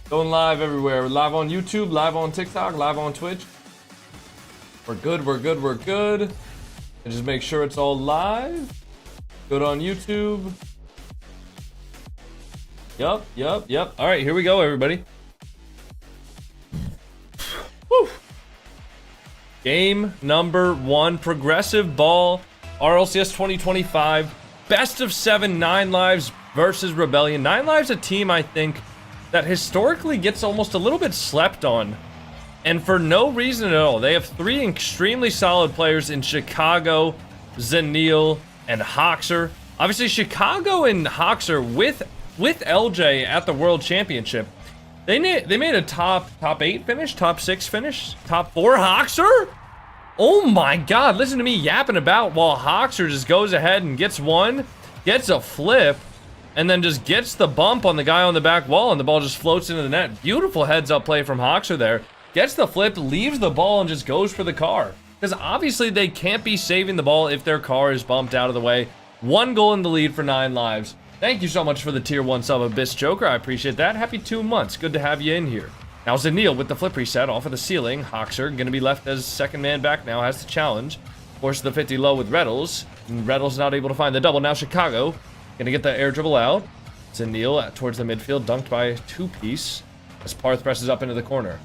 Going live everywhere. We're live on YouTube, live on TikTok, live on Twitch. We're good, we're good, we're good. And just make sure it's all live. Good on YouTube. Yup. All right, here we go, everybody. Woo. Game number 1, Progressive Ball, RLCS 2025. Best of 7, 9 lives versus Rebellion. 9 lives, a team, I think, that historically gets almost a little bit slept on. And for no reason at all. They have 3 extremely solid players in Chicago, Zenil, and Hoxer. Obviously, Chicago and Hoxer with LJ at the World Championship. They made a top 8 finish, top 6 finish, top 4 Hoxer? Oh my god, listen to me yapping about while Hoxer just goes ahead and gets one, gets a flip, and then just gets the bump on the guy on the back wall, and the ball just floats into the net. Beautiful heads-up play from Hoxer there. Gets the flip, leaves the ball, and just goes for the car. Because obviously they can't be saving the ball if their car is bumped out of the way. 1 goal in the lead for 9 lives. Thank you so much for the tier 1 sub, Abyss Joker. I appreciate that. Happy 2 months. Good to have you in here. Now Zenil with the flip reset off of the ceiling. Hoxer going to be left as second man back now. Has the challenge. Forces the 50 low with Reddles. And Reddles not able to find the double. Now Chicago going to get the air dribble out. Zenil towards the midfield. Dunked by 2-piece. As Parth presses up into the corner.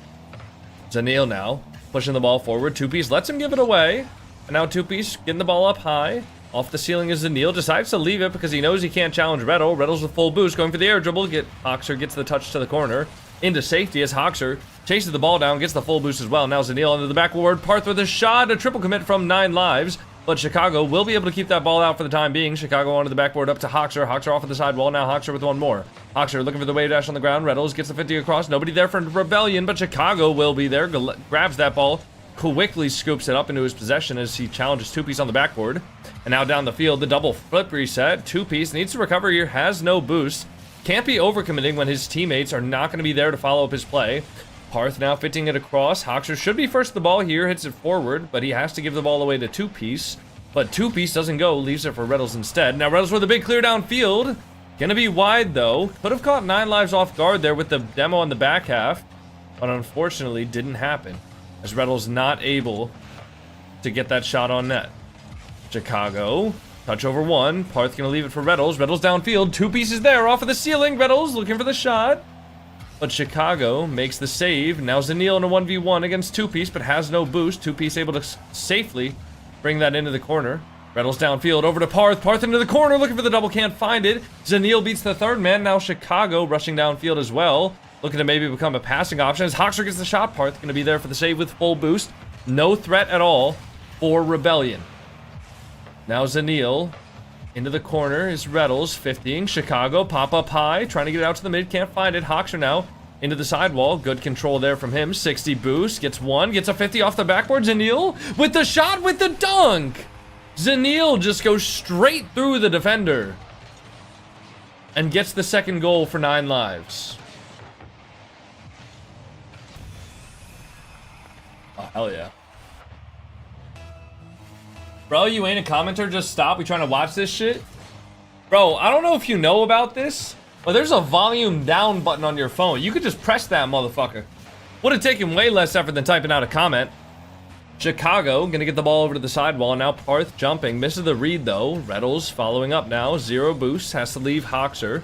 Zenil now pushing the ball forward. 2-piece lets him give it away. And now 2-piece getting the ball up high. Off the ceiling is Zenil. Decides to leave it because he knows he can't challenge Reddle. Reddle's with full boost. Going for the air dribble. Hoxer gets the touch to the corner. Into safety as Hoxer chases the ball down. Gets the full boost as well. Now Zenil into the backward. Parth with a shot. A triple commit from 9 lives. But Chicago will be able to keep that ball out for the time being. Chicago onto the backboard up to Hoxer. Hoxer off of the sidewall. Now Hoxer with one more. Hoxer looking for the wave dash on the ground. Reddles gets the 50 across. Nobody there for Rebellion, but Chicago will be there. Grabs that ball. Quickly scoops it up into his possession as he challenges 2-piece on the backboard. And now down the field, the double flip reset. 2-piece needs to recover here. Has no boost. Can't be overcommitting when his teammates are not going to be there to follow up his play. Parth now fitting it across. Hoxer should be first to the ball here. Hits it forward, but he has to give the ball away to 2-piece. But 2-piece doesn't go. Leaves it for Reddles instead. Now Reddles with a big clear downfield. Gonna be wide though. Could have caught 9 lives off guard there with the demo on the back half. But unfortunately didn't happen. As Reddles not able to get that shot on net. Chicago. Touch over 1. Parth gonna leave it for Reddles. Reddles downfield. 2-pieces there off of the ceiling. Reddles looking for the shot. But Chicago makes the save. Now Zenil in a 1v1 against 2-piece, but has no boost. 2-piece able to safely bring that into the corner. Reddles downfield over to Parth. Parth into the corner looking for the double. Can't find it. Zenil beats the third man. Now Chicago rushing downfield as well. Looking to maybe become a passing option as Hoxer gets the shot. Parth going to be there for the save with full boost. No threat at all for Rebellion. Now Zenil into the corner is Reddles 50ing. Chicago pop up high. Trying to get it out to the mid. Can't find it. Hoxer now into the sidewall. Good control there from him. 60 boost. Gets 1. Gets a 50 off the backboard. Zenil with the shot with the dunk. Zenil just goes straight through the defender. And gets the second goal for 9 lives. Oh, hell yeah. Bro, you ain't a commenter, just stop. We trying to watch this shit? Bro, I don't know if you know about this, but there's a volume down button on your phone. You could just press that motherfucker. Would have taken way less effort than typing out a comment. Chicago gonna get the ball over to the sidewall. Now Parth jumping. Misses the read though. Reddles following up now. 0 boost. Has to leave Hoxer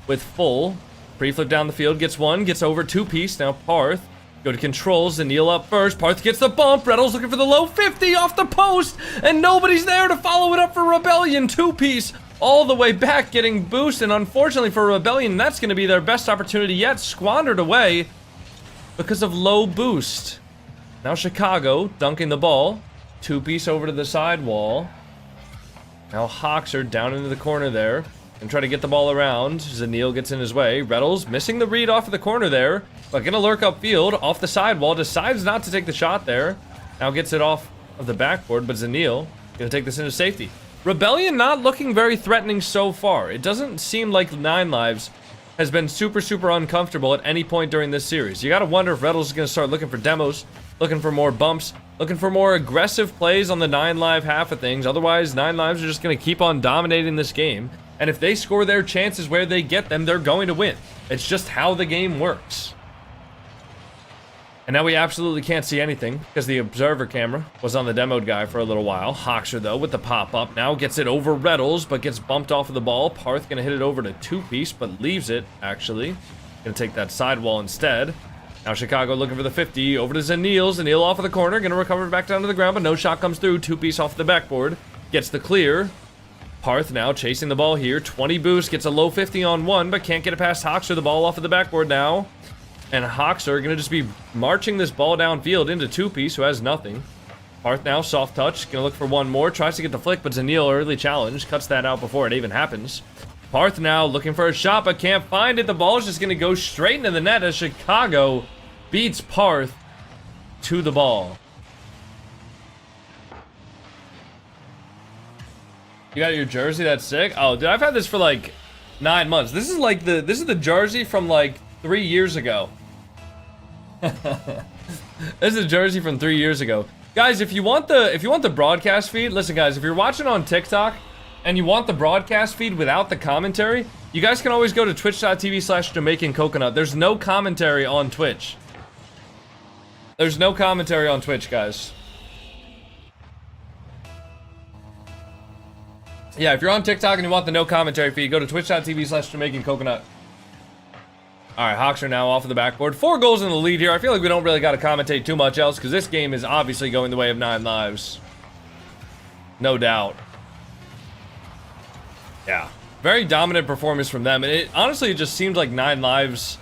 with full. Pre-flip down the field. Gets 1. Gets over 2-piece. Now Parth. Go to controls. Zenil up first. Parth gets the bump. Reddles looking for the low 50 off the post. And nobody's there to follow it up for Rebellion. 2-piece all the way back getting boost. And unfortunately for Rebellion, that's going to be their best opportunity yet. Squandered away because of low boost. Now Chicago dunking the ball. 2-piece over to the sidewall. Now Hoxer down into the corner there. And try to get the ball around. Zenil gets in his way. Reddles missing the read off of the corner there. But gonna lurk upfield off the sidewall. Decides not to take the shot there. Now gets it off of the backboard. But Zenil gonna take this into safety. Rebellion not looking very threatening so far. It doesn't seem like 9 lives has been super uncomfortable at any point during this series. You gotta wonder if Reddles is gonna start looking for demos. Looking for more bumps. Looking for more aggressive plays on the 9 live half of things. Otherwise, 9 lives are just gonna keep on dominating this game. And if they score their chances where they get them, they're going to win. It's just how the game works. And now we absolutely can't see anything because the observer camera was on the demoed guy for a little while. Hoxer, though, with the pop-up now gets it over Reddles, but gets bumped off of the ball. Parth gonna hit it over to two-piece, but leaves it, actually. Gonna take that sidewall instead. Now Chicago looking for the 50, over to Zanil. Zanil off of the corner, gonna recover back down to the ground, but no shot comes through. Two-piece off the backboard, gets the clear. Parth now chasing the ball here. 20 boost, gets a low 50 on one, but can't get it past Hoxer. The ball off of the backboard now. And Hoxer gonna just be marching this ball downfield into two-piece, who has nothing. Parth now, soft touch, gonna look for one more, tries to get the flick, but Zanil early challenge, cuts that out before it even happens. Parth now looking for a shot, but can't find it. The ball is just gonna go straight into the net as Chicago beats Parth to the ball. You got your jersey? That's sick. Oh, dude, I've had this for like 9 months. This is like this is the jersey from like 3 years ago. This is a jersey from 3 years ago. Guys, if you want the broadcast feed, listen guys, if you're watching on TikTok and you want the broadcast feed without the commentary, you guys can always go to twitch.tv/JamaicanCoconut. There's no commentary on Twitch. There's no commentary on Twitch, guys. Yeah, if you're on TikTok and you want the no commentary feed, go to twitch.tv/JamaicanCoconut. Alright, Hoxer now off of the backboard. 4 goals in the lead here. I feel like we don't really got to commentate too much else because this game is obviously going the way of 9 lives. No doubt. Yeah. Very dominant performance from them. And it honestly, it just seemed like 9 lives.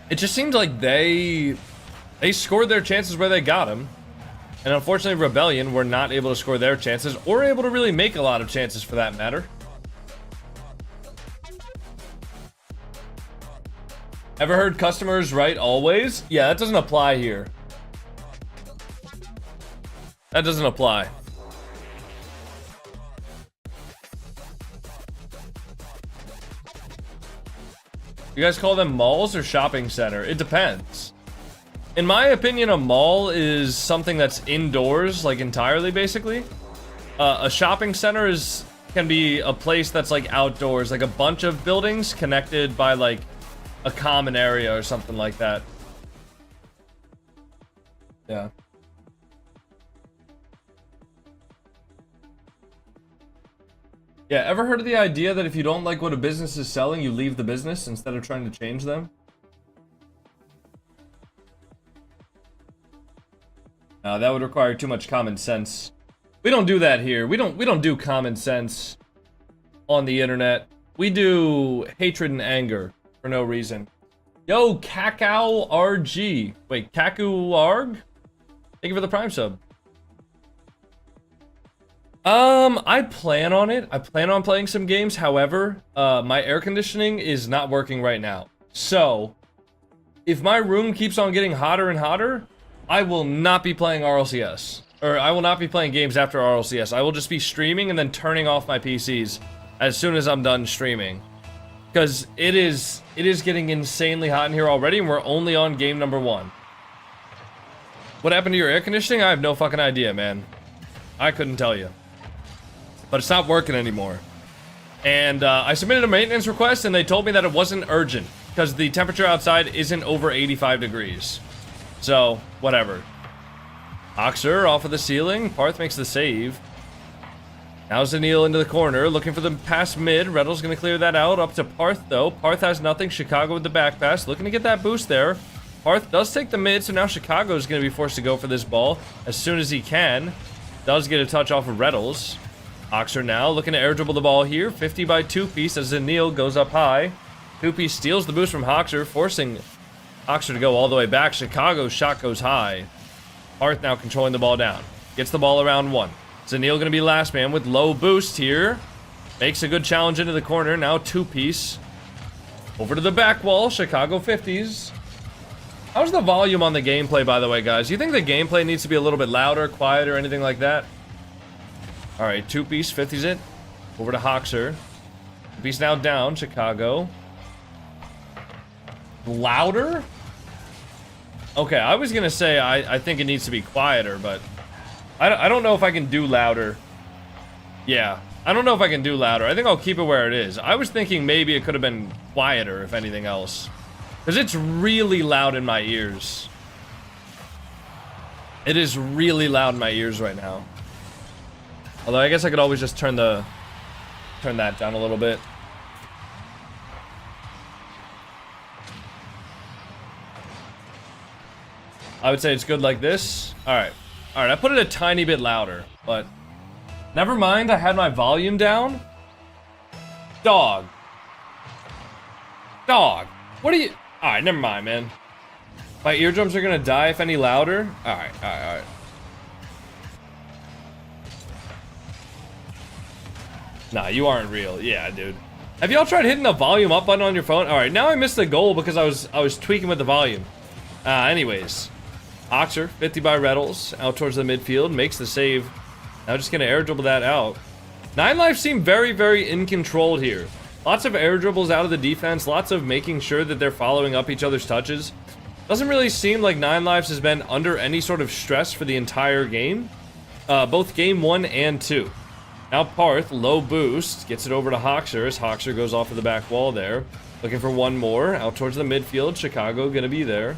It just seemed like they scored their chances where they got them. And unfortunately, Rebellion were not able to score their chances or able to really make a lot of chances for that matter. Ever heard customers right always? Yeah, that doesn't apply here. That doesn't apply. You guys call them malls or shopping center? It depends. In my opinion, a mall is something that's indoors, like entirely, basically. A shopping center can be a place that's like outdoors, like a bunch of buildings connected by like a common area or something like that. Yeah. Yeah, ever heard of the idea that if you don't like what a business is selling, you leave the business instead of trying to change them? That would require too much common sense. We don't do that here. We don't do common sense on the internet. We do hatred and anger for no reason. Yo, Cacao RG. Wait, Kaku Arg? Thank you for the Prime sub. I plan on it. I plan on playing some games. However, my air conditioning is not working right now. So, if my room keeps on getting hotter and hotter, I will not be playing RLCS. Or I will not be playing games after RLCS. I will just be streaming and then turning off my PCs as soon as I'm done streaming. Because it is getting insanely hot in here already, and we're only on game number 1. What happened to your air conditioning? I have no fucking idea, man. I couldn't tell you. But it's not working anymore. And I submitted a maintenance request, and they told me that it wasn't urgent, because the temperature outside isn't over 85 degrees. So, whatever. Hoxer off of the ceiling. Parth makes the save. Now Zanil into the corner, looking for the pass mid. Reddle's going to clear that out. Up to Parth, though. Parth has nothing. Chicago with the back pass. Looking to get that boost there. Parth does take the mid, so now Chicago is going to be forced to go for this ball as soon as he can. Does get a touch off of Reddles. Hoxer now looking to air dribble the ball here. 50 by two-piece as Zanil goes up high. Two-piece steals the boost from Hoxer, forcing Hoxer to go all the way back. Chicago's shot goes high. Parth now controlling the ball down. Gets the ball around 1. Zanil gonna be last man with low boost here. Makes a good challenge into the corner. Now two-piece. Over to the back wall. Chicago 50s. How's the volume on the gameplay, by the way, guys? Do you think the gameplay needs to be a little bit louder, quieter, anything like that? Alright, two-piece, 50s it. Over to Hoxer. Two-piece now down. Chicago. Louder? Okay, I was gonna say I think it needs to be quieter, but I don't know if I can do louder. Yeah, I don't know if I can do louder. I think I'll keep it where it is. I was thinking maybe it could have been quieter, if anything else. Because it's really loud in my ears. It is really loud in my ears right now. Although I guess I could always just turn that down a little bit. I would say it's good like this. Alright. Alright, I put it a tiny bit louder, but never mind, I had my volume down. Dog. Dog. What are you... Alright, never mind, man. My eardrums are gonna die if any louder. Alright, alright, alright. Nah, you aren't real. Yeah, dude. Have y'all tried hitting the volume up button on your phone? Alright, now I missed the goal because I was tweaking with the volume. Anyways. Oxer, 50 by Reddles, out towards the midfield, makes the save. Now just gonna air dribble that out. Nine Lives seem very, very in control here. Lots of air dribbles out of the defense, lots of making sure that they're following up each other's touches. Doesn't really seem like Nine Lives has been under any sort of stress for the entire game. Both game 1 and 2. Now Parth, low boost, gets it over to Hoxer as Hoxer goes off of the back wall there. Looking for one more, out towards the midfield, Chicago gonna be there.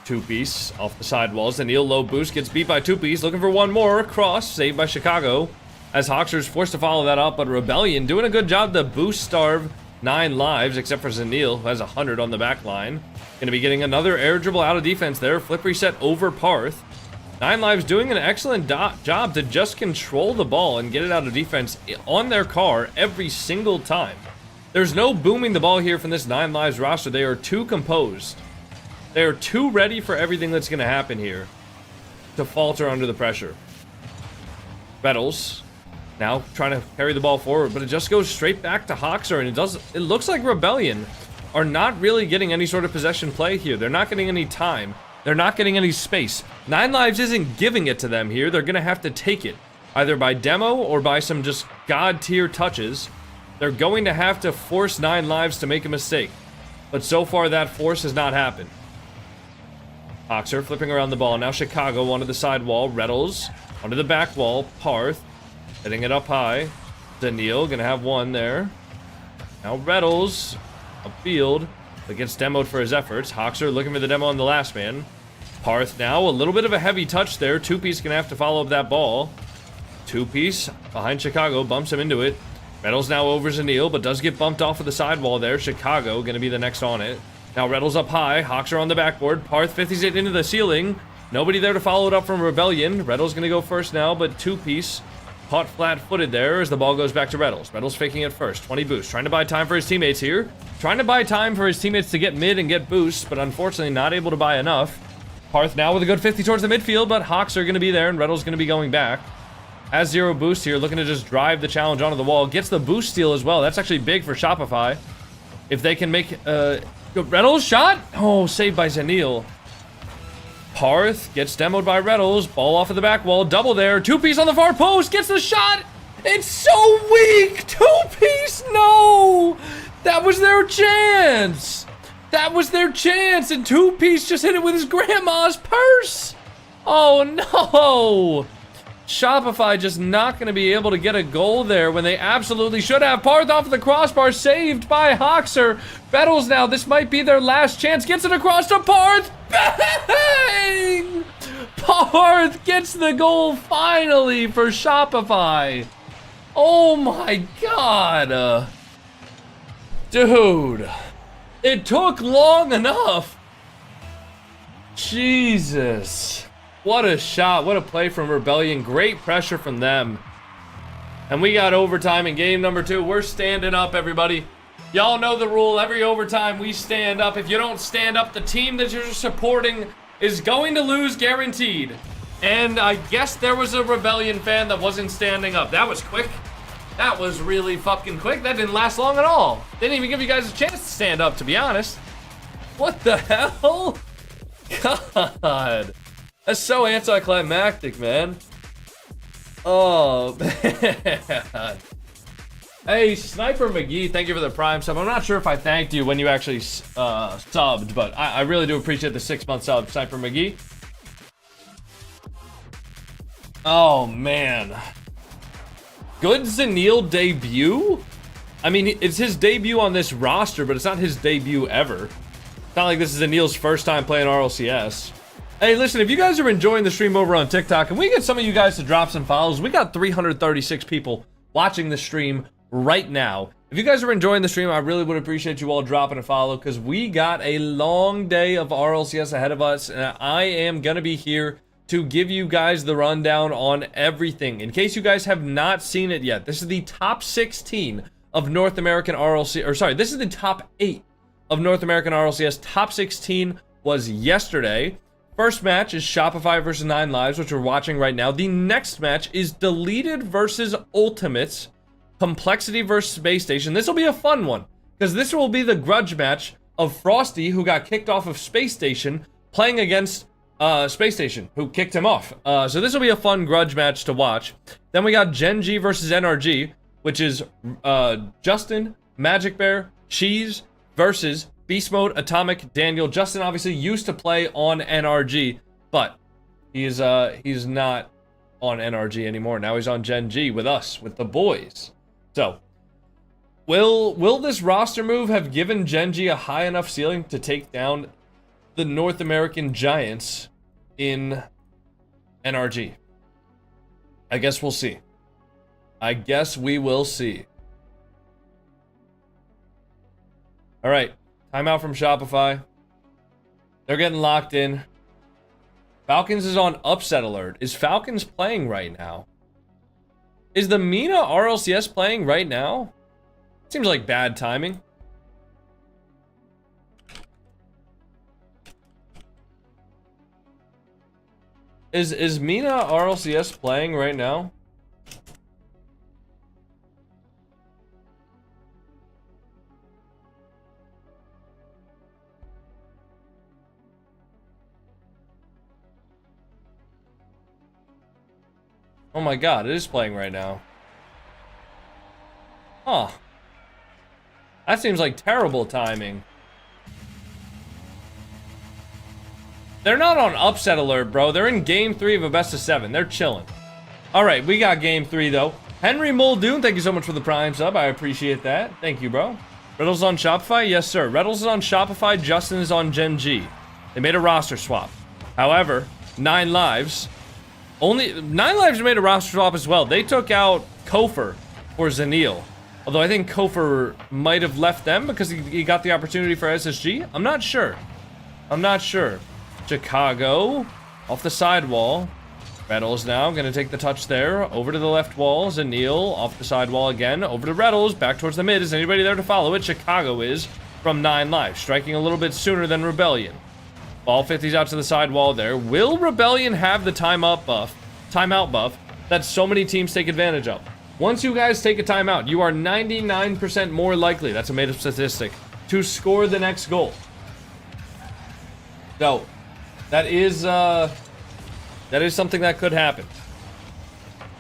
Two-piece off the sidewalls. Anil low boost gets beat by two-piece. Looking for one more. Cross saved by Chicago. As Hoxer's forced to follow that up, but Rebellion doing a good job to boost starve Nine Lives, except for Zanil, who has 100 on the back line. Gonna be getting another air dribble out of defense there. Flip reset over Parth. Nine Lives doing an excellent job to just control the ball and get it out of defense on their car every single time. There's no booming the ball here from this Nine Lives roster. They are too composed. They are too ready for everything that's going to happen here to falter under the pressure. Reddles now trying to carry the ball forward, but it just goes straight back to Hoxer, and it looks like Rebellion are not really getting any sort of possession play here. They're not getting any time. They're not getting any space. Nine Lives isn't giving it to them here. They're going to have to take it, either by demo or by some just god-tier touches. They're going to have to force Nine Lives to make a mistake. But so far, that force has not happened. Hoxer flipping around the ball. Now Chicago onto the side wall. Reddles onto the back wall. Parth hitting it up high. Daniil gonna have one there. Now Reddles upfield, but gets demoed for his efforts. Hoxer looking for the demo on the last man. Parth now a little bit of a heavy touch there. Two-piece gonna have to follow up that ball. Two-piece behind Chicago bumps him into it. Reddles now over Zanil, but does get bumped off of the sidewall there. Chicago gonna be the next on it. Now Reddles up high, Hoxer on the backboard, Parth 50s it into the ceiling. Nobody there to follow it up from Rebellion. Reddles gonna go first now, but two-piece caught flat-footed there as the ball goes back to Reddles. Reddles faking it first, 20 boost, trying to buy time for his teammates here. Trying to buy time for his teammates to get mid and get boosts, but unfortunately not able to buy enough. Parth now with a good 50 towards the midfield, but Hoxer gonna be there and Reddles gonna be going back. Has zero boost here, looking to just drive the challenge onto the wall. Gets the boost steal as well. That's actually big for Shopify. If they can make Reddles shot? Oh, saved by Zanil. Parth gets demoed by Reddles. Ball off of the back wall. Double there. Two-piece on the far post. Gets the shot. It's so weak. Two-piece. No. That was their chance. That was their chance. And two-piece just hit it with his grandma's purse. Oh, no. Shopify just not going to be able to get a goal there when they absolutely should have. Parth off of the crossbar, saved by Hoxer. Reddles now, this might be their last chance. Gets it across to Parth. Bang! Parth gets the goal finally for Shopify. Oh my god. Dude. It took long enough. Jesus. What a shot, what a play from Rebellion. Great pressure from them. And we got overtime in game number 2. We're standing up, everybody. Y'all know the rule. Every overtime, we stand up. If you don't stand up, the team that you're supporting is going to lose guaranteed. And I guess there was a Rebellion fan that wasn't standing up. That was quick. That was really fucking quick. That didn't last long at all. Didn't even give you guys a chance to stand up, to be honest. What the hell? God. That's so anticlimactic, man. Oh, man. Hey, Sniper McGee, thank you for the Prime sub. I'm not sure if I thanked you when you actually subbed, but I really do appreciate the 6-month sub, Sniper McGee. Oh, man. Good Zanil debut? I mean, it's his debut on this roster, but it's not his debut ever. It's not like this is Anil's first time playing RLCS. Hey, listen, if you guys are enjoying the stream over on TikTok, and we get some of you guys to drop some follows, we got 336 people watching the stream right now. If you guys are enjoying the stream, I really would appreciate you all dropping a follow, because we got a long day of RLCS ahead of us, and I am going to be here to give you guys the rundown on everything. In case you guys have not seen it yet, this is the top 16 of North American RLCS, or sorry, this is the top 8 of North American RLCS. Top 16 was yesterday. First match is Shopify versus 9 Lives, which we're watching right now. The next match is Deleted versus Ultimates, Complexity versus Space Station. This will be a fun one, because this will be the grudge match of Frosty, who got kicked off of Space Station, playing against Space Station, who kicked him off. So this will be a fun grudge match to watch. Then we got Gen.G versus NRG, which is Justin, Magic Bear, Cheese versus Beast Mode, Atomic, Daniel. Justin obviously used to play on NRG, but he's not on NRG anymore. Now he's on Gen.G with us, with the boys. So, will this roster move have given Gen.G a high enough ceiling to take down the North American giants in NRG? I guess we'll see. I guess we will see. All right, timeout from Shopify. They're getting locked in. Falcons is on upset alert. Is Falcons playing right now? Is the Mina RLCS playing right now? Seems like bad timing. Is Mina RLCS playing right now? Oh my god, it is playing right now. Huh. That seems like terrible timing. They're not on upset alert, bro. They're in game 3 of a best of 7. They're chilling. Alright, we got game 3, though. Henry Muldoon, thank you so much for the Prime sub. I appreciate that. Thank you, bro. Riddle's on Shopify? Yes, sir. Riddle's is on Shopify. Justin is on Gen.G. They made a roster swap. However, 9 Lives... Only 9 Lives made a roster swap as well. They took out Kofer for Zanil. Although I think Kofer might have left them because he got the opportunity for SSG. I'm not sure. Chicago off the side wall. Reddles now going to take the touch there. Over to the left wall. Zanil off the side wall again. Over to Reddles. Back towards the mid. Is anybody there to follow it? Chicago is from 9 Lives. Striking a little bit sooner than Rebellion. Ball 50's out to the side wall there. Will Rebellion have the timeout buff that so many teams take advantage of? Once you guys take a timeout, you are 99% more likely, that's a made-up statistic, to score the next goal. So, that is something that could happen.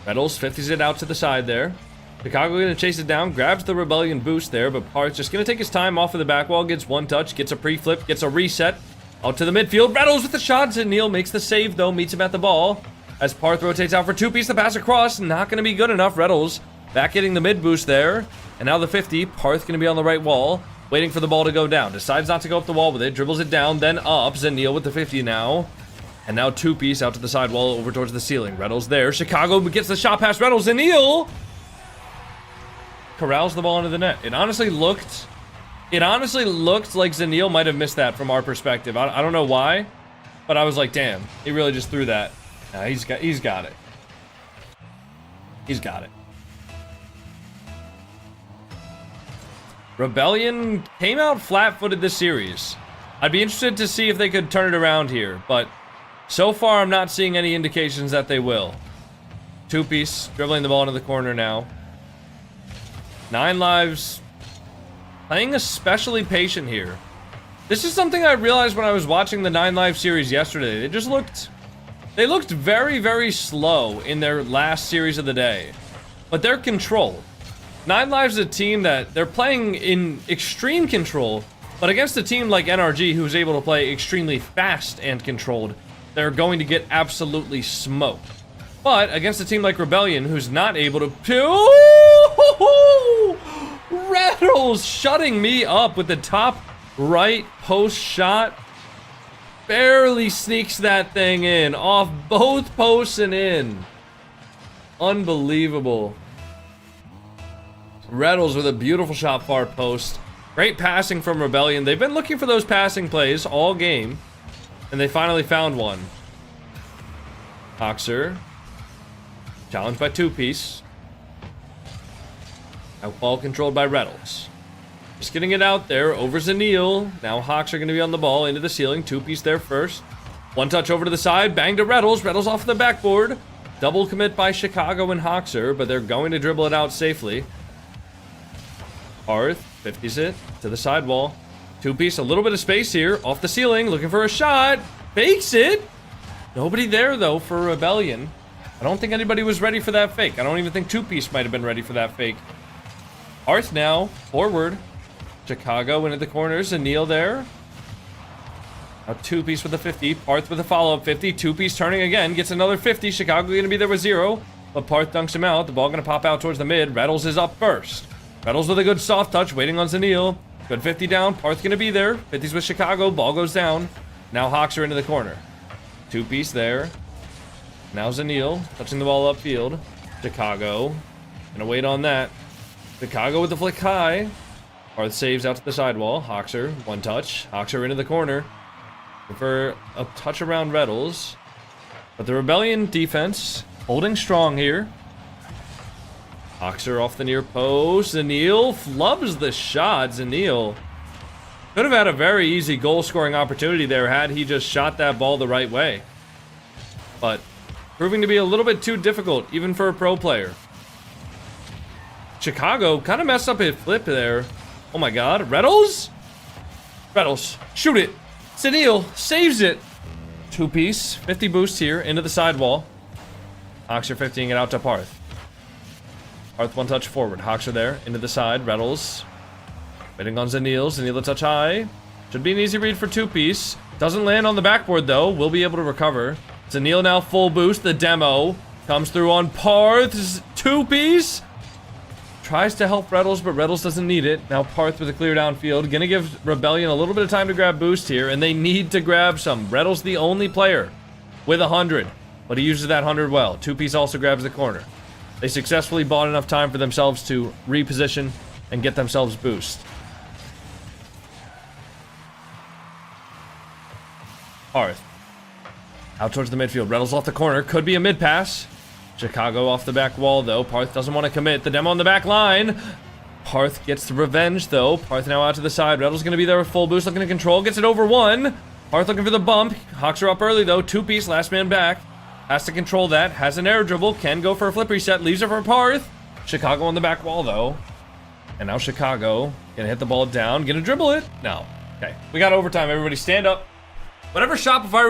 Reynolds 50s it out to the side there. Chicago going to chase it down, grabs the Rebellion boost there, but Parth's just going to take his time off of the back wall, gets one touch, gets a pre-flip, gets a reset. Out to the midfield, Reynolds with the shots, and Neil makes the save though, meets him at the ball. As Parth rotates out for 2-piece, the pass across, not going to be good enough. Reynolds back getting the mid boost there. And now the 50, Parth going to be on the right wall, waiting for the ball to go down. Decides not to go up the wall with it, dribbles it down, then up. Zenil with the 50 now. And now 2-piece out to the side wall over towards the ceiling. Reynolds there, Chicago gets the shot past Reynolds, Zenil corrals the ball into the net. It honestly looked like Zenil might have missed that from our perspective. I don't know why, but I was like, damn, he really just threw that. Nah, he's got it. He's got it. Rebellion came out flat-footed this series. I'd be interested to see if they could turn it around here, but so far I'm not seeing any indications that they will. 2-piece, dribbling the ball into the corner now. 9 Lives playing especially patient here. This is something I realized when I was watching the 9 Lives series yesterday. They looked very, very slow in their last series of the day, but they're controlled. 9 Lives is a team that they're playing in extreme control, but against a team like NRG who's able to play extremely fast and controlled, they're going to get absolutely smoked. But against a team like Rebellion who's not able to... Reynolds shutting me up with the top right post shot. Barely sneaks that thing in. Off both posts and in. Unbelievable. Reynolds with a beautiful shot far post. Great passing from Rebellion. They've been looking for those passing plays all game. And they finally found one. Hoxer. Challenged by two-piece. Now ball controlled by Reynolds. Just getting it out there over Zanil. Now Hawks are going to be on the ball into the ceiling. Two-piece there first. One touch over to the side. Bang to Reynolds. Reynolds off the backboard. Double commit by Chicago and Hoxer, but they're going to dribble it out safely. Arth 50s it to the sidewall. Two-piece, a little bit of space here. Off the ceiling, looking for a shot. Fakes it. Nobody there, though, for Rebellion. I don't think anybody was ready for that fake. I don't even think two-piece might have been ready for that fake. Arth now, forward. Chicago into the corners, and Neil there. Now two-piece with a 50. Parth with a follow-up 50. Two-piece turning again, gets another 50. Chicago going to be there with 0. But Parth dunks him out. The ball going to pop out towards the mid. Reynolds is up first. Reynolds with a good soft touch, waiting on Zanil. Good 50 down. Parth going to be there. 50s with Chicago. Ball goes down. Now Hawks are into the corner. Two-piece there. Now Zanil touching the ball upfield. Chicago. Gonna wait on that. Chicago with the flick high. Parth saves out to the sidewall. Hoxer, one touch. Hoxer into the corner. For a touch around Reynolds. But the Rebellion defense holding strong here. Hoxer off the near post. Zanil flubs the shot. Zanil could have had a very easy goal-scoring opportunity there had he just shot that ball the right way. But proving to be a little bit too difficult, even for a pro player. Chicago kind of messed up his flip there. Oh my god. Reynolds? Reynolds. Shoot it. Zanil saves it. Two-piece. 50 boost here into the sidewall. Hoxer 50ing it out to Parth. Parth one touch forward. Hoxer there into the side. Reynolds. Waiting on Zanil. Zanil a touch high. Should be an easy read for two-piece. Doesn't land on the backboard though. Will be able to recover. Zanil now full boost. The demo comes through on Parth's two-piece. Tries to help Reynolds, but Reynolds doesn't need it. Now Parth with a clear downfield. Gonna give Rebellion a little bit of time to grab boost here, and they need to grab some. Reynolds the only player with 100, but he uses that 100 well. Two-piece also grabs the corner. They successfully bought enough time for themselves to reposition and get themselves boost. Parth. Out towards the midfield. Reynolds off the corner. Could be a mid-pass. Chicago off the back wall, though. Parth doesn't want to commit. The demo on the back line. Parth gets the revenge, though. Parth now out to the side. Reynolds going to be there with full boost. Looking to control. Gets it over one. Parth looking for the bump. Hawks are up early, though. Two-piece. Last man back. Has to control that. Has an air dribble. Can go for a flip reset. Leaves it for Parth. Chicago on the back wall, though. And now Chicago. Gonna hit the ball down. Gonna dribble it. No. Okay. We got overtime. Everybody stand up. Whatever Shopify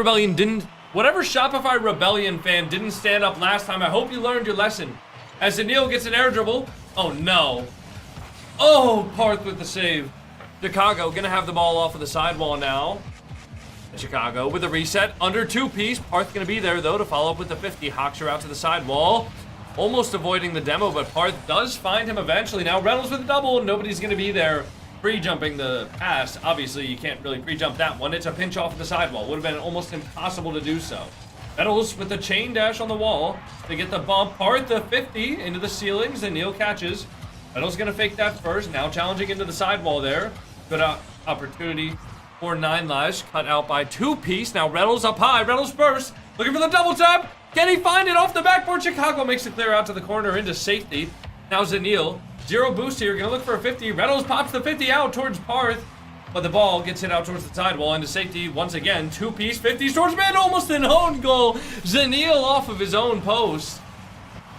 Rebellion fan didn't stand up last time, I hope you learned your lesson. As Zanil gets an air dribble. Oh no. Oh, Parth with the save. Chicago gonna have the ball off of the sidewall now. And Chicago with a reset under two-piece. Parth gonna be there though to follow up with the 50. Hoxer out to the sidewall. Almost avoiding the demo, but Parth does find him eventually. Now Reynolds with a double. Nobody's gonna be there. Pre-jumping the pass. Obviously, you can't really pre-jump that one. It's a pinch off of the sidewall. Would have been almost impossible to do so. Reynolds with the chain dash on the wall to get the bump. Parth the 50 into the ceilings, and Neil catches. Reynolds gonna fake that first. Now challenging into the sidewall there. Good opportunity for 9 lives. Cut out by two-piece. Now Reynolds up high. Reynolds first. Looking for the double tap. Can he find it off the backboard? Chicago makes it clear out to the corner into safety. Now Zanil. 0 boost here, gonna look for a 50. Reynolds pops the 50 out towards Parth, but the ball gets hit out towards the sidewall into safety once again. Two-piece, 50s towards mid, almost an own goal. Zanil off of his own post.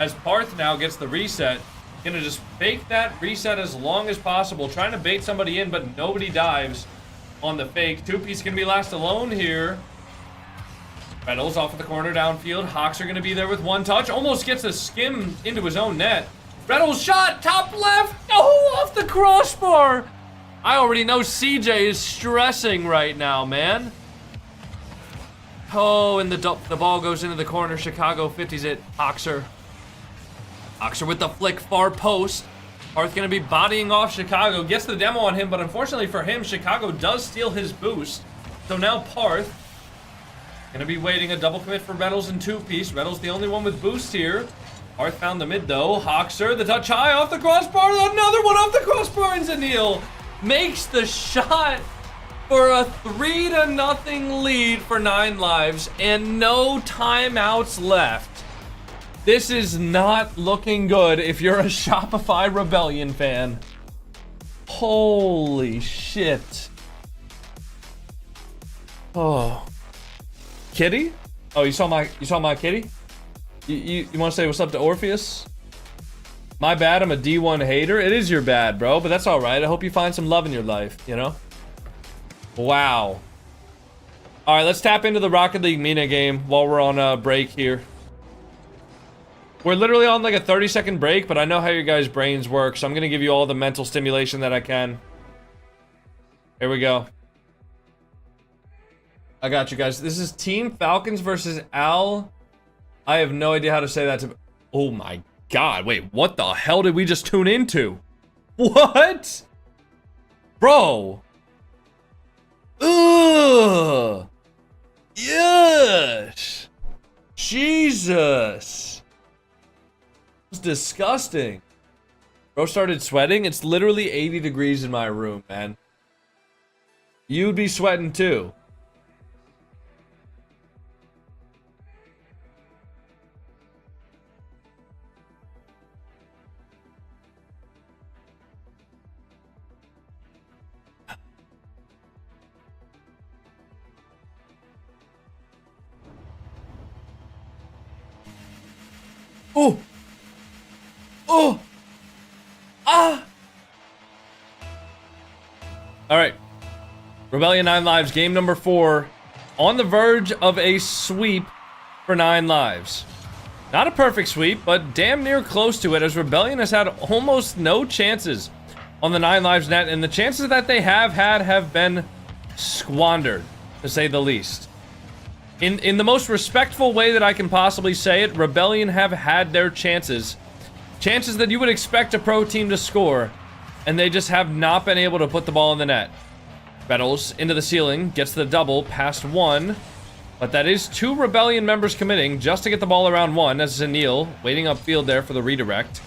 As Parth now gets the reset, gonna just fake that reset as long as possible, trying to bait somebody in, but nobody dives on the fake. Two-piece gonna be last alone here. Reynolds off of the corner downfield. Hawks are gonna be there with one touch, almost gets a skim into his own net. Reynolds shot, top left, oh, off the crossbar. I already know CJ is stressing right now, man. Oh, and the ball goes into the corner. Chicago 50s it. Hoxer with the flick far post. Parth gonna be bodying off Chicago. Gets the demo on him, but unfortunately for him, Chicago does steal his boost. So now Parth gonna be waiting a double commit for Reynolds and two-piece. Reynolds the only one with boost here. Parth found the mid though. Hoxer, the touch high off the crossbar. Another one off the crossbar, and Zanil makes the shot for a 3-0 lead for 9 lives and no timeouts left. This is not looking good if you're a Shopify Rebellion fan. Holy shit. Oh. Kitty? Oh, you saw my kitty? You want to say what's up to Orpheus? My bad, I'm a D1 hater. It is your bad, bro, but that's all right. I hope you find some love in your life, you know? Wow. All right, let's tap into the Rocket League Mina game while we're on a break here. We're literally on like a 30-second break, but I know how your guys' brains work, so I'm gonna give you all the mental stimulation that I can. Here we go. I got you guys. This is Team Falcons versus Al. I have no idea how to say that to... Oh my god, wait, what the hell did we just tune into? What? Bro. Ugh. Yes. Jesus. It's disgusting. Bro started sweating. It's literally 80 degrees in my room, man. You'd be sweating too. Oh! Oh! Ah! Alright. Rebellion 9 lives, game number 4. On the verge of a sweep for 9 lives. Not a perfect sweep, but damn near close to it, as Rebellion has had almost no chances on the 9 lives net, and the chances that they have had have been squandered, to say the least. In the most respectful way that I can possibly say it, Rebellion have had their chances. Chances that you would expect a pro team to score, and they just have not been able to put the ball in the net. Reynolds into the ceiling, gets the double, past 1. But that is 2 Rebellion members committing just to get the ball around 1, as Zanil waiting upfield there for the redirect.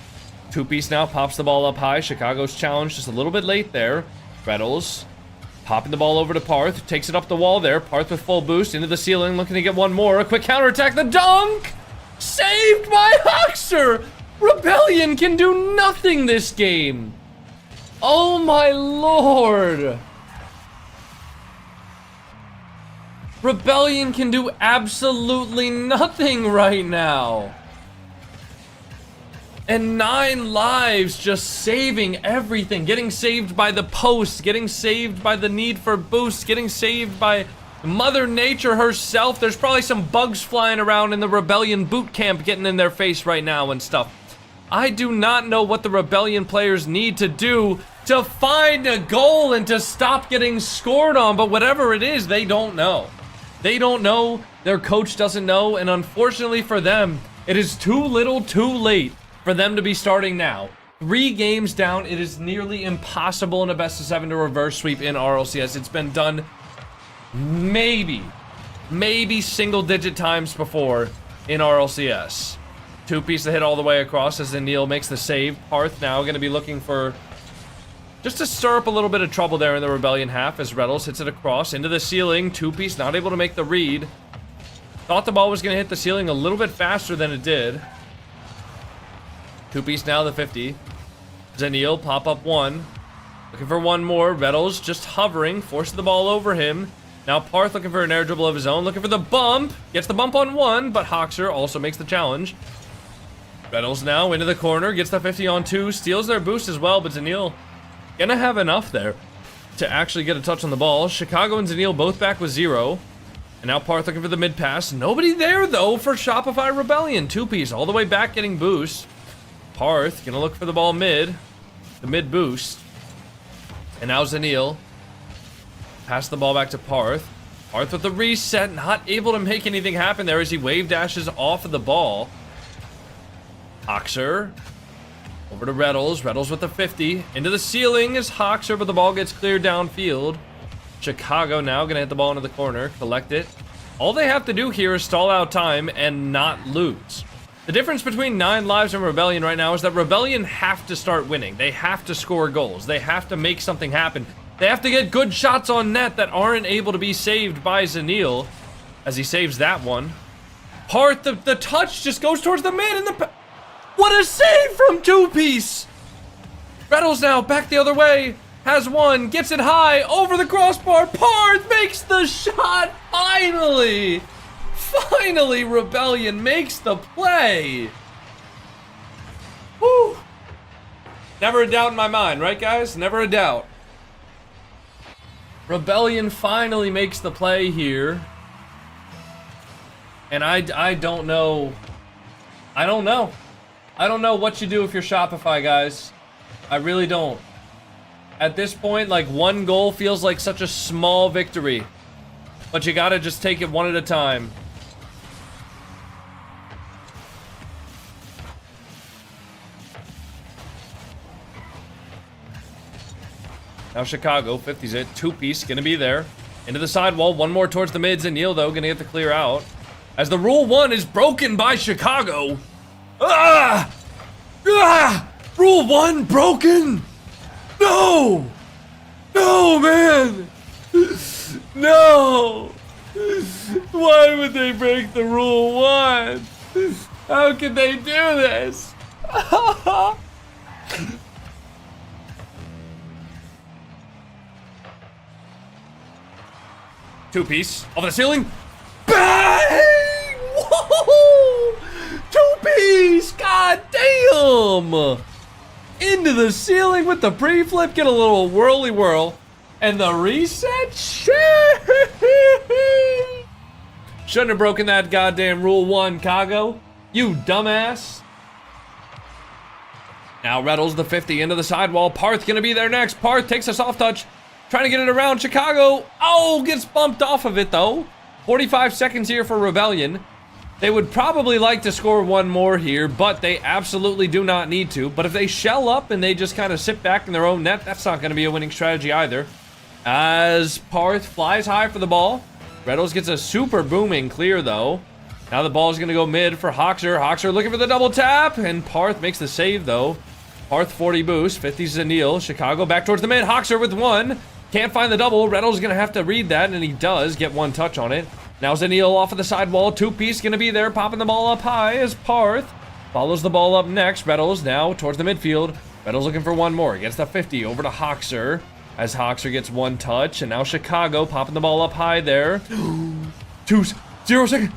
Two-piece now pops the ball up high. Chicago's challenge just a little bit late there. Reynolds popping the ball over to Parth, takes it up the wall there. Parth with full boost into the ceiling, looking to get one more. A quick counterattack, the dunk! Saved by Hoxer! Rebellion can do nothing this game. Oh my lord. Rebellion can do absolutely nothing right now. And 9 lives just saving everything. Getting saved by the post. Getting saved by the need for boost. Getting saved by Mother Nature herself. There's probably some bugs flying around in the Rebellion boot camp getting in their face right now and stuff. I do not know what the Rebellion players need to do to find a goal and to stop getting scored on. But whatever it is, they don't know. They don't know. Their coach doesn't know. And unfortunately for them, it is too little too late for them to be starting now. 3 games down, it is nearly impossible in a best of 7 to reverse sweep in RLCS. It's been done maybe single digit times before in RLCS. Two-piece to hit all the way across as Neil makes the save. Parth now going to be looking for just to stir up a little bit of trouble there in the Rebellion half as Reynolds hits it across into the ceiling. Two-piece not able to make the read. Thought the ball was going to hit the ceiling a little bit faster than it did. Two-piece now, the 50. Zenil, pop up 1. Looking for one more. Reynolds just hovering, forcing the ball over him. Now Parth looking for an air dribble of his own, looking for the bump. Gets the bump on 1, but Hoxer also makes the challenge. Reynolds now into the corner, gets the 50 on 2, steals their boost as well, but Zenil gonna have enough there to actually get a touch on the ball. Chicago and Zenil both back with 0. And now Parth looking for the mid pass. Nobody there though for Shopify Rebellion. Two-piece all the way back getting boost. Parth gonna look for the ball mid. The mid boost. And now Zenil. Pass the ball back to Parth. Parth with the reset. Not able to make anything happen there as he wave dashes off of the ball. Hoxer. Over to Reddles. Reddles with the 50. Into the ceiling as Hoxer, but the ball gets cleared downfield. Chicago now gonna hit the ball into the corner, collect it. All they have to do here is stall out time and not lose. The difference between 9 lives and Rebellion right now is that Rebellion have to start winning. They have to score goals. They have to make something happen. They have to get good shots on net that aren't able to be saved by Zanil, as he saves that one. Parth, the touch just goes towards the mid, and what a save from two-piece! Reddles now back the other way, has one, gets it high, over the crossbar. Parth makes the shot, finally! Finally, Rebellion makes the play! Woo! Never a doubt in my mind, right guys? Never a doubt. Rebellion finally makes the play here. And I don't know. I don't know. I don't know what you do if you're Shopify, guys. I really don't. At this point, like, 1 goal feels like such a small victory. But you gotta just take it one at a time. Now Chicago, 50's it, two-piece, gonna be there. Into the sidewall, one more towards the mids, and Neil, though, gonna get the clear out. As the Rule 1 is broken by Chicago. Ah! Ah! Rule 1 broken! No! No, man! No! Why would they break the Rule 1? How could they do this? Two-piece, off the ceiling. Bang! Whoa! Two-piece, god damn! Into the ceiling with the pre-flip, get a little whirly whirl. And the reset? Shit! Shouldn't have broken that goddamn Rule 1, Kago. You dumbass. Now Reddles the 50 into the sidewall. Parth gonna be there next. Parth takes a soft touch. Trying to get it around Chicago. Oh, gets bumped off of it though. 45 seconds here for Rebellion. They would probably like to score one more here, but they absolutely do not need to. But if they shell up and they just kind of sit back in their own net, that's not going to be a winning strategy either. As Parth flies high for the ball. Reddles gets a super booming clear though. Now the ball is going to go mid for Hoxer. Hoxer looking for the double tap, and Parth makes the save though. Parth 40 boost, 50's Zanil. Chicago back towards the mid. Hoxer with one. Can't find the double. Reddles gonna have to read that, and he does get one touch on it. Now Zanil off of the sidewall. Two-piece gonna be there, popping the ball up high as Parth follows the ball up next. Reddles now towards the midfield. Reddles looking for one more. Gets the 50 over to Hoxer as Hoxer gets one touch, and now Chicago popping the ball up high there. 0 second.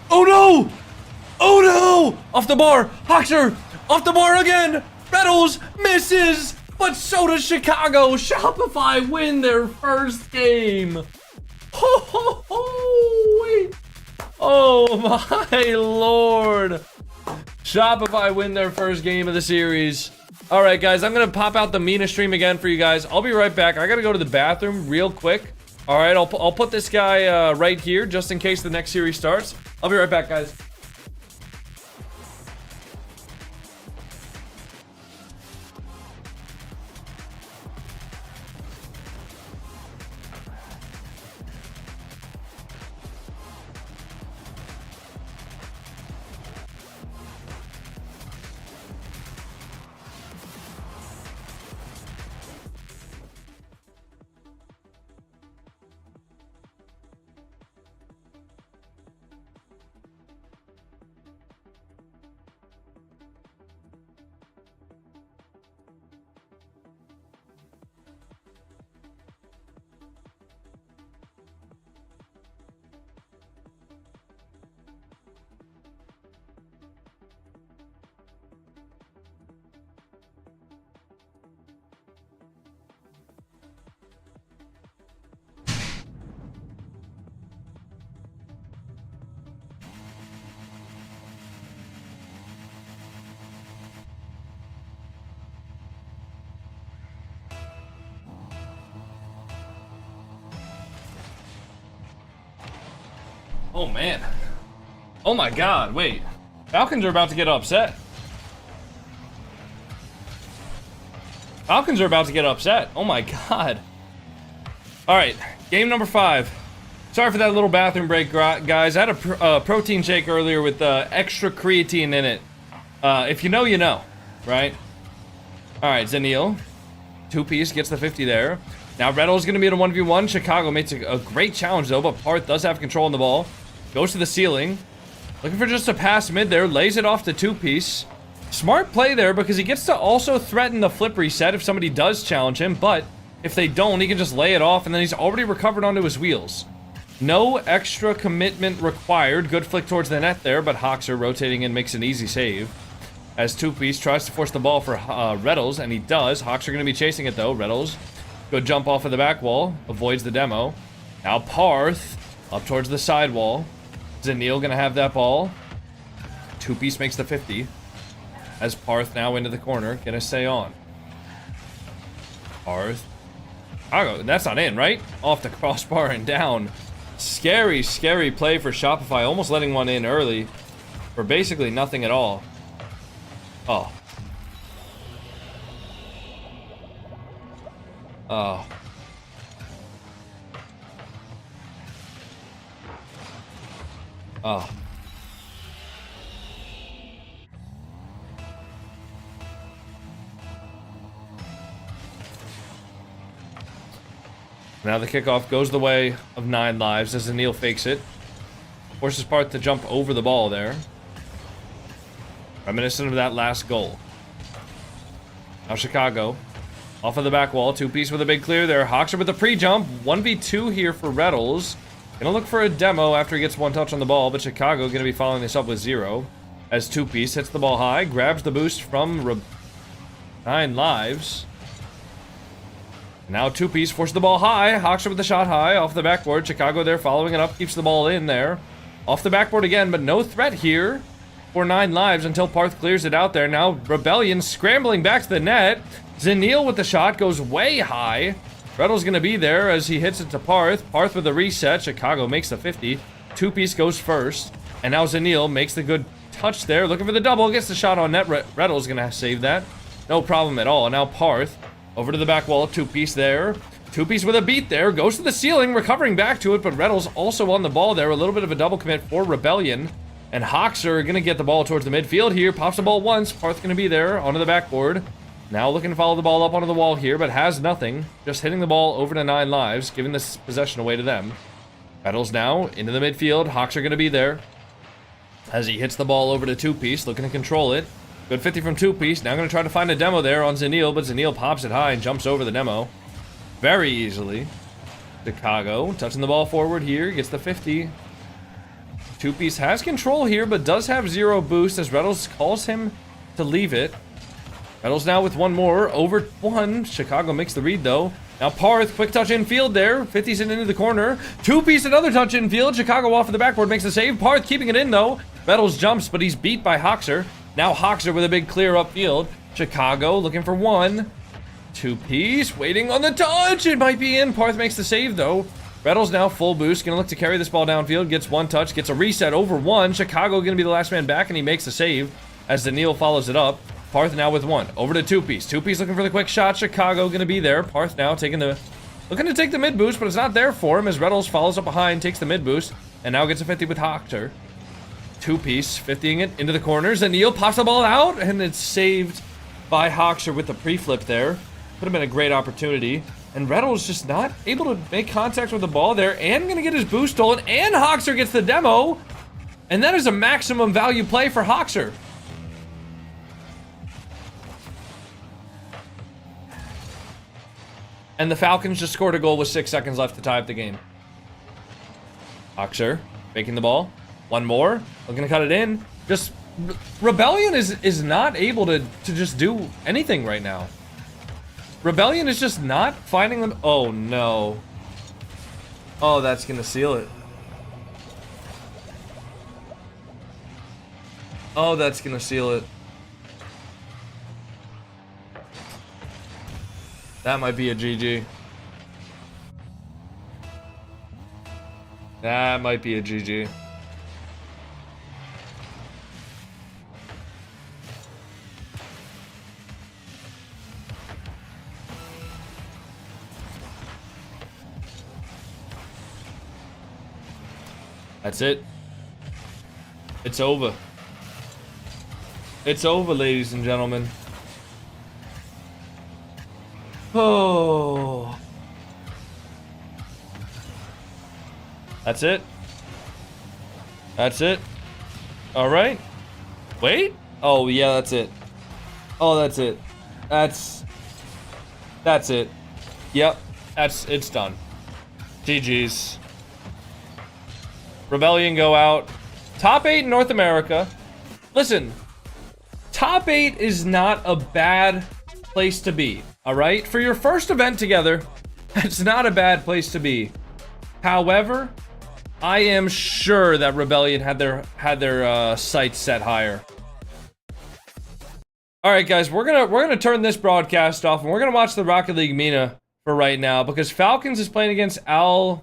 Oh no! Oh no! Off the bar. Hoxer off the bar again. Reddles misses. But so does Chicago. Shopify win their first game. Ho, ho, ho. Oh my lord. Shopify win their first game of the series. All right, guys, I'm going to pop out the Mina stream again for you guys. I'll be right back. I got to go to the bathroom real quick. All right, I'll put this guy right here just in case the next series starts. I'll be right back, guys. Oh man. Oh my god, wait. Falcons are about to get upset. Falcons are about to get upset. Oh my god. All right, game number 5. Sorry for that little bathroom break, guys. I had a protein shake earlier with extra creatine in it. If you know, you know, right? All right, Zenil. 2-piece gets the 50 there. Now Reddle's going to be in a 1v1. Chicago makes a great challenge, though, but Parth does have control on the ball. Goes to the ceiling. Looking for just a pass mid there. Lays it off to 2-piece. Smart play there because he gets to also threaten the flip reset if somebody does challenge him, but if they don't, he can just lay it off, and then he's already recovered onto his wheels. No extra commitment required. Good flick towards the net there, but Hoxer rotating in makes an easy save. As 2-piece tries to force the ball for Reddles, and he does. Hoxer going to be chasing it, though. Reddles, good jump off of the back wall. Avoids the demo. Now Parth, up towards the side wall. Zenil going to have that ball. 2-piece makes the 50. As Parth now into the corner. Going to stay on. Parth. That's not in, right? Off the crossbar and down. Scary, scary play for Shopify. Almost letting one in early. For basically nothing at all. Oh. Oh. Oh. Now the kickoff goes the way of 9 lives as Zenil fakes it. Forces Parth to jump over the ball there. Reminiscent of that last goal. Now Chicago. Off of the back wall. 2-piece with a big clear there. Hoxer with the pre-jump. 1v2 here for Reddles. Gonna look for a demo after he gets 1 touch on the ball, but Chicago gonna be following this up with 0. As 2-piece hits the ball high. Grabs the boost from 9 lives. Now 2-piece forces the ball high. Hoxer with the shot high off the backboard. Chicago there following it up. Keeps the ball in there. Off the backboard again, but no threat here for 9 lives until Parth clears it out there. Now Rebellion scrambling back to the net. Zenil with the shot goes way high. Reddle's going to be there as he hits it to Parth. Parth with a reset. Chicago makes the 50. 2-piece goes first. And now Zenil makes the good touch there. Looking for the double. Gets the shot on net. Reddle's going to save that. No problem at all. Now Parth. Over to the back wall, 2-piece there. 2-piece with a beat there. Goes to the ceiling, recovering back to it, but Reddle's also on the ball there. A little bit of a double commit for Rebellion. And Hoxer going to get the ball towards the midfield here. Pops the ball once. Parth going to be there onto the backboard. Now looking to follow the ball up onto the wall here, but has nothing. Just hitting the ball over to 9 lives, giving this possession away to them. Reddles now into the midfield. Hoxer going to be there. As he hits the ball over to 2-piece, looking to control it. Good 50 from 2-piece. Now going to try to find a demo there on Zenil, but Zenil pops it high and jumps over the demo. Very easily. Chicago touching the ball forward here. Gets the 50. 2-piece has control here, but does have 0 boost as Reddles calls him to leave it. Reddles now with 1 more. Over 1. Chicago makes the read, though. Now Parth, quick touch infield there. 50's into the corner. 2-piece, another touch infield. Chicago off of the backboard makes the save. Parth keeping it in, though. Reddles jumps, but he's beat by Hoxer. Now Hoxer with a big clear upfield. Chicago looking for 1. 2-piece waiting on the touch. It might be in. Parth makes the save though. Reddles now full boost. Gonna look to carry this ball downfield. Gets 1 touch. Gets a reset over 1. Chicago gonna be the last man back and he makes the save as Zenil follows it up. Parth now with 1. Over to 2-piece. 2-piece looking for the quick shot. Chicago gonna be there. Parth now looking to take the mid boost, but it's not there for him as Reddles follows up behind, takes the mid boost, and now gets a 50 with Hoxer. 2-piece, 50ing it into the corners, and Neil pops the ball out, and it's saved by Hoxer with the pre-flip there. Could have been a great opportunity. And Reddle's just not able to make contact with the ball there, and gonna get his boost stolen, and Hoxer gets the demo. And that is a maximum value play for Hoxer. And the Falcons just scored a goal with 6 seconds left to tie up the game. Hoxer faking the ball. 1 more. Looking to cut it in. Just Rebellion is not able to just do anything right now. Rebellion is just not finding them. Oh no. Oh, that's gonna seal it. Oh, that's gonna seal it. That might be a GG. That might be a GG. That's it. It's over. It's over, ladies and gentlemen. Oh. That's it. That's it. All right. Wait. Oh, yeah, that's it. Oh, that's it. That's it. Yep. It's done. GG's. Rebellion go out. Top 8 in North America. Listen, top 8 is not a bad place to be, all right? For your first event together, it's not a bad place to be. However, I am sure that Rebellion had their sights set higher. All right, guys, we're gonna turn this broadcast off and we're gonna watch the Rocket League Mina for right now because Falcons is playing against I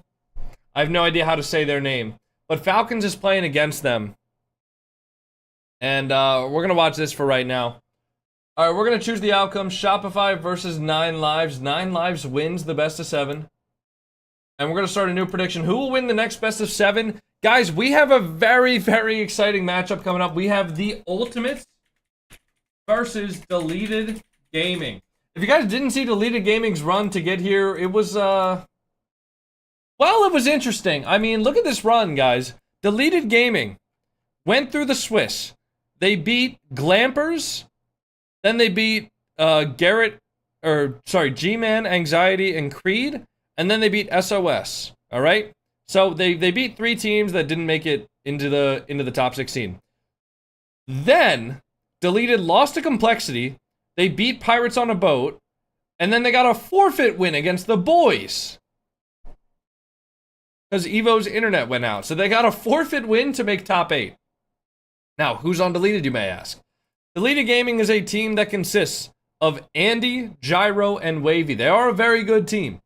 have no idea how to say their name, but Falcons is playing against them, and we're gonna watch this for right now. All right, we're gonna choose the outcome: Shopify versus 9 Lives. 9 Lives wins the best of 7. And we're going to start a new prediction. Who will win the next best of 7? Guys, we have a very, very exciting matchup coming up. We have the Ultimates versus Deleted Gaming. If you guys didn't see Deleted Gaming's run to get here, it was, well, it was interesting. I mean, look at this run, guys. Deleted Gaming went through the Swiss. They beat Glampers. Then they beat G-Man, Anxiety, and Creed. And then they beat SOS. All right. So they beat 3 teams that didn't make it into the top 16. Then Deleted lost to Complexity. They beat Pirates on a Boat, and then they got a forfeit win against the boys because Evo's internet went out. So they got a forfeit win to make top 8. Now, who's on Deleted, you may ask? Deleted Gaming is a team that consists of Andy, Gyro, and Wavy. They are a very good team.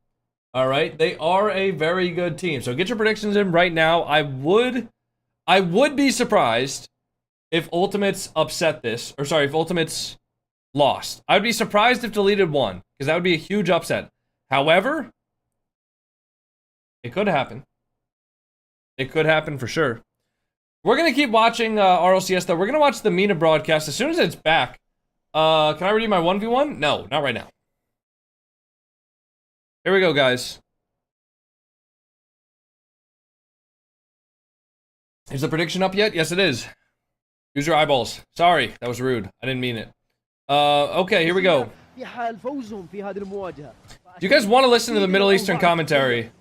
All right, they are a very good team. So get your predictions in right now. I would be surprised if Ultimates upset this, or sorry, if Ultimates lost. I would be surprised if Deleted won, because that would be a huge upset. However, it could happen. It could happen for sure. We're gonna keep watching RLCS though. We're gonna watch the Mina broadcast as soon as it's back. Can I redeem my 1v1? No, not right now. Here we go, guys. Is the prediction up yet? Yes, it is. Use your eyeballs. Sorry, that was rude. I didn't mean it. Okay, here we go. Do you guys want to listen to the Middle Eastern commentary?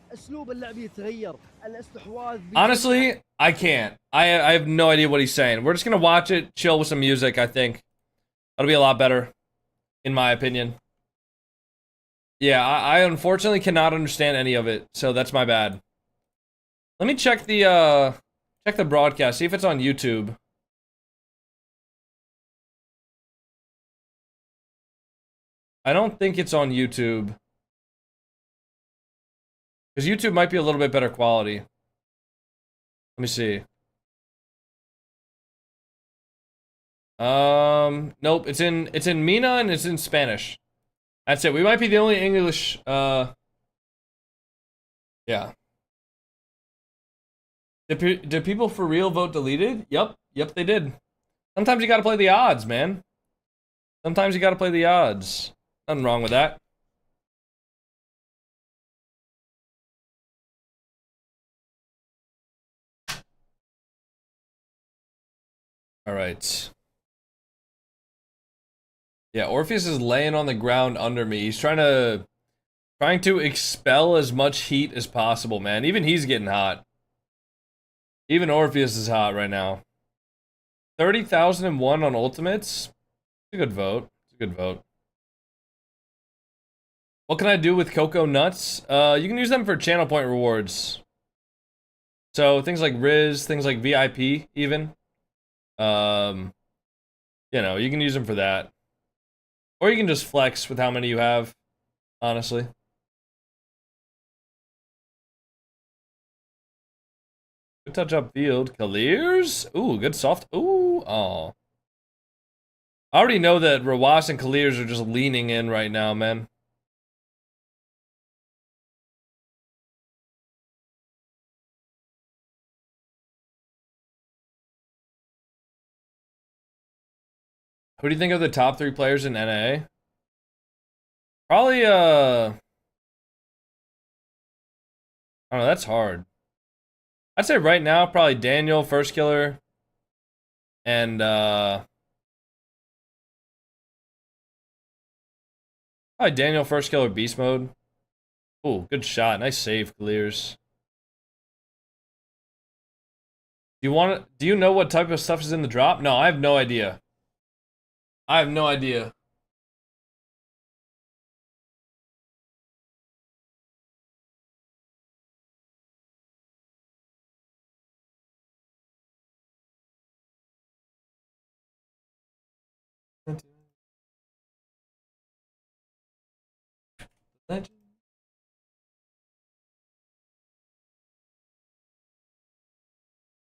Honestly, I can't. I have no idea what he's saying. We're just gonna watch it, chill with some music, I think. That'll be a lot better, in my opinion. Yeah, I unfortunately cannot understand any of it, so that's my bad. Let me check the broadcast, see if it's on YouTube. I don't think it's on YouTube. Because YouTube might be a little bit better quality. Let me see. Nope, it's in Mina and it's in Spanish. That's it. We might be the only English, yeah. Did people for real vote Deleted? Yep, they did. Sometimes you gotta play the odds, man. Sometimes you gotta play the odds. Nothing wrong with that. All right. Yeah, Orpheus is laying on the ground under me. He's trying to expel as much heat as possible, man. Even he's getting hot. Even Orpheus is hot right now. 30,001 on Ultimates. It's a good vote. It's a good vote. What can I do with Coco Nuts? You can use them for channel point rewards. So things like Riz, things like VIP, even. You know, you can use them for that. Or you can just flex with how many you have, honestly. Good touch up field. Kalirs? Ooh, good soft. Ooh, oh. I already know that Rawas and Kalirs are just leaning in right now, man. Who do you think are the top 3 players in NA? Probably, I don't know, that's hard. I'd say right now, probably Daniel, First Killer, and, probably Daniel, First Killer, Beast Mode. Ooh, good shot. Nice save, clears. Do you know what type of stuff is in the drop? No, I have no idea. I have no idea. Legend.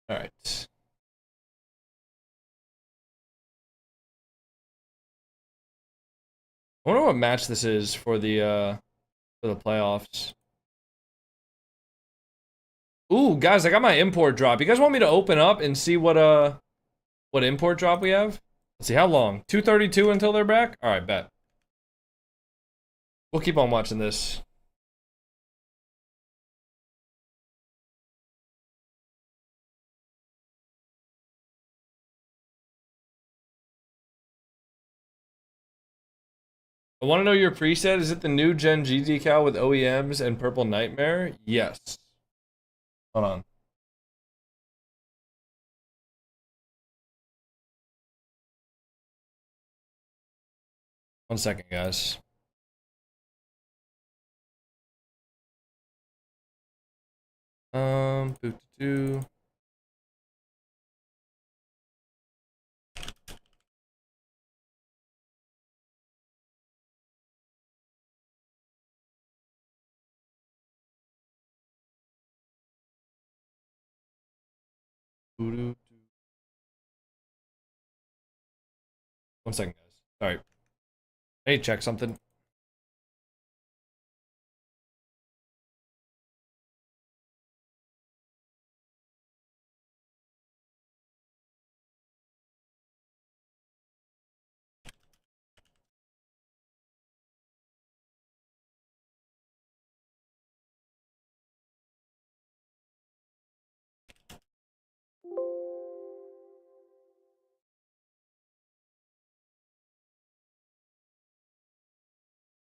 All right. I wonder what match this is for the playoffs. Ooh, guys, I got my import drop. You guys want me to open up and see what import drop we have? Let's see, how long? 2:32 until they're back? All right, bet. We'll keep on watching this. I want to know your preset. Is it the new Gen.G decal with OEMs and Purple Nightmare? Yes. Hold on. One second, guys. Boot to. One second, guys. Sorry. Hey, check something.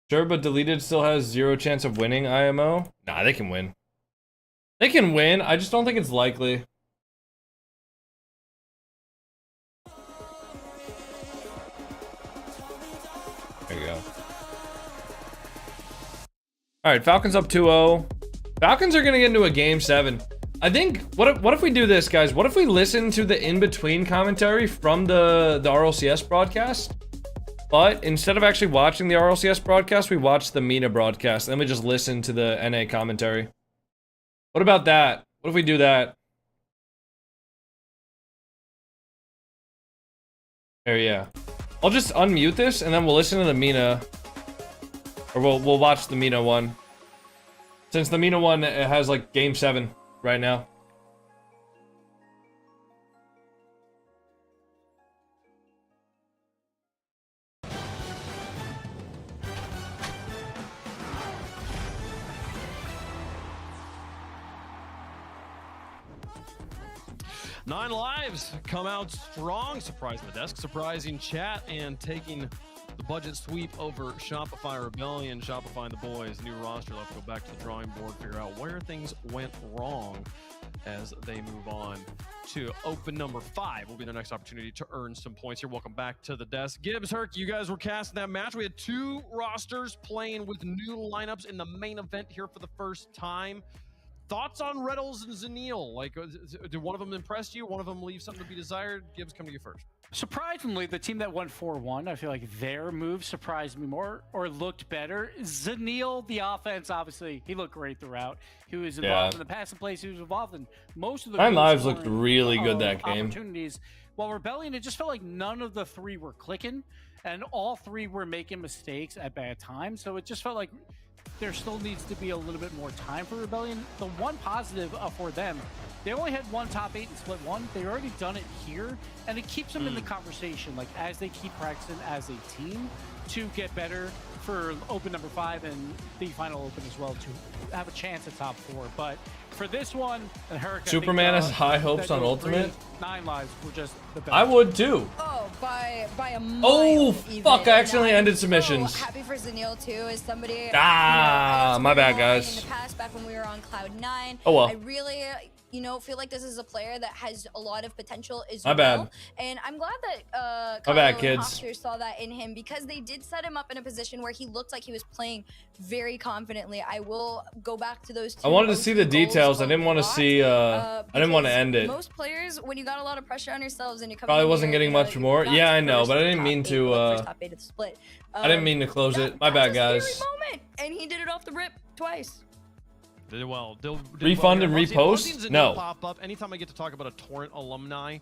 Sure, but deleted still has 0 chance of winning IMO? Nah, they can win. They can win, I just don't think it's likely. There you go. Alright, Falcons up 2-0. Falcons are gonna get into a game 7. I think, what if we do this, guys? What if we listen to the in-between commentary from the RLCS broadcast? But instead of actually watching the RLCS broadcast, we watch the MENA broadcast, and then we just listen to the NA commentary. What about that? What if we do that? There, yeah. I'll just unmute this, and then we'll listen to the MENA. Or we'll watch the MENA one. Since the MENA one, it has, like, Game 7 right now. Nine Lives come out strong, surprising the desk, surprising chat, and taking the budget sweep over Shopify Rebellion, Shopify and the boys, new roster. Let's go back to the drawing board, figure out where things went wrong as they move on to open number 5. Will be their next opportunity to earn some points here. Welcome back to the desk. Gibbs, Herc, you guys were casting that match. We had 2 rosters playing with new lineups in the main event here for the first time. Thoughts on Reddles and Zanil? Like, did one of them impress you? One of them leave something to be desired? Gibbs, come to you first. Surprisingly, the team that won 4-1, I feel like their move surprised me more or looked better. Zanil, the offense, obviously, he looked great throughout. He was involved in the passing plays. He was involved in most of the 9 Lives looked really good that game. Opportunities. While Rebellion, it just felt like none of the 3 were clicking, and all 3 were making mistakes at bad times. So it just felt like there still needs to be a little bit more time for Rebellion. The one positive for them, they only had one top 8 in split 1. They already done it here, and it keeps them in the conversation, like as they keep practicing as a team to get better for open number 5 and the final open as well to have a chance at top 4. But for this one, and Hurricane, Superman has high hopes on Ultimate. 9 lives were just the best. I would too. Oh, by a mile. Oh, even. fuck, I accidentally And I'm ended submissions. So happy for Zanil too, as somebody. My bad, guys. In the past, back when we were on Cloud 9. Oh, well. I really, feel like this is a player that has a lot of potential as My well. bad. And I'm glad that My bad, Kylo and kids. Hofstra saw that in him, because they did set him up in a position where he looked like he was playing very confidently. I will go back to those 2 I wanted to see the goals details. I didn't want to blocked, see. I didn't want to because end it. Most players, when you got a lot of pressure on yourselves and you come Probably in wasn't here, getting much you more. got Yeah, I know, first but I didn't top mean 8, to, first top 8 of the split. I didn't mean to close it. My bad, That was guys. a scary moment, and he did it off the rip twice. Did well. Did Refund well and here. repost? I've seen Zanil No. Pop up. Anytime I get to talk about a Torrent alumni,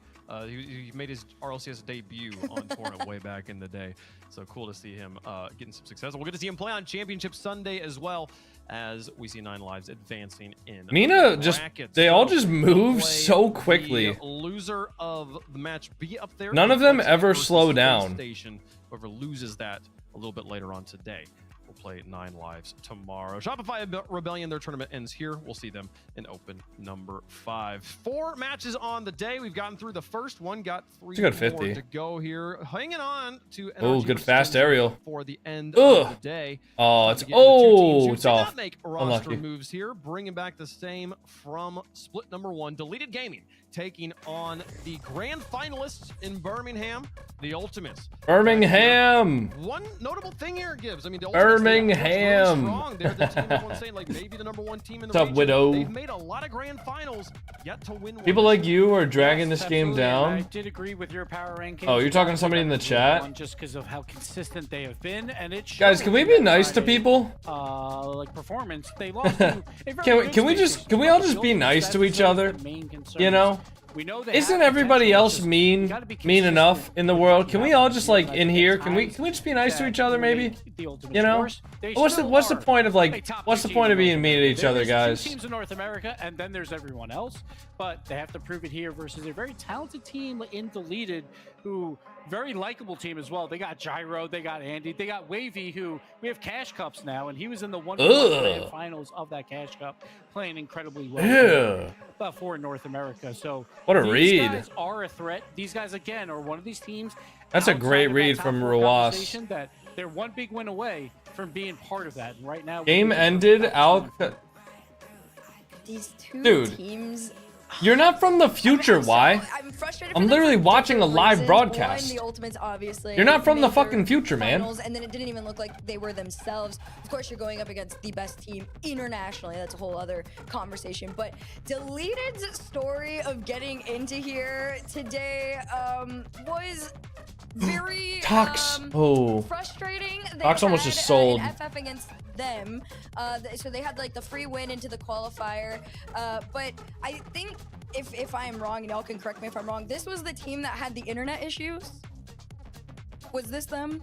he made his RLCS debut on Torrent way back in the day. So cool to see him getting some success. We'll get to see him play on Championship Sunday as well, as we see 9 lives advancing in Mina the just, bracket. they all So just we'll move play so quickly. The loser of the match B up there. None of them Points ever versus slow Space down. Station. Whoever loses that a little bit later on today. Play 9 lives tomorrow. Shopify Rebellion, their tournament ends here. We'll see them in open number 5. 4 matches on the day. We've gotten through the first one. Got 3 good more 50. to go here. Hanging on to Oh, NRG good fast Extended aerial. for the end Ugh. of the day. Oh, it's Again, the 2 teams who it's did off. not make roster Unlucky. moves here, bringing back the same from split number 1. Deleted Gaming taking on the grand finalists in Birmingham, the Ultimates. Birmingham. One notable thing here, Gibbs. I mean, the Ultimates, Birmingham. really strong. They're the team everyone's saying, like, maybe the number 1 team in the What's up, region. Widow? They've made a lot of grand finals, yet to win one. People like you are dragging Yes, this game absolutely, and I down. did agree with your power rankings. Oh, you're talking to somebody in the chat? Just because of how consistent they have been, and it Guys, showed can we in be that nice to Friday, people? like performance. They lost to a very Can we good just Space can we Station, all but just be the nice to Ultimates, each that's other? the main concern. You know? We know they Isn't have everybody potential, else just- you mean gotta be enough consistent. in the world? Can we all just like Like, in at here? Can we times just be nice to that each other maybe? make the Ultimates You know? worse. They What's the still are point of a like top what's the 2 point team of in being North mean to each America. other, There's guys? 2 teams in North America, and then there's everyone else. But they have to prove it here versus a very talented team in Deleted, who very likable team as well. They got Gyro, they got Andy, they got Wavy, who we have Cash Cups now, and he was in the grand finals of that Cash Cup, playing incredibly well. For North America. So what a these read. guys are a threat. These guys again are one of these teams. That's a outside great of that read top from 4 Ruas. conversation, that they're one big win away from being part of that. And right now, Game ended out. These 2 Dude. teams. You're not from the future, why? I'm frustrated. I'm for them literally for watching a different live reasons. broadcast. One, the Ultimates, obviously. You're not from the made their fucking future, man. finals, and then it didn't even look like they were themselves. Of course, you're going up against the best team internationally. That's a whole other conversation. But Deleted's story of getting into here today was very Tox. frustrating. They Tox almost had, just sold. an FF against them, so they had like the free win into the qualifier. But I think if I am wrong, and y'all can correct me if I'm wrong, this was the team that had the internet issues. Was this them?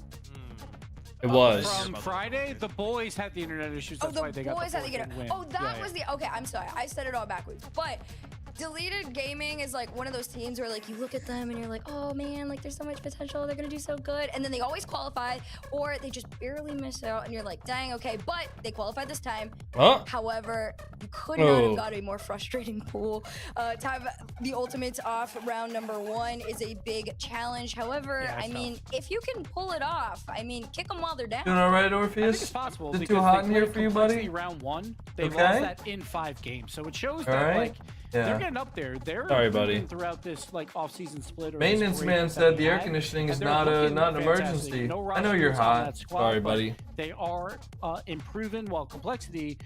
It was. From Friday, the boys had the internet issues. That's why they got the forfeit win. Oh, that Yeah, was the. Okay, I'm sorry. I said it all backwards. But Deleted Gaming is like one of those teams where like you look at them and you're like, oh man, like there's so much potential. They're gonna do so good, and then they always qualify, or they just barely miss out, and you're like, dang, okay. But they qualified this time. Huh? However, you could not have got a more frustrating pool. To have the Ultimates off round number 1 is a big challenge. However, Yeah, I mean, if you can pull it off, I mean, kick them while they're down. Doing all right, I think Orpheus? it's possible. Is it because too hot they in here played for you, Complexity buddy? Round 1, they Okay. lost that in 5 games, so it shows that Alright. like Yeah. they're getting up there. They're Sorry, improving buddy. throughout this like off-season split. Or Maintenance this man break that said they the air had, conditioning is and they're not looking an fantastic. emergency. No I know you're rosters on hot. that squad, Sorry, but buddy. They are improving, while Complexity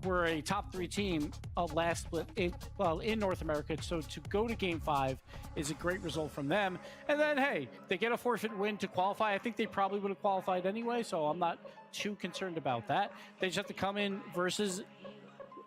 were a top 3 team last split in North America. So to go to Game 5 is a great result from them. And then, hey, they get a forfeit win to qualify. I think they probably would have qualified anyway, so I'm not too concerned about that. They just have to come in versus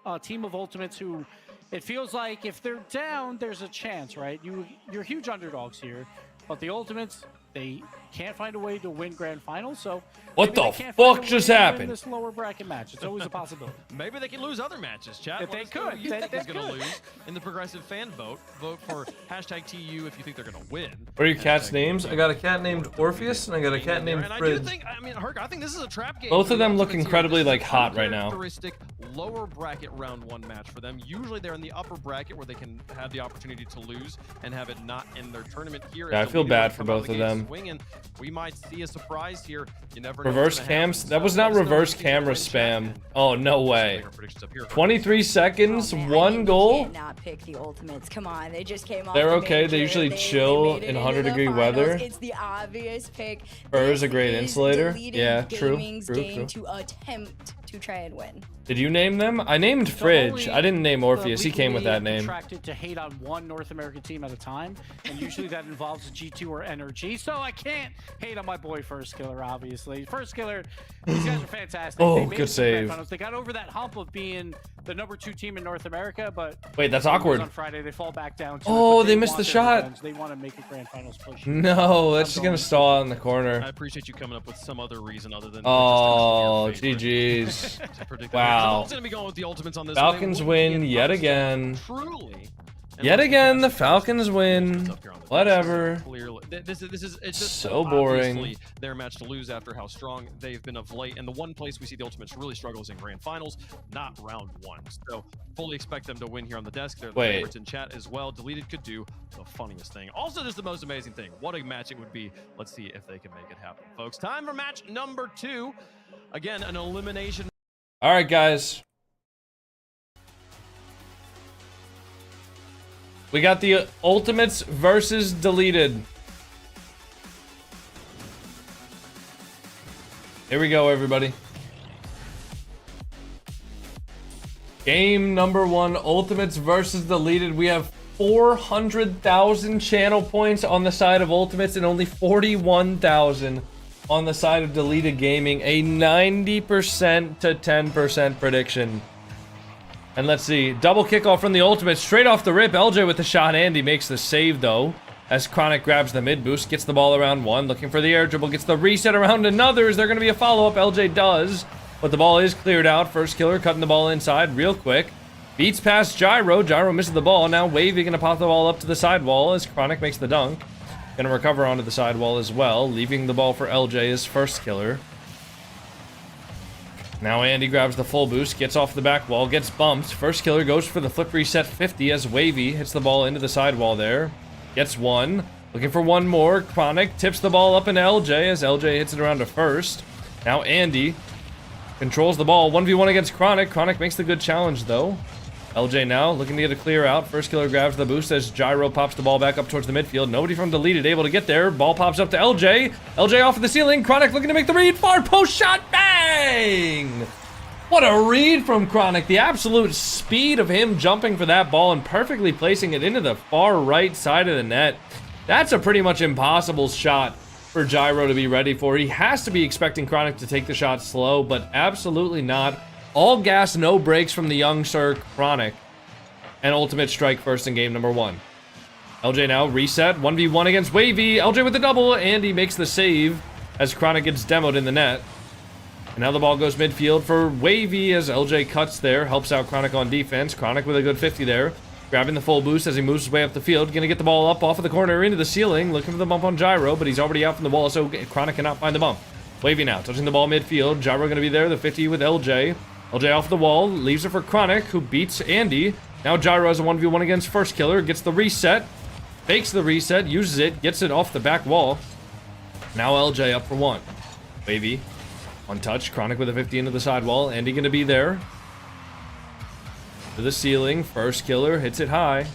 a team of Ultimates who it feels like if they're down, there's a chance, right? You're huge underdogs here, but the Ultimates, they can't find a way to win grand finals, so What maybe the they can't find fuck a just way to win happened? this lower bracket match. It's always a possibility. Maybe they can lose other matches, chat. If they Let us know could, who you they- think they is going to could. lose in the progressive fan vote. Vote for #TU if you think they're going to win. What are your cats' Hashtag names? I got a cat named Orpheus and I got a cat named And I do Fridge. think, I mean, Herc, I think this is a trap game. Both for of the them look Ultimates here. incredibly, This is like, a hot right now. uncharacteristic lower bracket round 1 match for them. Usually they're in the upper bracket where they can have the opportunity to lose and have it not in their tournament here. Yeah, As I feel the bad leaders for come out both of the gate them. swinging, we might see a surprise here. You never know Reverse what's gonna happen. cams? That was not let us know reverse if you think camera they'll win, chat, spam. and Oh, no we'll way. make our predictions up here. 23 seconds, Oh, man, I one mean, you goal. can't not pick the Ultimates. Come on, they just came off. They're the okay, major. they usually They chill made it in into 100-degree the weather. finals. It's the obvious pick. Fur is a This great insulator. Deleted Yeah, true, Gaming's true, game true. to attempt to try and win. Did you name them? I named So Fridge. only I didn't name Orpheus. He came with legally that name. Contracted to hate on one North American team at a time, and usually that involves a G2 or NRG. So I can't hate on my boy First Killer, obviously. First Killer, these guys are fantastic. Oh, They made good it to the grand save. finals. They got over that hump of being the #2 team in North America, but Wait, that's when it was awkward. On Friday, they fall back down. To Oh, it, but they missed want the their shot. revenge. They want to make a grand finals push. No, that's just I'm gonna going- stall out in the I corner. appreciate you coming up with some other reason other than Oh, just your favorite GG's. to predict Wow. I'm gonna be going with the Ultimates on this. Falcons one. They win wouldn't be yet an again. upset, Truly. And Yet let's again, get the past Falcons win. Ultimates up here on the desk. Whatever. Clearly, this is it's just So boring. obviously their match to lose after how strong they've been of late. And the one place we see the Ultimates really struggle is in grand finals, not round 1. So fully expect them to win here on the desk. They're the Wait. favorites in chat as well. Deleted could do the funniest thing. Also, just the most amazing thing. What a match it would be. Let's see if they can make it happen, folks. Time for match number 2. Again, an elimination. All right, guys. We got the Ultimates versus Deleted. Here we go, everybody. Game number 1, Ultimates versus Deleted. We have 400,000 channel points on the side of Ultimates and only 41,000 on the side of Deleted Gaming. A 90% to 10% prediction. And let's see, double kickoff from the Ultimate, straight off the rip. LJ with the shot. Andy makes the save though, as Chronic grabs the mid boost, gets the ball around 1, looking for the air dribble, gets the reset around another. Is there going to be a follow-up? LJ does, but the ball is cleared out. First Killer cutting the ball inside real quick. Beats past Gyro. Gyro misses the ball. Now Wavy going to pop the ball up to the sidewall as Chronic makes the dunk. Going to recover onto the sidewall as well, leaving the ball for LJ as First Killer. Now Andy grabs the full boost, gets off the back wall, gets bumped. First Killer goes for the flip reset 50 as Wavy hits the ball into the sidewall there. Gets 1. Looking for 1 more. Chronic tips the ball up into LJ as LJ hits it around to First. Now Andy controls the ball. 1v1 against Chronic. Chronic makes the good challenge though. LJ now looking to get a clear out. First Killer grabs the boost as Gyro pops the ball back up towards the midfield. Nobody from Deleted able to get there. Ball pops up to LJ. LJ off of the ceiling. Chronic looking to make the read. Far post shot. Bang! What a read from Chronic. The absolute speed of him jumping for that ball and perfectly placing it into the far right side of the net. That's a pretty much impossible shot for Gyro to be ready for. He has to be expecting Chronic to take the shot slow, but absolutely not. All gas, no brakes from the young Sir Chronic. And Ultimate strike first in game number 1. LJ now reset, 1v1 against Wavy. LJ with the double, and he makes the save as Chronic gets demoed in the net. And now the ball goes midfield for Wavy as LJ cuts there, helps out Chronic on defense. Chronic with a good 50 there, grabbing the full boost as he moves his way up the field. Gonna get the ball up off of the corner into the ceiling, looking for the bump on Gyro, but he's already out from the wall, so Chronic cannot find the bump. Wavy now, touching the ball midfield. Gyro gonna be there, the 50 with LJ. LJ off the wall, leaves it for Chronic, who beats Andy. Now Gyro has a 1v1 against First Killer, gets the reset, fakes the reset, uses it, gets it off the back wall. Now LJ up for 1. Wavy, untouched, Chronic with a 50 into the sidewall. Andy gonna be there. To the ceiling, First Killer hits it high.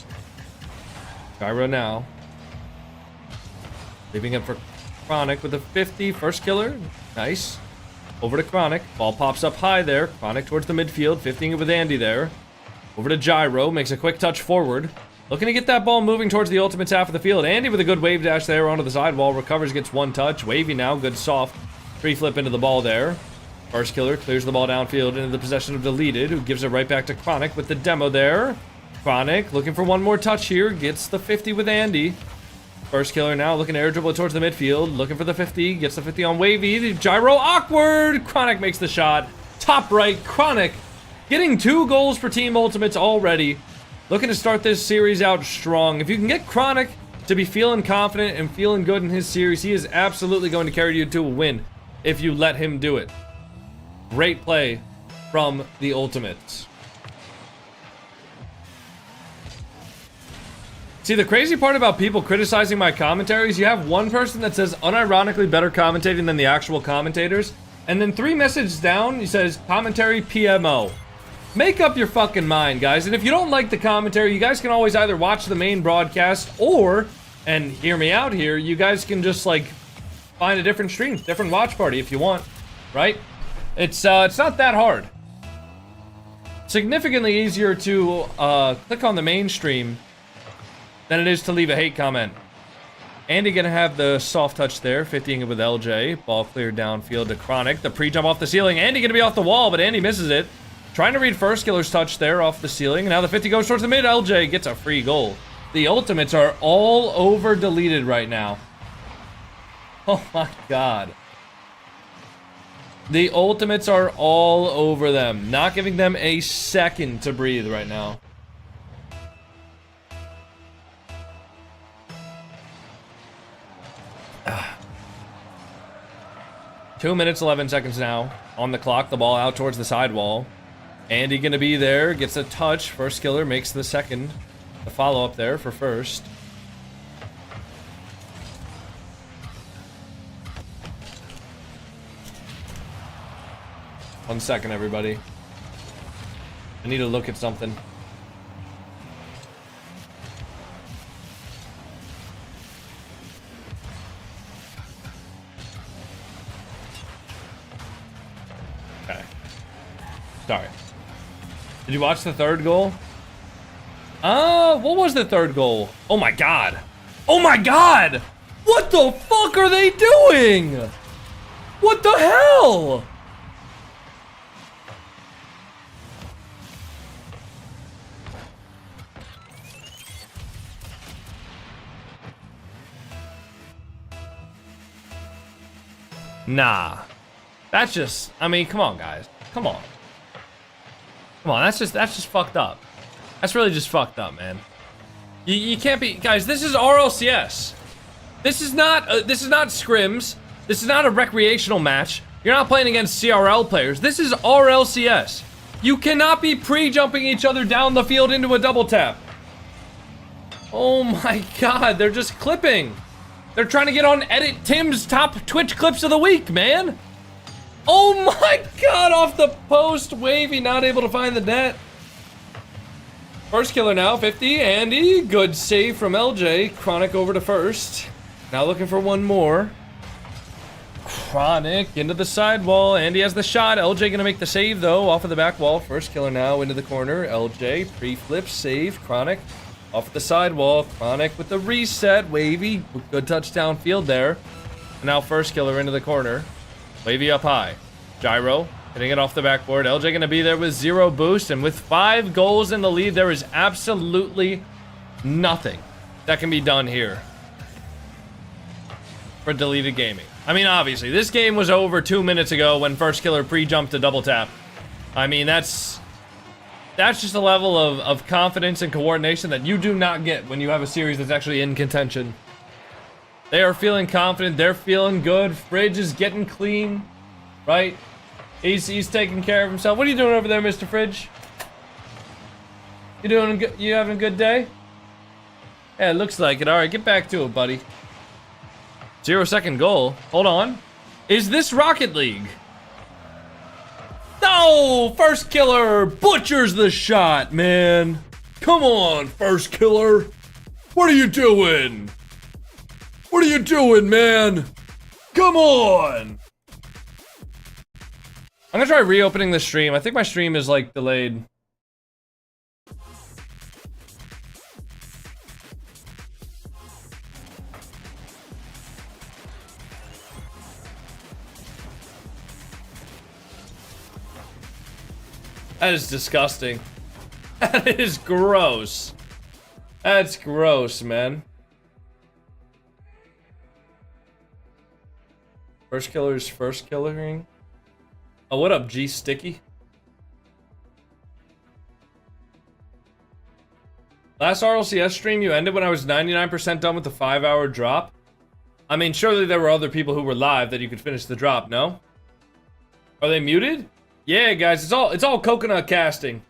Gyro now. Leaving it for Chronic with a 50, First Killer, nice. Over to Chronic, ball pops up high there. Chronic towards the midfield, 50ing it with Andy there. Over to Gyro, makes a quick touch forward. Looking to get that ball moving towards the Ultimates half of the field. Andy with a good wave dash there onto the sidewall, recovers, gets 1 touch. Wavy now, good soft free flip into the ball there. First Killer clears the ball downfield into the possession of Deleted, who gives it right back to Chronic with the demo there. Chronic looking for 1 more touch here, gets the 50 with Andy. First killer now looking to air dribble it towards the midfield. Looking for the 50. Gets the 50 on Wavy. The gyro awkward. Chronic makes the shot. Top right. Chronic getting 2 goals for Team Ultimates already. Looking to start this series out strong. If you can get Chronic to be feeling confident and feeling good in his series, he is absolutely going to carry you to a win if you let him do it. Great play from the Ultimates. See, the crazy part about people criticizing my commentaries, you have one person that says unironically better commentating than the actual commentators, and then 3 messages down, he says commentary PMO. Make up your fucking mind, guys, and if you don't like the commentary, you guys can always either watch the main broadcast or, and hear me out here, you guys can just like find a different stream, different watch party if you want, right? It's not that hard. Significantly easier to click on the main stream than it is to leave a hate comment. Andy gonna have the soft touch there, 50ing it with LJ. Ball cleared downfield to Chronic. The pre-jump off the ceiling. Andy gonna be off the wall, but Andy misses it. Trying to read First Killer's touch there off the ceiling. And now the 50 goes towards the mid. LJ gets a free goal. The Ultimates are all over deleted right now. Oh my god. The Ultimates are all over them. Not giving them a second to breathe right now. 2 minutes, 11 seconds now on the clock. The ball out towards the sidewall. Andy gonna be there. Gets a touch. First Killer makes the second. The follow-up there for first. One second, everybody. I need to look at something. Okay. Sorry. Did you watch the third goal? What was the third goal? Oh my god. Oh my god! What the fuck are they doing? What the hell? Nah. That's just, I mean, come on, guys. Come on. Come on, that's just fucked up. That's really just fucked up, man. You can't be, guys, this is RLCS. This is not scrims. This is not a recreational match. You're not playing against CRL players. This is RLCS. You cannot be pre-jumping each other down the field into a double tap. Oh my god, they're just clipping. They're trying to get on Edit Tim's top Twitch clips of the week, man. Oh my god, off the post. Wavy not able to find the net. First Killer now, 50. Andy, good save from LJ. Chronic over to first. Now looking for one more. Chronic into the sidewall. Andy has the shot. LJ gonna make the save though, off of the back wall. First Killer now into the corner. LJ, pre-flip, save. Chronic off the sidewall. Chronic with the reset. Wavy, good touchdown field there. And now First Killer into the corner. Wavy up high. Gyro, hitting it off the backboard. LJ gonna be there with 0 boost, and with 5 goals in the lead, there is absolutely nothing that can be done here for Deleted Gaming. I mean, obviously, this game was over 2 minutes ago when First Killer pre-jumped to double tap. I mean, that's just a level of confidence and coordination that you do not get when you have a series that's actually in contention. They are feeling confident. They're feeling good. Fridge is getting clean, right? He's taking care of himself. What are you doing over there, Mr. Fridge? You doing good? You having a good day? Yeah, it looks like it. All right, get back to it, buddy. 0-second goal. Hold on. Is this Rocket League? No! First Killer butchers the shot, man. Come on, First Killer. What are you doing? What are you doing, man? Come on! I'm gonna try reopening the stream. I think my stream is like delayed. That is disgusting. That is gross. That's gross, man. First killer's first killering. Oh, what up, G Sticky? Last RLCS stream you ended when I was 99% done with the 5-hour drop. I mean, surely there were other people who were live that you could finish the drop, no? Are they muted? Yeah, guys, it's all coconut casting.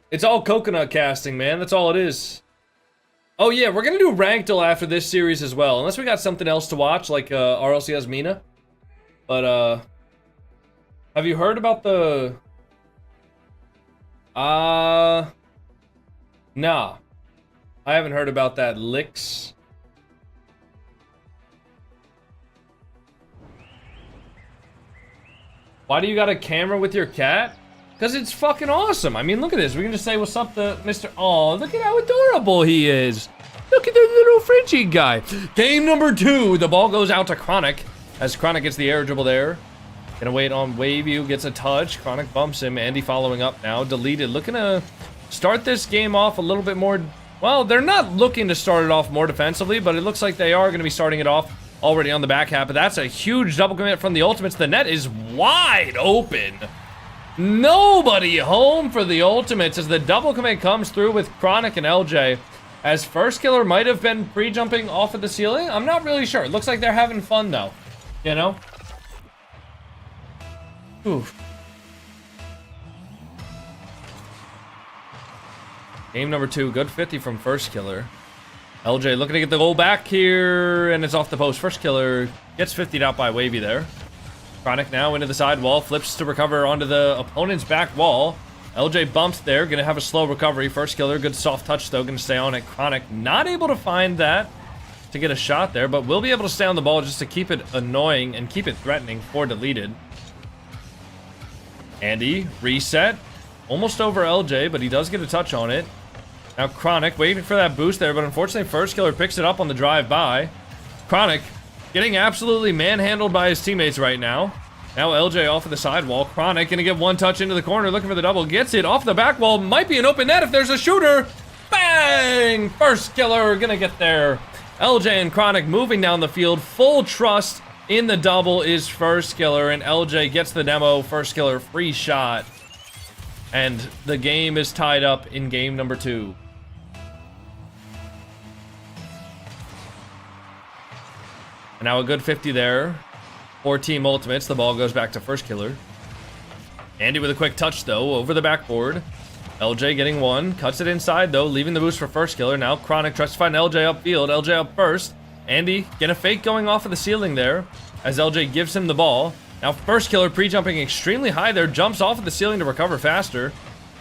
It's all coconut casting, man. That's all it is. Oh yeah, we're gonna do ranked after this series as well, unless we got something else to watch, like RLCS Mina. But have you heard about the? Nah, I haven't heard about that. Licks. Why do you got a camera with your cat? Because it's fucking awesome. I mean, look at this. We can just say what's up to Mr. Oh, look at how adorable he is. Look at the little Frenchie guy. Game number 2. The ball goes out to Chronic as Chronic gets the air dribble there. Gonna wait on Waveview, gets a touch. Chronic bumps him. Andy following up now. Deleted. Looking to start this game off a little bit more. Well, they're not looking to start it off more defensively, but it looks like they are going to be starting it off already on the back half. But that's a huge double commit from the Ultimates. The net is wide open. Nobody home for the Ultimates as the double commit comes through with Chronic and LJ. As first killer might have been pre-jumping off of the ceiling. I'm not really sure. It looks like they're having fun though. You know? Oof. Game number 2. Good 50 from first killer. LJ looking to get the goal back here, and it's off the post. First killer gets 50'd out by Wavy there. Chronic now into the side wall, flips to recover onto the opponent's back wall. LJ bumps there, gonna have a slow recovery. First killer, good soft touch though, gonna stay on it. Chronic not able to find that to get a shot there, but will be able to stay on the ball just to keep it annoying and keep it threatening for deleted. Andy, reset. Almost over LJ, but he does get a touch on it. Now Chronic waiting for that boost there, but unfortunately first killer picks it up on the drive by. Chronic getting absolutely manhandled by his teammates right now. Now LJ off of the sidewall. Chronic gonna get one touch into the corner, looking for the double. Gets it off the back wall. Might be an open net if there's a shooter. Bang! First killer gonna get there. LJ and Chronic moving down the field. Full trust in the double is first killer, and LJ gets the demo. First killer free shot. And the game is tied up in game number 2. And now a good 50 there for Team Ultimates. The ball goes back to first killer. Andy with a quick touch though over the backboard. LJ getting one, cuts it inside though, leaving the boost for first killer. Now Chronic tries to find LJ upfield. LJ up first. Andy getting a fake going off of the ceiling there as LJ gives him the ball. Now first killer pre-jumping extremely high there, jumps off of the ceiling to recover faster.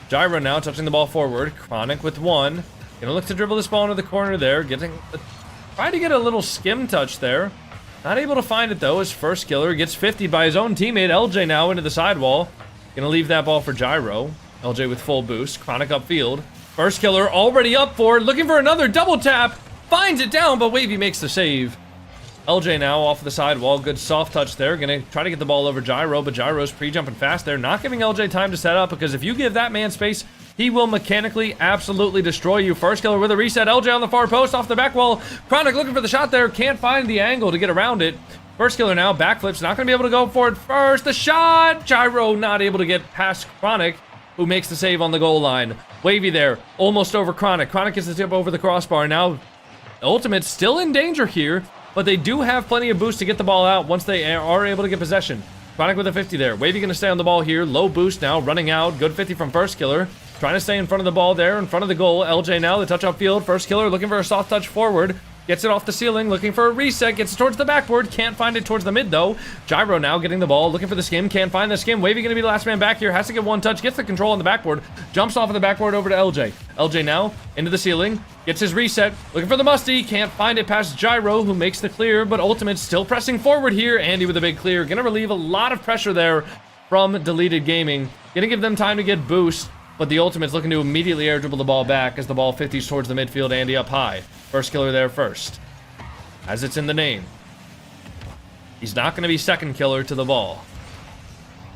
Gyro now touching the ball forward. Chronic with one. Gonna look to dribble this ball into the corner there, trying to get a little skim touch there. Not able to find it though as first killer gets 50 by his own teammate. LJ now into the sidewall. Gonna leave that ball for Gyro. LJ with full boost. Chronic upfield. First killer already up for it, looking for another double tap. Finds it down, but Wavy makes the save. LJ now off the sidewall. Good soft touch there. Gonna try to get the ball over Gyro, but Gyro's pre-jumping fast there. Not giving LJ time to set up, because if you give that man space, he will mechanically absolutely destroy you. First killer with a reset. LJ on the far post off the back wall. Chronic looking for the shot there. Can't find the angle to get around it. First killer now backflips. Not going to be able to go for it first. The shot. Gyro not able to get past Chronic, who makes the save on the goal line. Wavy there. Almost over Chronic. Chronic gets the tip over the crossbar. Now Ultimate's still in danger here, but they do have plenty of boost to get the ball out once they are able to get possession. Chronic with a 50 there. Wavy going to stay on the ball here. Low boost now. Running out. Good 50 from first killer. Trying to stay in front of the ball there, in front of the goal. LJ now, the touch upfield. First killer looking for a soft touch forward. Gets it off the ceiling, looking for a reset. Gets it towards the backboard. Can't find it towards the mid, though. Gyro now getting the ball, looking for the skim. Can't find the skim. Wavy going to be the last man back here. Has to get one touch. Gets the control on the backboard. Jumps off of the backboard over to LJ. LJ now into the ceiling. Gets his reset. Looking for the musty. Can't find it past Gyro, who makes the clear. But Ultimate's still pressing forward here. Andy with a big clear. Going to relieve a lot of pressure there from Deleted Gaming. Going to give them time to get boost. But the Ultimate's looking to immediately air dribble the ball back as the ball 50s towards the midfield. Andy up high. First killer there first, as it's in the name. He's not going to be second killer to the ball.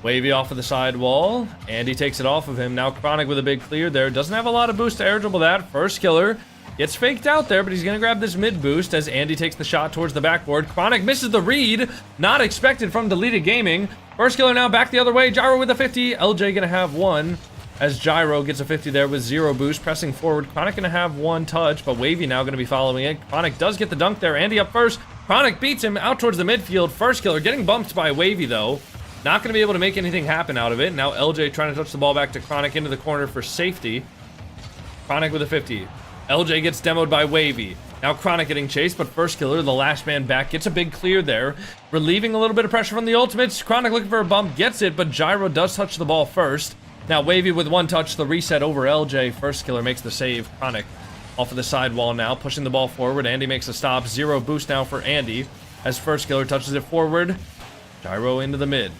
Wavy off of the side wall. Andy takes it off of him. Now Chronic with a big clear there. Doesn't have a lot of boost to air dribble that. First killer Gets faked out there, but he's gonna grab this mid boost as Andy takes the shot towards the backboard. Chronic misses the read, not expected from Deleted Gaming. First killer now back the other way. Gyro with a 50. LJ gonna have one as Gyro gets a 50 there with 0 boost, pressing forward. Chronic gonna have 1 touch, but Wavy now gonna be following it. Chronic does get the dunk there. Andy up first. Chronic beats him out towards the midfield. First killer getting bumped by Wavy though. Not gonna be able to make anything happen out of it. Now LJ trying to touch the ball back to Chronic into the corner for safety. Chronic with a 50. LJ gets demoed by Wavy. Now Chronic getting chased, but first killer, the last man back, gets a big clear there. Relieving a little bit of pressure from the ultimates. Chronic looking for a bump, gets it, but Gyro does touch the ball first. Now Wavy with 1 touch, the reset over LJ. First killer makes the save. Chronic off of the sidewall now, pushing the ball forward. Andy makes a stop. 0 boost now for Andy as first killer touches it forward. Gyro into the mid.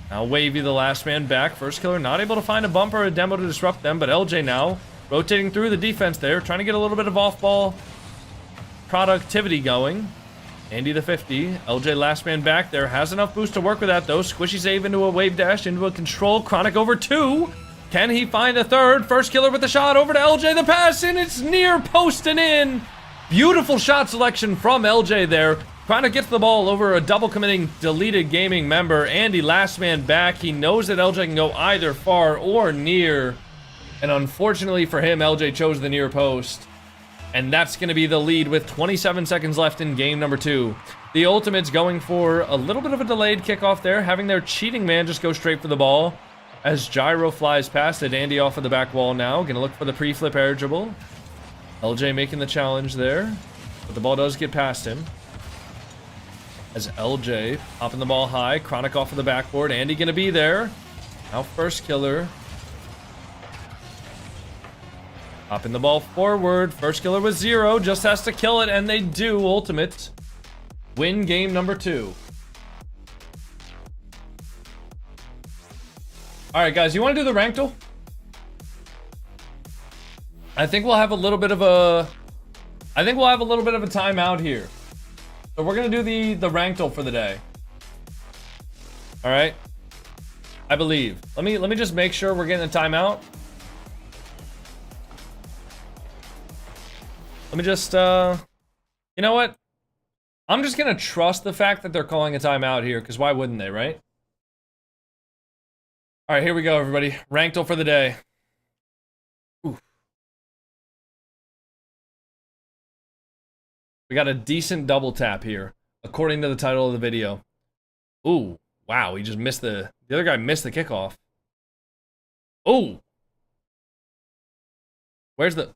Now Wavy, the last man back. First killer not able to find a bump or a demo to disrupt them, but LJ now rotating through the defense there, trying to get a little bit of off-ball productivity going. Andy the 50. LJ last man back there. Has enough boost to work with that though. Squishy save into a wave dash, into a control. Chronic over 2. Can he find a third? First killer with the shot over to LJ. The pass and it's near post and in. Beautiful shot selection from LJ there. Chronic gets the ball over a double committing Deleted Gaming member. Andy last man back. He knows that LJ can go either far or near. And unfortunately for him, LJ chose the near post. And that's going to be the lead with 27 seconds left in game number 2. The Ultimates going for a little bit of a delayed kickoff there, having their cheating man just go straight for the ball. As Gyro flies past it, Andy off of the back wall now. Going to look for the pre-flip air dribble. LJ making the challenge there. But the ball does get past him. As LJ popping the ball high. Chronic off of the backboard. Andy going to be there. Now first killer. Popping the ball forward. First killer with 0. Just has to kill it, and they do. Ultimates win game number 2. Alright, guys. You want to do the rank duel? I think we'll have a little bit of a... timeout here. So we're going to do the rank duel for the day. Alright? I believe. Let me just make sure we're getting a timeout. Let me just, you know what? I'm just gonna trust the fact that they're calling a timeout here, because why wouldn't they, right? Alright, here we go, everybody. Ranked for the day. Ooh. We got a decent double tap here, according to the title of the video. Ooh, wow, he just missed the other guy missed the kickoff. Ooh. Where's the...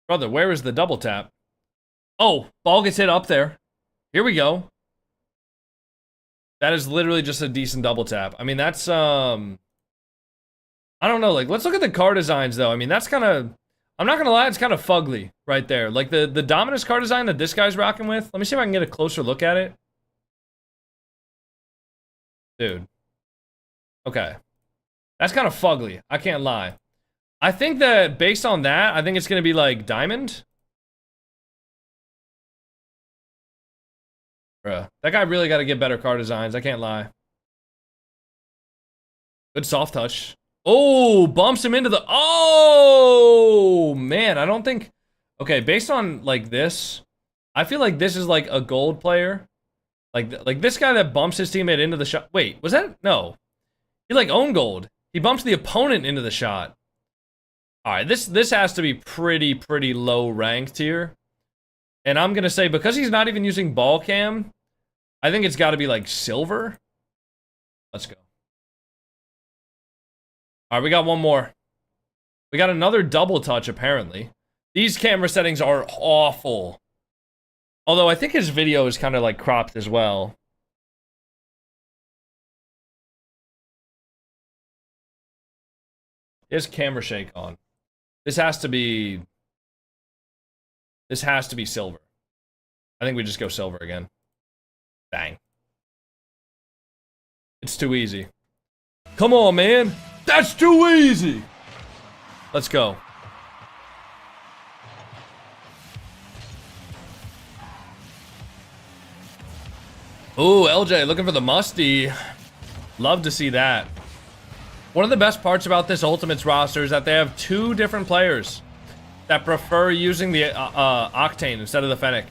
Brother, where is the double tap? Oh, ball gets hit up there. Here we go. That is literally just a decent double tap. I mean, that's, I don't know, like, let's look at the car designs, though. I mean, that's kind of, I'm not gonna lie, it's kind of fugly right there. Like, the Dominus car design that this guy's rocking with. Let me see if I can get a closer look at it. Dude. Okay. That's kind of fugly. I can't lie. I think that based on that, I think it's going to be like Diamond. Bruh. That guy really got to get better car designs. I can't lie. Good soft touch. Oh, bumps him into the... Oh, man. I don't think... Okay, based on like this, I feel like this is like a gold player. Like this guy that bumps his teammate into the shot. Wait, was that? No. He like owned gold. He bumps the opponent into the shot. Alright, this has to be pretty low ranked here. And I'm gonna say, because he's not even using ball cam, I think it's gotta be like silver. Let's go. Alright, we got one more. We got another double touch, apparently. These camera settings are awful. Although I think his video is kind of like cropped as well. His camera shake on. This has to be silver. I think we just go silver again. Bang. It's too easy. Come on, man. That's too easy. Let's go. Ooh, LJ looking for the musty. Love to see that. One of the best parts about this Ultimates roster is that they have 2 different players. that prefer using the Octane instead of the Fennec.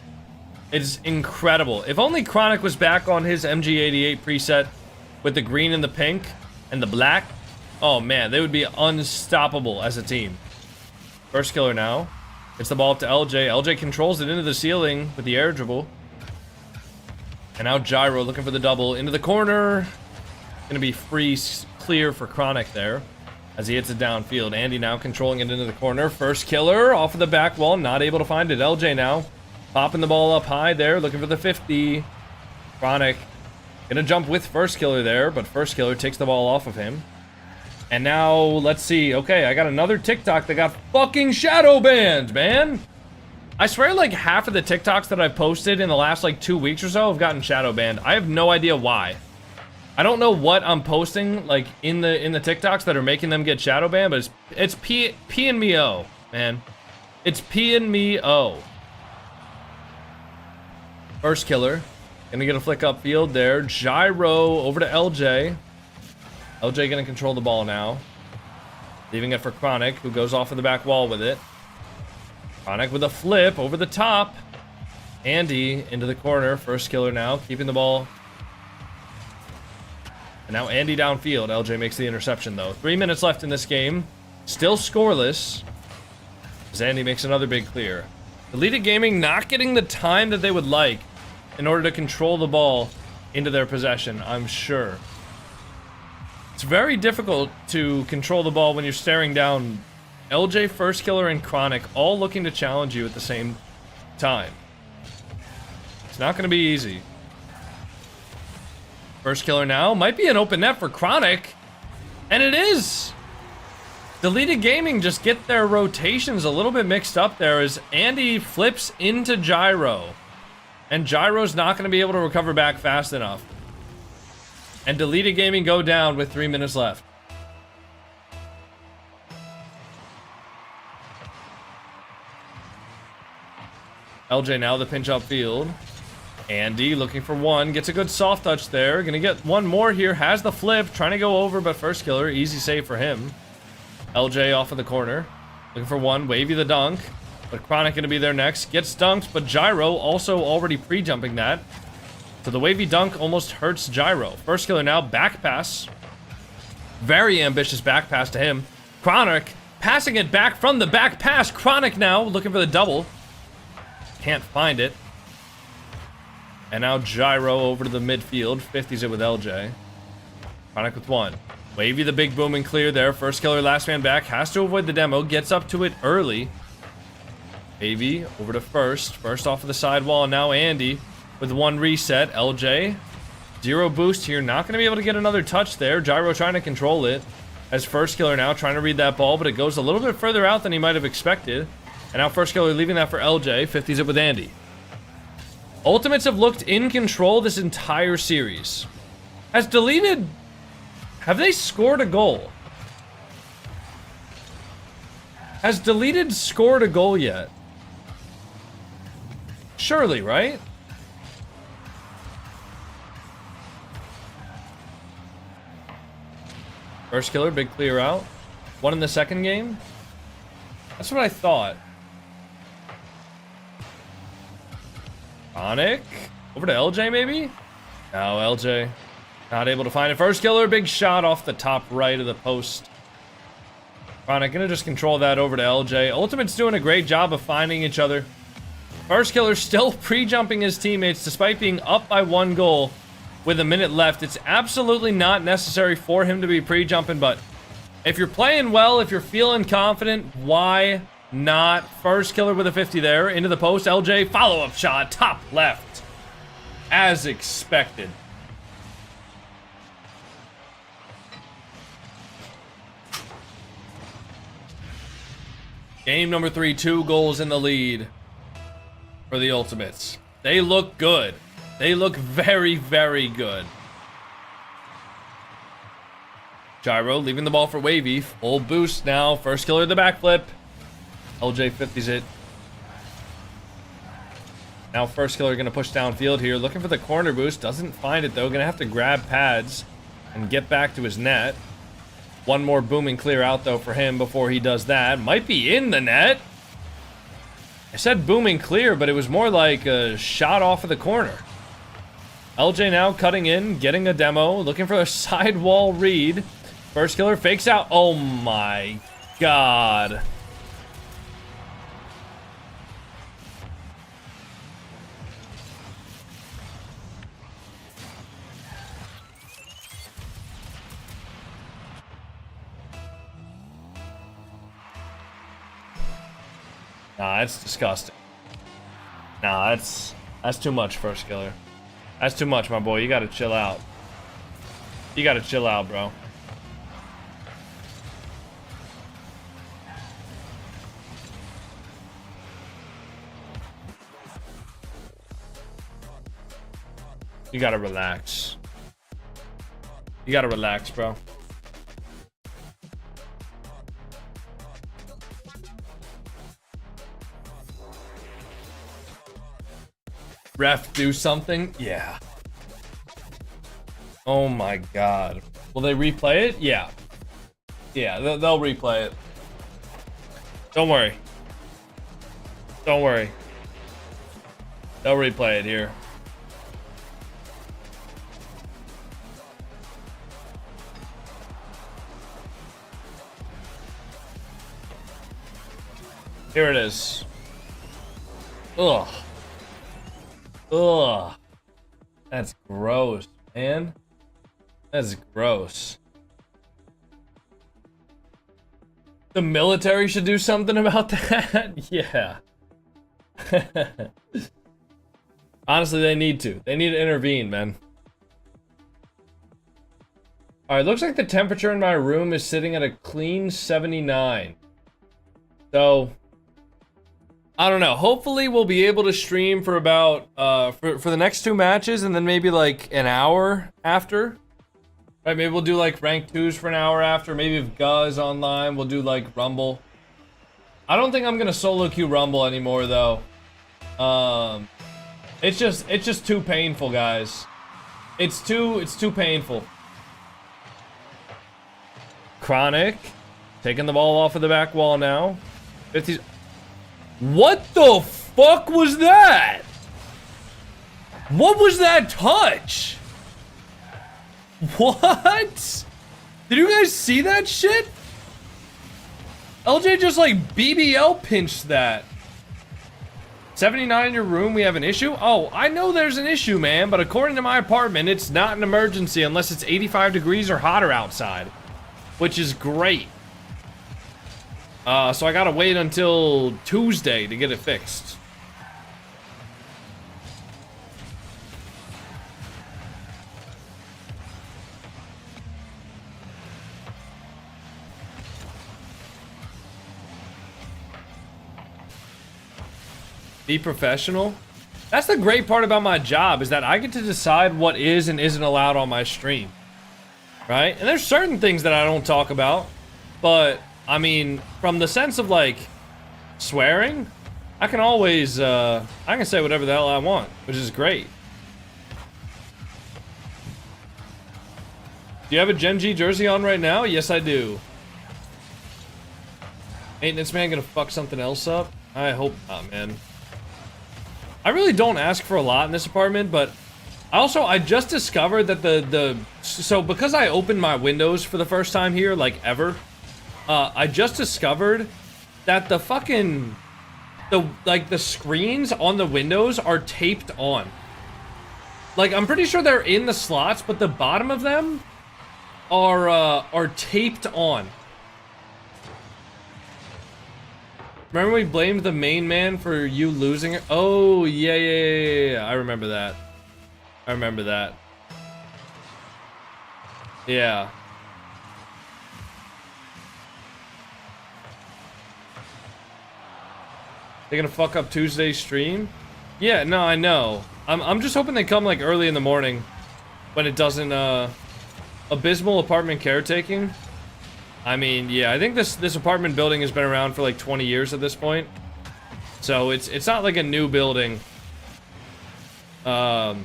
It's incredible. If only Chronic was back on his MG88 preset with the green and the pink and the black. Oh man, they would be unstoppable as a team. First killer now. Gets the ball up to LJ. LJ controls it into the ceiling with the air dribble. And now Gyro looking for the double into the corner. Gonna be free clear for Chronic there as he hits it downfield. Andy now controlling it into the corner. First killer off of the back wall, not able to find it. LJ now popping the ball up high there, looking for the 50. Chronic gonna jump with first killer there, but first killer takes the ball off of him. And now let's see. Okay, I got another TikTok that got fucking shadow banned, man. I swear like half of the TikToks that I've posted in the last like 2 weeks or so have gotten shadow banned. I have no idea why. I don't know what I'm posting like in the TikToks that are making them get shadow banned, but it's P and me O, man. It's P and me O. First killer, gonna get a flick upfield there. Gyro over to LJ. LJ gonna control the ball now, leaving it for Chronic, who goes off of the back wall with it. Chronic with a flip over the top. Andy into the corner. First killer now, keeping the ball. And now Andy downfield. LJ makes the interception though. 3 minutes left in this game. Still scoreless. As Andy makes another big clear. Deleted Gaming not getting the time that they would like in order to control the ball into their possession, I'm sure. It's very difficult to control the ball when you're staring down LJ, first killer, and Chronic all looking to challenge you at the same time. It's not going to be easy. First killer now might be an open net for Chronic, and it is. Deleted Gaming just get their rotations a little bit mixed up there as Andy flips into Gyro, and Gyro's not going to be able to recover back fast enough. And Deleted Gaming go down with 3 minutes left. LJ now the pinch upfield. Andy looking for one, gets a good soft touch there. Gonna get one more here, has the flip, trying to go over, but first killer, easy save for him. LJ off of the corner, looking for one, wavy the dunk, but Chronic gonna be there next. Gets dunked, but Gyro also already pre-jumping that. So the wavy dunk almost hurts Gyro. First killer now, back pass. Very ambitious back pass to him. Chronic passing it back from the back pass. Chronic now looking for the double. Can't find it. And now Gyro over to the midfield. 50s it with LJ. Chronic with one. Wavy the big boom and clear there. First killer, last man back. Has to avoid the demo. Gets up to it early. Wavy over to first. First off of the sidewall. Now Andy with one reset. LJ. Zero boost here. Not going to be able to get another touch there. Gyro trying to control it. As first killer now trying to read that ball, but it goes a little bit further out than he might have expected. And now first killer leaving that for LJ. 50s it with Andy. Ultimates have looked in control this entire series. Has Deleted... Have they scored a goal? Has Deleted scored a goal yet? Surely, right? First killer, big clear out. One in the second game? That's what I thought. Chronic over to LJ maybe? No, LJ not able to find it. First killer, big shot off the top right of the post. Chronic gonna just control that over to LJ. Ultimate's doing a great job of finding each other. First killer still pre-jumping his teammates despite being up by 1 goal with a minute left. It's absolutely not necessary for him to be pre-jumping, but if you're playing well, if you're feeling confident, why not? First killer with a 50 there into the post. LJ follow-up shot, top left, as expected. Game number 3, 2 goals in the lead for the Ultimates. They look good. They look very, very good. Gyro leaving the ball for Wavy. Full boost now. First killer the backflip. LJ 50s it. Now first killer going to push downfield here. Looking for the corner boost. Doesn't find it though. Going to have to grab pads and get back to his net. One more boom and clear out though for him before he does that. Might be in the net. I said booming clear, but it was more like a shot off of the corner. LJ now cutting in, getting a demo, looking for a sidewall read. First killer fakes out. Oh my god. Nah, that's disgusting. Nah, that's too much, first killer. That's too much, my boy. You gotta chill out. You gotta chill out, bro. You gotta relax. You gotta relax, bro. Ref, do something? Yeah. Oh my god. Will they replay it? Yeah. Yeah, they'll replay it. Don't worry. Don't worry. They'll replay it here. Here it is. Ugh. Ugh. That's gross, man. That's gross. The military should do something about that? Yeah. Honestly, they need to. They need to intervene, man. Alright, looks like the temperature in my room is sitting at a clean 79. So, I don't know. Hopefully we'll be able to stream for about for the next 2 matches and then maybe like an hour after. Right, maybe we'll do like rank 2s for an hour after. Maybe if Guz online, we'll do like Rumble. I don't think I'm gonna solo queue Rumble anymore though. It's just too painful, guys. It's too painful. Chronic taking the ball off of the back wall now. 50s. What the fuck was that? What was that touch? What? Did you guys see that shit? LJ just like BBL pinched that. 79 in your room, we have an issue? Oh, I know there's an issue, man, but according to my apartment, it's not an emergency unless it's 85 degrees or hotter outside, which is great. So I gotta wait until Tuesday to get it fixed. Be professional. That's the great part about my job, is that I get to decide what is and isn't allowed on my stream. Right? And there's certain things that I don't talk about, but I mean, from the sense of like swearing, I can always I can say whatever the hell I want, which is great. Do you have a Gen.G jersey on right now? Yes, I do. Ain't this man gonna fuck something else up? I hope not, man. I really don't ask for a lot in this apartment, but I just discovered that so because I opened my windows for the first time here, like ever, I just discovered that the screens on the windows are taped on. Like, I'm pretty sure they're in the slots, but the bottom of them are taped on. Remember we blamed the main man for you losing it? Oh, yeah. I remember that. Yeah. They're gonna fuck up Tuesday's stream? Yeah, no, I know. I'm just hoping they come like early in the morning when it doesn't abysmal apartment caretaking. I mean, yeah, I think this apartment building has been around for like 20 years at this point. So it's not like a new building. So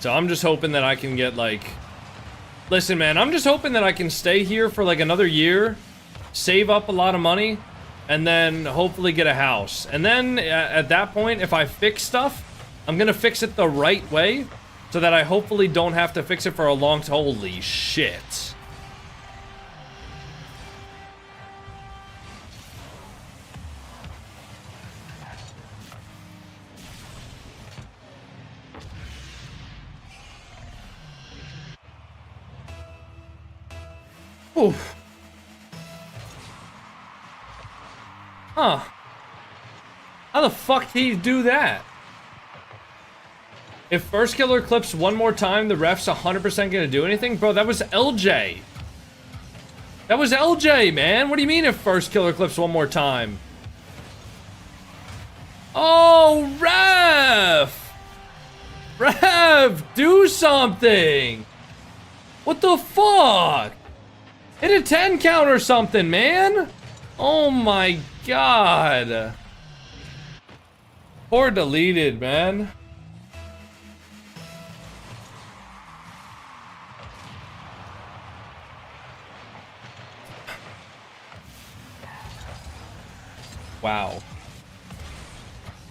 I'm just hoping that I can get like, listen man, I'm just hoping that I can stay here for like another year, save up a lot of money, and then hopefully get a house. And then at that point, if I fix stuff, I'm gonna fix it the right way so that I hopefully don't have to fix it for a long time. Holy shit. Oof. Huh. How the fuck did he do that? If first killer clips one more time, the ref's 100% gonna do anything? Bro, that was LJ. That was LJ, man. What do you mean if first killer clips one more time? Oh, ref! Ref, do something! What the fuck? Hit a 10 count or something, man! Oh my god. Poor deleted, man. Wow.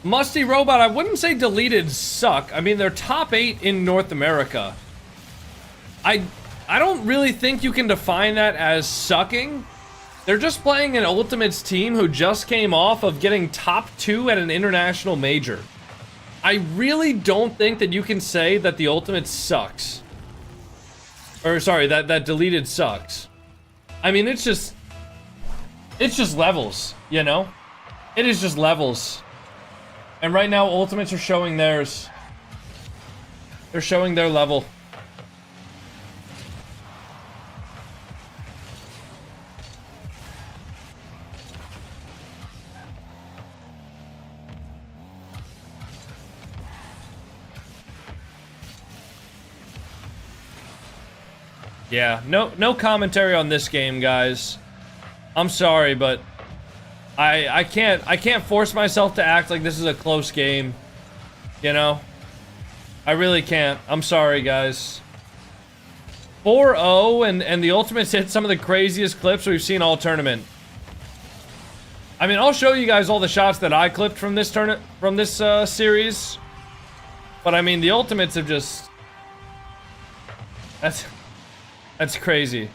Musty Robot, I wouldn't say deleted suck. I mean, they're top 8 in North America. I don't really think you can define that as sucking. They're just playing an Ultimates team who just came off of getting top 2 at an international major. I really don't think that you can say that the Ultimates sucks. Or sorry, that deleted sucks. I mean, it's just levels, you know? It is just levels. And right now, Ultimates are showing theirs. They're showing their level. Yeah, no commentary on this game, guys. I'm sorry, but I can't force myself to act like this is a close game. You know? I really can't. I'm sorry, guys. 4-0 and the Ultimates hit some of the craziest clips we've seen all tournament. I mean, I'll show you guys all the shots that I clipped from this series. But I mean, the Ultimates have just... That's crazy.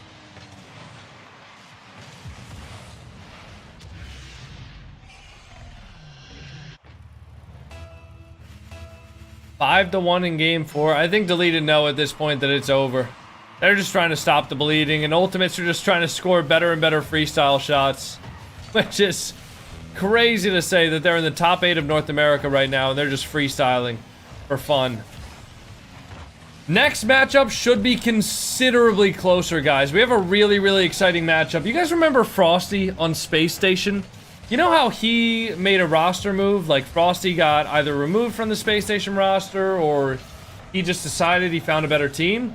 (5-1) in game 4. I think deleted know at this point that it's over. They're just trying to stop the bleeding, and Ultimates are just trying to score better and better freestyle shots. Which is crazy to say that they're in the top 8 of North America right now, and they're just freestyling for fun. Next matchup should be considerably closer, guys. We have a really, really exciting matchup. You guys remember Frosty on Space Station? You know how he made a roster move? Like, Frosty got either removed from the Space Station roster, or he just decided he found a better team?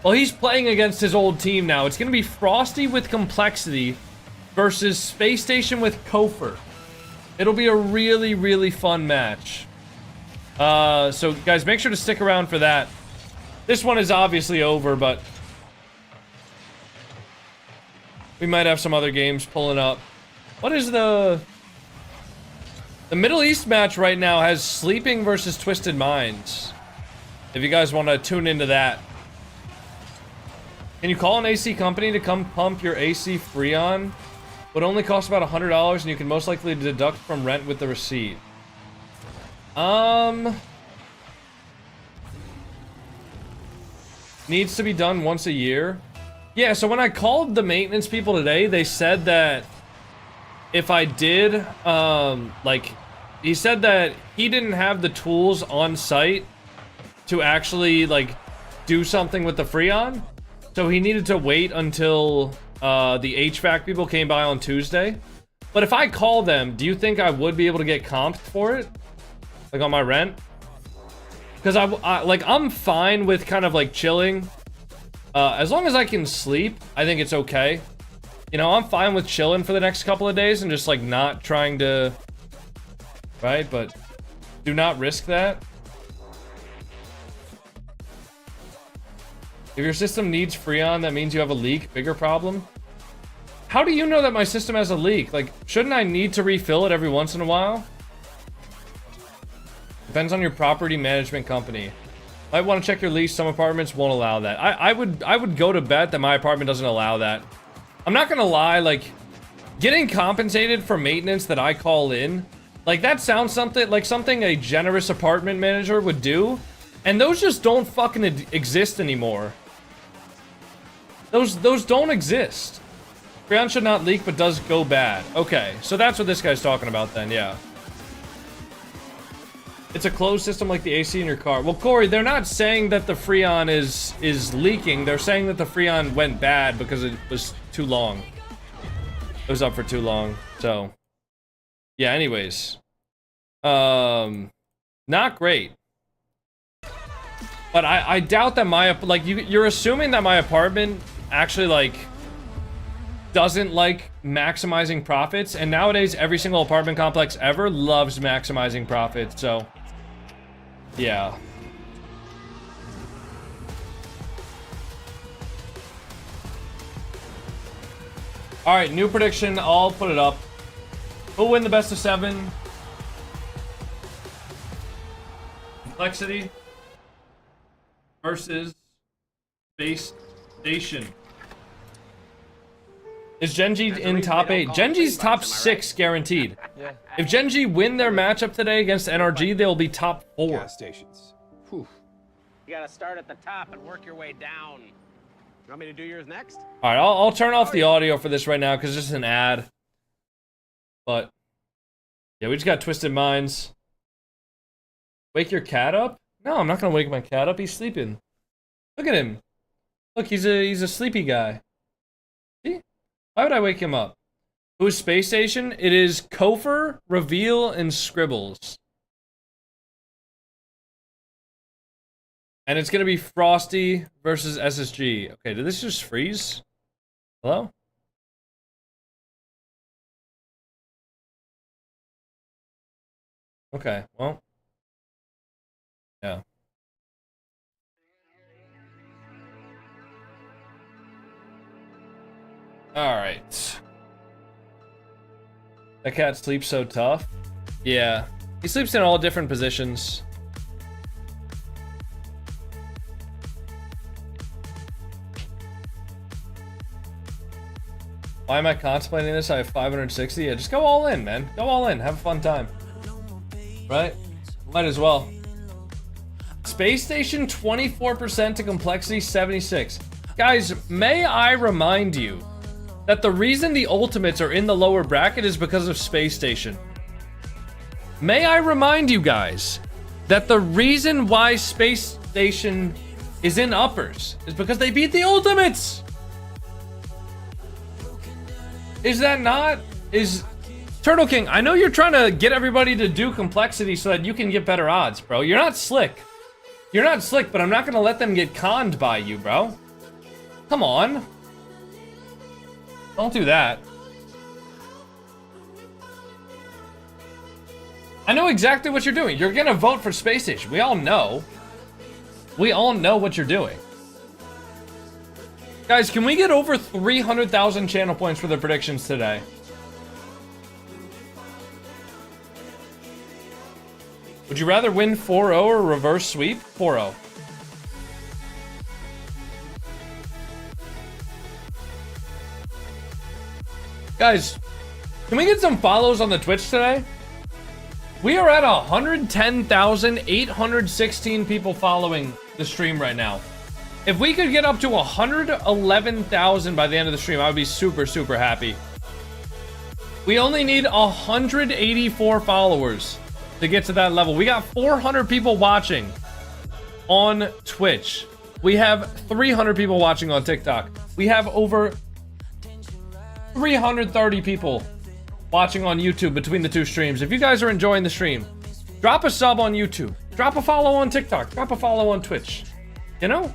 Well, he's playing against his old team now. It's going to be Frosty with Complexity versus Space Station with Kofer. It'll be a really, really fun match. So, guys, make sure to stick around for that. This one is obviously over, but we might have some other games pulling up. What is the Middle East match right now has Sleeping versus Twisted Minds. If you guys want to tune into that. Can you call an AC company to come pump your AC Freon? Would only cost about $100 and you can most likely deduct from rent with the receipt. Needs to be done once a year. Yeah, so when I called the maintenance people today, they said that if I did, like, he said that he didn't have the tools on site to actually, like, do something with the Freon. So he needed to wait until the HVAC people came by on Tuesday. But if I call them, do you think I would be able to get comped for it? Like, on my rent? Because I'm fine with kind of like chilling. As long as I can sleep, I think it's okay. You know, I'm fine with chilling for the next couple of days and just like not trying to, right? But do not risk that. If your system needs Freon, that means you have a leak, bigger problem. How do you know that my system has a leak? Like, shouldn't I need to refill it every once in a while? Depends on your property management company. Might want to check your lease. Some apartments won't allow that. I would go to bet that my apartment doesn't allow that. I'm not gonna lie, like, getting compensated for maintenance that I call in, like, that sounds like something a generous apartment manager would do, and those just don't fucking exist anymore. Those don't exist. Freon should not leak, but does go bad. Okay, so that's what this guy's talking about then, yeah. It's a closed system like the AC in your car. Well, Corey, they're not saying that the Freon is leaking. They're saying that the Freon went bad because it was too long. It was up for too long. So, yeah, anyways. Not great. But I doubt that my, like, you're assuming that my apartment actually, like, doesn't like maximizing profits, and nowadays every single apartment complex ever loves maximizing profits, so yeah. All right, new prediction. I'll put it up. Who'll win the best of 7? Complexity versus Space Station. Is Gen.G in top 8? Gen.G's top 6 guaranteed. Yeah. If Gen.G win their matchup today against NRG, they'll be top 4. Gas stations. Whew. You gotta start at the top and work your way down. You want me to do yours next? All right, I'll turn off the audio for this right now because this is an ad. But yeah, we just got Twisted Minds. Wake your cat up? No, I'm not gonna wake my cat up. He's sleeping. Look at him. Look, he's a sleepy guy. See? Why would I wake him up? Who's Space Station? It is Kofer, Reveal, and Scribbles. And it's gonna be Frosty versus SSG. Okay, did this just freeze? Hello? Okay, well. Yeah. Alright. That cat sleeps so tough. Yeah. He sleeps in all different positions. Why am I contemplating this? I have 560. Yeah, just go all in, man. Go all in. Have a fun time. Right? Might as well. Space Station 24% to complexity 76. Guys, may I remind you that the reason the ultimates are in the lower bracket is because of Space Station. May I remind you guys that the reason why Space Station is in uppers is because they beat the ultimates. Is that not? Is Turtle King, I know you're trying to get everybody to do complexity so that you can get better odds, bro. You're not slick. You're not slick, but I'm not gonna let them get conned by you, bro. Come on. Don't do that. I know exactly what you're doing. You're gonna vote for Space Station. We all know. We all know what you're doing. Guys, can we get over 300,000 channel points for the predictions today? Would you rather win 4-0 or reverse sweep? 4-0. Guys, can we get some follows on the Twitch today? We are at 110,816 people following the stream right now. If we could get up to 111,000 by the end of the stream, I would be super, super happy. We only need 184 followers to get to that level. We got 400 people watching on Twitch. We have 300 people watching on TikTok. We have over 330 people watching on YouTube between the two streams. If you guys are enjoying the stream, drop a sub on YouTube. Drop a follow on TikTok. Drop a follow on Twitch. You know?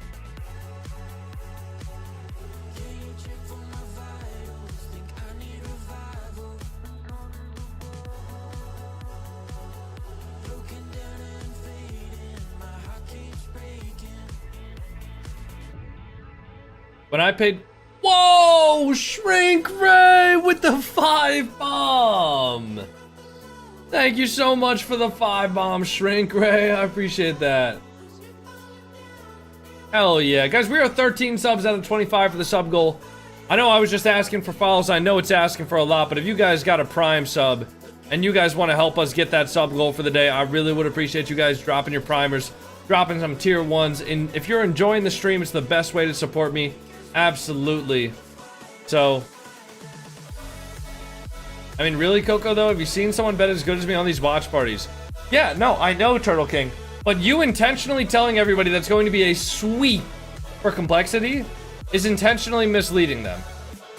When I paid Whoa! Shrink Ray with the 5 bomb. Thank you so much for the 5 bomb, Shrink Ray. I appreciate that. Hell yeah. Guys, we are 13 subs out of 25 for the sub goal. I know I was just asking for follows. I know it's asking for a lot, but if you guys got a Prime sub and you guys want to help us get that sub goal for the day, I really would appreciate you guys dropping your primers, dropping some tier 1s. And if you're enjoying the stream, it's the best way to support me. Absolutely. So, I mean, really, Coco, though? Have you seen someone bet as good as me on these watch parties? Yeah, no, I know, Turtle King. But you intentionally telling everybody that's going to be a sweep for complexity is intentionally misleading them.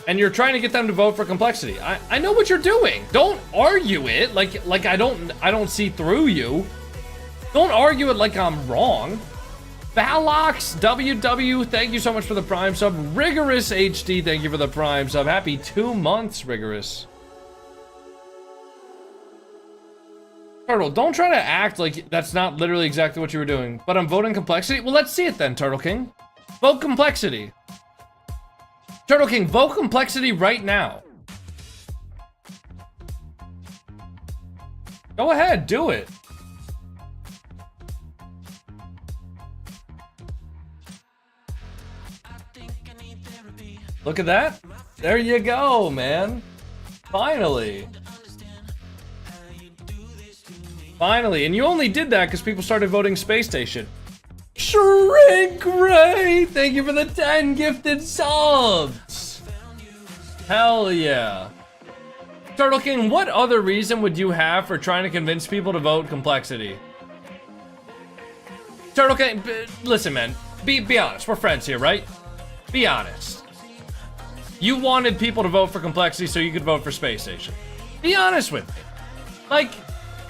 And you're trying to get them to vote for complexity. I know what you're doing. Don't argue it like I don't see through you. Don't argue it like I'm wrong. Balox WW, thank you so much for the Prime sub. Rigorous HD, thank you for the Prime sub. Happy 2 months, Rigorous. Turtle, don't try to act like that's not literally exactly what you were doing. But I'm voting complexity? Well, let's see it then, Turtle King. Vote complexity. Turtle King, vote complexity right now. Go ahead, do it. Look at that. There you go, man. Finally. Finally. And you only did that because people started voting Space Station. Shrink Ray! Thank you for the 10 gifted subs. Hell yeah. Turtle King, what other reason would you have for trying to convince people to vote complexity? Turtle King, listen, man. Be honest. We're friends here, right? Be honest. You wanted people to vote for complexity so you could vote for Space Station. Be honest with me. Like,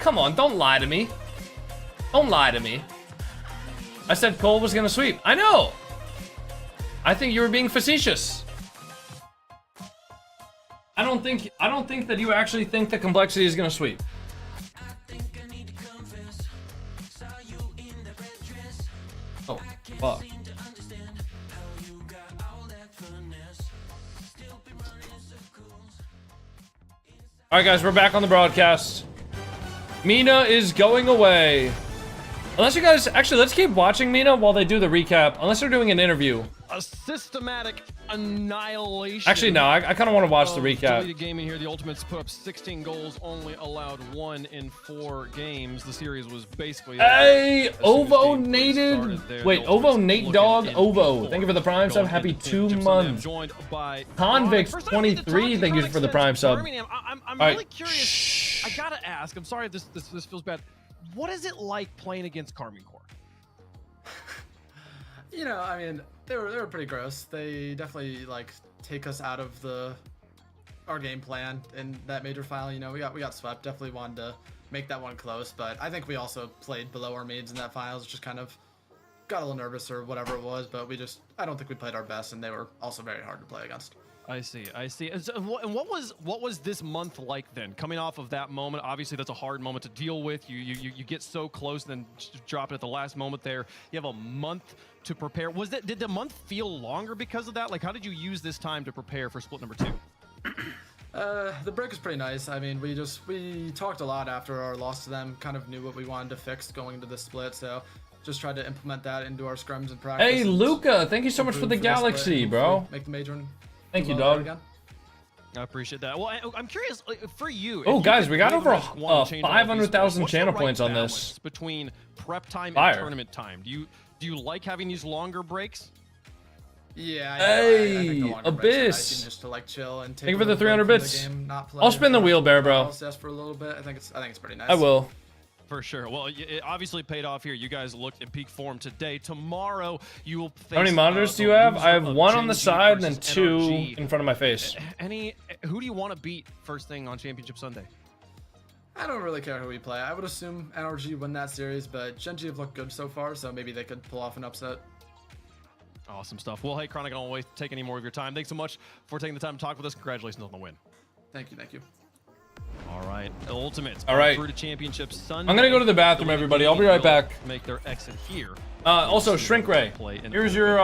come on, don't lie to me. Don't lie to me. I said Cole was gonna sweep. I know. I think you were being facetious. I don't think that you actually think that complexity is gonna sweep. Oh, fuck. All right, guys, we're back on the broadcast. Mina is going away. Unless you guys, actually, let's keep watching Mina while they do the recap. Unless they're doing an interview. A systematic annihilation. Actually, no, I kind of want to watch the recap. Deleted Gaming here. The Ultimates put up 16 goals, only allowed 1 in 4 games. The series was basically. Hey, Ovo Nated. Wait, Ovo Nate Dog Ovo. Thank you for the Prime sub. Happy 2 months. Convict 23. Thank you for the Prime sub. I'm really curious. I gotta ask. I'm sorry if this feels bad. What is it like playing against Carmine Corps? You know, I mean, they were pretty gross. They definitely like take us out of our game plan in that major final. You know, we got swept. Definitely wanted to make that one close, but I think we also played below our means in that finals. Just kind of got a little nervous or whatever it was, but I don't think we played our best, and they were also very hard to play against. I see. And what was this month like then? Coming off of that moment, obviously that's a hard moment to deal with. You get so close, and then drop it at the last moment there. You have a month to prepare. Did the month feel longer because of that? Like, how did you use this time to prepare for split number 2? The break was pretty nice. I mean, we talked a lot after our loss to them. Kind of knew what we wanted to fix going into the split, so just tried to implement that into our scrums and practice. Hey, Luca, thank you so much for the Galaxy, bro. Make the major one. Thank you, dog. I appreciate that. Well, I'm curious for you. Oh, guys, we got over 500,000 channel points on this. Between prep time and tournament time, do you like having these longer breaks? Yeah. Hey, Abyss. Just to like chill and take. Thank you for the 300 bits. I'll spin the wheel, Bear, bro. For a little bit. I think it's pretty nice. I will. For sure. Well, it obviously paid off here. You guys looked in peak form today. Tomorrow, you will face... How many monitors do you have? I have 1 on the side and then 2 in front of my face. Who do you want to beat first thing on Championship Sunday? I don't really care who we play. I would assume NRG win that series, but Gen.G have looked good so far, so maybe they could pull off an upset. Awesome stuff. Well, hey, Chronic, I don't want to take any more of your time. Thanks so much for taking the time to talk with us. Congratulations on the win. Thank you. All right, Ultimates. All right. Through to Championship Sunday. I'm gonna go to the bathroom, everybody. I'll be right back. Make their exit here. Also, Shrink Ray, here's your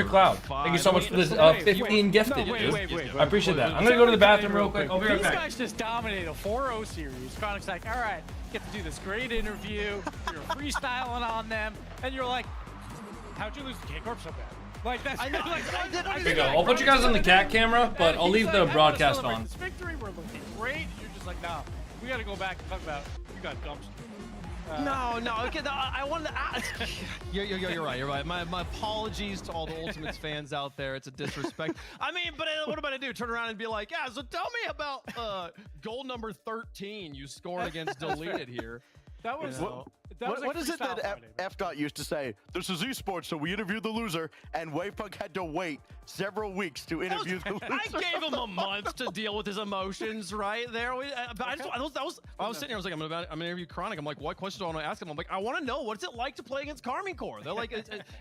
cloud. Thank you so much for this 15 gifted. Wait. I appreciate that. I'm gonna go to the bathroom real quick. I'll be right These back. guys just dominated a 4-0 series. Chronic's like, all right, get to do this great interview. You're freestyling on them, and you're like, how'd you lose the K-Corp so bad? Like that's. Here we go. I'll put you guys on the cat camera, but I'll leave the broadcast on. This victory, we're looking great. You're just like, nah, we got to go back and talk about you got dumpster. No. Okay, I wanted to ask. You're right. My apologies to all the Ultimates fans out there. It's a disrespect. I mean, but what am I gonna do? Turn around and be like, yeah. So tell me about goal number 13 you scored against Deleted here. That was. You know. What is it that F. used to say? This is esports, so we interviewed the loser, and Wavepunk had to wait several weeks to interview the loser. I gave him a month to deal with his emotions right there. But I was sitting here, I was like, I'm gonna interview Chronic. I'm like, what questions do I want to ask him? I'm like, I want to know what's it like to play against Carmine Corps. They're like,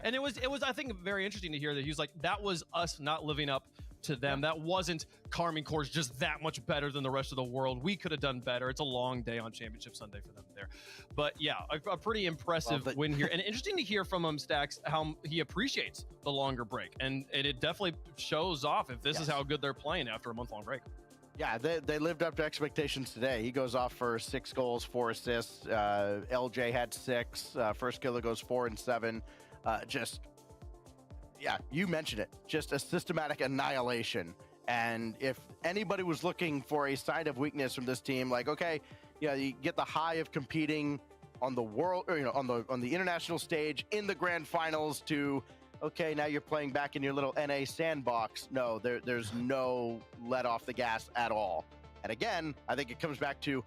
and it was I think very interesting to hear that he was like, that was us not living up to them. That wasn't Carmine Corps just that much better than the rest of the world. We could have done better. It's a long day on Championship Sunday for them there. But yeah, a pretty impressive win here. And interesting to hear from him, Stacks, how he appreciates the longer break. And it definitely shows off if this is how good they're playing after a month-long break. Yeah, they lived up to expectations today. He goes off for 6 goals, 4 assists. LJ had 6. First Killer goes 4 and 7. Yeah, you mentioned it. Just a systematic annihilation. And if anybody was looking for a sign of weakness from this team, like, okay, yeah, you get the high of competing on the world, or, on the international stage in the grand finals to, okay, now you're playing back in your little NA sandbox. No, there's no let off the gas at all. And again, I think it comes back to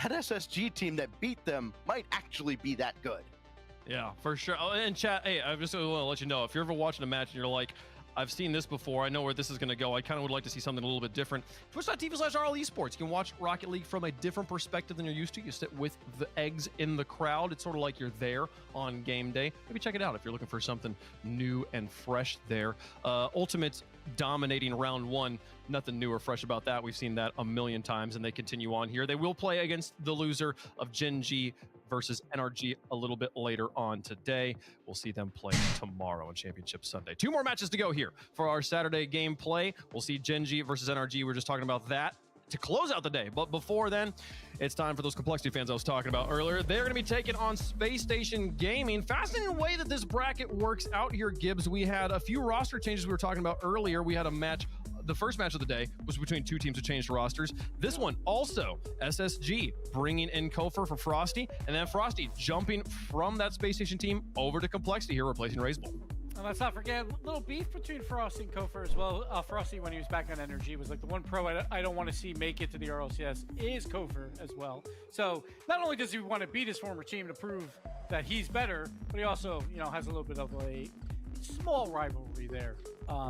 that SSG team that beat them might actually be that good. Yeah, for sure. Oh, and chat, hey, I just want to let you know, if you're ever watching a match and you're like, I've seen this before, I know where this is going to go, I kind of would like to see something a little bit different. Twitch.tv/RL Esports. You can watch Rocket League from a different perspective than you're used to. You sit with the eggs in the crowd. It's sort of like you're there on game day. Maybe check it out if you're looking for something new and fresh there. Ultimates dominating round 1. Nothing new or fresh about that. We've seen that a million times, and they continue on here. They will play against the loser of Gen.G versus NRG a little bit later on today. We'll see them play tomorrow on Championship Sunday. 2 more matches to go here for our Saturday gameplay. We'll see Gen.G versus NRG. We're just talking about that to close out the day. But before then, it's time for those Complexity fans I was talking about earlier. They're going to be taking on Space Station Gaming. Fascinating way that this bracket works out here, Gibbs. We had a few roster changes we were talking about earlier. We had a match. The first match of the day was between 2 teams who changed rosters. This one also, SSG bringing in Kofer for Frosty, and then Frosty jumping from that Space Station team over to Complexity here, replacing Razebull. And let's not forget a little beef between Frosty and Kofer as well. Frosty, when he was back on Energy, was like the one pro I don't want to see make it to the RLCS is Kofer as well. So not only does he want to beat his former team to prove that he's better, but he also, has a little bit of a small rivalry there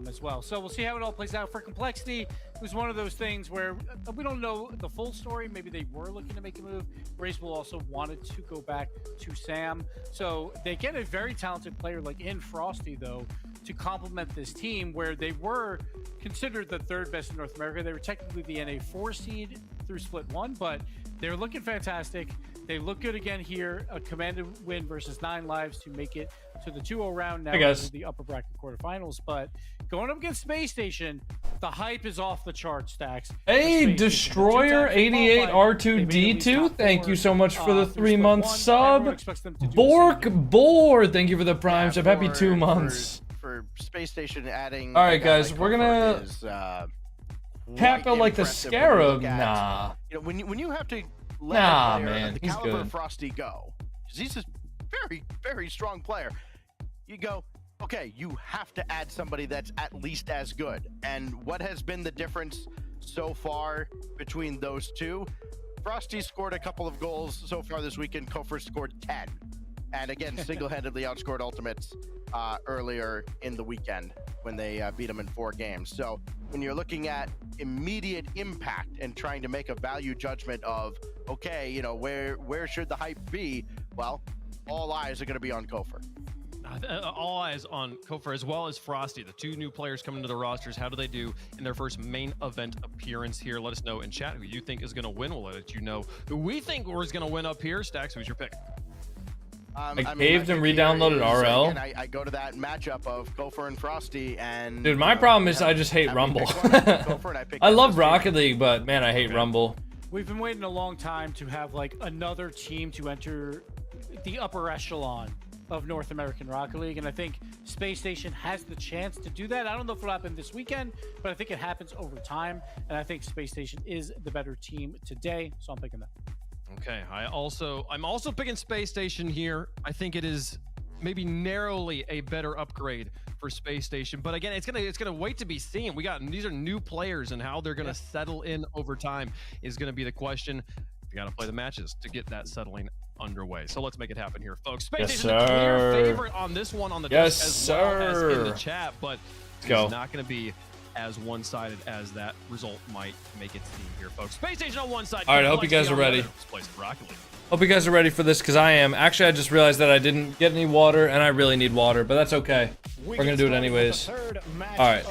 as well. So we'll see how it all plays out. For Complexity, it was one of those things where we don't know the full story. Maybe they were looking to make a move. Razebull also wanted to go back to Sam. So they get a very talented player like in Frosty, though, to complement this team where they were considered the 3rd best in North America. They were technically the NA 4 seed through Split 1, but they're looking fantastic. They look good again here. A commanded win versus 9 lives to make it to the 2-0 round now in the upper bracket quarterfinals. But going up against Space Station, the hype is off the chart, Stacks. Hey, Destroyer 88 R2D2, thank you so much for the 3-month sub. Bork Boar, thank you for the Prime sub. Happy 2 months. For Space Station adding. All right, guys, we're gonna tap out like the Scarab. Nah. When you have to let a player of the caliber of Frosty go, because he's a very, very strong player. You go, okay, you have to add somebody that's at least as good. And what has been the difference so far between those two? Frosty scored a couple of goals so far this weekend. Kofer scored 10. And again, single-handedly outscored Ultimates earlier in the weekend when they beat them in 4 games. So when you're looking at immediate impact and trying to make a value judgment of, okay, where should the hype be? Well, all eyes are going to be on Kofer. All eyes on Kofor as well as Frosty, the two new players coming to the rosters. How do they do in their first main event appearance here? Let us know in chat who you think is going to win. We'll let you know who we think is going to win up here. Stacks, who's your pick? I caved and re-downloaded RL. Again, I go to that matchup of Kofor and Frosty, and dude, my problem is I just hate Rumble. I love Rocket League, but man, I hate Rumble. We've been waiting a long time to have like another team to enter the upper echelon of North American Rocket League, and I think Space Station has the chance to do that. I don't know if it'll happen this weekend, but I think it happens over time, and I think Space Station is the better team today, so I'm picking that. Okay, I'm also picking Space Station here. I think it is maybe narrowly a better upgrade for Space Station, but again, it's gonna wait to be seen. These are new players, and how they're gonna settle in over time is gonna be the question. You gotta play the matches to get that settling underway. So let's make it happen here, folks. Space Station, a clear favorite on this one on the desk as well as in the chat, but it's not going to be as one-sided as that result might make it seem here, folks. Space Station on one side. All right, I hope you guys are ready. Hope you guys are ready for this, because I am. Actually, I just realized that I didn't get any water, and I really need water, but that's okay. We're going to do it anyways. All right.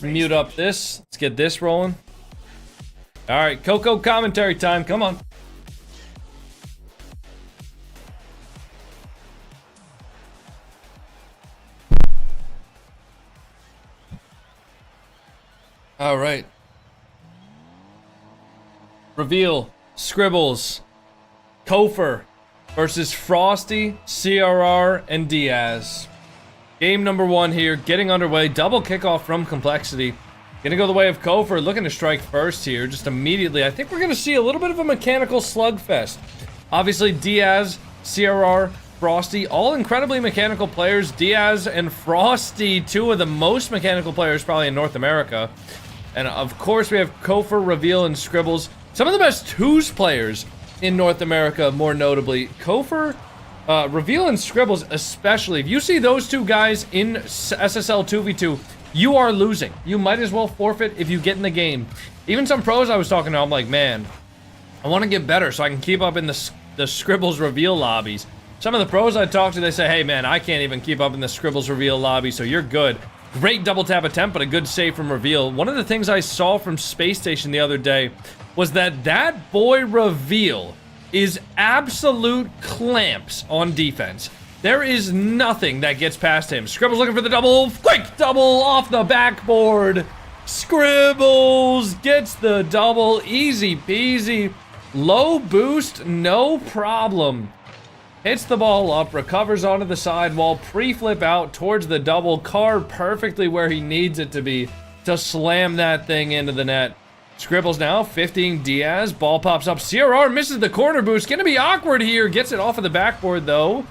Mute up this. Let's get this rolling. All right, Coco commentary time. Come on. All right. Reveal, Scribbles, Kofor versus Frosty, CRR, and Diaz. Game number 1 here, getting underway. Double kickoff from Complexity. Gonna go the way of Kofor, looking to strike first here, just immediately. I think we're gonna see a little bit of a mechanical slugfest. Obviously, Diaz, CRR, Frosty, all incredibly mechanical players. Diaz and Frosty, two of the most mechanical players probably in North America. And of course, we have Kofor, Reveal, and Scribbles. Some of the best twos players in North America, more notably. Kofor, Reveal, and Scribbles especially. If you see those two guys in SSL 2v2, you are losing. You might as well forfeit if you get in the game. Even some pros I was talking to, I'm like, man, I want to get better so I can keep up in the Scribbles Reveal lobbies. Some of the pros I talk to, they say, hey man, I can't even keep up in the Scribbles Reveal lobby, so you're good. Great double tap attempt, but a good save from Reveal. One of the things I saw from Space Station the other day was that boy Reveal is absolute clamps on defense. There is nothing that gets past him. Scribbles looking for the double. Quick double off the backboard. Scribbles gets the double. Easy peasy. Low boost, no problem. Hits the ball up, recovers onto the sidewall, pre-flip out towards the double, card perfectly where he needs it to be to slam that thing into the net. Scribbles now, 15 Diaz, ball pops up, CRR misses the corner boost, gonna be awkward here, gets it off of the backboard though.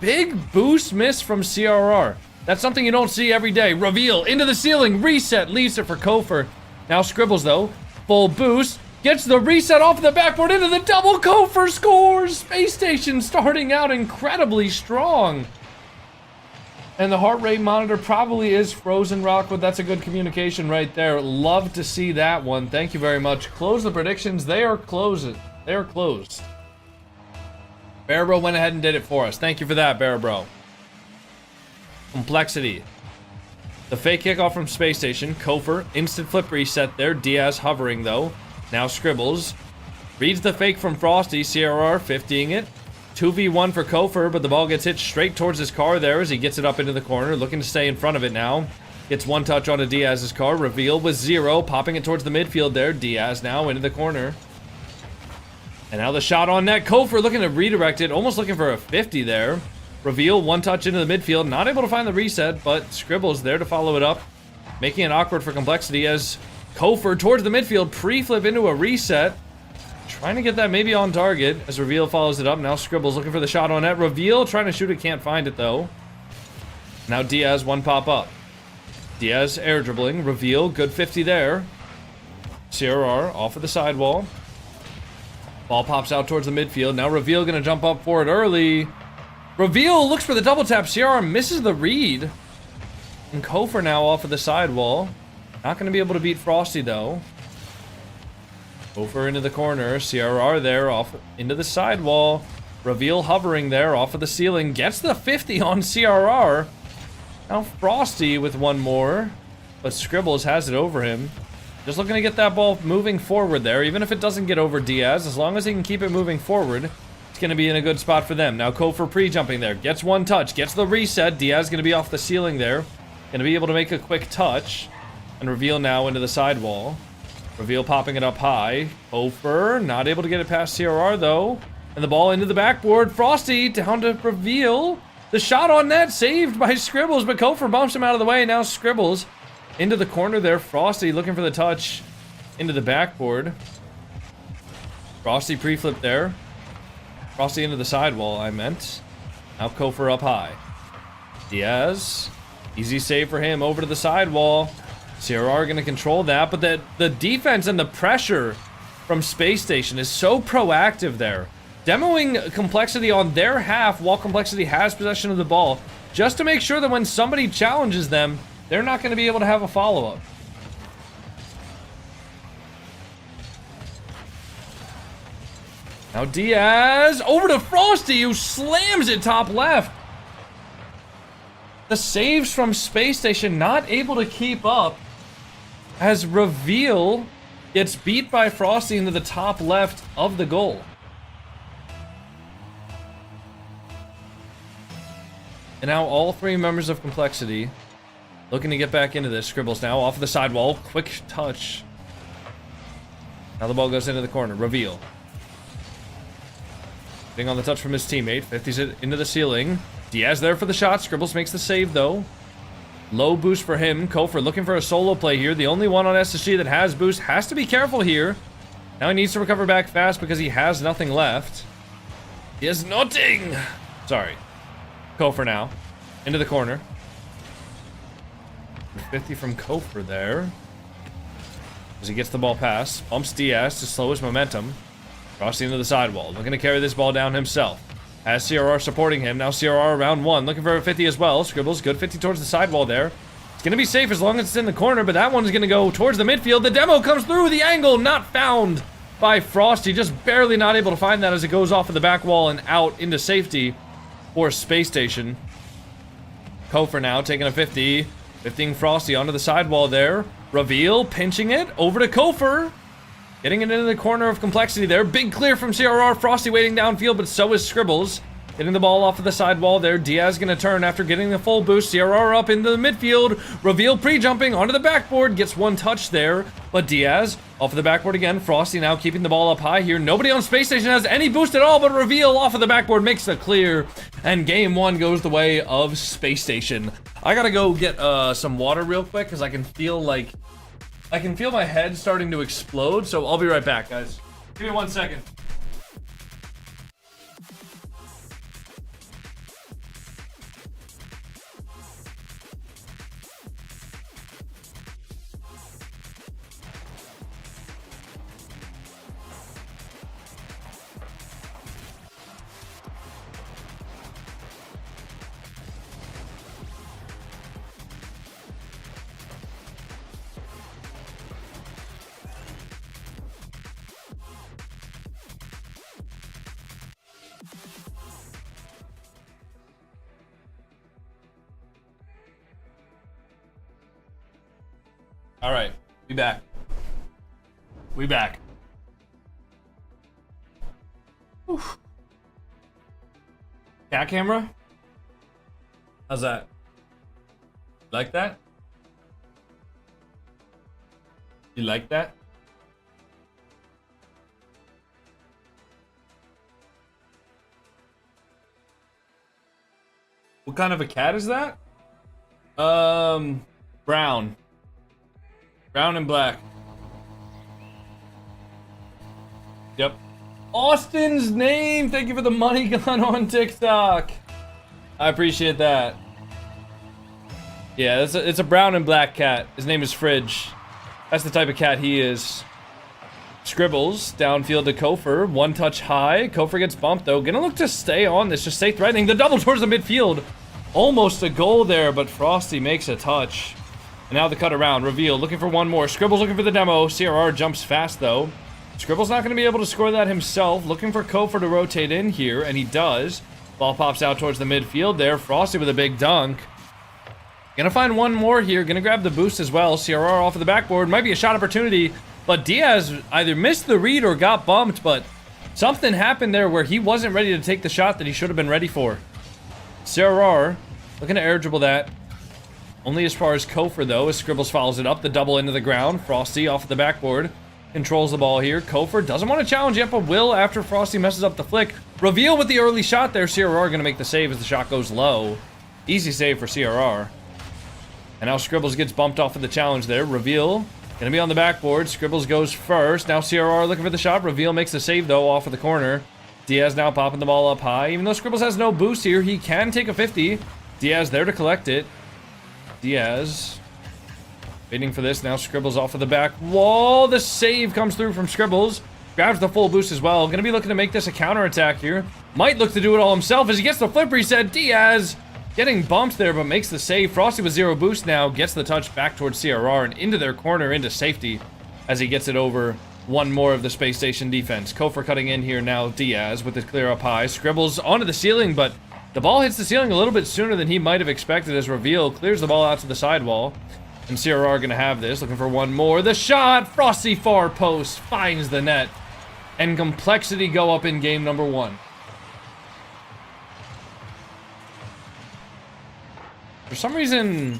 Big boost miss from CRR. That's something you don't see every day. Reveal, into the ceiling, reset, leaves it for Kofor. Now Scribbles though, full boost, gets the reset off the backboard into the double. Kofor scores! Space Station starting out incredibly strong. And the heart rate monitor probably is frozen, Rockwood. That's a good communication right there. Love to see that one. Thank you very much. Close the predictions. They are closed. They are closed. Barabro went ahead and did it for us. Thank you for that, Barabro. Complexity. The fake kickoff from Space Station. Kofor, instant flip reset there. Diaz hovering though. Now Scribbles reads the fake from Frosty. CRR 50ing it. 2v1 for Kofor, but the ball gets hit straight towards his car there as he gets it up into the corner, looking to stay in front of it now. Gets one touch onto Diaz's car. Reveal with 0, popping it towards the midfield there. Diaz now into the corner. And now the shot on net. Kofor looking to redirect it, almost looking for a 50 there. Reveal, one touch into the midfield, not able to find the reset, but Scribbles there to follow it up, making it awkward for Complexity as Kofor towards the midfield, pre-flip into a reset. Trying to get that maybe on target as Reveal follows it up. Now Scribbles looking for the shot on net. Reveal trying to shoot it, can't find it though. Now Diaz, one pop up. Diaz air dribbling. Reveal, good 50 there. CRR off of the sidewall. Ball pops out towards the midfield. Now Reveal gonna jump up for it early. Reveal looks for the double tap. CRR misses the read. And Kofor now off of the sidewall. Not gonna be able to beat Frosty though. Kofor into the corner. CRR there off into the sidewall. Reveal hovering there off of the ceiling. Gets the 50 on CRR. Now Frosty with one more. But Scribbles has it over him. Just looking to get that ball moving forward there. Even if it doesn't get over Diaz, as long as he can keep it moving forward, it's going to be in a good spot for them. Now Kofor pre-jumping there. Gets one touch. Gets the reset. Diaz going to be off the ceiling there. Going to be able to make a quick touch. And Reveal now into the sidewall. Reveal popping it up high. Kofor not able to get it past CRR though. And the ball into the backboard. Frosty down to Reveal. The shot on net saved by Scribbles, but Kofor bumps him out of the way. Now Scribbles into the corner there. Frosty looking for the touch into the backboard. Frosty pre-flip there. Frosty into the sidewall, I meant. Now Kofor up high. Diaz. Easy save for him over to the sidewall. CRR going to control that, but the defense and the pressure from Space Station is so proactive there. Demoing Complexity on their half while Complexity has possession of the ball, just to make sure that when somebody challenges them, they're not going to be able to have a follow-up. Now Diaz over to Frosty, who slams it top left. The saves from Space Station not able to keep up as Reveal gets beat by Frosty into the top left of the goal. And now all three members of Complexity looking to get back into this. Scribbles now off of the sidewall. Quick touch. Now the ball goes into the corner. Reveal. Getting on the touch from his teammate. 50's it into the ceiling. Diaz there for the shot. Scribbles makes the save though. Low boost for him. Kofor looking for a solo play here. The only one on SSG that has boost. Has to be careful here. Now he needs to recover back fast because he has nothing left. He has nothing. Sorry. Kofor now. Into the corner. 50 from Kofor there. As he gets the ball pass. Bumps Diaz to slow his momentum. Crossing into the sidewall. Looking to carry this ball down himself. Has CRR supporting him. Now CRR around one. Looking for a 50 as well. Scribbles, good 50 towards the sidewall there. It's going to be safe as long as it's in the corner, but that one's going to go towards the midfield. The demo comes through the angle. Not found by Frosty. Just barely not able to find that as it goes off of the back wall and out into safety for Space Station. Kofor now taking a 50. 50ing Frosty onto the sidewall there. Reveal, pinching it. Over to Kofor. Getting it into the corner of Complexity there. Big clear from CRR. Frosty waiting downfield, but so is Scribbles. Getting the ball off of the sidewall there. Diaz going to turn after getting the full boost. CRR up into the midfield. Reveal pre-jumping onto the backboard. Gets one touch there. But Diaz off of the backboard again. Frosty now keeping the ball up high here. Nobody on Space Station has any boost at all, but Reveal off of the backboard makes the clear. And game one goes the way of Space Station. I gotta go get some water real quick because I can feel my head starting to explode, so I'll be right back, guys. Give me 1 second. All right, we back. We back. Oof. Cat camera? How's that? Like that? You like that? What kind of a cat is that? Brown. Brown and black. Yep. Austin's name. Thank you for the money gun on TikTok. I appreciate that. Yeah, it's a brown and black cat. His name is Fridge. That's the type of cat he is. Scribbles downfield to Kofor. One touch high. Kofor gets bumped though. Gonna look to stay on this. Just stay threatening. The double towards the midfield. Almost a goal there, but Frosty makes a touch. And now the cut around. Reveal looking for one more. Scribbles looking for the demo. CRR jumps fast though. Scribble's not going to be able to score that himself. Looking for Kofor to rotate in here, and he does. Ball pops out towards the midfield there. Frosty with a big dunk. Gonna find one more here. Gonna grab the boost as well. CRR off of the backboard. Might be a shot opportunity, but Diaz either missed the read or got bumped, but something happened there where he wasn't ready to take the shot that he should have been ready for. CRR looking to air dribble that. Only as far as Kofor, though, as Scribbles follows it up. The double into the ground. Frosty off of the backboard. Controls the ball here. Kofor doesn't want to challenge yet, but will after Frosty messes up the flick. Reveal with the early shot there. CRR going to make the save as the shot goes low. Easy save for CRR. And now Scribbles gets bumped off of the challenge there. Reveal going to be on the backboard. Scribbles goes first. Now CRR looking for the shot. Reveal makes the save, though, off of the corner. Diaz now popping the ball up high. Even though Scribbles has no boost here, he can take a 50. Diaz there to collect it. Diaz waiting for this. Now Scribbles off of the back wall. The save comes through from Scribbles. Grabs the full boost as well. Going to be looking to make this a counterattack here. Might look to do it all himself as he gets the flip reset. Diaz getting bumped there, but makes the save. Frosty with zero boost now. Gets the touch back towards CRR and into their corner, into safety as he gets it over one more of the Space Station defense. Kofor cutting in here now. Diaz with it clear up high. Scribbles onto the ceiling, but the ball hits the ceiling a little bit sooner than he might have expected as Reveal clears the ball out to the sidewall. And CRR going to have this. Looking for one more. The shot. Frosty far post finds the net. And Complexity go up in game number 1. For some reason,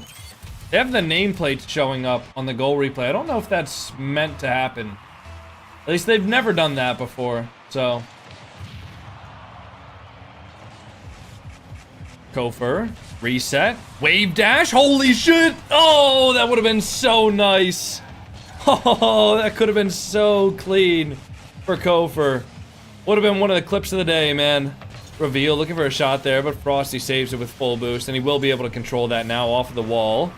they have the nameplates showing up on the goal replay. I don't know if that's meant to happen. At least they've never done that before, so. Kofor, reset, wave dash, holy shit! Oh, that would have been so nice. Oh, that could have been so clean for Kofor. Would have been one of the clips of the day, man. Reveal looking for a shot there, but Frosty saves it with full boost, and he will be able to control that now off of the wall.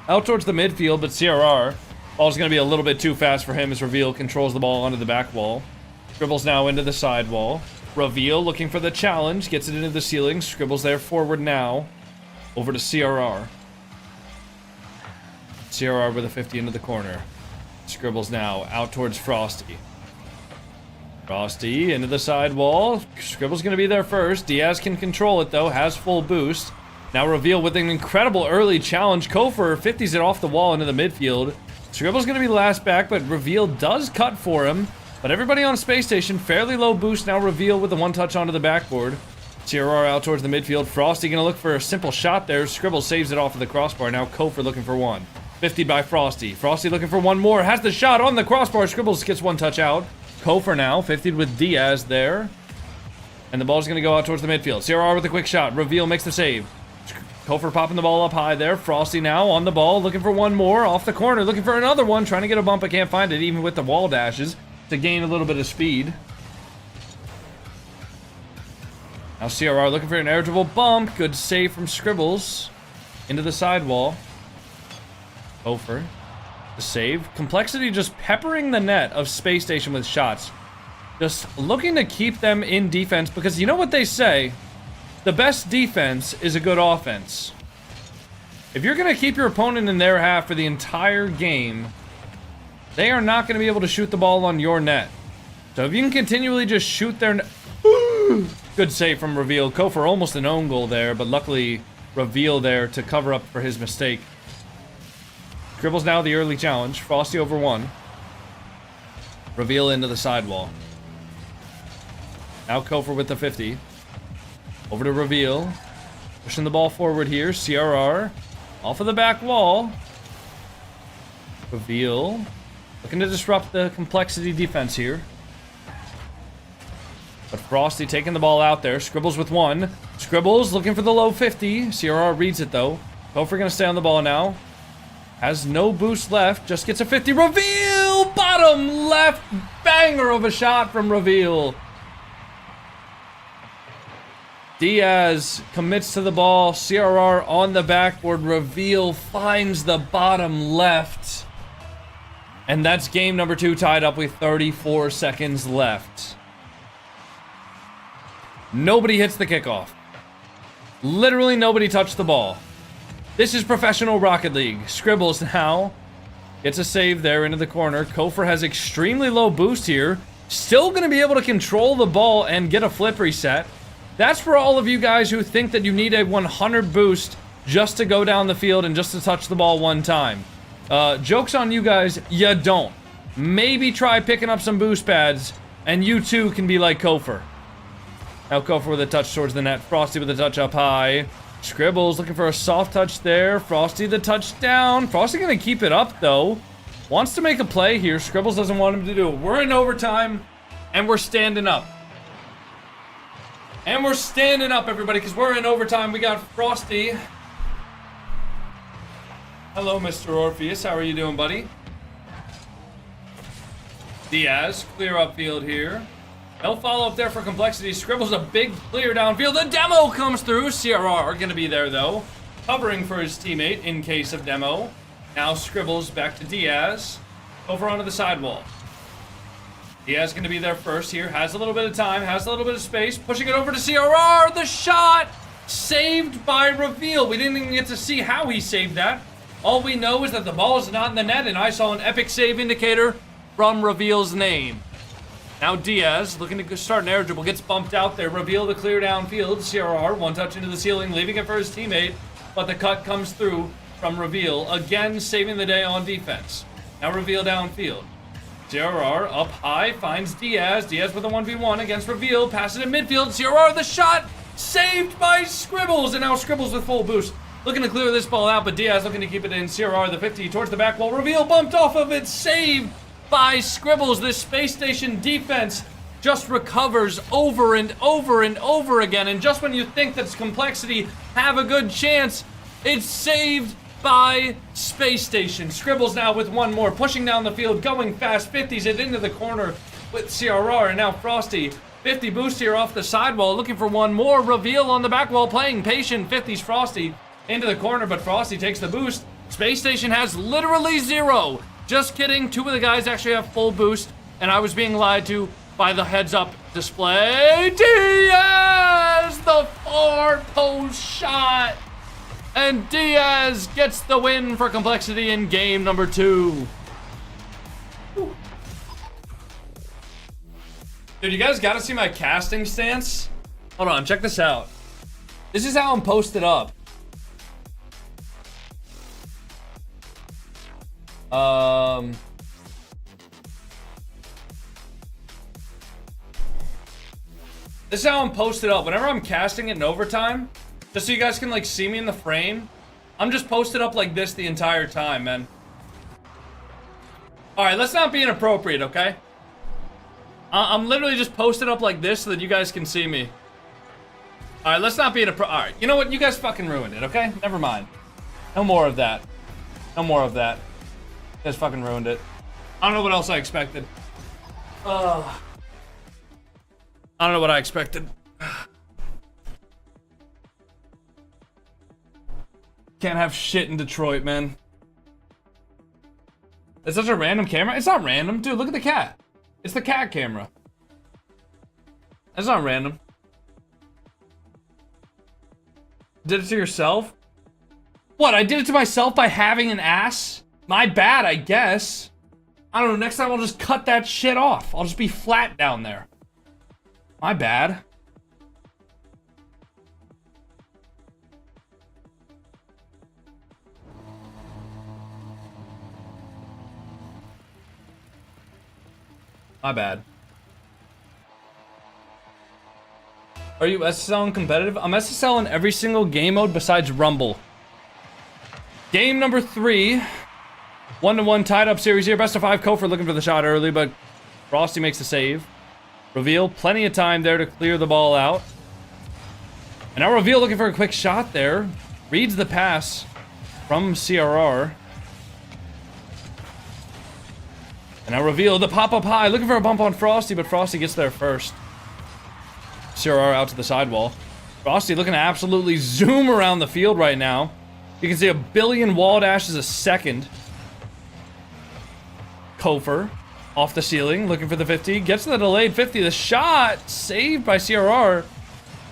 Out towards the midfield, but CRR, ball's going to be a little bit too fast for him as Reveal controls the ball onto the back wall. Scribbles now into the side wall. Reveal looking for the challenge, gets it into the ceiling. Scribbles there forward now. Over to CRR. CRR with a 50 into the corner. Scribbles now out towards Frosty. Frosty into the side wall. Scribble's going to be there first. Diaz can control it, though. Has full boost. Now Reveal with an incredible early challenge. Kofor 50s it off the wall into the midfield. Scribble's going to be last back, but Reveal does cut for him. But everybody on Space Station, fairly low boost. Now Reveal with the one touch onto the backboard. CRR out towards the midfield. Frosty going to look for a simple shot there. Scribble saves it off of the crossbar. Now Kofor looking for one. 50 by Frosty. Frosty looking for one more. Has the shot on the crossbar. Scribbles gets one touch out. Kofor now, 50'd with Diaz there. And the ball's going to go out towards the midfield. CRR with a quick shot. Reveal makes the save. Kofor popping the ball up high there. Frosty now on the ball, looking for one more. Off the corner, looking for another one. Trying to get a bump, but can't find it, even with the wall dashes, to gain a little bit of speed. Now CRR looking for an air dribble bump. Good save from Scribbles. Into the sidewall. Kofor. The save. Complexity just peppering the net of Space Station with shots. Just looking to keep them in defense, because you know what they say? The best defense is a good offense. If you're going to keep your opponent in their half for the entire game, they are not going to be able to shoot the ball on your net. So if you can continually just shoot their net... Good save from Reveal. Kofor almost an own goal there, but luckily Reveal there to cover up for his mistake. Scribbles now the early challenge. Frosty over one. Reveal into the sidewall. Now Kofor with the 50. Over to Reveal. Pushing the ball forward here. CRR. Off of the back wall. Reveal. Looking to disrupt the Complexity defense here. But Frosty taking the ball out there. Scribbles with one. Scribbles looking for the low 50. CRR reads it though. Kofor going to stay on the ball now. Has no boost left, just gets a 50. Reveal! Bottom left banger of a shot from Reveal. Diaz commits to the ball. CRR on the backboard. Reveal finds the bottom left. And that's game number 2 tied up with 34 seconds left. Nobody hits the kickoff. Literally nobody touched the ball. This is professional Rocket League. Scribbles now gets a save there into the corner. Kofor has extremely low boost here. still going to be able to control the ball and get a flip reset. That's for all of you guys who think that you need a 100 boost just to go down the field and just to touch the ball one time. Joke's on you guys, you don't. Maybe try picking up some boost pads, and you too can be like Kofer. Now Kofer with a touch towards the net. Frosty with a touch up high. Scribbles looking for a soft touch there. Frosty the touchdown. Frosty gonna keep it up though. Wants to make a play here. Scribbles doesn't want him to do it. We're in overtime, and we're standing up. And we're standing up, everybody, because we're in overtime. We got Frosty. Hello, Mr. Orpheus. How are you doing, buddy? Diaz, clear upfield here. No follow-up there for complexity. Scribbles a big clear downfield. The demo comes through. CRR going to be there, though. Covering for his teammate in case of demo. Now Scribbles back to Diaz. Over onto the sidewall. Diaz going to be there first here. Has a little bit of time. Has a little bit of space. Pushing it over to CRR. The shot saved by Reveal. We didn't even get to see how he saved that. All we know is that the ball is not in the net, and I saw an epic save indicator from Reveal's name. Now Diaz looking to start an air dribble. Gets bumped out there. Reveal the clear downfield. CRR one touch into the ceiling, leaving it for his teammate. But the cut comes through from Reveal. Again, saving the day on defense. Now Reveal downfield. CRR up high, finds Diaz. Diaz with a 1v1 against Reveal. Passes it midfield. CRR the shot saved by Scribbles. And now Scribbles with full boost. Looking to clear this ball out, but Diaz looking to keep it in. CRR the 50 towards the back wall. Reveal bumped off of it. Saved by Scribbles. This space station defense just recovers over and over and over again. And just when you think that complexity have a good chance, it's saved by Space Station. Scribbles now with one more, pushing down the field, going fast, 50s it into the corner with CRR, and now Frosty, 50 boost here off the sidewall, looking for one more. Reveal on the back wall, playing patient, 50s Frosty into the corner, but Frosty takes the boost. Space Station has literally zero. Just kidding, two of the guys actually have full boost, and I was being lied to by the heads-up display. Diaz, the far-post shot! And Diaz gets the win for complexity in game number 2. Dude, you guys gotta see my casting stance. Hold on, check this out. This is how I'm posted up. This is how I'm posted up. Whenever I'm casting it in overtime, just so you guys can like see me in the frame, I'm just posted up like this the entire time, man. All right, let's not be inappropriate, okay? I'm literally just posted up like this so that you guys can see me. All right, let's not be inappropriate. All right, you know what? You guys fucking ruined it, okay? Never mind. No more of that. No more of that. You guys fucking ruined it. I don't know what else I expected. I don't know what I expected. Can't have shit in Detroit, man. It's such a random camera. It's not random. Dude, look at the cat. It's the cat camera. That's not random. Did it to yourself? What, I did it to myself by having an ass? My bad, I guess. I don't know, next time I'll just cut that shit off. I'll just be flat down there. My bad. My bad. Are you SSL competitive? I'm SSL in every single game mode besides Rumble. Game number 3. 1-1 tied up series here. Best of 5. Kofor looking for the shot early, but Frosty makes the save. Reveal, plenty of time there to clear the ball out. And now Reveal looking for a quick shot there. Reads the pass from CRR. And now Reveal, the pop-up high, looking for a bump on Frosty, but Frosty gets there first. CRR out to the sidewall. Frosty looking to absolutely zoom around the field right now. You can see a billion wall dashes a second. Kofor off the ceiling, looking for the 50. Gets to the delayed 50. The shot saved by CRR.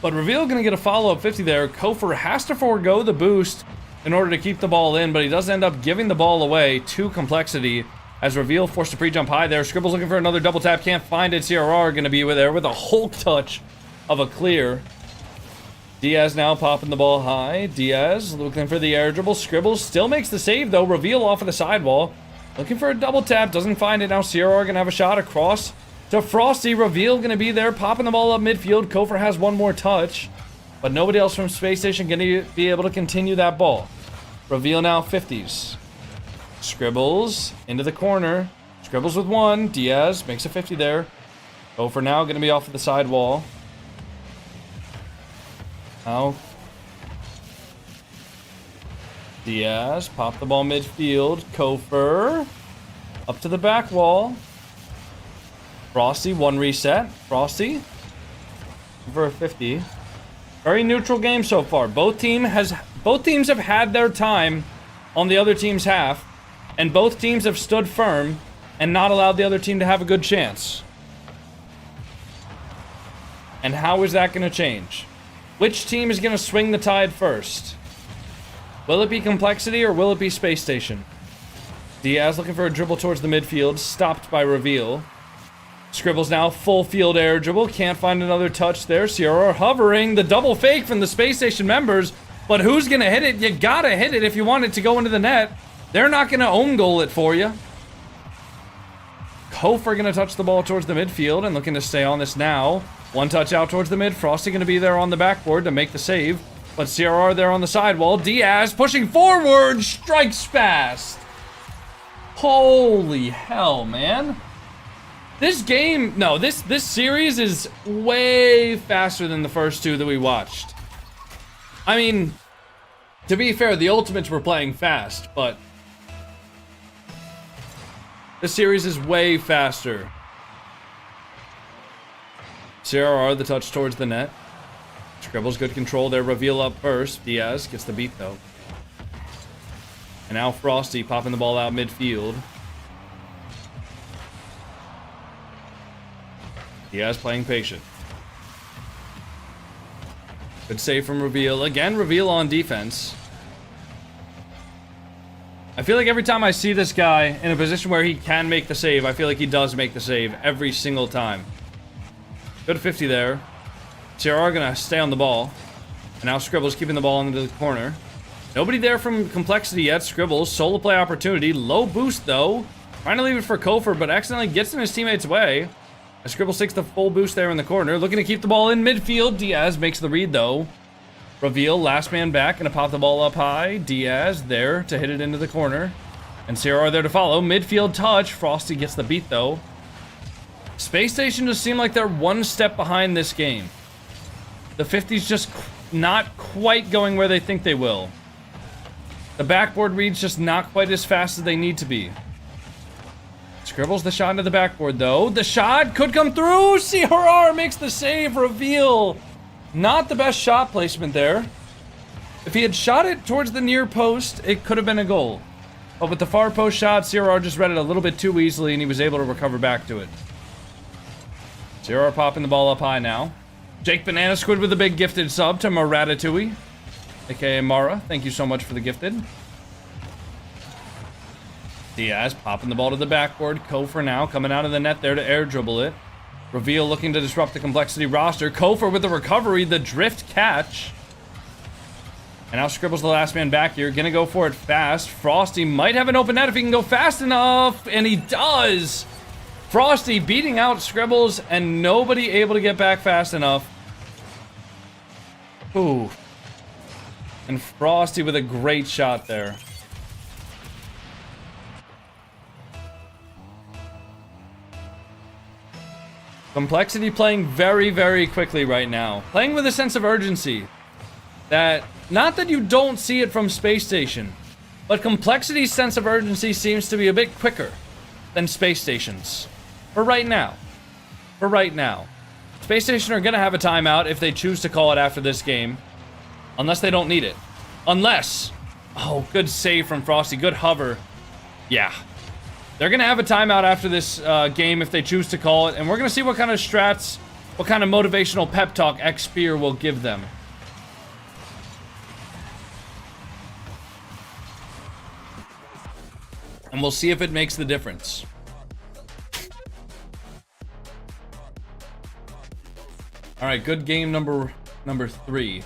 But Reveal gonna get a follow-up 50 there. Kofor has to forego the boost in order to keep the ball in, but he does end up giving the ball away to Complexity. As Reveal forced to pre-jump high there. Scribbles looking for another double tap. Can't find it. CRR going to be there with a Hulk touch of a clear. Diaz now popping the ball high. Diaz looking for the air dribble. Scribbles still makes the save, though. Reveal off of the sidewall. Looking for a double tap. Doesn't find it. Now CRR going to have a shot across to Frosty. Reveal going to be there. Popping the ball up midfield. Kofor has one more touch. But nobody else from Space Station going to be able to continue that ball. Reveal now 50s. Scribbles into the corner. Scribbles with one. Diaz makes a 50 there. Kofor now going to be off of the sidewall. Now, Diaz, pop the ball midfield. Kofor, up to the back wall. Frosty, one reset. Frosty, for a 50. Very neutral game so far. Both teams have had their time on the other team's half, and both teams have stood firm and not allowed the other team to have a good chance. And how is that going to change? Which team is going to swing the tide first? Will it be Complexity or will it be Space Station? Diaz looking for a dribble towards the midfield. Stopped by Reveal. Scribbles now full field air dribble. Can't find another touch there. CRR hovering. The double fake from the Space Station members. But who's going to hit it? You got to hit it if you want it to go into the net. They're not going to own goal it for you. Kofor going to touch the ball towards the midfield and looking to stay on this now. One touch out towards the mid. Frosty going to be there on the backboard to make the save. But CRR there on the sidewall. Diaz pushing forward. Strikes fast. Holy hell, man. This game, no, this series is way faster than the first two that we watched. I mean, to be fair, the Ultimates were playing fast, but this series is way faster. CRR, the touch towards the net. Scribbles, good control there. Reveal up first. Diaz gets the beat, though. And now Frosty popping the ball out midfield. Diaz playing patient. Good save from Reveal. Again, Reveal on defense. I feel like every time I see this guy in a position where he can make the save, I feel like he does make the save every single time. Good 50 there. CRR gonna stay on the ball. And now Scribbles keeping the ball into the corner. Nobody there from Complexity yet. Scribbles, solo play opportunity. Low boost though. Trying to leave it for Kofor, but accidentally gets in his teammate's way. Scribbles takes the full boost there in the corner. Looking to keep the ball in midfield. Diaz makes the read though. Reveal, last man back. Gonna pop the ball up high. Diaz there to hit it into the corner. And CRR there to follow. Midfield touch. Frosty gets the beat though. Space Station just seem like they're one step behind this game. The 50's just not quite going where they think they will. The backboard read's just not quite as fast as they need to be. Scribbles the shot into the backboard though. The shot could come through. CRR makes the save. Reveal. Not the best shot placement there. If he had shot it towards the near post, it could have been a goal. But with the far post shot, CRR just read it a little bit too easily and he was able to recover back to it. CRR popping the ball up high now. Jake Banana Squid with a big gifted sub to Maratatouille, aka Mara. Thank you so much for the gifted. Diaz popping the ball to the backboard. Kofor now coming out of the net there to air dribble it. Reveal looking to disrupt the Complexity roster. Kofor with the recovery, the drift catch. And now Scribbles the last man back here. Gonna go for it fast. Frosty might have an open net if he can go fast enough. And he does. Frosty beating out Scribbles and nobody able to get back fast enough. Ooh. And Frosty with a great shot there. Complexity playing very, very quickly right now. Playing with a sense of urgency. That, not that you don't see it from Space Station, but Complexity's sense of urgency seems to be a bit quicker than Space Station's. For right now. For right now. Space Station are going to have a timeout if they choose to call it after this game. Unless they don't need it. Unless. Oh, good save from Frosty. Good hover. Yeah. They're going to have a timeout after this game if they choose to call it. And we're going to see what kind of strats, what kind of motivational pep talk X-Spear will give them. And we'll see if it makes the difference. All right, good game number 3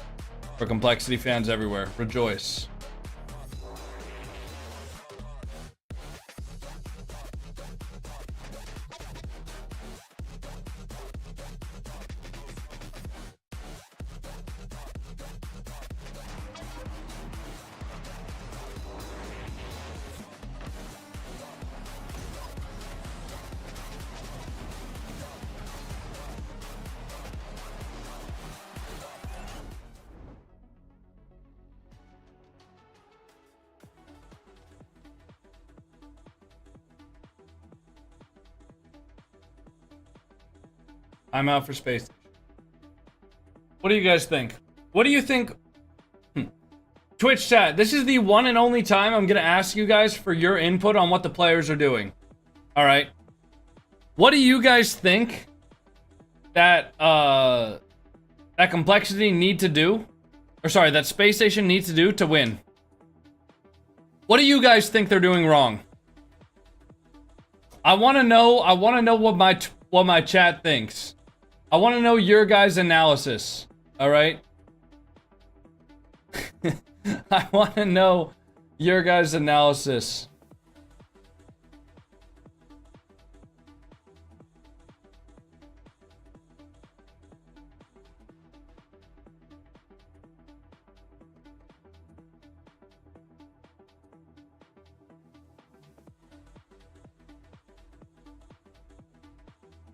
for Complexity fans everywhere. Rejoice. I'm out for space. What do you guys think? What do you think? Twitch chat, this is the one and only time I'm going to ask you guys for your input on what the players are doing. All right. What do you guys think that that Complexity need to do? Or sorry, that Space Station needs to do to win? What do you guys think they're doing wrong? I want to know what my chat thinks. I want to know your guys' analysis. All right? I want to know your guys' analysis.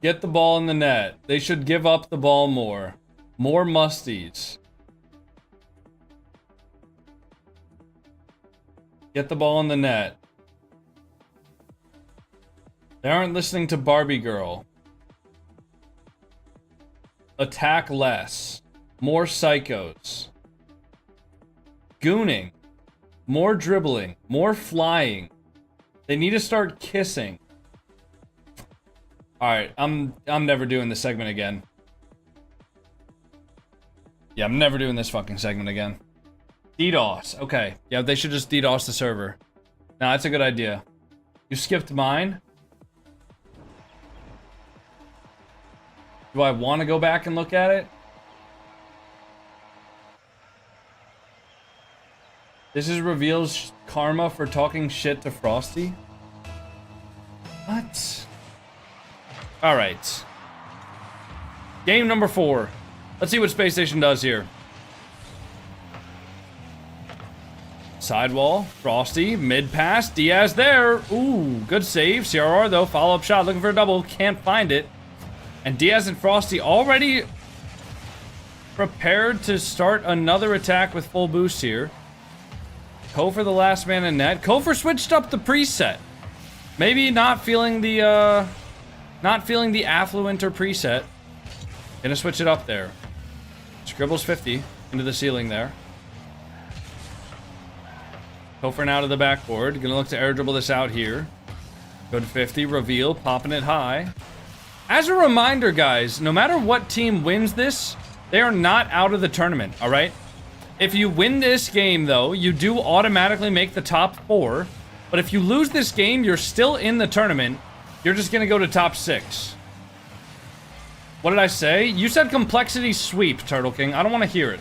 Get the ball in the net. They should give up the ball more. More musties. Get the ball in the net. They aren't listening to Barbie Girl. Attack less. More psychos. Gooning. More dribbling. More flying. They need to start kissing. Alright, I'm never doing this segment again. Yeah, I'm never doing this fucking segment again. DDoS. Okay. Yeah, they should just DDoS the server. No, that's a good idea. You skipped mine? Do I want to go back and look at it? This is reveals karma for talking shit to Frosty? What? Alright. Game number 4. Let's see what Space Station does here. Sidewall, Frosty, mid pass, Diaz there. Ooh, good save. CRR though, follow-up shot, looking for a double, can't find it. And Diaz and Frosty already prepared to start another attack with full boost here. Kofor the last man in net. Kofor switched up the preset. Maybe not feeling the affluenter preset. Gonna switch it up there. Scribbles 50 into the ceiling there. Kofor now to the backboard. Gonna look to air dribble this out here. Good 50, reveal, popping it high. As a reminder, guys, no matter what team wins this, they are not out of the tournament, alright? If you win this game, though, you do automatically make the top 4. But if you lose this game, you're still in the tournament. You're just gonna go to top 6. What did I say? You said Complexity sweep, Turtle King. I don't want to hear it.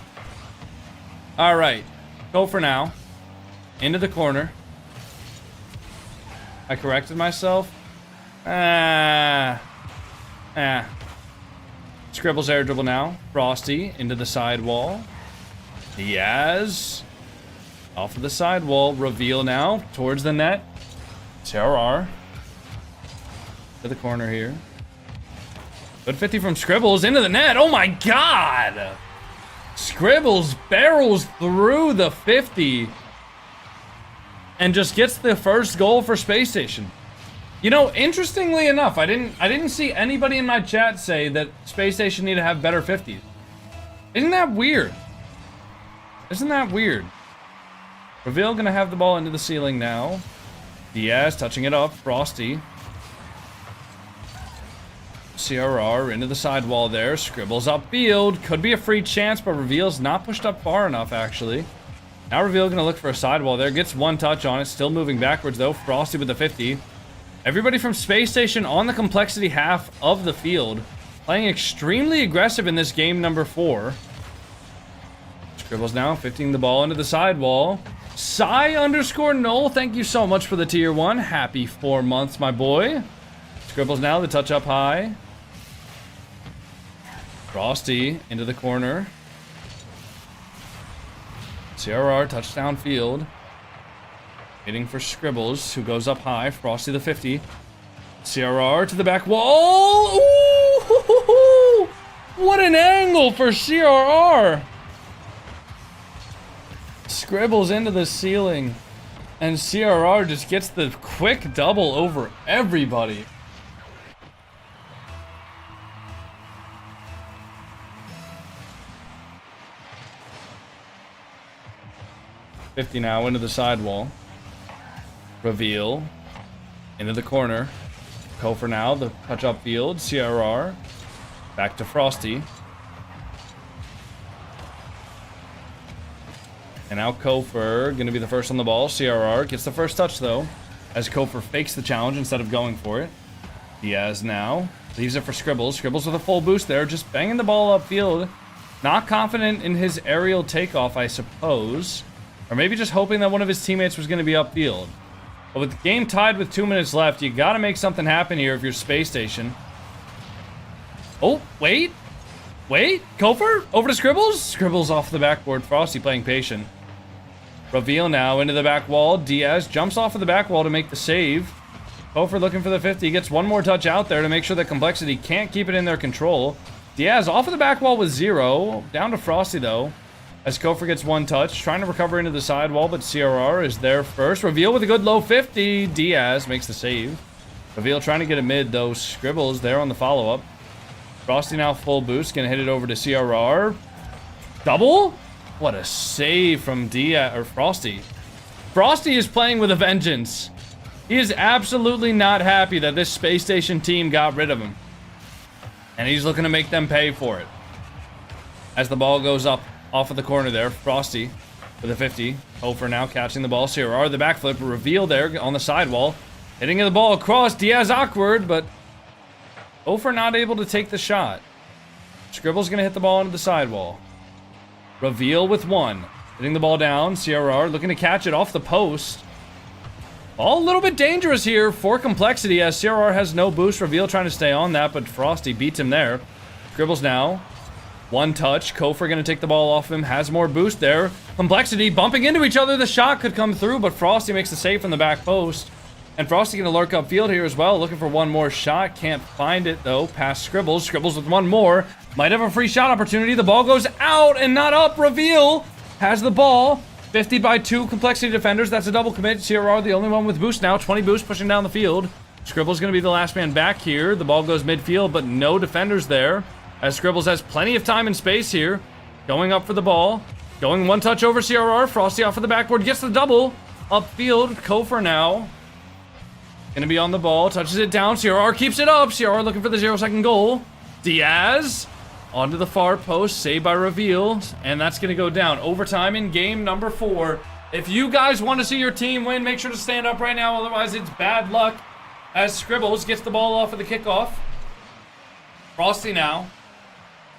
Alright. Go for now. Into the corner. I corrected myself. Scribbles air dribble now. Frosty into the sidewall. Diaz. Off of the sidewall. Reveal now. Towards the net. TRR. To the corner here. Good 50 from Scribbles into the net. Oh my god! Scribbles barrels through the 50 and just gets the first goal for Space Station. You know, interestingly enough, I didn't see anybody in my chat say that Space Station need to have better 50s. Isn't that weird? Isn't that weird? Reveal gonna have the ball into the ceiling now. Diaz touching it up. Frosty. CRR into the sidewall there. Scribbles upfield. Could be a free chance, but Reveal's not pushed up far enough, actually. Now Reveal gonna look for a sidewall there. Gets one touch on it. Still moving backwards though. Frosty with the 50. Everybody from Space Station on the complexity half of the field. Playing extremely aggressive in this game number 4. Scribbles now 15 the ball into the sidewall. Psy_Null, thank you so much for the tier 1. Happy 4 months, my boy. Scribbles now the touch up high. Frosty into the corner. CRR touchdown field. Hitting for Scribbles, who goes up high. Frosty the 50. CRR to the back wall. Ooh! What an angle for CRR. Scribbles into the ceiling. And CRR just gets the quick double over everybody. $50 now into the sidewall. Reveal. Into the corner. Kofor now, the touch up field. CRR. Back to Frosty. And now Kofor gonna be the first on the ball. CRR gets the first touch though, as Kofor fakes the challenge instead of going for it. Diaz now leaves it for Scribbles. Scribbles with a full boost there, just banging the ball upfield. Not confident in his aerial takeoff, I suppose. Or maybe just hoping that one of his teammates was gonna be upfield. But with the game tied with 2 minutes left, you gotta make something happen here if you're Space Station. Oh, wait. Kofor over to Scribbles. Scribbles off the backboard. Frosty playing patient. Reveal now into the back wall. Diaz jumps off of the back wall to make the save. Kofor looking for the 50. Gets one more touch out there to make sure that Complexity can't keep it in their control. Diaz off of the back wall with 0. Down to Frosty though, as Kofor gets one touch. Trying to recover into the sidewall, but CRR is there first. Reveal with a good low 50. Diaz makes the save. Reveal trying to get a mid though. Scribbles there on the follow-up. Frosty now full boost. Gonna hit it over to CRR. Double? What a save from Diaz or Frosty. Frosty is playing with a vengeance. He is absolutely not happy that this Space Station team got rid of him. And he's looking to make them pay for it. As the ball goes up off of the corner there, Frosty with a 50. Kofor now catching the ball. CRR the backflip. Reveal there on the sidewall. Hitting the ball across. Diaz awkward, but Kofor not able to take the shot. Scribble's gonna hit the ball into the sidewall. Reveal with 1. Hitting the ball down. CRR looking to catch it off the post. All a little bit dangerous here for Complexity as CRR has no boost. Reveal trying to stay on that, but Frosty beats him there. Scribbles now. One touch. Kofor gonna take the ball off him. Has more boost there. Complexity bumping into each other. The shot could come through, but Frosty makes the save from the back post. And Frosty gonna lurk upfield here as well, looking for one more shot. Can't find it though. Past Scribbles. Scribbles with one more. Might have a free shot opportunity. The ball goes out and not up. Reveal has the ball. 50 by 2 Complexity defenders. That's a double commit. CRR the only one with boost now. 20 boost pushing down the field. Scribbles gonna be the last man back here. The ball goes midfield, but no defenders there. As Scribbles has plenty of time and space here. Going up for the ball. Going one touch over CRR. Frosty off of the backboard. Gets the double. Upfield. Kofor now. Gonna be on the ball. Touches it down. CRR keeps it up. CRR looking for the 0-second goal. Diaz. Onto the far post. Saved by Reveal. And that's gonna go down. Overtime in game number 4. If you guys want to see your team win, make sure to stand up right now. Otherwise, it's bad luck. As Scribbles gets the ball off of the kickoff. Frosty now.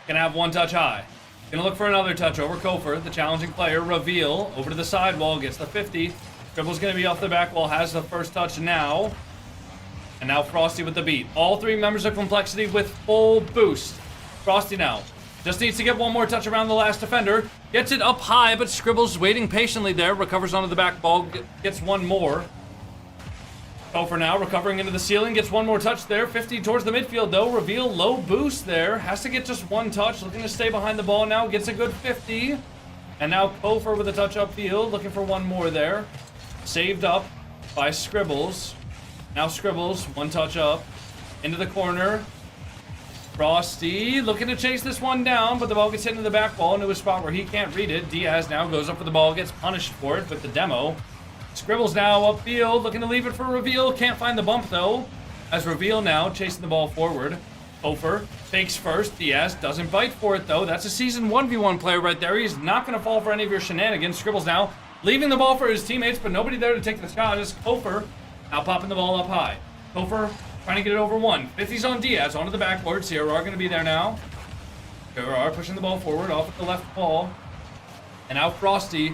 Gonna have one touch high. Gonna look for another touch over Kofor, the challenging player. Reveal over to the sidewall, gets the 50. Scribbles gonna be off the back wall, has the first touch now. And now Frosty with the beat. All 3 members of Complexity with full boost. Frosty now just needs to get one more touch around the last defender. Gets it up high, but Scribbles waiting patiently there. Recovers onto the back ball, gets one more. Kofor now recovering into the ceiling, gets one more touch there. 50 towards the midfield though. Reveal low boost there. Has to get just one touch. Looking to stay behind the ball now. Gets a good 50. And now Kofor with a touch upfield. Looking for one more there. Saved up by Scribbles. Now Scribbles, one touch up. Into the corner. Frosty looking to chase this one down, but the ball gets hit into the back ball into a spot where he can't read it. Diaz now goes up for the ball, gets punished for it with the demo. Scribbles now upfield, looking to leave it for Reveal. Can't find the bump though, as Reveal now chasing the ball forward. Kofor fakes first. Diaz doesn't bite for it though. That's a season 1v1 player right there. He's not going to fall for any of your shenanigans. Scribbles now leaving the ball for his teammates, but nobody there to take the shot. Is Kofer now popping the ball up high. Kofer trying to get it over one. 50's on Diaz, onto the backboard. CRR going to be there now. CRR pushing the ball forward, off at the left ball. And out Frosty.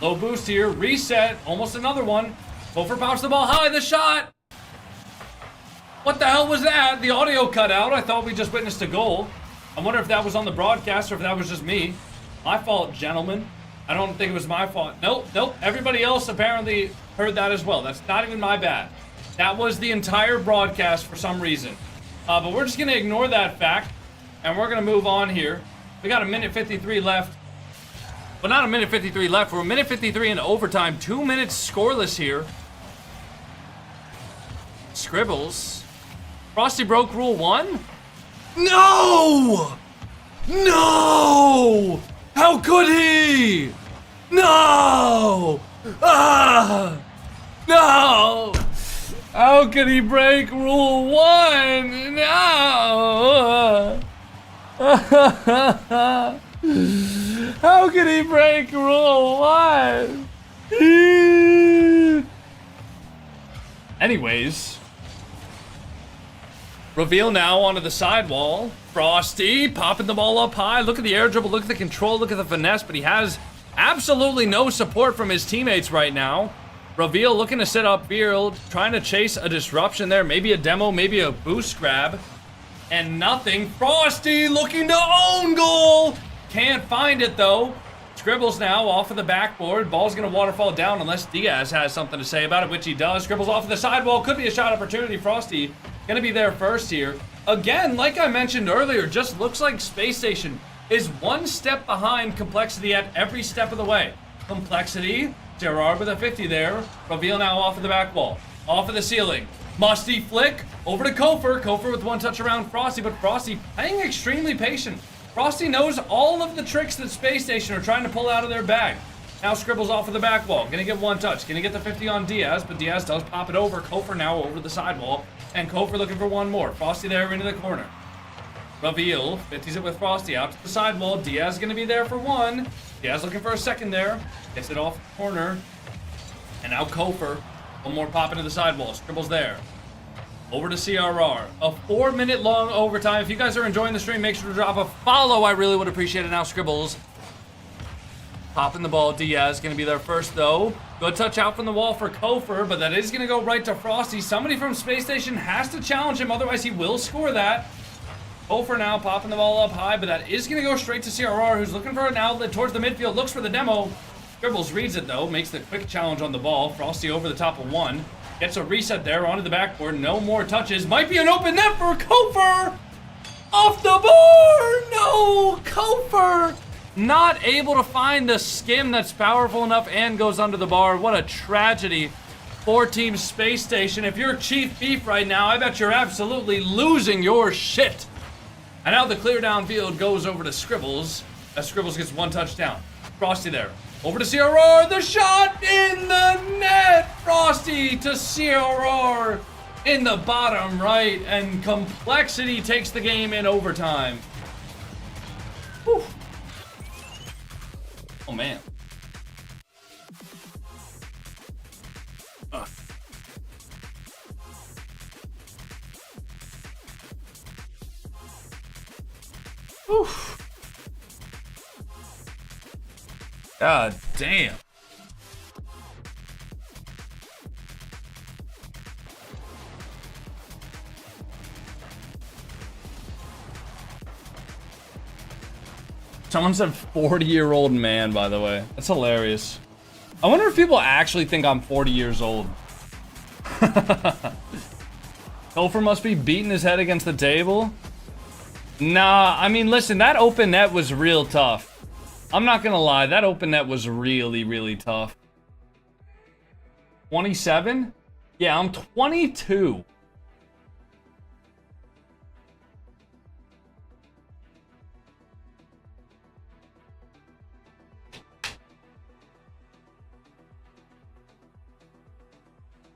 Low boost here, reset, almost another one. Kofer pops the ball high, the shot! What the hell was that? The audio cut out. I thought we just witnessed a goal. I wonder if that was on the broadcast or if that was just me. My fault, gentlemen. I don't think it was my fault. Nope. Everybody else apparently heard that as well. That's not even my bad. That was the entire broadcast for some reason. But we're just going to ignore that fact. And we're going to move on here. We got a minute 53 left. Well, not a minute 53 left. We're a minute 53 in overtime. 2 minutes scoreless here. Scribbles. Frosty broke rule 1? No! No! How could he? No! Ah! No! How could he break rule 1? No! How could he break rule 1? Anyways. Reveal now onto the sidewall. Frosty popping the ball up high. Look at the air dribble, look at the control, look at the finesse, but he has absolutely no support from his teammates right now. Reveal looking to set up field, trying to chase a disruption there, maybe a demo, maybe a boost grab, and nothing. Frosty looking to own goal. Can't find it though. Scribbles now off of the backboard. Ball's gonna waterfall down unless Diaz has something to say about it, which he does. Scribbles off of the sidewall, could be a shot opportunity. Frosty gonna be there first here. Again, like I mentioned earlier, just looks like Space Station is one step behind Complexity at every step of the way. Complexity, Gerard with a 50 there. Reveal now off of the back wall. Off of the ceiling. Musty flick over to Kofer. Kofer with one touch around Frosty, but Frosty playing extremely patient. Frosty knows all of the tricks that Space Station are trying to pull out of their bag. Now Scribbles off of the back wall. Gonna get one touch. Gonna get the 50 on Diaz, but Diaz does pop it over. Kofer now over the sidewall. And Kofer looking for one more. Frosty there into the corner. Reveal. 50s it with Frosty out to the sidewall. Diaz gonna be there for one. Diaz looking for a second there. Gets it off the corner. And now Kofer. One more pop into the sidewall. Scribbles there. Over to CRR. A 4-minute long overtime. If you guys are enjoying the stream, make sure to drop a follow. I really would appreciate it. Now Scribbles popping the ball. Diaz gonna be there first though. Good touch out from the wall for Kofer, but that is gonna go right to Frosty. Somebody from Space Station has to challenge him, otherwise he will score that. Kofer now popping the ball up high, but that is gonna go straight to CRR, who's looking for an outlet towards the midfield, looks for the demo. Scribbles reads it though, makes the quick challenge on the ball. Frosty over the top of one. Gets a reset there onto the backboard. No more touches. Might be an open net for Kofer. Off the board. No, Kofer not able to find the skim that's powerful enough and goes under the bar. What a tragedy for Team Space Station. If you're Chief Beef right now, I bet you're absolutely losing your shit. And now the clear downfield goes over to Scribbles. As Scribbles gets one touchdown. Frosty there. Over to CRR, the shot in the net! Frosty to CRR in the bottom right, and Complexity takes the game in overtime. Whew. Oh man. Whew. God damn. Someone said 40-year-old man, by the way. That's hilarious. I wonder if people actually think I'm 40 years old. Kofer must be beating his head against the table. Nah, I mean, listen, that open net was real tough. I'm not gonna lie, that open net was really, really tough. 27? Yeah, I'm 22.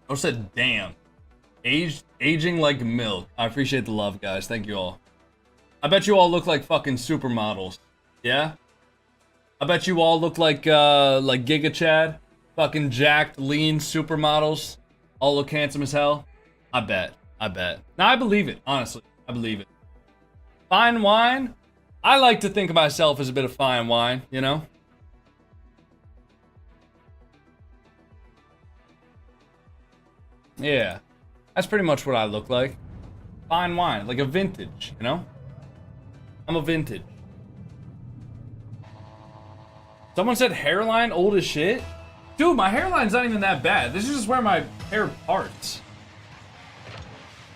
I said, damn. Aging like milk. I appreciate the love, guys. Thank you all. I bet you all look like fucking supermodels. Yeah? I bet you all look like Giga Chad. Fucking jacked, lean supermodels. All look handsome as hell. I bet. Now, I believe it, honestly. I believe it. Fine wine? I like to think of myself as a bit of fine wine, you know? Yeah. That's pretty much what I look like. Fine wine, like a vintage, you know? I'm a vintage. Someone said hairline old as shit? Dude, my hairline's not even that bad. This is just where my hair parts.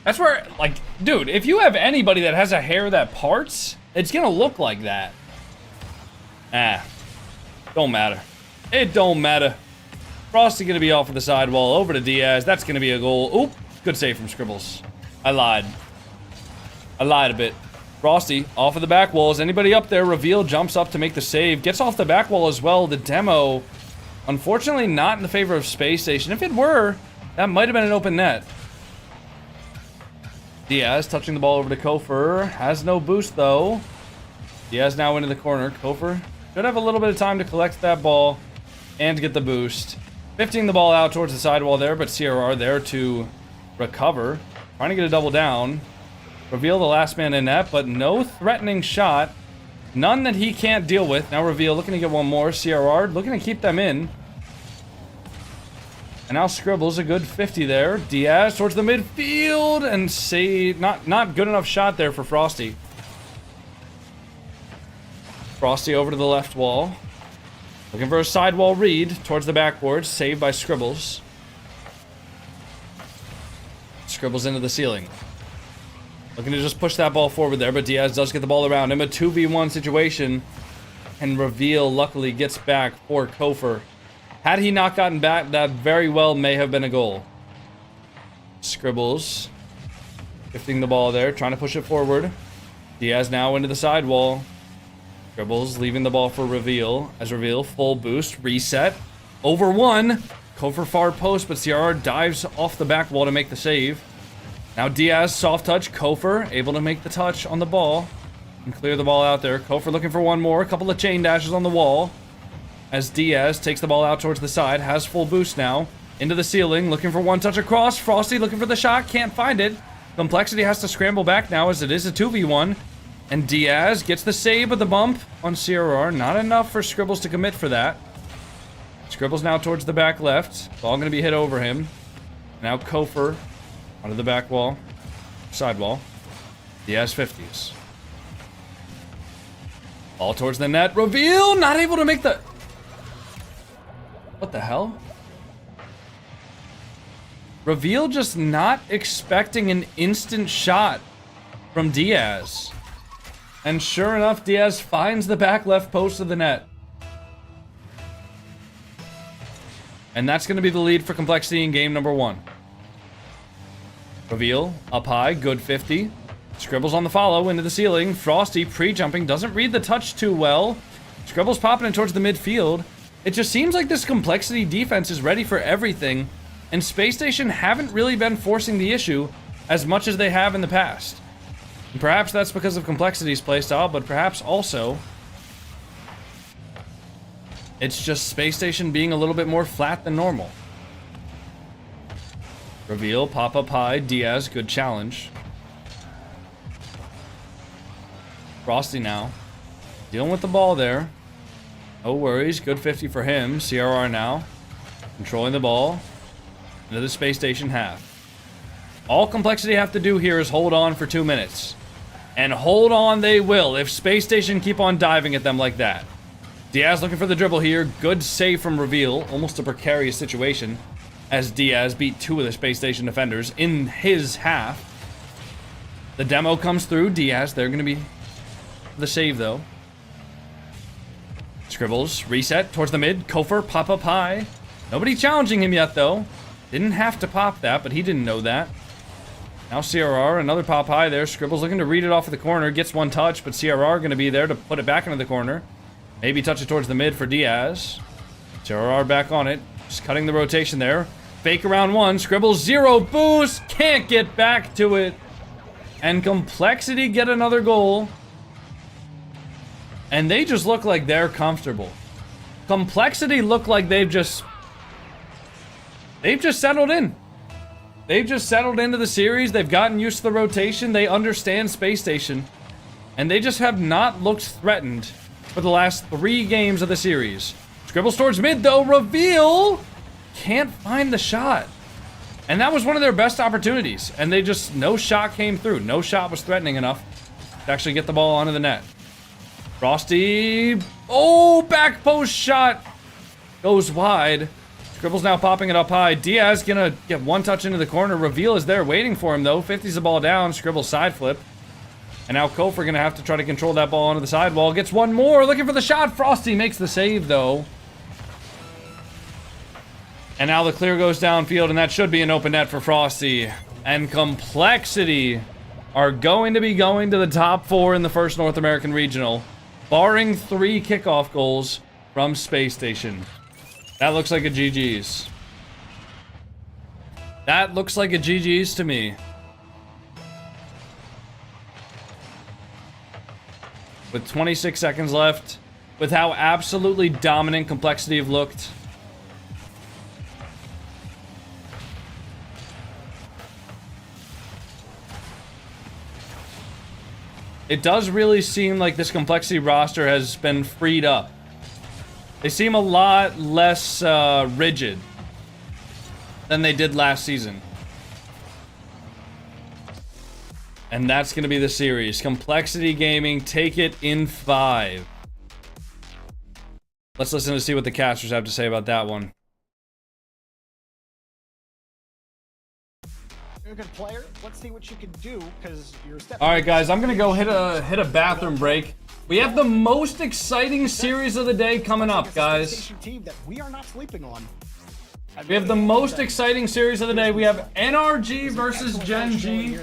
That's where, like, dude, if you have anybody that has a hair that parts, it's gonna look like that. Don't matter. It don't matter. Frosty gonna be off of the sidewall, over to Diaz. That's gonna be a goal. Oop, good save from Scribbles. I lied a bit. Frosty off of the back wall. Is anybody up there? Reveal jumps up to make the save. Gets off the back wall as well. The demo, unfortunately, not in the favor of Space Station. If it were, that might have been an open net. Diaz touching the ball over to Kofer. Has no boost, though. Diaz now into the corner. Kofer should have a little bit of time to collect that ball and get the boost. 15 the ball out towards the sidewall there, but CRR there to recover. Trying to get a double down. Reveal the last man in net, but no threatening shot. None that he can't deal with. Now Reveal looking to get one more. CRR looking to keep them in. And now Scribbles a good 50 there. Diaz towards the midfield and say not good enough shot there for Frosty. Frosty over to the left wall. Looking for a sidewall read towards the backboard. Saved by Scribbles. Scribbles into the ceiling. Looking to just push that ball forward there, but Diaz does get the ball around him. A 2v1 situation. And Reveal luckily gets back for Kofer. Had he not gotten back, that very well may have been a goal. Scribbles shifting the ball there, trying to push it forward. Diaz now into the sidewall. Scribbles leaving the ball for Reveal. As Reveal, full boost, reset. Over one. Kofer far post, but CRR dives off the back wall to make the save. Now Diaz, soft touch. Kofer able to make the touch on the ball and clear the ball out there. Kofer looking for one more. A couple of chain dashes on the wall. As Diaz takes the ball out towards the side, has full boost now. Into the ceiling, looking for one touch across. Frosty looking for the shot, can't find it. Complexity has to scramble back now as it is a 2v1. And Diaz gets the save with the bump on CRR. Not enough for Scribbles to commit for that. Scribbles now towards the back left. Ball going to be hit over him. Now Kofer onto the back wall. Sidewall. Diaz 50s. Ball towards the net. Reveal! Not able to make the... What the hell? Reveal just not expecting an instant shot from Diaz. And sure enough, Diaz finds the back left post of the net. And that's going to be the lead for Complexity in game number 1. Reveal, up high, good 50. Scribbles on the follow, into the ceiling. Frosty, pre-jumping, doesn't read the touch too well. Scribbles popping it towards the midfield. It just seems like this Complexity defense is ready for everything, and Space Station haven't really been forcing the issue as much as they have in the past. And perhaps that's because of Complexity's playstyle, but perhaps also it's just Space Station being a little bit more flat than normal. Reveal, pop up high, Diaz, good challenge. Frosty now, dealing with the ball there. No worries, good 50 for him. CRR now, controlling the ball into the Space Station half. All Complexity have to do here is hold on for 2 minutes. And hold on they will if Space Station keep on diving at them like that. Diaz looking for the dribble here. Good save from Reveal. Almost a precarious situation as Diaz beat 2 of the Space Station defenders in his half. The demo comes through. Diaz, they're going to be the save though. Scribbles, reset towards the mid. Kofer, pop up high. Nobody challenging him yet though. Didn't have to pop that, but he didn't know that. Now CRR, another pop high there. Scribbles looking to read it off of the corner. Gets one touch, but CRR going to be there to put it back into the corner. Maybe touch it towards the mid for Diaz. CRR back on it. Just cutting the rotation there. Fake around one. Scribbles, 0 boost. Can't get back to it. And Complexity get another goal. And they just look like they're comfortable. Complexity look like they've just they've just settled in. They've just settled into the series. They've gotten used to the rotation. They understand Space Station. And they just have not looked threatened for the last 3 games of the series. Scribbles towards mid, though. Reveal! Can't find the shot. And that was one of their best opportunities. And they just, no shot came through. No shot was threatening enough to actually get the ball onto the net. Frosty. Oh, back post shot. Goes wide. Scribbles now popping it up high. Diaz gonna get one touch into the corner. Reveal is there waiting for him, though. 50's the ball down. Scribbles side flip. And now Kofor gonna have to try to control that ball onto the sidewall. Gets one more. Looking for the shot. Frosty makes the save, though. And now the clear goes downfield, and that should be an open net for Frosty. And Complexity are going to be going to the top 4 in the first North American Regional, barring 3 kickoff goals from Space Station. That looks like a GG's. That looks like a GG's to me. With 26 seconds left, with how absolutely dominant Complexity have looked, it does really seem like this Complexity roster has been freed up. They seem a lot less rigid than they did last season. And that's going to be the series. Complexity Gaming, take it in 5. Let's listen to see what the casters have to say about that one. You're a good player. Let's see what you can do, because you're stepping. All right, guys, I'm gonna go hit a bathroom break. We have the most exciting series of the day coming up, guys. Team that we are not sleeping on. We have the most exciting series of the day. We have NRG versus Gen.G.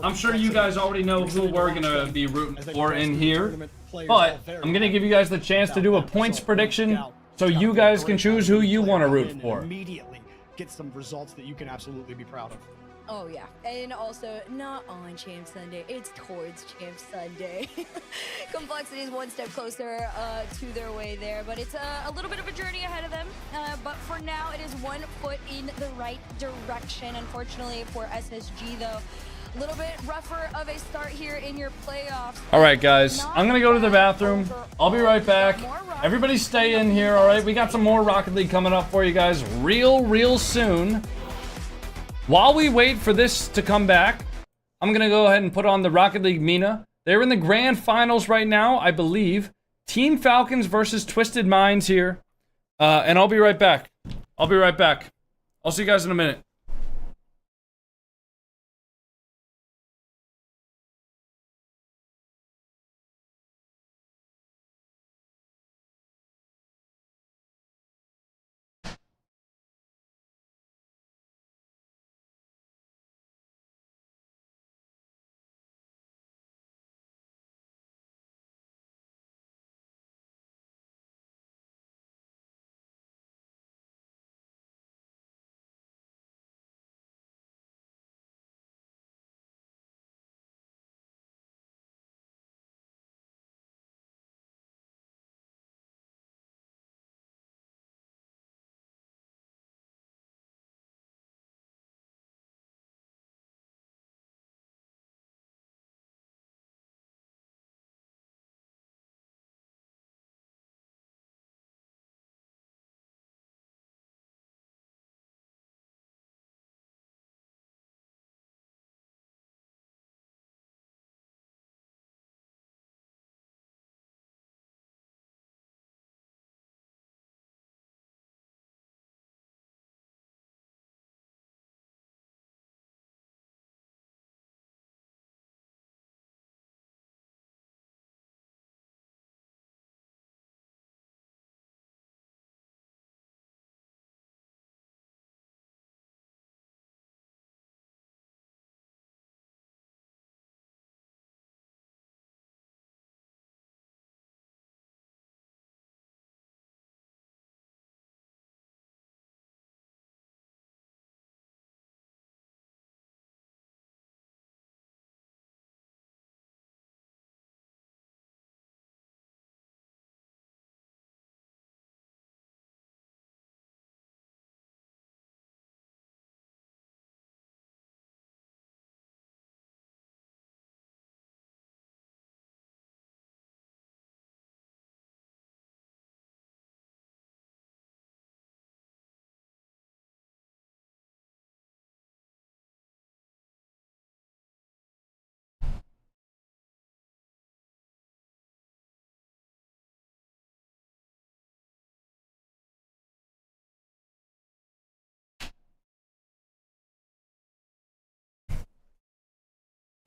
I'm sure you guys already know who we're gonna be rooting for in here, but I'm gonna give you guys the chance to do a points prediction, so you guys can choose who you want to root for. Immediately get some results that you can absolutely be proud of. Oh yeah, and also not on Champ Sunday, it's towards Champ Sunday. Complexity is one step closer to their way there, but it's a little bit of a journey ahead of them. But for now, it is one foot in the right direction. Unfortunately for SSG though, a little bit rougher of a start here in your playoffs. All right, guys, I'm gonna go to the bathroom. I'll be right back. Everybody stay in here, all right? We got some more Rocket League coming up for you guys real soon. While we wait for this to come back, I'm going to go ahead and put on the Rocket League Mina. They're in the grand finals right now, I believe. Team Falcons versus Twisted Minds here. And I'll be right back. I'll see you guys in a minute.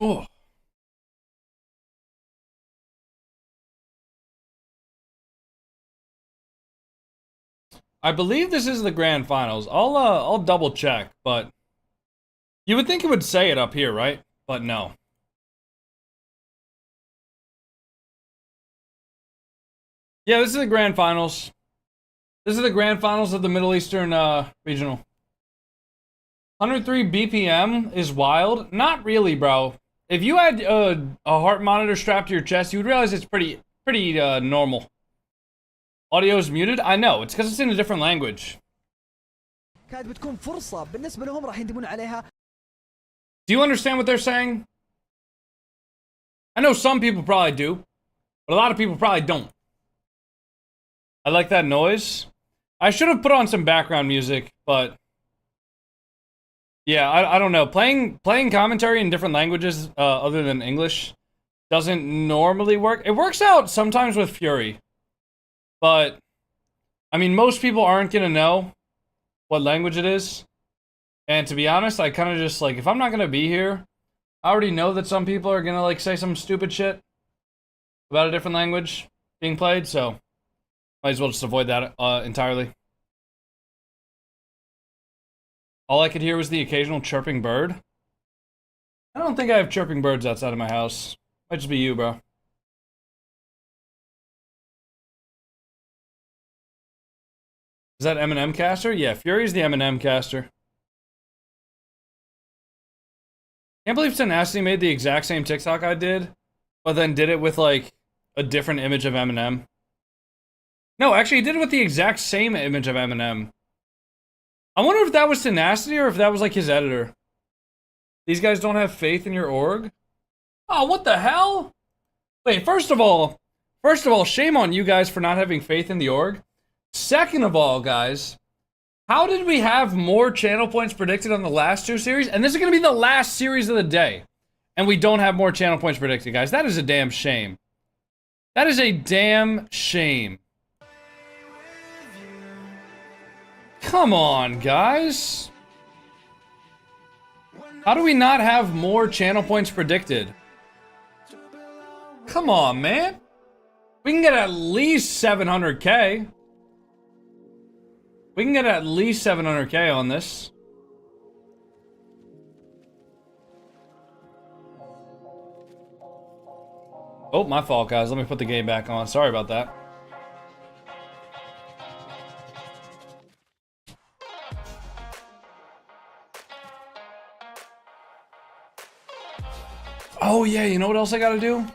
Oh. I believe this is the grand finals. I'll double check, but you would think it would say it up here, right? But no. Yeah, this is the grand finals. This is the grand finals of the Middle Eastern regional. 103 BPM is wild. Not really, bro. If you had a heart monitor strapped to your chest, you would realize it's pretty normal. Audio is muted? I know, it's because it's in a different language. Do you understand what they're saying? I know some people probably do, but a lot of people probably don't. I like that noise. I should have put on some background music, but yeah, I don't know. Playing commentary in different languages other than English doesn't normally work. It works out sometimes with Fury, but I mean, most people aren't gonna know what language it is. And to be honest, I kind of just like, if I'm not gonna be here, I already know that some people are gonna like say some stupid shit about a different language being played, so might as well just avoid that entirely. All I could hear was the occasional chirping bird. I don't think I have chirping birds outside of my house. Might just be you, bro. Is that Eminem caster? Yeah, Fury's the Eminem caster. Can't believe Tenacity made the exact same TikTok I did, but then did it with like a different image of Eminem. No, actually, he did it with the exact same image of Eminem. I wonder if that was Tenacity or if that was like his editor. These guys don't have faith in your org? Oh, what the hell? Wait, first of all, shame on you guys for not having faith in the org. Second of all, guys, how did we have more channel points predicted on the last two series? And this is going to be the last series of the day. And we don't have more channel points predicted, guys. That is a damn shame. That is a damn shame. Come on, guys. How do we not have more channel points predicted? Come on, man. We can get at least 700k. We can get at least 700k on this. Oh, my fault, guys. Let me put the game back on. Sorry about that. Oh, yeah, you know what else I gotta do?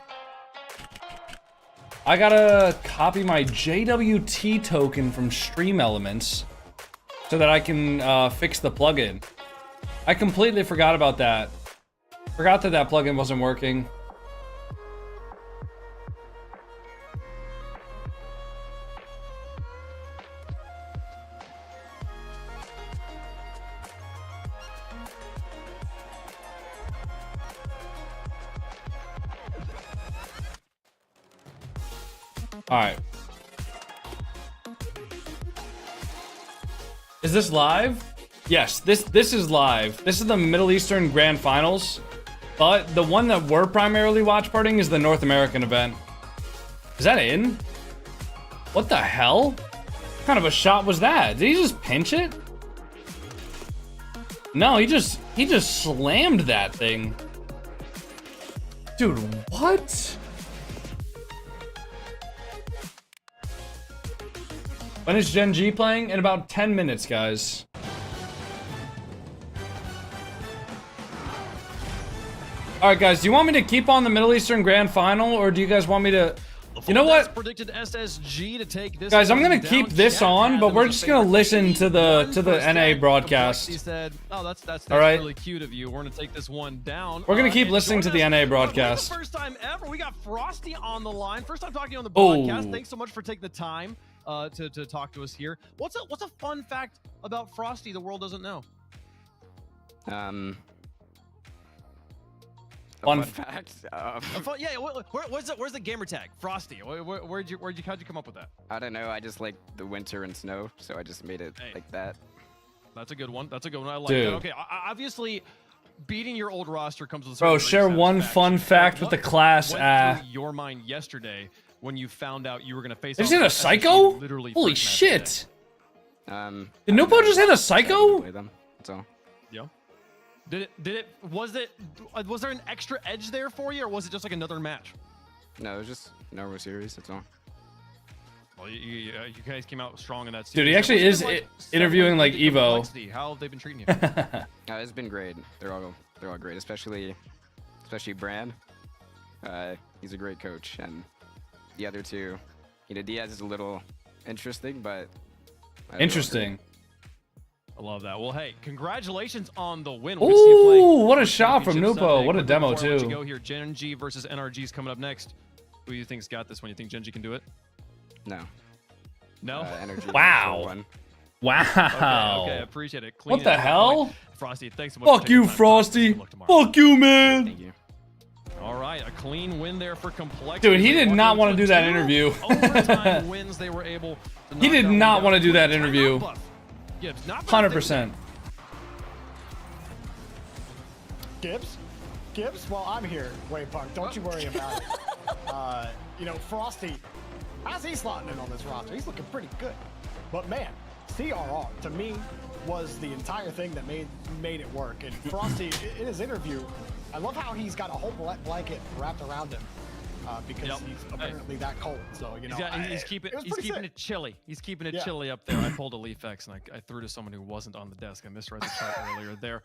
I gotta copy my JWT token from Stream Elements so that I can fix the plugin. I completely forgot about that. Forgot that that plugin wasn't working. All right. Is this live? Yes, this is live. This is the Middle Eastern Grand Finals, but the one that we're primarily watch partying is the North American event. Is that in? What the hell? What kind of a shot was that? Did he just pinch it? No, he just slammed that thing. Dude, what? When is Gen.G playing? In about 10 minutes, guys. Alright, guys, do you want me to keep on the Middle Eastern Grand Final, or do you guys want me to... You know what? Predicted SSG to take this, guys, I'm gonna keep this on, but we're just gonna listen to the NA broadcast. He said, "Oh, that's all right. Really cute of you. We're gonna take this one down." We're gonna keep listening to the NA broadcast. The first time ever, we got Frosty on the line. First time talking on the broadcast. Thanks so much for taking the time to talk to us here. What's a fun fact about Frosty the world doesn't know? Fun fact. Yeah, where's the gamer tag? Frosty. How'd you come up with that? I don't know. I just like the winter and snow, so I just made it like that. That's a good one. That's a good one. I like Dude. that. Okay, obviously, beating your old roster comes with. Bro, share one fun fact with the class. Went through your mind yesterday when you found out you were gonna face. Is it a psycho? Holy shit! Did Nupo just hit a psycho? That's all. Yeah. Was there an extra edge there for you, or was it just like another match? No, it was just normal series. That's all. Well, you guys came out strong in that series. Dude, he actually is interviewing like Evo. How have they been treating you? It's been great. They're all great, especially Brand. He's a great coach, and the other two, Diaz is a little interesting, but interesting. I love that. Well, hey, congratulations on the win. Ooh, what a shot from Nupo. What a demo too. Go here. Gen.G versus NRG is coming up next. Who do you think's got this one? You think Gen.G can do it? No. No? Energy. Wow. Wow. Okay, appreciate it. Clean what the hell? Frosty, thanks so much. Fuck you, Frosty. Fuck you, man. Thank you. All right, a clean win there for Complexity. Dude, he did not want to do that interview. Overtime wins, they were able to he did not want to do that interview. 100%. Gibbs? Well, I'm here, Waypark. Don't you worry about it. You know, Frosty, how's he slotting in on this roster? He's looking pretty good. But man, CRR, to me, was the entire thing that made it work. And Frosty, in his interview, I love how he's got a whole blanket wrapped around him. Because he's apparently that cold, so you know he's keeping it chilly. He's keeping it chilly up there. I pulled a Leaf X and I threw to someone who wasn't on the desk. I misread the chart earlier there.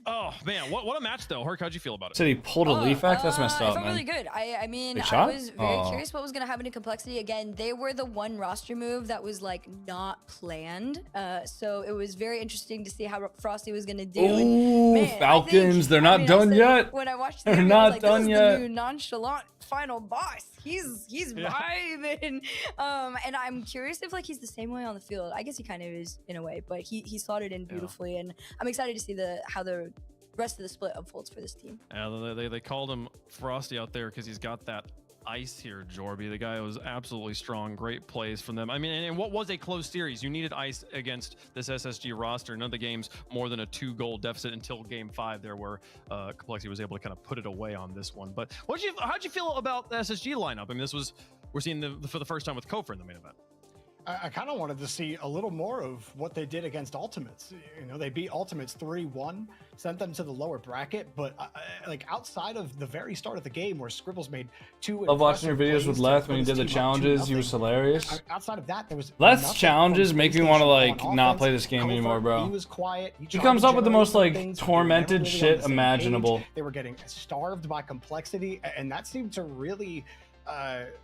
Oh man, what a match though. Herc, how'd you feel about it? Said he pulled a Leaf X? That's messed up, I felt man. really good. I mean, I was very curious what was gonna happen to Complexity. Again, they were the one roster move that was like not planned. So it was very interesting to see how Frosty was gonna do. Ooh, man, Falcons, they're not done yet. When I watched they're not done done yet. yet. The new nonchalant final boss. He's vibing. And I'm curious if like he's the same way on the field. I guess he kind of is in a way, but he slotted in beautifully, and I'm excited to see how the rest of the split unfolds for this team. They called him Frosty out there because he's got that ice here, Jorby. The guy was absolutely strong. Great plays from them. I mean, and what was a close series? You needed ice against this SSG roster. None of the games more than a 2-goal deficit until game 5 there, where Complexity was able to kind of put it away on this one. But how'd you feel about the SSG lineup? I mean, we're seeing for the first time with Kofor in the main event. I kind of wanted to see a little more of what they did against Ultimates. You know, they beat Ultimates 3-1, sent them to the lower bracket, but like outside of the very start of the game where Scribbles made 2. Love watching your videos with Leth when he did the challenges. He was hilarious. Outside of that, there was Leth's challenges make me want to like not play this game anymore, bro. He was quiet. He comes up with the most like tormented shit imaginable. They were getting starved by Complexity, and that seemed to really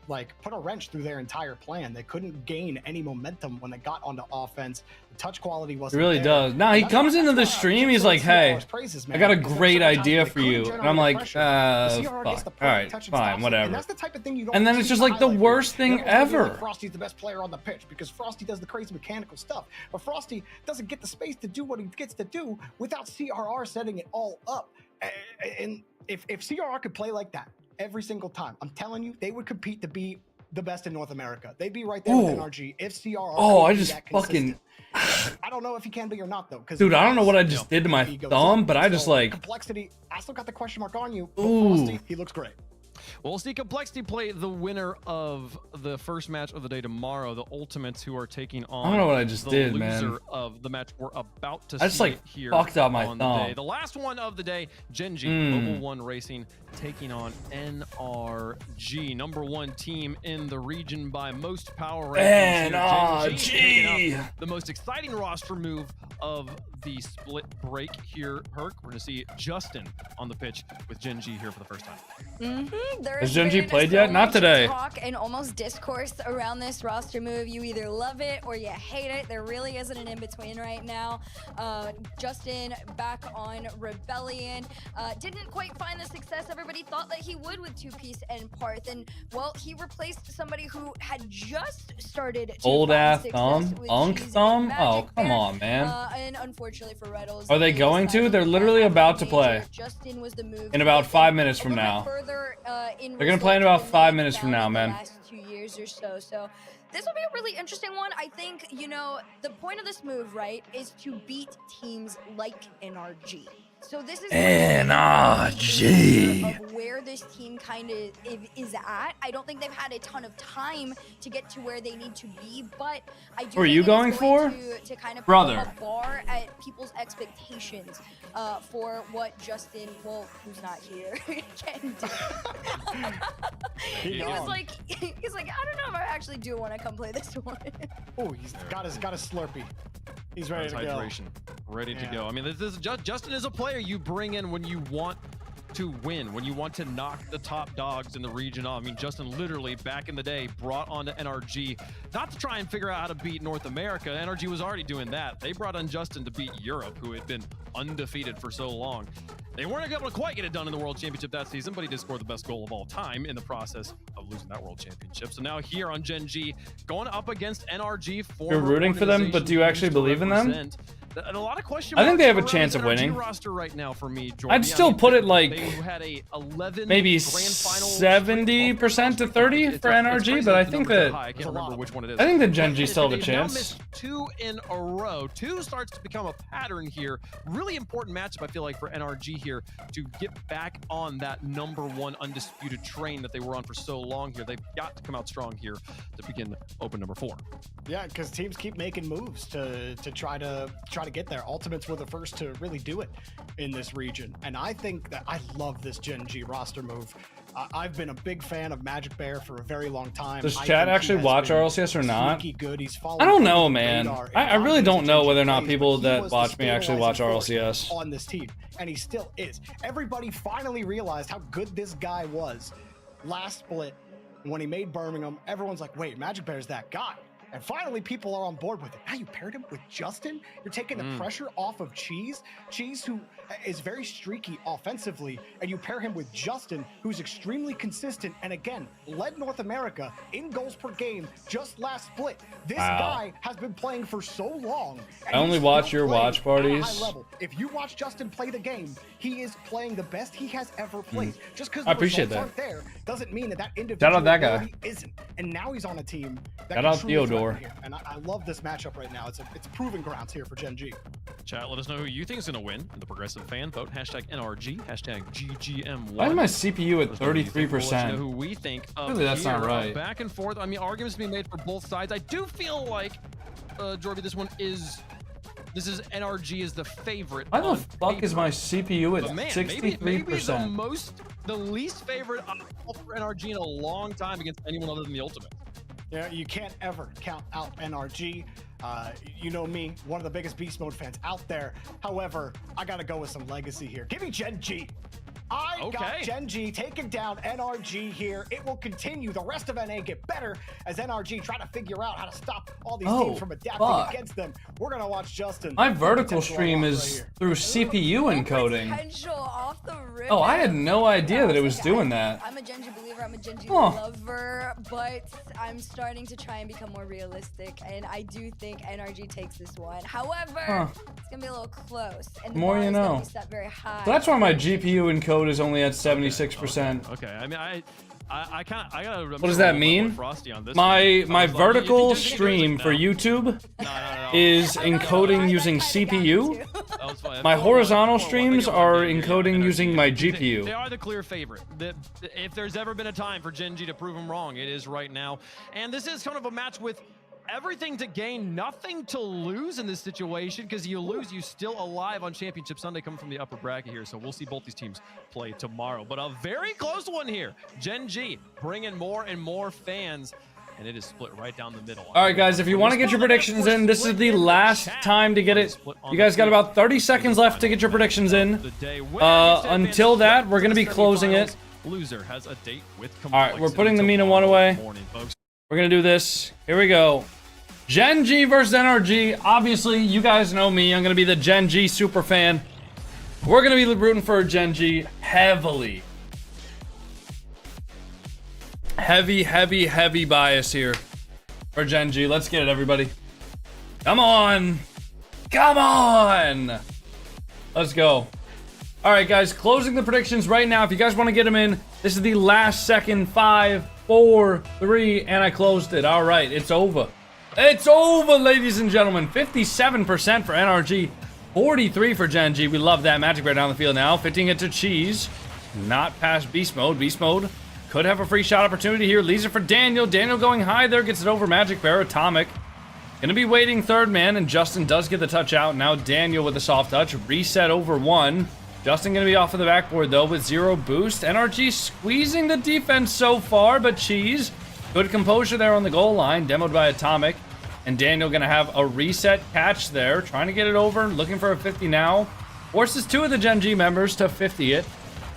like put a wrench through their entire plan. They couldn't gain any momentum when they got onto offense. The touch quality wasn't It really there. does. Now he comes into the stream, he's like, hey, I got a great idea for you. And I'm like, fuck. All right, fine, whatever. And that's the type of thing you don't and then it's just like the worst thing ever. Frosty's the best player on the pitch because Frosty does the crazy mechanical stuff. But Frosty doesn't get the space to do what he gets to do without CRR setting it all up. And if CRR could play like that every single time, I'm telling you, they would compete to be the best in North America. They'd be right there with NRG if CRR. Oh, I just fucking. I don't know if he can be or not though. Dude, I don't know what I just did to my thumb, but I just like. Complexity. I still got the question mark on you. Ooh. Frosty, he looks great. Well, we'll see Complexity play the winner of the first match of the day tomorrow. The Ultimates, who are taking on. I don't know what I just did, loser man. Of the match we're about to I just see like here fucked up my on thumb. the day. The last one of the day, Gen.G, Mobile One Racing, taking on NRG, #1 team in the region by most power rankings. NRG, the most exciting roster move of the split break here. Herc, we're gonna see Justin on the pitch with Gen.G here for the first time. Has Gen.G played yet? Not today. Talk and almost discourse around this roster move. You either love it or you hate it. There really isn't an in-between right now. Justin back on Rebellion. Didn't quite find the success everybody thought that he would with 2-piece and Parth. And, well, he replaced somebody who had just started to old ass find thumb? success with Unk G's thumb? Magic Oh, come there. on, man. And unfortunately for Reddles, Are they going to? They're literally about to play. Justin was the move in about 5 minutes from now. They're gonna play in about 5 minutes from now, man. Last 2 years or so. So this will be a really interesting one. I think, you know, the point of this move, right, is to beat teams like NRG. So this is NRG of where this team kind of is at. I don't think they've had a ton of time to get to where they need to be, but I do. Who are you going for? To kind of Brother. put a bar at people's expectations for what Justin, well, who's not here, can do. He's like, I don't know if I actually do want to come play this one. Oh, he's got his Slurpee. He's ready to go. Hydration, ready to go. I mean, this is Justin is a player you bring in when you want to win, when you want to knock the top dogs in the region off. I mean, Justin literally back in the day brought on to NRG not to try and figure out how to beat North America. NRG was already doing that. They brought on Justin to beat Europe, who had been undefeated for so long. They weren't able to quite get it done in the World Championship that season, but he did score the best goal of all time in the process of losing that World Championship. So now here on Gen.G, going up against NRG. You're rooting for them, but do you actually believe in them? And a lot of question I think they have a marks chance of around the winning. roster right now for me, Jordy. I'd still put it like they had a 11 maybe grand final 70% to 30 for NRG, but I think that I can't remember which one it is. I think that Gen.G still have a They've now chance. missed 2 in a row. 2 starts to become a pattern here. Really important matchup, I feel like, for NRG here to get back on that #1 undisputed train that they were on for so long here. They've got to come out strong here to begin open number 4. Yeah, because teams keep making moves to try to get there. Ultimates were the first to really do it in this region, and I think that I love this Gen.G roster move. I've been a big fan of Magic Bear for a very long time. Does chat actually watch RLCS or not? Good. He's I don't know, man. I really don't know whether or not people that watch me actually watch RLCS. On this team, and he still is. Everybody finally realized how good this guy was last split when he made Birmingham. Everyone's like, wait, Magic Bear's that guy. And finally, people are on board with it. Now you paired him with Justin. You're taking the pressure off of Cheese. Cheese, who is very streaky offensively, and you pair him with Justin, who's extremely consistent, and again, led North America in goals per game just last split. This guy has been playing for so long. I only watch your watch parties. If you watch Justin play the game, he is playing the best he has ever played. Just because I the appreciate results that. aren't there doesn't mean that individual Shout out that guy. ability isn't. And now he's on a team that Shout out can truly Theodore. here. And I love this matchup right now. It's proving grounds here for Gen.G. Chat, let us know who you think is going to win in the progressive fan vote. Hashtag NRG, hashtag GGM1. Why is my CPU at Let us 33%? know who we think of Really, that's not here. right. Back and forth. I mean, arguments being made for both sides. I do feel like, Jordy, this is NRG is the favorite. Why the on fuck is my CPU at But man, 63%? maybe the least favorite for NRG in a long time against anyone other than the Ultimate. Yeah, you can't ever count out NRG. You know me, one of the biggest Beast Mode fans out there. However, I gotta go with some legacy here. Give me Gen.G. I got Gen.G taking down NRG here. It will continue. The rest of NA get better as NRG try to figure out how to stop all these teams from adapting against them. We're gonna watch Justin. My vertical stream is through CPU encoding. Off the rip. Oh, I had no idea that it was doing that. I'm a Gen.G believer, I'm a Gen.G lover, but I'm starting to try and become more realistic, and I do think NRG takes this one. However, it's gonna be a little close, and the More bar you is gonna know. be set very high. So that's why my GPU encode is only at 76%. Okay. I mean, I gotta. What does that mean? Frosty on this My vertical stream for YouTube is encoding using CPU. My horizontal streams are encoding using my GPU. They are the clear favorite. If there's ever been a time for Gen.G to prove them wrong, it is right now. And this is kind of a match with everything to gain, nothing to lose in this situation, because you lose, you still alive on Championship Sunday coming from the upper bracket here. So we'll see both these teams play tomorrow. But a very close one here. Gen.G bringing more and more fans, and it is split right down the middle. All right, guys, if you want to get your predictions in, this is the last time to get it. You guys got about 30 seconds left to get your predictions in. Until that, we're going to be closing it. Loser has a date with All right, we're putting the Mina one away. We're going to do this. Here we go. Gen.G versus NRG. Obviously, you guys know me. I'm going to be the Gen.G super fan. We're going to be rooting for Gen.G heavily. Heavy bias here for Gen.G. Let's get it, everybody. Come on. Come on. Let's go. All right, guys, closing the predictions right now. If you guys want to get them in, this is the last second. 5, 4, 3, and I closed it. All right, it's over. It's over, ladies and gentlemen. 57% for NRG, 43 for Gen.G. We love that. Magic Bear down the field now. 15 it to Cheese. Not past Beast Mode. Beast Mode could have a free shot opportunity here. Leaves it for Daniel. Daniel going high there. Gets it over Magic Bear. Atomic. Gonna be waiting third man, and Justin does get the touch out. Now Daniel with a soft touch. Reset over 1. Justin gonna be off of the backboard though with 0 boost. NRG squeezing the defense so far, but Cheese. Good composure there on the goal line. Demoed by Atomic. And Daniel gonna have a reset catch there. Trying to get it over. Looking for a 50 now. Forces 2 of the Gen.G members to 50 it.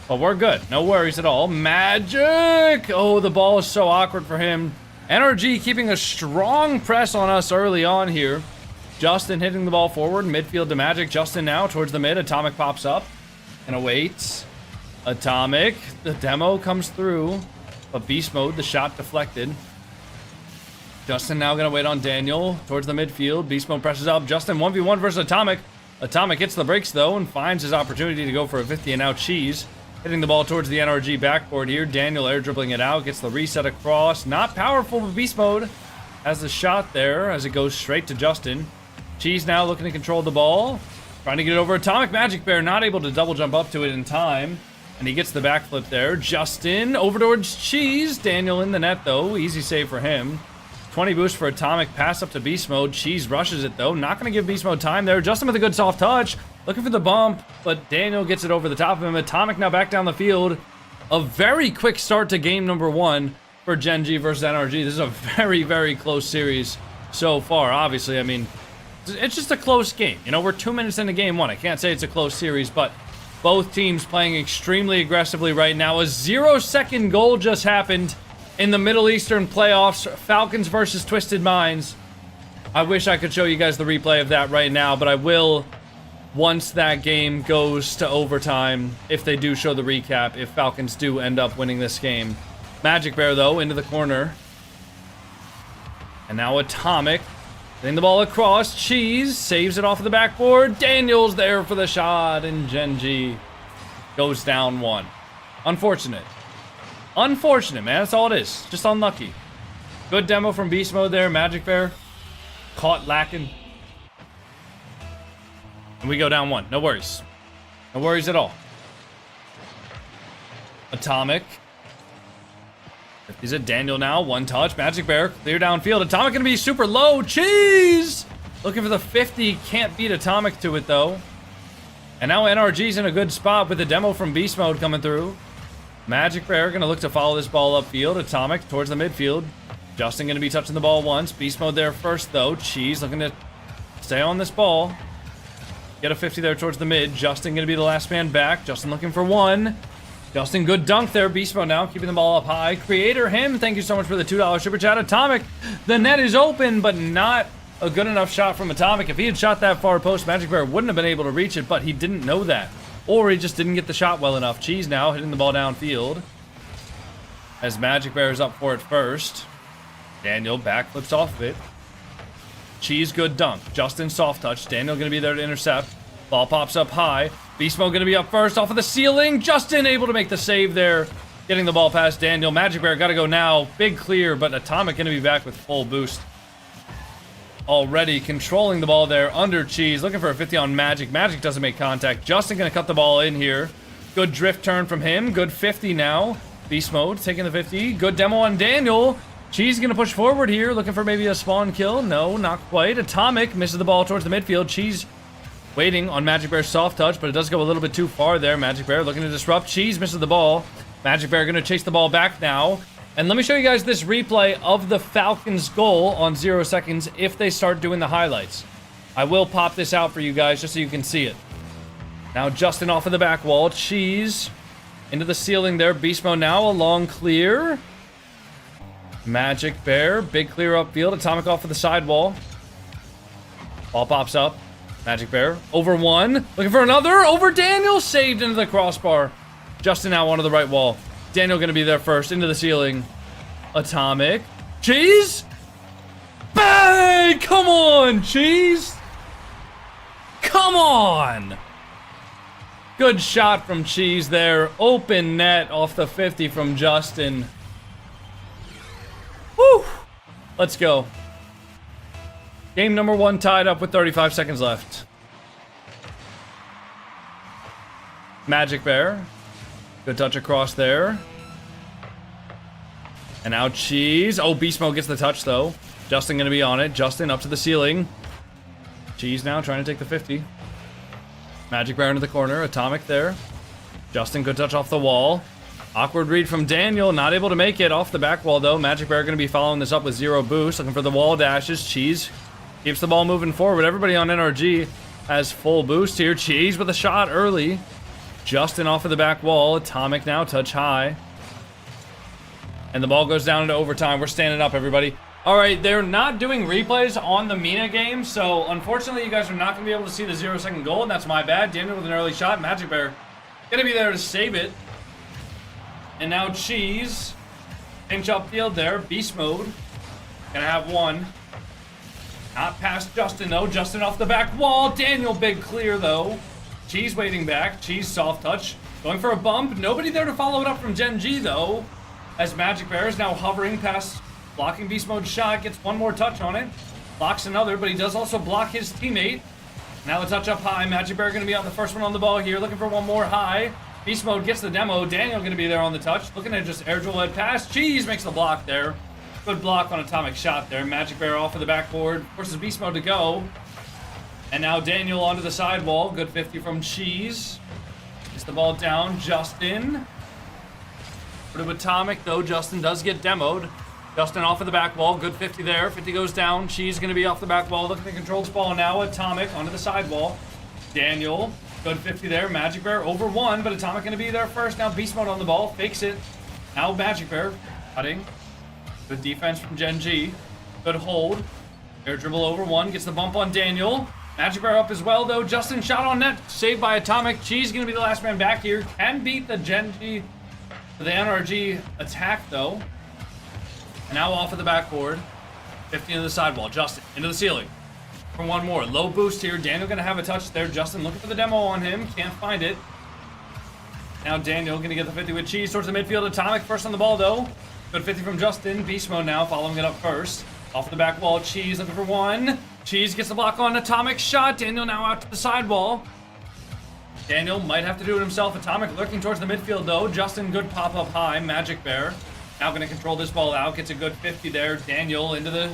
But we're good. No worries at all. Magic! Oh, the ball is so awkward for him. NRG keeping a strong press on us early on here. Justin hitting the ball forward. Midfield to Magic. Justin now towards the mid. Atomic pops up and awaits. Atomic. The demo comes through. But Beast Mode, the shot deflected. Justin now going to wait on Daniel towards the midfield. Beast Mode presses up. Justin 1v1 versus Atomic. Atomic hits the brakes though and finds his opportunity to go for a 50, and now Cheese hitting the ball towards the NRG backboard here. Daniel air dribbling it out. Gets the reset across. Not powerful, but Beast Mode has the shot there as it goes straight to Justin. Cheese now looking to control the ball. Trying to get it over Atomic. Magic Bear not able to double jump up to it in time. And he gets the backflip there. Justin over towards Cheese. Daniel in the net though. Easy save for him. 20 boost for Atomic. Pass up to Beast Mode. Cheese rushes it though. Not going to give Beast Mode time there. Justin with a good soft touch. Looking for the bump, but Daniel gets it over the top of him. Atomic now back down the field. A very quick start to game number 1 for Gen.G versus NRG. This is a very, very close series so far. Obviously, I mean, it's just a close game. You know, we're 2 minutes into game 1. I can't say it's a close series, but both teams playing extremely aggressively right now. A 0-second goal just happened in the Middle Eastern playoffs. Falcons versus Twisted Minds. I wish I could show you guys the replay of that right now, but I will once that game goes to overtime, if they do show the recap, if Falcons do end up winning this game. Magic Bear, though, into the corner. And now Atomic. Getting the ball across. Cheese saves it off of the backboard. Daniel's there for the shot, and Gen.G goes down 1. Unfortunate. Unfortunate, man. That's all it is. Just unlucky. Good demo from Beast Mode there. Magic Bear caught lacking. And we go down 1. No worries. No worries at all. Atomic. Is it Daniel now? 1 touch. Magic Bear clear downfield. Atomic gonna be super low. Cheese! Looking for the 50. Can't beat Atomic to it though. And now NRG's in a good spot with the demo from Beast Mode coming through. Magic Bear gonna look to follow this ball upfield. Atomic towards the midfield. Justin gonna be touching the ball once. Beast Mode there first though. Cheese looking to stay on this ball. Get a 50 there towards the mid. Justin gonna be the last man back. Justin looking for 1. Justin, good dunk there. Beast Mode now keeping the ball up high. Creator him. Thank you so much for the $2 super chat. Atomic. The net is open, but not a good enough shot from Atomic. If he had shot that far post, Magic Bear wouldn't have been able to reach it, but he didn't know that. Or he just didn't get the shot well enough. Cheese now hitting the ball downfield. As Magic Bear is up for it first. Daniel backflips off of it. Cheese, good dunk. Justin, soft touch. Daniel going to be there to intercept. Ball pops up high. Beast Mode going to be up first off of the ceiling. Justin able to make the save there. Getting the ball past Daniel. Magic Bear got to go now. Big clear, but Atomic going to be back with full boost. Already controlling the ball there under Cheese. Looking for a 50 on Magic. Magic doesn't make contact. Justin going to cut the ball in here. Good drift turn from him. Good 50 now. Beast Mode taking the 50. Good demo on Daniel. Cheese going to push forward here. Looking for maybe a spawn kill. No, not quite. Atomic misses the ball towards the midfield. Cheese waiting on Magic Bear's soft touch, but it does go a little bit too far there. Magic Bear looking to disrupt. Cheese misses the ball. Magic Bear going to chase the ball back now. And let me show you guys this replay of the Falcons' goal on 0 seconds if they start doing the highlights. I will pop this out for you guys just so you can see it. Now Justin off of the back wall. Cheese into the ceiling there. Beast Mode now. A long clear. Magic Bear. Big clear upfield. Atomic off of the sidewall. Ball pops up. Magic Bear. Over 1. Looking for another. Over Daniel. Saved into the crossbar. Justin now onto the right wall. Daniel going to be there first. Into the ceiling. Atomic. Cheese. Bang! Come on, Cheese. Come on. Good shot from Cheese there. Open net off the 50 from Justin. Woo! Let's go. Game number 1 tied up with 35 seconds left. Magic Bear. Good touch across there. And now Cheese. Oh, Beast Mode gets the touch, though. Justin going to be on it. Justin up to the ceiling. Cheese now trying to take the 50. Magic Bear into the corner. Atomic there. Justin, good touch off the wall. Awkward read from Daniel. Not able to make it off the back wall, though. Magic Bear going to be following this up with 0 boost. Looking for the wall dashes. Cheese keeps the ball moving forward. Everybody on NRG has full boost here. Cheese with a shot early. Justin off of the back wall. Atomic now, touch high. And the ball goes down into overtime. We're standing up, everybody. All right, they're not doing replays on the Mina game, so unfortunately you guys are not going to be able to see the 0-second goal, and that's my bad. Daniel with an early shot. Magic Bear going to be there to save it. And now Cheese. Pinch upfield there. Beast Mode. Going to have one. Not past Justin, though. Justin off the back wall. Daniel big clear, though. Cheese waiting back. Cheese soft touch. Going for a bump. Nobody there to follow it up from Gen.G, though. As Magic Bear is now hovering past blocking Beast Mode shot. Gets one more touch on it. Blocks another, but he does also block his teammate. Now a touch up high. Magic Bear going to be on the first one on the ball here. Looking for one more high. Beast Mode gets the demo. Daniel going to be there on the touch. Looking at just air dribble head pass. Cheese makes the block there. Good block on Atomic shot there. Magic Bear off of the backboard. Forces Beast Mode to go. And now Daniel onto the sidewall. Good 50 from Cheese. Gets the ball down. Justin. For the Atomic, though. Justin does get demoed. Justin off of the back wall. Good 50 there. 50 goes down. Cheese going to be off the back wall. Looking to control this ball now. Atomic onto the sidewall. Daniel. Good 50 there. Magic Bear over one, but Atomic going to be there first. Now Beast Mode on the ball. Fakes it. Now Magic Bear cutting. Good defense from Gen.G. Good hold. Air dribble over one. Gets the bump on Daniel. Magic Bear up as well, though. Justin shot on net. Saved by Atomic. Cheese going to be the last man back here. Can beat the Gen.G. The NRG attack, though. And now off of the backboard. 50 into the sidewall. Justin into the ceiling. For one more. Low boost here. Daniel going to have a touch there. Justin looking for the demo on him. Can't find it. Now Daniel going to get the 50 with Cheese towards the midfield. Atomic first on the ball, though. Good 50 from Justin. Beast Mode now following it up first. Off the back wall. Cheese looking for one. Cheese gets the block on Atomic shot. Daniel now out to the sidewall. Daniel might have to do it himself. Atomic lurking towards the midfield, though. Justin, good pop up high. Magic Bear now going to control this ball out. Gets a good 50 there. Daniel into the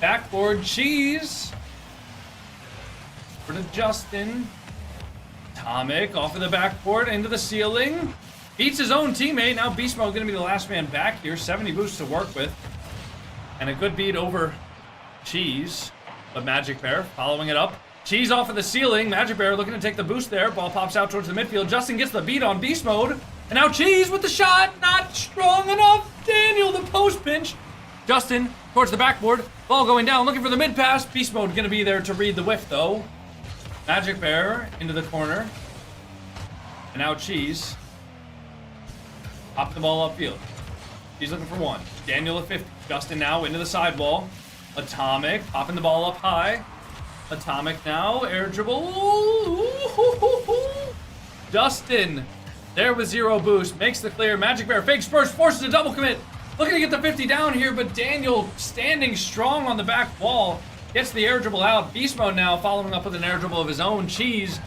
backboard. Cheese. For to Justin. Atomic off of the backboard into the ceiling. Beats his own teammate. Now Beast Mode going to be the last man back here. 70 boosts to work with. And a good beat over Cheese. But Magic Bear following it up. Cheese off of the ceiling. Magic Bear looking to take the boost there. Ball pops out towards the midfield. Justin gets the beat on Beast Mode. And now Cheese with the shot. Not strong enough. Daniel, the post pinch. Justin towards the backboard. Ball going down. Looking for the mid pass. Beast Mode going to be there to read the whiff, though. Magic Bear into the corner. And now Cheese. Pop the ball upfield. He's looking for one. Daniel at 50. Justin now into the sidewall. Atomic popping the ball up high. Atomic now. Air dribble. Justin there with 0 boost. Makes the clear. Magic Bear fakes first. Forces a double commit. Looking to get the 50 down here, but Daniel standing strong on the back wall. Gets the air dribble out. Beast Mode now following up with an air dribble of his own. Cheese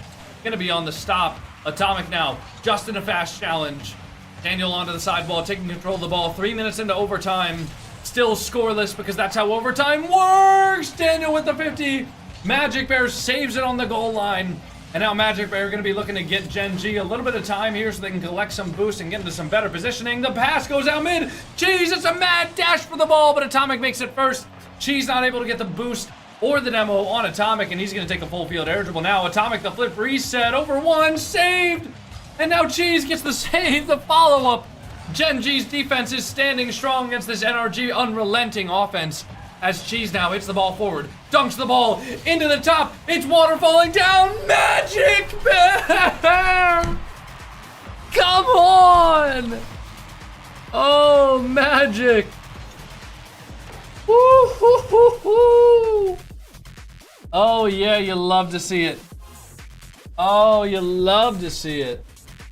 gonna be on the stop. Atomic now. Justin a fast challenge. Daniel onto the sidewall, taking control of the ball. 3 minutes into overtime. Still scoreless because that's how overtime works. Daniel with the 50. Magic Bear saves it on the goal line. And now Magic Bear going to be looking to get Gen.G a little bit of time here so they can collect some boost and get into some better positioning. The pass goes out mid. Cheese, it's a mad dash for the ball, but Atomic makes it first. Cheese not able to get the boost or the demo on Atomic, and he's going to take a full field air dribble now. Atomic, the flip reset over one, saved. And now Cheese gets the save, the follow-up. Gen.G's defense is standing strong against this NRG unrelenting offense. As Cheese now hits the ball forward, dunks the ball into the top. It's water falling down. Magic Bear! Come on! Oh, Magic! Woo-hoo-hoo-hoo! Oh, yeah, you love to see it. Oh, you love to see it.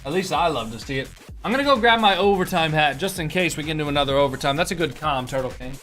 At least I love to see it. I'm gonna go grab my overtime hat just in case we get into another overtime. That's a good calm, Turtle King.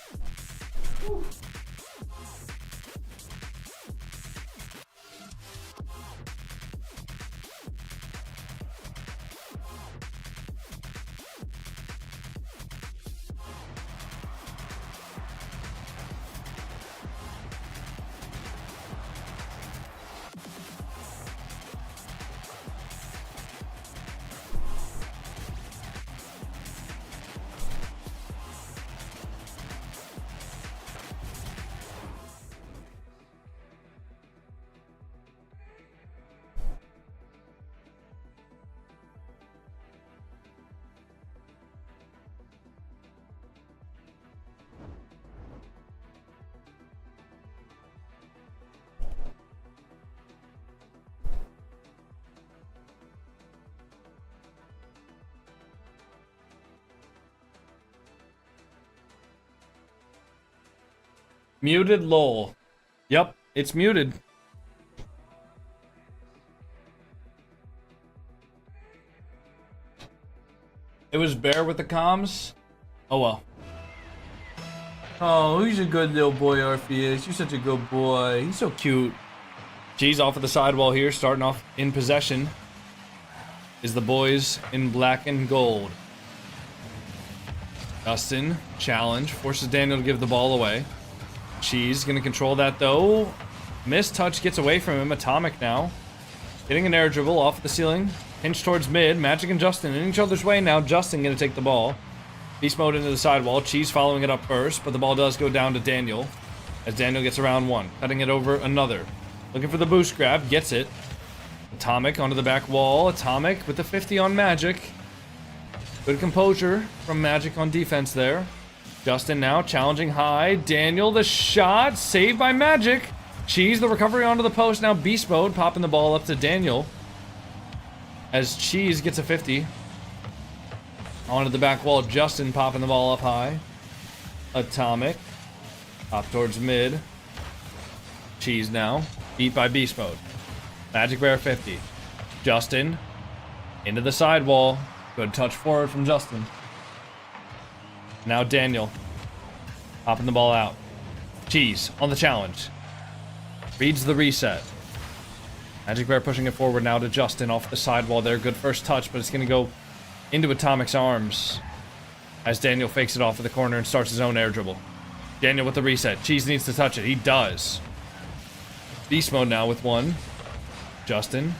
Muted lol. Yep, it's muted. It was Bear with the comms. Oh well. Oh, he's a good little boy, Orpheus. You're such a good boy. He's so cute. G's off at the sidewall here, starting off in possession. Is the boys in black and gold. Justin, challenge, forces Daniel to give the ball away. Cheese gonna control that though. Missed touch gets away from him. Atomic now. Getting an air dribble off the ceiling. Hinge towards mid. Magic and Justin in each other's way now. Justin gonna take the ball. Beast mode into the sidewall. Cheese following it up first, but the ball does go down to Daniel. As Daniel gets around one. Cutting it over another. Looking for the boost grab. Gets it. Atomic onto the back wall. Atomic with the 50 on Magic. Good composure from Magic on defense there. Justin now challenging high. Daniel the shot. Saved by Magic. Cheese the recovery onto the post. Now beast mode. Popping the ball up to Daniel. As Cheese gets a 50. Onto the back wall. Justin popping the ball up high. Atomic. Pop towards mid. Cheese now. Beat by beast mode. Magic Bear 50. Justin. Into the sidewall. Good touch forward from Justin. Now Daniel. Popping the ball out. Cheese on the challenge. Reads the reset. Magic Bear pushing it forward now to Justin off the sidewall there. Good first touch, but it's going to go into Atomic's arms. As Daniel fakes it off of the corner and starts his own air dribble. Daniel with the reset. Cheese needs to touch it. He does. Beast mode now with one. Justin.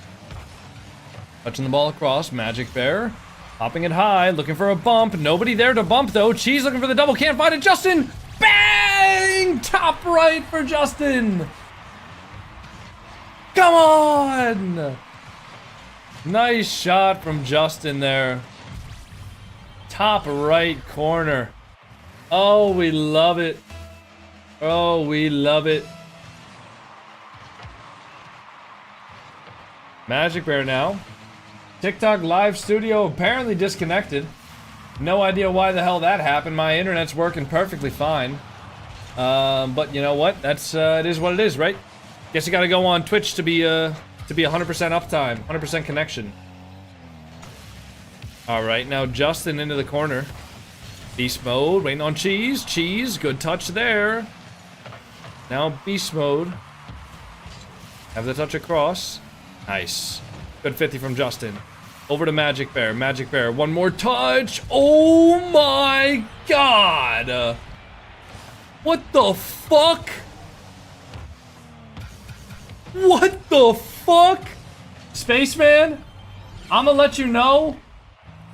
Touching the ball across. Magic Bear. Hopping it high. Looking for a bump. Nobody there to bump though. Cheese looking for the double. Can't find it. Justin. Bang! Top right for Justin. Come on! Nice shot from Justin there. Top right corner. Oh, we love it. Oh, we love it. Magic Bear now. TikTok live studio apparently disconnected. No idea why the hell that happened. My internet's working perfectly fine. But you know what? That's it is what it is, right? Guess you gotta go on Twitch to be 100% uptime, 100% connection. All right, now Justin into the corner. Beast mode, waiting on Cheese. Cheese, good touch there. Now beast mode. Have the touch across. Nice. Good 50 from Justin. Over to Magic Bear. Magic Bear, one more touch. Oh my god. What the fuck? What the fuck? Spaceman, I'ma let you know.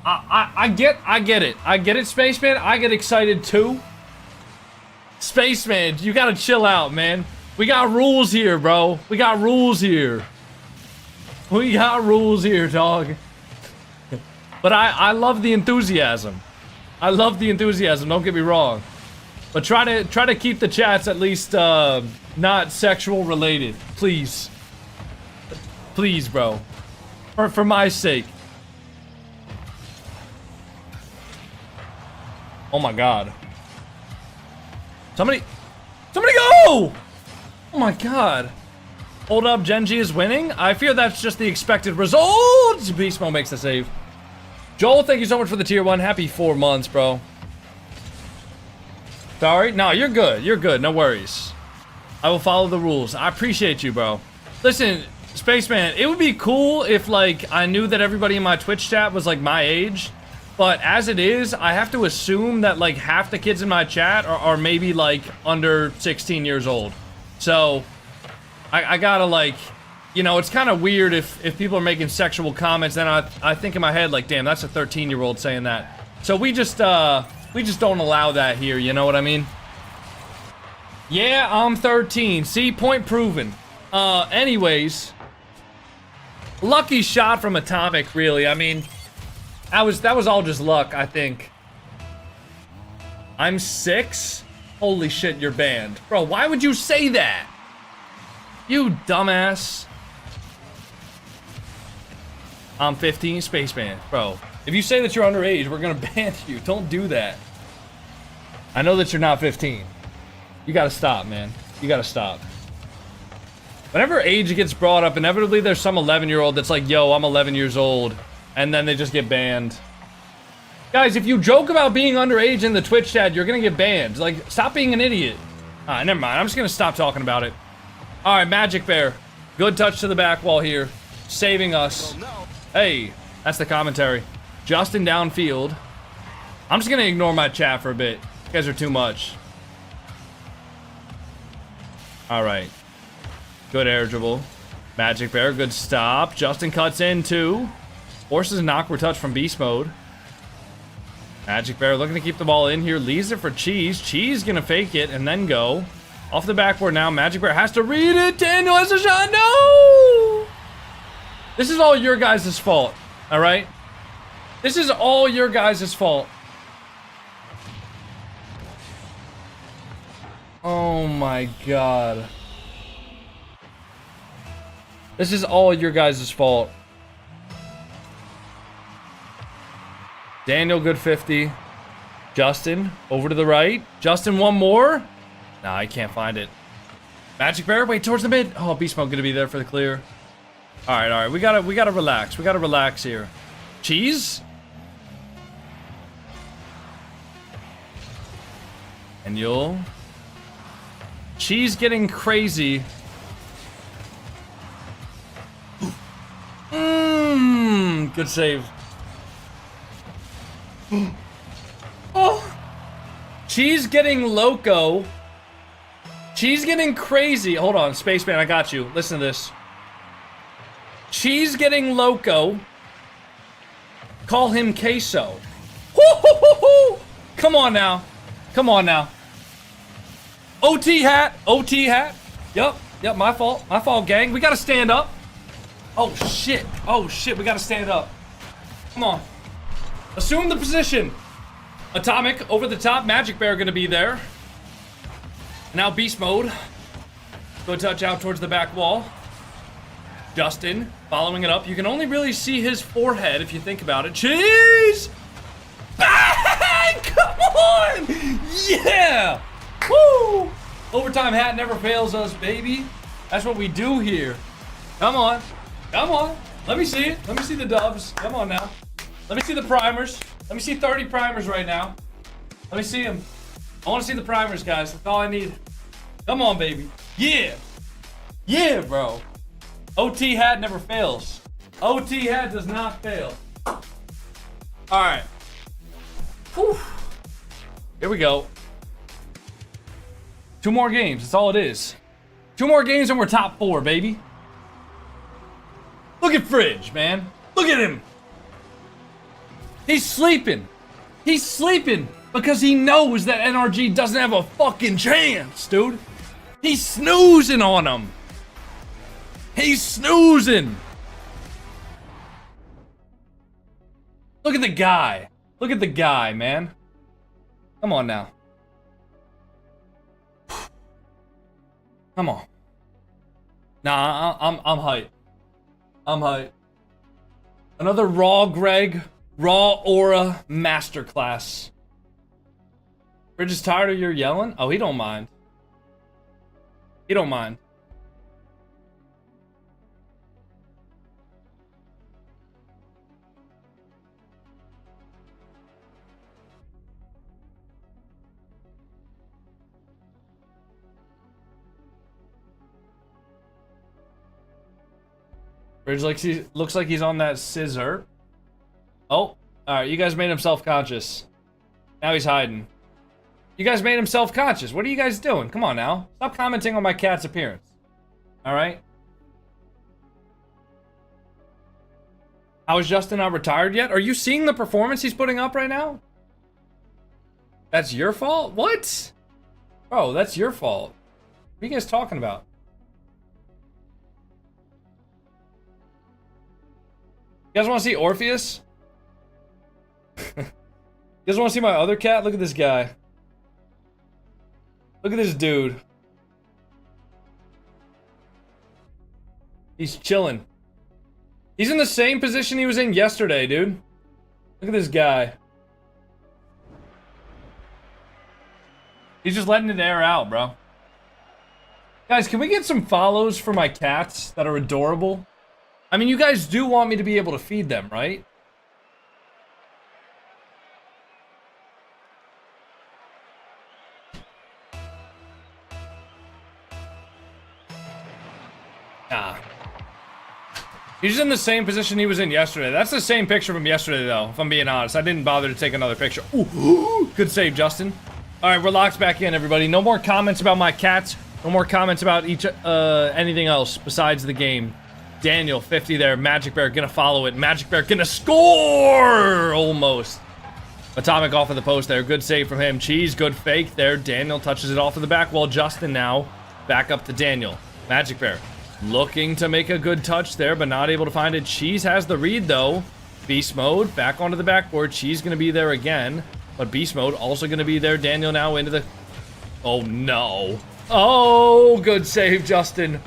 I get it. I get it, Spaceman. I get excited too. Spaceman, you gotta chill out, man. We got rules here, bro. We got rules here. We got rules here, dog. But I love the enthusiasm. I love the enthusiasm, don't get me wrong. But try to keep the chats at least not sexual related. Please. Please, bro. For my sake. Oh my god. Somebody go! Oh my god. Hold up, Gen.G is winning? I fear that's just the expected result. Beast Mode makes the save. Joel, thank you so much for the tier 1. Happy 4 months, bro. Sorry? No, you're good. You're good. No worries. I will follow the rules. I appreciate you, bro. Listen, Spaceman, it would be cool if, like, I knew that everybody in my Twitch chat was, like, my age. But as it is, I have to assume that, like, half the kids in my chat are maybe, like, under 16 years old. So, I gotta, like, you know, it's kind of weird if people are making sexual comments, then I think in my head, like, damn, that's a 13-year-old saying that. So we just don't allow that here, you know what I mean? Yeah, I'm 13. See, point proven. Anyways, lucky shot from Atomic, really. I mean, that was all just luck, I think. I'm 6? Holy shit, you're banned. Bro, why would you say that? You dumbass. I'm 15, Spaceman. Bro, if you say that you're underage, we're gonna ban you. Don't do that. I know that you're not 15. You gotta stop, man. You gotta stop. Whenever age gets brought up, inevitably there's some 11-year-old that's like, yo, I'm 11 years old. And then they just get banned. Guys, if you joke about being underage in the Twitch chat, you're gonna get banned. Like, stop being an idiot. Alright, never mind. I'm just gonna stop talking about it. Alright, Magic Bear. Good touch to the back wall here. Saving us. Hey, that's the commentary. Justin downfield. I'm just gonna ignore my chat for a bit. You guys are too much. Alright. Good air dribble. Magic Bear, good stop. Justin cuts in too. Forces an awkward touch from beast mode. Magic Bear looking to keep the ball in here. Leaves it for Cheese. Cheese gonna fake it and then go. Off the backboard now. Magic Bear has to read it. Daniel has a shot. No! This is all your guys' fault. Alright? This is all your guys' fault. Oh my god. This is all your guys' fault. Daniel, good 50. Justin, over to the right. Justin, one more. Nah, I can't find it. Magic Bear, wait, towards the mid. Oh, Beast Mode gonna be there for the clear. Alright, we gotta relax. We gotta relax here. Cheese? And you'll... Cheese getting crazy. Good save. Oh! Cheese getting loco. Cheese getting crazy. Hold on, Spaceman, I got you. Listen to this. Cheese getting loco. Call him queso. Woo-hoo-hoo-hoo! Come on now. Come on now. OT hat. OT hat. Yup. Yep, my fault. My fault, gang. We gotta stand up. Oh, shit. Oh, shit. We gotta stand up. Come on. Assume the position. Atomic over the top. Magic Bear gonna be there. Now Beast Mode. Good touch out towards the back wall. Justin following it up. You can only really see his forehead if you think about it. Cheese! Bang! Come on! Yeah! Woo! Overtime hat never fails us, baby. That's what we do here. Come on. Come on. Let me see it. Let me see the dubs. Come on now. Let me see the primers. Let me see 30 primers right now. Let me see them. I want to see the primers, guys. That's all I need. Come on, baby. Yeah. Yeah, bro. OT hat never fails. OT hat does not fail. All right. Whew. Here we go. 2 more games. That's all it is. 2 more games and we're top 4, baby. Look at Fridge, man. Look at him. He's sleeping. He's sleeping because he knows that NRG doesn't have a fucking chance, dude. He's snoozing on him. He's snoozing. Look at the guy. Look at the guy, man. Come on now. Come on. Nah, I'm hyped. I'm hyped. Another Raw Greg, Raw Aura Masterclass. Bridge is tired of your yelling? Oh, he don't mind. He don't mind. Bridge looks like he's on that scissor. Oh, alright, you guys made him self-conscious. Now he's hiding. You guys made him self-conscious. What are you guys doing? Come on now. Stop commenting on my cat's appearance. Alright? How is Justin not retired yet? Are you seeing the performance he's putting up right now? That's your fault? What? Bro, that's your fault. What are you guys talking about? You guys want to see Orpheus? You guys want to see my other cat? Look at this guy. Look at this dude. He's chilling. He's in the same position he was in yesterday, dude. Look at this guy. He's just letting it air out, bro. Guys, can we get some follows for my cats that are adorable? I mean, you guys do want me to be able to feed them, right? Ah. He's in the same position he was in yesterday. That's the same picture from yesterday, though, if I'm being honest. I didn't bother to take another picture. Ooh, good save, Justin. All right, we're locked back in, everybody. No more comments about my cats. No more comments about anything else besides the game. Daniel, 50 there. Magic Bear gonna follow it. Magic Bear gonna score! Almost. Atomic off of the post there. Good save from him. Cheese, good fake there. Daniel touches it off of the back wall. Justin now back up to Daniel. Magic Bear looking to make a good touch there, but not able to find it. Cheese has the read, though. Beast mode, back onto the backboard. Cheese going to be there again, but Beast mode also going to be there. Daniel now into the... Oh, no. Oh, good save, Justin.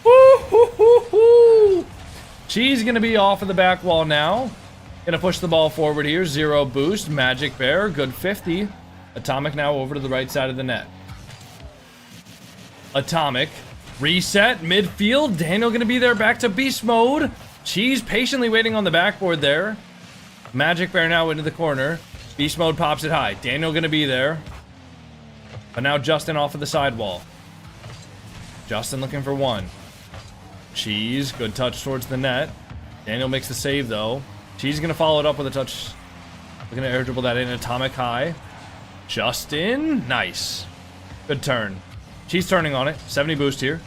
Woo-hoo-hoo-hoo. Cheese going to be off of the back wall now. Going to push the ball forward here. 0 boost. Magic Bear, good 50. Atomic now over to the right side of the net. Atomic. Reset, midfield. Daniel going to be there back to beast mode. Cheese patiently waiting on the backboard there. Magic Bear now into the corner. Beast mode pops it high. Daniel going to be there. But now Justin off of the sidewall. Justin looking for one. Cheese, good touch towards the net. Daniel makes the save though. Cheese going to follow it up with a touch. Looking to air dribble that in. Atomic high. Justin, nice. Good turn. Cheese turning on it. 70 boost here.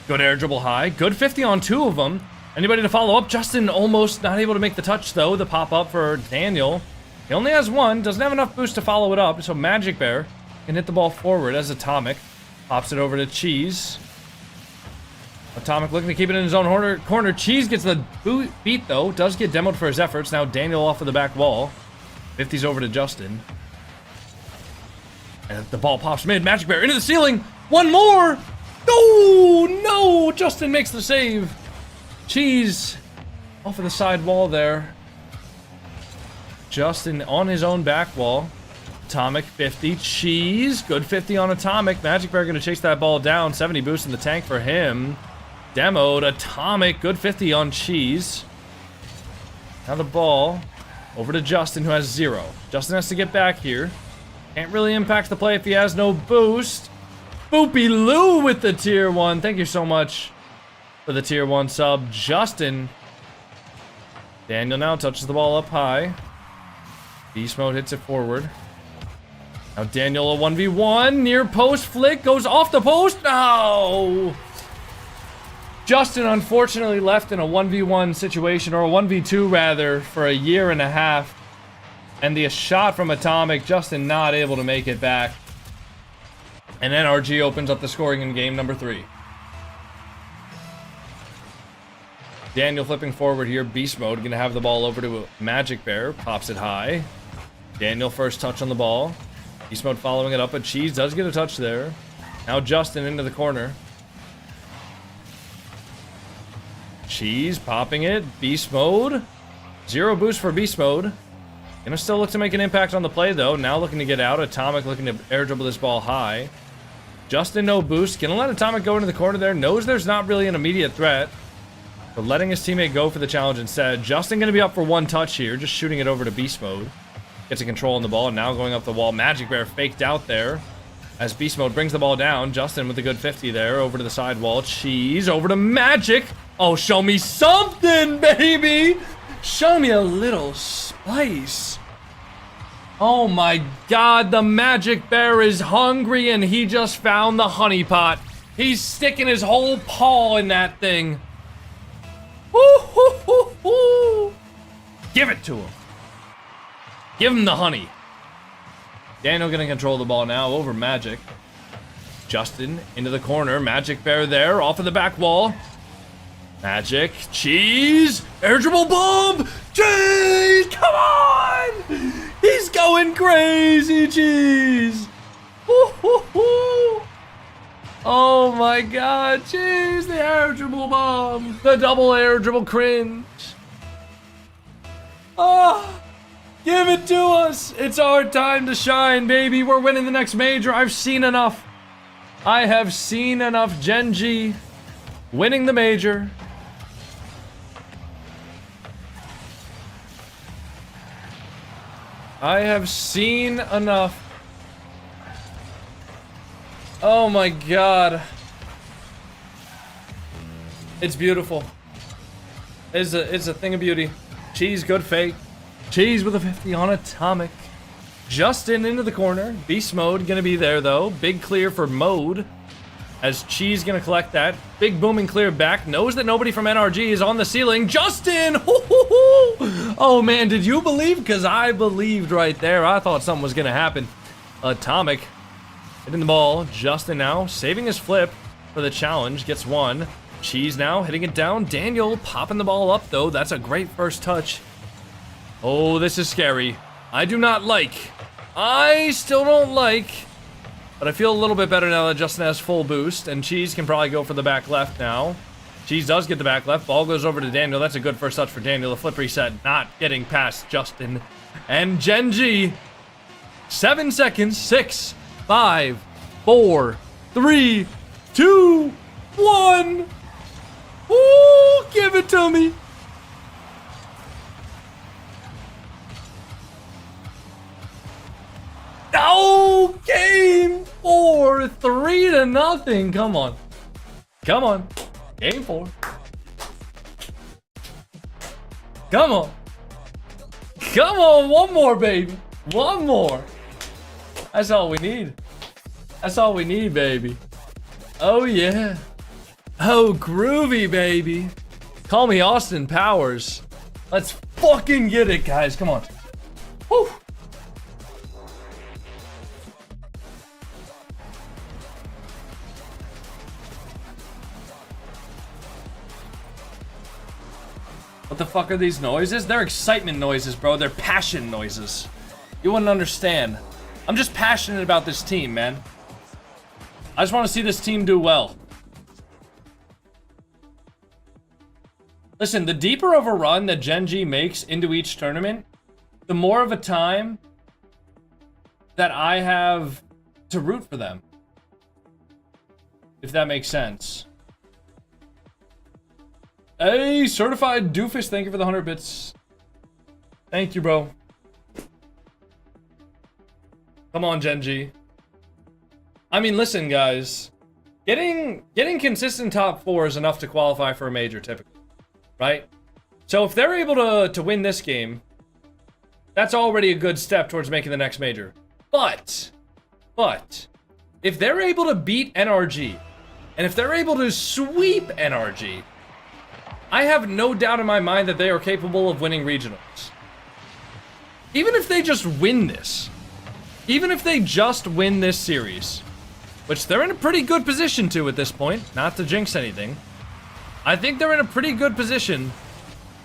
Good air dribble high. Good 50 on 2 of them. Anybody to follow up? Justin almost not able to make the touch, though. The pop-up for Daniel. He only has 1. Doesn't have enough boost to follow it up. So Magic Bear can hit the ball forward as Atomic. Pops it over to Cheese. Atomic looking to keep it in his own corner. Cheese gets the beat, though. Does get demoed for his efforts. Now Daniel off of the back wall. 50's over to Justin. And the ball pops mid. Magic Bear into the ceiling. One more! No! No! Justin makes the save. Cheese off of the side wall there. Justin on his own back wall. Atomic 50. Cheese. Good 50 on Atomic. Magic Bear going to chase that ball down. 70 boost in the tank for him. Demoed. Atomic. Good 50 on Cheese. Now the ball over to Justin, who has 0. Justin has to get back here. Can't really impact the play if he has no boost. Boopy Lou with the tier 1. Thank you so much for the tier 1 sub. Justin. Daniel now touches the ball up high. Beast mode hits it forward. Now Daniel a 1v1. Near post flick. Goes off the post. No! Justin unfortunately left in a 1v1 situation, or a 1v2 rather, for a year and a half. And the shot from Atomic. Justin not able to make it back. And NRG opens up the scoring in game number 3. Daniel flipping forward here. Beast mode. Going to have the ball over to Magic Bear. Pops it high. Daniel first touch on the ball. Beast mode following it up. But Cheese does get a touch there. Now Justin into the corner. Cheese popping it. Beast mode. 0 boost for beast mode. Gonna still look to make an impact on the play though. Now looking to get out. Atomic looking to air dribble this ball high. Justin no boost. Gonna let Atomic go into the corner there. Knows there's not really an immediate threat, but letting his teammate go for the challenge instead. Justin gonna be up for 1 touch here. Just shooting it over to beast mode. Gets a control on the ball. Now going up the wall. Magic Bear faked out there as beast mode brings the ball down. Justin with a good 50 there. Over to the side wall. Cheese over to Magic. Oh, show me something, baby. Show me a little spice. Oh my god, the Magic Bear is hungry and he just found the honey pot. He's sticking his whole paw in that thing. Woo-hoo-hoo-hoo. Give it to him. Give him the honey. Daniel gonna control the ball now over Magic. Justin into the corner. Magic Bear there, off of the back wall. Magic, Cheese, air dribble bomb, Cheese, come on! He's going crazy, Cheese. Woo-hoo-hoo. Oh my god, Cheese, the air dribble bomb, the double air dribble cringe. Oh, Give it to us. It's our time to shine, baby. We're winning the next major. I've seen enough. I have seen enough. Gen.G winning the major. I have seen enough. Oh my god. It's beautiful. It's a thing of beauty. Cheese, good fake. Cheese with a 50 on Atomic. Justin into the corner. Beast mode gonna be there though. Big clear for mode. As Cheese gonna collect that. Big booming clear back. Knows that nobody from NRG is on the ceiling. Justin! Oh man, did you believe? Because I believed right there. I thought something was gonna happen. Atomic hitting the ball. Justin now saving his flip for the challenge. Gets one. Cheese now hitting it down. Daniel popping the ball up though. That's a great first touch. Oh, this is scary. I do not like. I still don't like. But I feel a little bit better now that Justin has full boost. And Cheese can probably go for the back left now. Cheese does get the back left. Ball goes over to Daniel. That's a good first touch for Daniel. The flip reset not getting past Justin. And Gen.G. 7 seconds. 6, 5, 4, 3, 2, 1. Ooh, give it to me. Oh, game 4, 3-0. Come on. Come on. Game 4. Come on. Come on, one more, baby. One more. That's all we need. That's all we need, baby. Oh, yeah. Oh, groovy, baby. Call me Austin Powers. Let's fucking get it, guys. Come on. Woo. What the fuck are these noises? They're excitement noises, bro. They're passion noises. You wouldn't understand. I'm just passionate about this team, man. I just want to see this team do well. Listen, the deeper of a run that Gen.G makes into each tournament, the more of a time that I have to root for them. If that makes sense. Hey, certified doofus, thank you for the 100 bits. Thank you, bro. Come on, Gen.G. I mean, listen, guys. Getting consistent top 4 is enough to qualify for a major, typically. Right? So if they're able to win this game, that's already a good step towards making the next major. But, if they're able to beat NRG, and if they're able to sweep NRG, I have no doubt in my mind that they are capable of winning regionals. Even if they just win this. Even if they just win this series. Which they're in a pretty good position to at this point. Not to jinx anything. I think they're in a pretty good position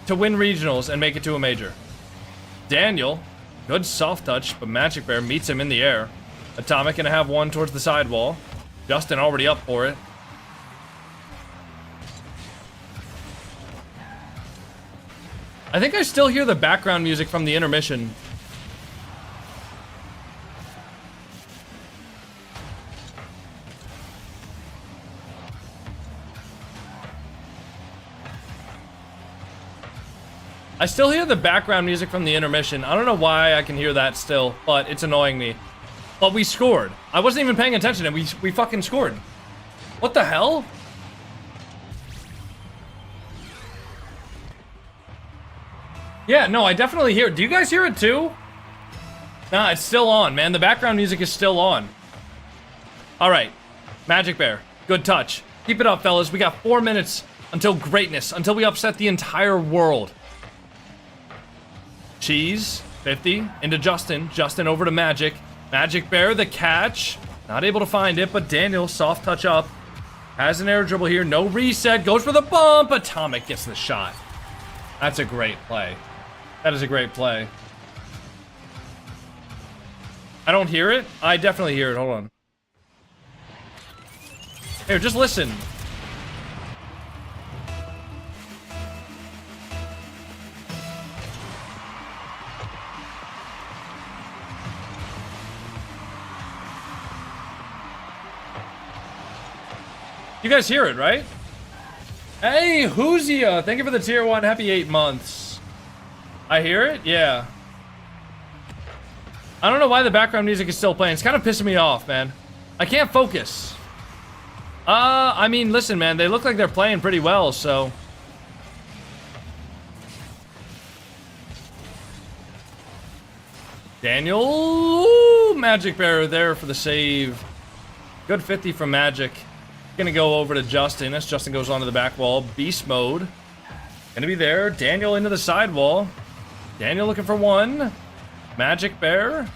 to win regionals and make it to a major. Daniel, good soft touch, but Magic Bear meets him in the air. Atomic gonna have one towards the sidewall. Justin already up for it. I think I still hear the background music from the intermission. I still hear the background music from the intermission. I don't know why I can hear that still, but it's annoying me. But we scored. I wasn't even paying attention and we fucking scored. What the hell? Yeah, no, I definitely hear it. Do you guys hear it too? Nah, it's still on, man. The background music is still on. All right, Magic Bear, good touch. Keep it up, fellas. We got 4 minutes until greatness, until we upset the entire world. Cheese, 50, into Justin. Justin over to Magic. Magic Bear, the catch. Not able to find it, but Daniel, soft touch up. Has an air dribble here, no reset. Goes for the bump. Atomic gets the shot. That's a great play. That is a great play. I don't hear it? I definitely hear it. Hold on. Here, just listen. You guys hear it, right? Hey, Huzia, thank you for the tier 1. Happy 8 months. I hear it? Yeah. I don't know why the background music is still playing. It's kind of pissing me off, man. I can't focus. I mean, listen, man, they look like they're playing pretty well, so. Daniel, ooh, Magic Bear there for the save. Good 50 from Magic. Gonna go over to Justin as Justin goes onto the back wall. Beast mode. Gonna be there. Daniel into the sidewall. Daniel looking for one. Magic Bear.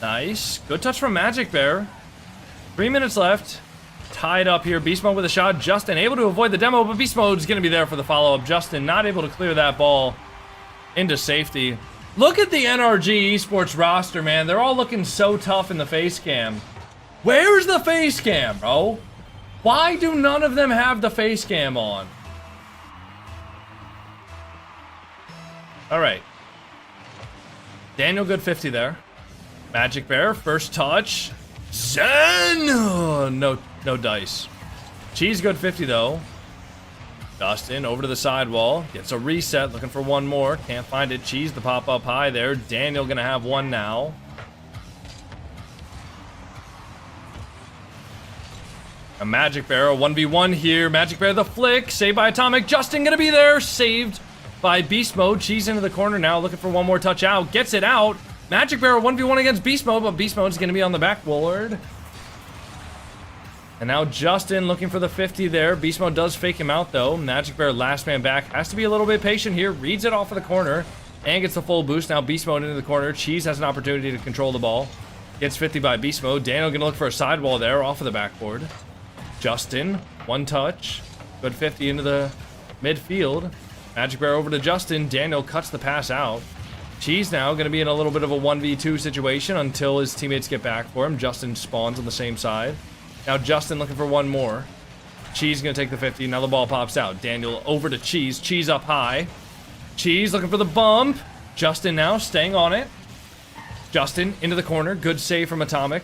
Nice. Good touch from Magic Bear. 3 minutes left. Tied up here. Beast mode with a shot. Justin able to avoid the demo, but Beast mode is gonna be there for the follow-up. Justin not able to clear that ball into safety. Look at the NRG esports roster, man. They're all looking so tough in the face cam. Where's the face cam, bro? Why do none of them have the face cam on? All right. Daniel, good 50 there. Magic Bear, first touch. Zen! Oh, no dice. Cheese, good 50 though. Dustin over to the sidewall. Gets a reset, looking for one more. Can't find it. Cheese, the pop up high there. Daniel gonna have one now. A Magic Bear, a 1v1 here. Magic Bear, the flick. Saved by Atomic. Justin gonna be there. Saved by Beast Mode. Cheese into the corner now. Looking for one more touch out. Gets it out. Magic Bear, 1v1 against Beast Mode, but Beast Mode is gonna be on the backboard. And now Justin looking for the 50 there. Beast Mode does fake him out though. Magic Bear, last man back. Has to be a little bit patient here. Reads it off of the corner. And gets the full boost. Now Beast Mode into the corner. Cheese has an opportunity to control the ball. Gets 50 by Beast Mode. Daniel gonna look for a sidewall there off of the backboard. Justin, one touch. Good 50 into the midfield. Magic Bear over to Justin. Daniel cuts the pass out. Cheese now gonna be in a little bit of a 1v2 situation until his teammates get back for him. Justin spawns on the same side. Now Justin looking for one more. Cheese gonna take the 50. Now the ball pops out. Daniel over to Cheese. Cheese up high. Cheese looking for the bump. Justin now staying on it. Justin into the corner. Good save from Atomic.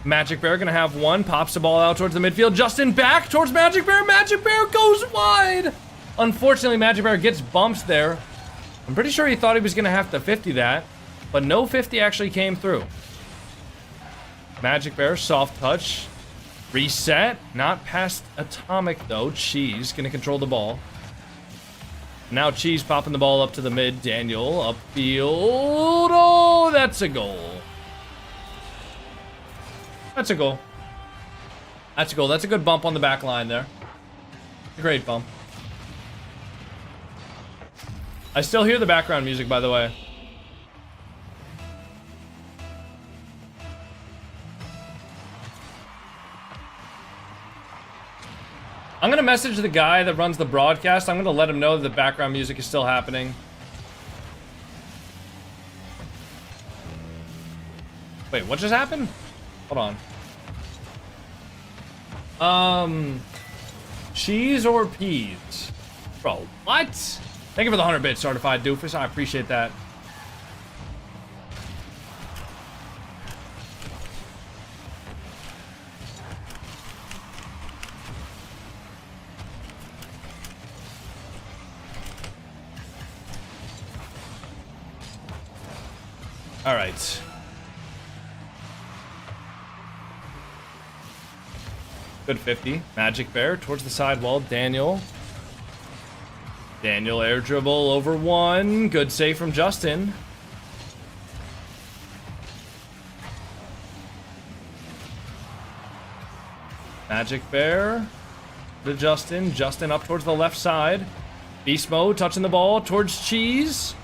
Magic Bear gonna have one. Pops the ball out towards the midfield. Justin back towards Magic Bear. Magic Bear goes wide. Unfortunately, Magic Bear gets bumps there. I'm pretty sure he thought he was gonna have to 50 that, but no 50 actually came through. Magic Bear, soft touch. Reset, not past Atomic though. Cheese gonna control the ball. Now Cheese popping the ball up to the mid. Daniel upfield. Oh, that's a goal. That's a goal. That's a goal. That's a good bump on the back line there. A great bump. I still hear the background music, by the way. I'm gonna message the guy that runs the broadcast. I'm gonna let him know that the background music is still happening. Wait, what just happened? Hold on. Cheese or peas? Bro, what? Thank you for the 100 bits, certified doofus. I appreciate that. All right. Good 50. Magic Bear towards the sidewall. Daniel air dribble over one. Good save from Justin. Magic Bear to Justin. Justin up towards the left side. Beast Mode touching the ball towards Cheese.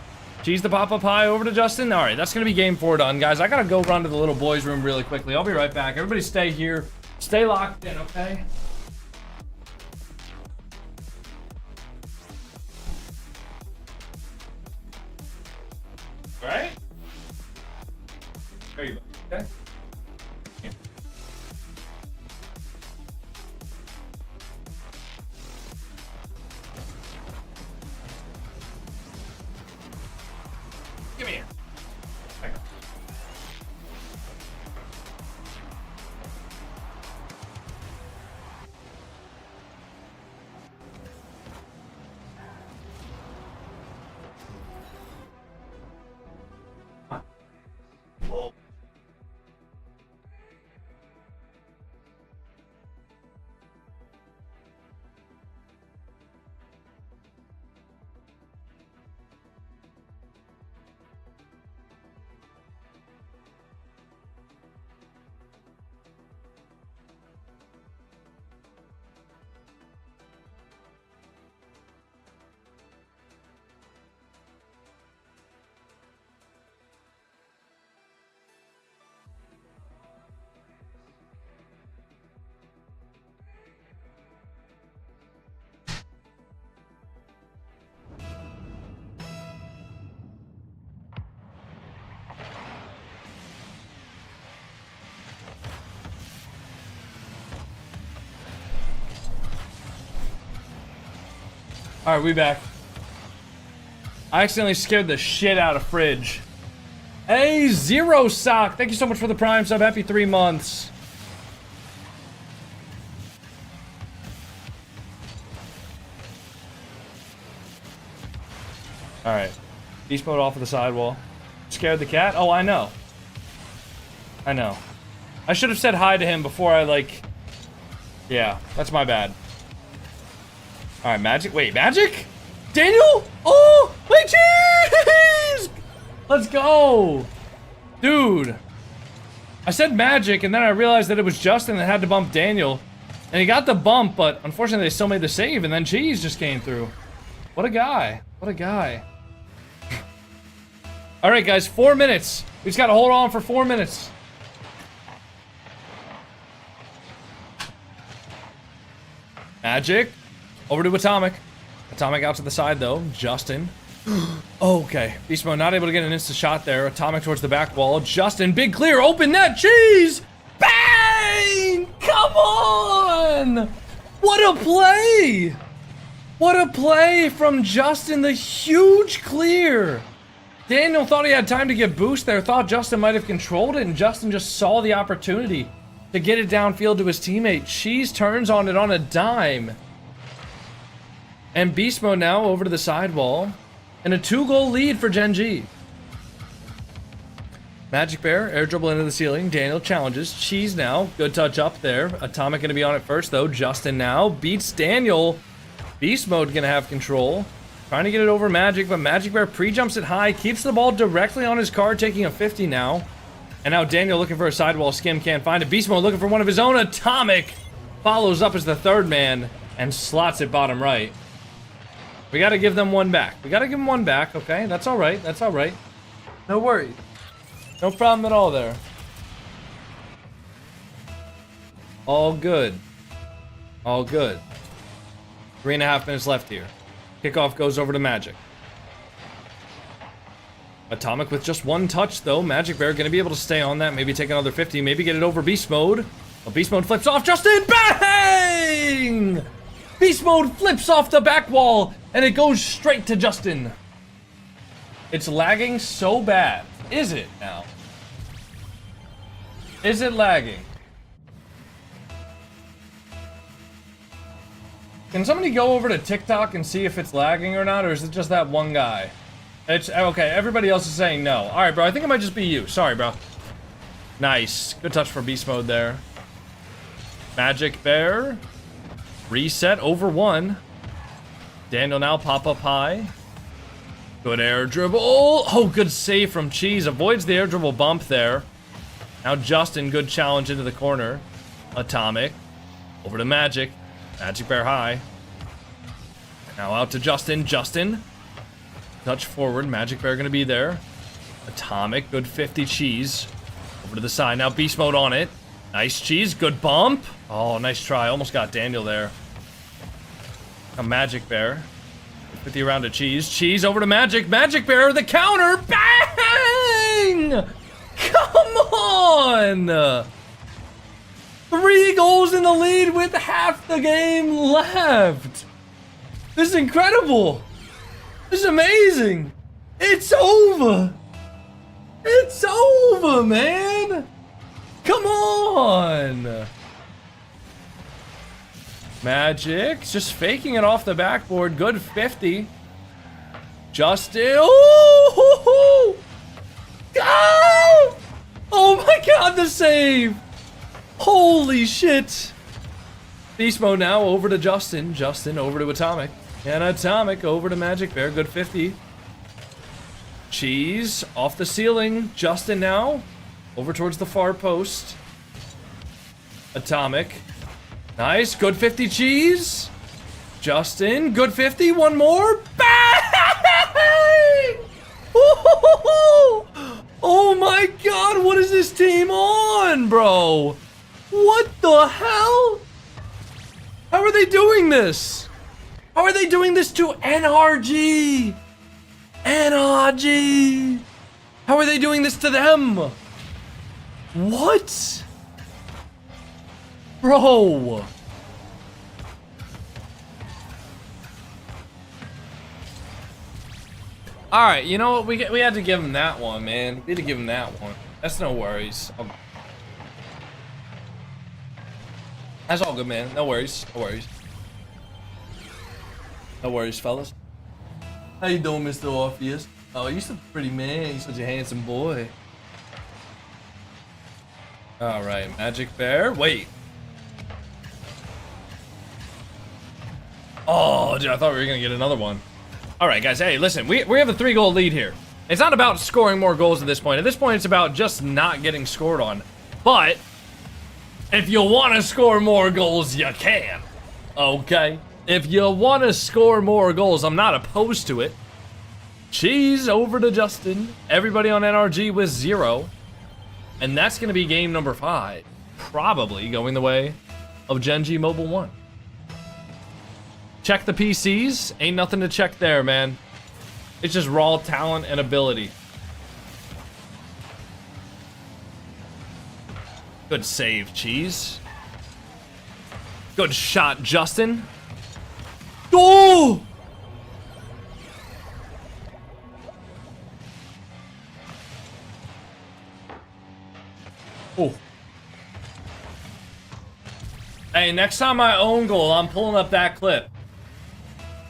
Cheese the pop up high over to Justin. All right, that's going to be game 4 done, guys. I got to go run to the little boys room really quickly. I'll be right back. Everybody stay here. Stay locked in, okay? All right? There you go. Okay? Yeah. Give me here. All right, we back. I accidentally scared the shit out of Fridge. Hey, Zero Sock. Thank you so much for the Prime sub. Happy 3 months. All right. Beast mode off of the sidewall. Scared the cat? Oh, I know. I know. I should have said hi to him before I, like... Yeah, that's my bad. All right, Magic. Wait, Magic? Daniel? Oh, wait, jeez! Let's go. Dude. I said Magic, and then I realized that it was Justin that had to bump Daniel. And he got the bump, but unfortunately they still made the save, and then Cheese just came through. What a guy. What a guy. All right, guys, 4 minutes. We just got to hold on for 4 minutes. Magic. Over to Atomic. Atomic out to the side, though. Justin. Okay. Beast mode not able to get an instant shot there. Atomic towards the back wall. Justin, big clear. Open net. Cheese. Bang! Come on! What a play! What a play from Justin. The huge clear. Daniel thought he had time to get boost there. Thought Justin might have controlled it, and Justin just saw the opportunity to get it downfield to his teammate. Cheese turns on it on a dime. And Beast mode now over to the sidewall. And a 2-goal lead for Gen.G. Magic Bear, air dribble into the ceiling. Daniel challenges. Cheese now. Good touch up there. Atomic going to be on it first, though. Justin now beats Daniel. Beast mode going to have control. Trying to get it over Magic, but Magic Bear pre-jumps it high. Keeps the ball directly on his card, taking a 50 now. And now Daniel looking for a sidewall. Skim can't find it. Beast mode looking for one of his own. Atomic follows up as the third man and slots it bottom right. We got to give them one back. We got to give them one back, okay? That's all right. That's all right. No worries. No problem at all there. All good. All good. 3.5 minutes left here. Kickoff goes over to Magic. Atomic with just one touch, though. Magic Bear going to be able to stay on that. Maybe take another 50. Maybe get it over Beast mode. Well, Beast mode flips off. Justin, bang! Beast mode flips off the back wall, and it goes straight to Justin. It's lagging so bad. Is it now? Is it lagging? Can somebody go over to TikTok and see if it's lagging or not, or is it just that one guy? It's okay. Everybody else is saying no. All right, bro. I think it might just be you. Sorry, bro. Nice. Good touch for Beast mode there. Magic Bear. Reset over one. Daniel now pop up high. Good air dribble. Oh, good save from Cheese. Avoids the air dribble bump there. Now Justin, good challenge into the corner. Atomic. Over to Magic. Magic Bear high. Now out to Justin. Justin. Touch forward. Magic Bear going to be there. Atomic. Good 50 Cheese. Over to the side. Now Beast mode on it. Nice Cheese. Good bump. Oh, nice try. Almost got Daniel there. A Magic Bear. 50 around to Cheese. Cheese over to Magic. Magic Bear, the counter. Bang! Come on! 3 goals in the lead with half the game left. This is incredible. This is amazing. It's over. It's over, man. Come on. Magic just faking it off the backboard. Good 50. Justin. Oh! Oh my god, the save. Holy shit. Beast mode now over to Justin. Justin over to Atomic. And Atomic over to Magic Bear. Good 50. Cheese off the ceiling. Justin now over towards the far post. Atomic. Nice. Good 50 Cheese. Justin. Good 50. One more. Bang! Oh my god. What is this team on, bro? What the hell? How are they doing this? How are they doing this to NRG? NRG. How are they doing this to them? What? Bro. All right, you know what? We had to give him that one, man. We had to give him that one. That's no worries. That's all good, man. No worries. No worries. No worries, fellas. How you doing, Mr. Orpheus? Oh, you're such a pretty man. You're such a handsome boy. All right, Magic Bear. Wait. Oh, dude, I thought we were gonna get another one. All right, guys. Hey, listen, we have a 3-goal lead here. It's not about scoring more goals at this point. At this point, it's about just not getting scored on. But if you want to score more goals, you can. Okay? If you want to score more goals, I'm not opposed to it. Cheese over to Justin. Everybody on NRG with 0. And that's going to be game number 5. Probably going the way of Gen.G Mobile 1. Check the PCs. Ain't nothing to check there, man. It's just raw talent and ability. Good save, Cheese. Good shot, Justin. Oh! Oh. Hey, next time I own goal, I'm pulling up that clip.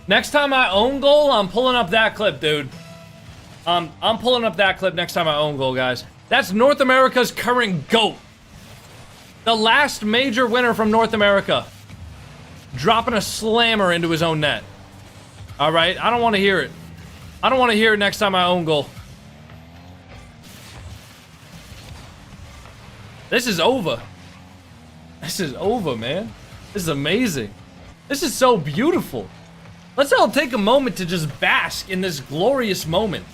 Next time I own goal, I'm pulling up that clip, dude. I'm pulling up that clip next time I own goal, guys. That's North America's current GOAT. The last major winner from North America. Dropping a slammer into his own net. All right, I don't want to hear it. I don't want to hear it next time I own goal. This is over. This is over, man. This is amazing. This is so beautiful. Let's all take a moment to just bask in this glorious moment.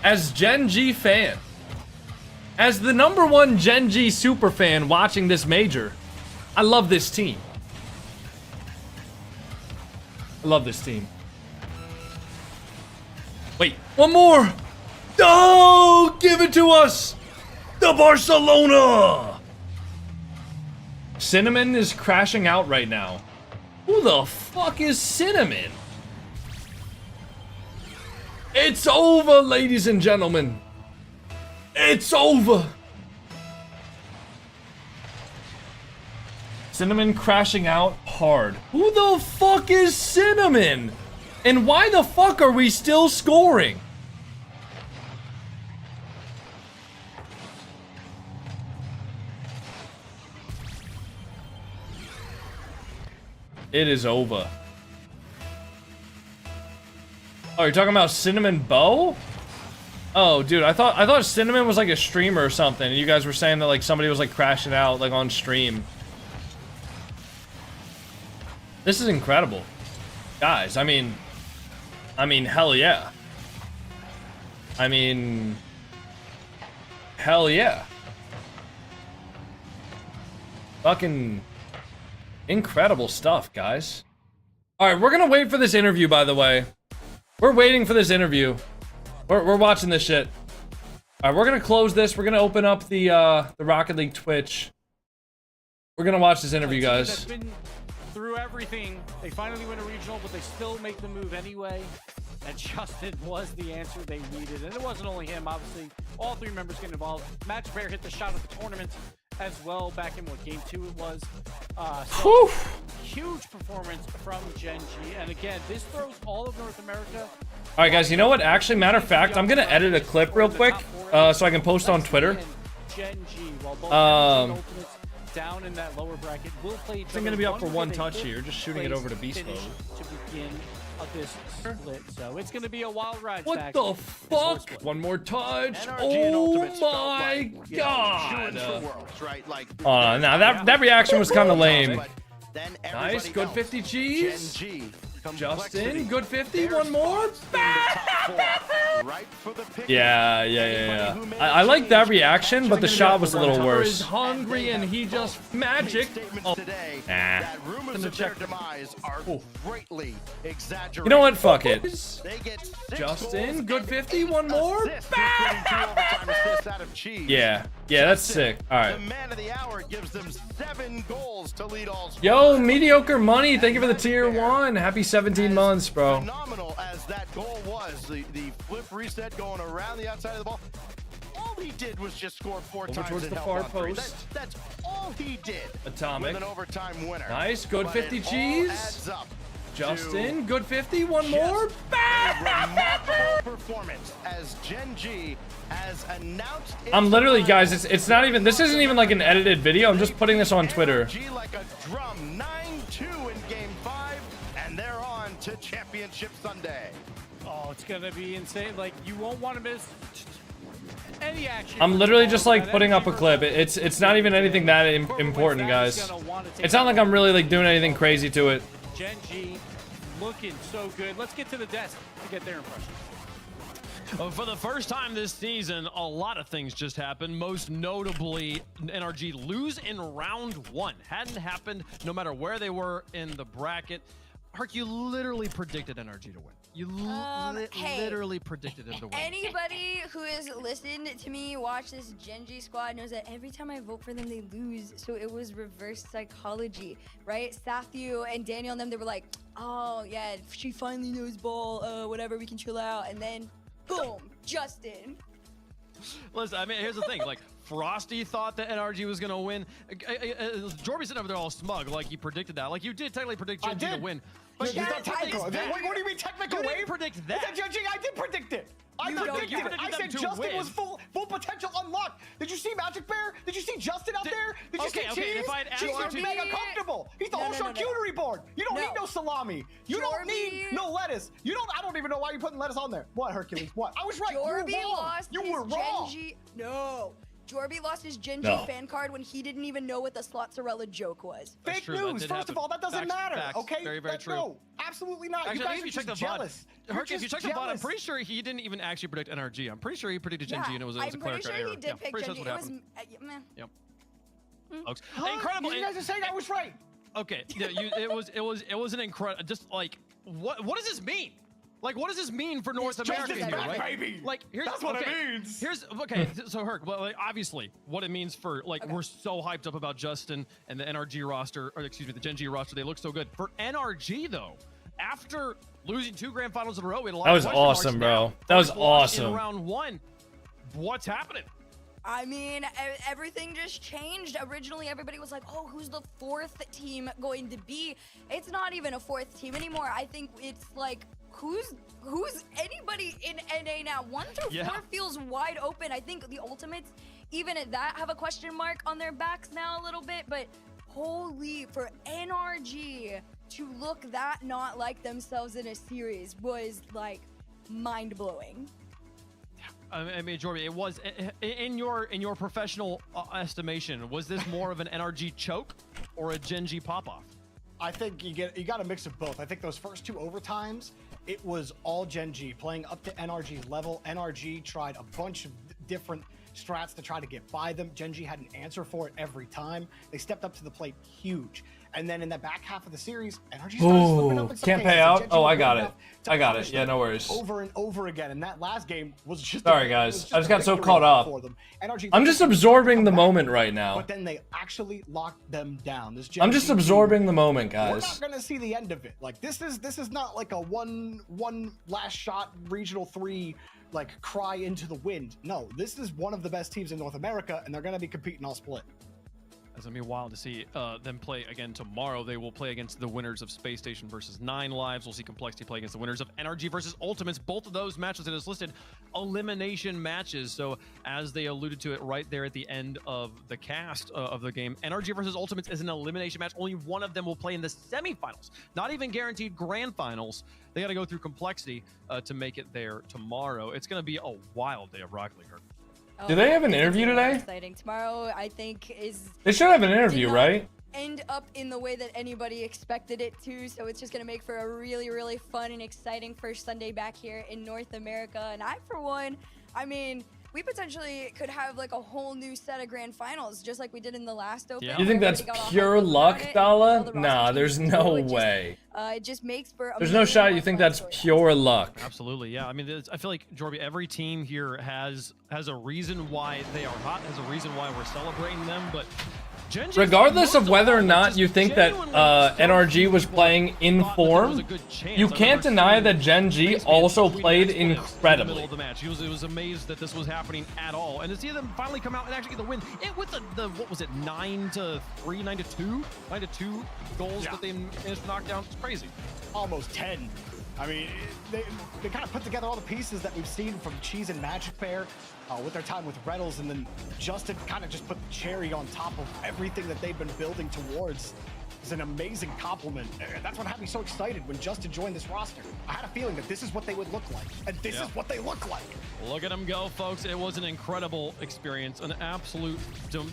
As Gen.G fan, as the #1 Gen.G super fan watching this major, I love this team. I love this team. Wait, one more! Oh, give it to us! The Barcelona! Cinnamon is crashing out right now. Who the fuck is Cinnamon? It's over, ladies and gentlemen. It's over. Cinnamon crashing out hard. Who the fuck is Cinnamon? And why the fuck are we still scoring? It is over. Oh, you're talking about Cinnamon Bow? Oh, dude, I thought Cinnamon was like a streamer or something. And you guys were saying that like somebody was like crashing out like on stream. This is incredible. Guys, I mean, hell yeah. I mean, hell yeah. Fucking incredible stuff, guys. All right, we're gonna wait for this interview, by the way. We're waiting for this interview. We're watching this shit. All right, we're gonna close this. We're gonna open up the Rocket League Twitch. We're gonna watch this interview, guys. Through everything, they finally win a regional, but they still make the move anyway. And Justin was the answer they needed. And it wasn't only him, obviously. All 3 members get involved. Magic Bear hit the shot at the tournament as well back in what game 2 it was. So huge performance from Gen.G. And again, this throws all of North America. All right, guys, you know what? Actually, matter of fact, I'm gonna edit a clip real quick so I can post on Twitter. Gen.G, while both ultimates down in that lower bracket will play. It's gonna be up for 1 touch here, just shooting it over to beast mode. To begin this split, so it's gonna be a wild ride. What the fuck? One more touch. Oh my god. Nah, that reaction was kind of lame. Nice, good 50 G's. Justin, good 50, one more. Yeah. I like that reaction, but the shot was a little worse. Is hungry and he just magicked. Oh, nah. You know what? Fuck it. Justin, good 50, one more. Yeah. Yeah, that's sick. All right. The man of the hour gives them 7 goals to lead all. Yo, mediocre money. Thank you for the tier 1. Happy 17 months, bro. Phenomenal as that goal was, the flip reset going around the outside of the ball. All he did was just score 4 times towards and the help far out 3. post. That's all he did. Atomic. With an overtime winner. Nice, good But 50 it all G's. adds up Justin, to good 50. One more. a remarkable performance as Gen.G has announced. I'm literally, guys, it's not even, this isn't even like an edited video. I'm just putting this on Twitter. Gen.G like a drum, 9-2 in Game 5, and they're on to Championship Sunday. Oh, it's gonna be insane. Like, you won't want to miss any action. I'm literally just like putting up a clip. It's not even anything that important, guys. It's not like I'm really like doing anything crazy to it. Gen.G looking so good. Let's get to the desk to get their impression. For the first time this season, a lot of things just happened. Most notably, NRG lose in round 1. Hadn't happened no matter where they were in the bracket. Herc, you literally predicted NRG to win. You literally predicted them to win. Anybody who has listened to me watch this Gen.G squad knows that every time I vote for them, they lose. So it was reverse psychology, right? Sathu and Daniel and them, they were like, oh, yeah, she finally knows ball. Whatever, we can chill out. And then, boom, Justin. Listen, I mean, here's the thing. Like, Frosty thought that NRG was going to win. Jorby's sitting over there all smug, like he predicted that. Like, you did technically predict Gen.G to win. But It's not technical. What do you mean technical? You didn't predict that. Gen.G, I did predict it. I predicted it. I said Justin was full potential unlocked. Did you see Magic Bear? Did you see Justin out there? Did you see Cheese? If I'd asked Cheese is mega comfortable. He's the whole charcuterie board. You don't need no salami. You don't need no lettuce. I don't even know why you're putting lettuce on there. What, Hercules? What? I was right. Jorby you were wrong. lost You were his wrong. Gen.G. No. Jorby lost his Gen.G fan card when he didn't even know what the Slotzarella joke was. Fake news. First of all, that doesn't matter. Okay? Very, very true. No, absolutely not. Actually, you guys are just jealous. Herc, if you check the bot, I'm pretty sure he didn't even actually predict NRG. I'm pretty sure he predicted Gen.G and it was a clerical error. I'm pretty sure he did pick Gen.G. It was, meh. Yep. Folks, incredible. You guys are saying I was right. Okay, yeah, it was an incredible. Just like, what does this mean? Like, what does this mean for North America here, right? Baby. Like, That's what it means. So Herc, well, like, obviously, what it means for we're so hyped up about Justin and the NRG roster, or excuse me, the Gen.G roster. They look so good. For NRG though, after losing 2 grand finals in a row, we had a lot that of was question awesome, marks. bro. That was awesome. In round 1, what's happening? I mean, everything just changed. Originally, everybody was like, oh, who's the 4th team going to be? It's not even a 4th team anymore. I think it's like, who's anybody in NA now? 1 through 4 feels wide open. I think the Ultimates, even at that, have a question mark on their backs now a little bit. But holy, for NRG to look that not like themselves in a series was like mind-blowing. I mean, Jorby, it was in your professional estimation. Was this more of an NRG choke or a Gen.G pop-off? I think you got a mix of both. I think those first 2 overtimes, it was all Gen.G playing up to NRG's level. NRG tried a bunch of different strats to try to get by them. Gen.G had an answer for it every time. They stepped up to the plate huge. And then in the back half of the series, NRG started slipping up in some can't cases. pay out. Gen.G Oh, I was got good it. enough to I got punish it. Yeah, them no worries. Over and over again. And that last game was just Sorry, guys. I just got so victory caught up. for them. NRG I'm just absorbing the moment right now. But then they actually locked them down. This I'm just Gen.G absorbing the moment, We're guys. not gonna see the end of it. Like this is not like a one last shot regional 3 like cry into the wind. No, this is one of the best teams in North America, and they're gonna be competing all split. It's gonna be wild to see them play again tomorrow. They will play against the winners of Space Station versus 9 Lives. We'll see Complexity play against the winners of NRG versus Ultimates. Both of those matches that is listed, elimination matches. So as they alluded to it right there at the end of the cast of the game, NRG versus Ultimates is an elimination match. Only one of them will play in the semifinals. Not even guaranteed grand finals. They got to go through Complexity to make it there tomorrow. It's gonna be a wild day of Rocket League. Do they have an interview today? Exciting. Tomorrow, I think, is... They should have an interview, right? End up in the way that anybody expected it to, so it's just going to make for a really, really fun and exciting first Sunday back here in North America. And I, for one, I mean, we potentially could have like a whole new set of grand finals, just like we did in the last Open. You think that's pure luck, Dala? Nah, there's no way. It just makes for. There's no shot you think that's pure luck. Absolutely, yeah. I mean, I feel like Jorby, every team here has a reason why they are hot, has a reason why we're celebrating them, but. Gen.G Regardless of whether or not you think that NRG was playing in form, you can't deny that Gen.G also played incredibly. He was amazed that this was happening at all, and to see them finally come out and actually get the win, with the what was it, 9-3, 9-2 goals that they managed to knock down. It's crazy. Almost 10. I mean, they kind of put together all the pieces that we've seen from Cheese and Magic Bear with their time with Reddles, and then Justin kind of just put the cherry on top of everything that they've been building towards. It's an amazing compliment. That's what had me so excited when Justin joined this roster. I had a feeling that this is what they would look like, and this is what they look like. Look at them go, folks. It was an incredible experience, an absolute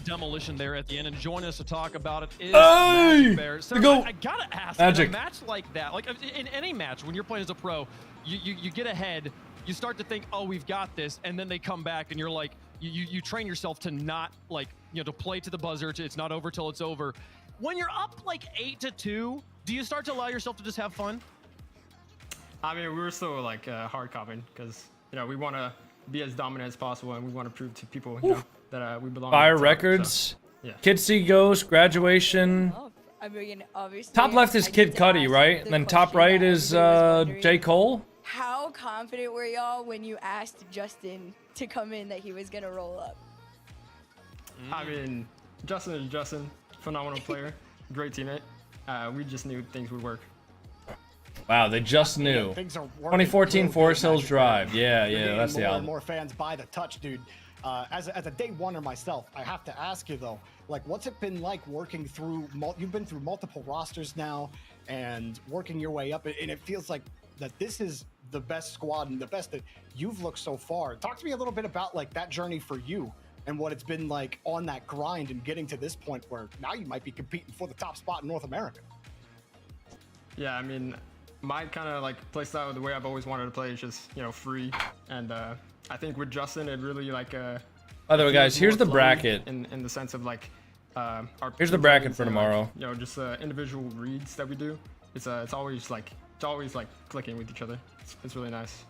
demolition there at the end. And joining us to talk about it is Magic Bear. So I gotta ask, in a match like that, like in any match, when you're playing as a pro, you get ahead, you start to think, oh, we've got this, and then they come back, and you're like, you train yourself to not, like, to play to the buzzer. It's not over till it's over. When you're up like 8-2, do you start to allow yourself to just have fun? I mean, we were still like hard copping because we want to be as dominant as possible, and we want to prove to people that we belong. Fire records, so, yeah. Kid See Ghost, graduation. Oh, I mean, obviously. Top left is Kid Cudi, right? And then top right is J. Cole. How confident were y'all when you asked Justin to come in that he was gonna roll up? I mean, Justin is Justin. Phenomenal player, great teammate. We just knew things would work. Wow, they just knew. 2014 Forest Hills Drive. Yeah, that's the album. More fans buy the touch, dude. As a day oneer myself, I have to ask you though, like, what's it been like working through? You've been through multiple rosters now, and working your way up, and it feels like that this is the best squad and the best that you've looked so far. Talk to me a little bit about like that journey for you, and what it's been like on that grind and getting to this point where now you might be competing for the top spot in North America. Yeah, I mean, my kind of like play style, the way I've always wanted to play is just, free. And I think with Justin, it really like... By the way, guys, here's the bracket. In the sense of like... here's the bracket for tomorrow. Like, just individual reads that we do. It's always like clicking with each other. It's really nice.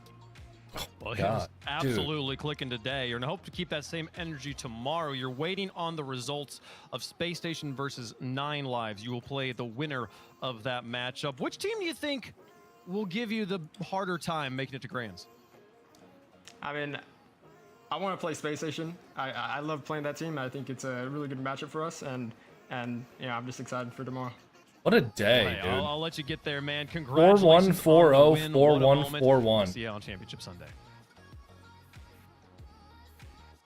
Well, he was absolutely clicking today. You're going to hope to keep that same energy tomorrow. You're waiting on the results of Space Station versus 9 Lives. You will play the winner of that matchup. Which team do you think will give you the harder time making it to Grands? I mean, I want to play Space Station. I love playing that team. I think it's a really good matchup for us, and I'm just excited for tomorrow. What a day, dude. I'll let you get there, man. Congratulations. 4-1, 4-0, 4-1, 4-1. See you on Championship Sunday.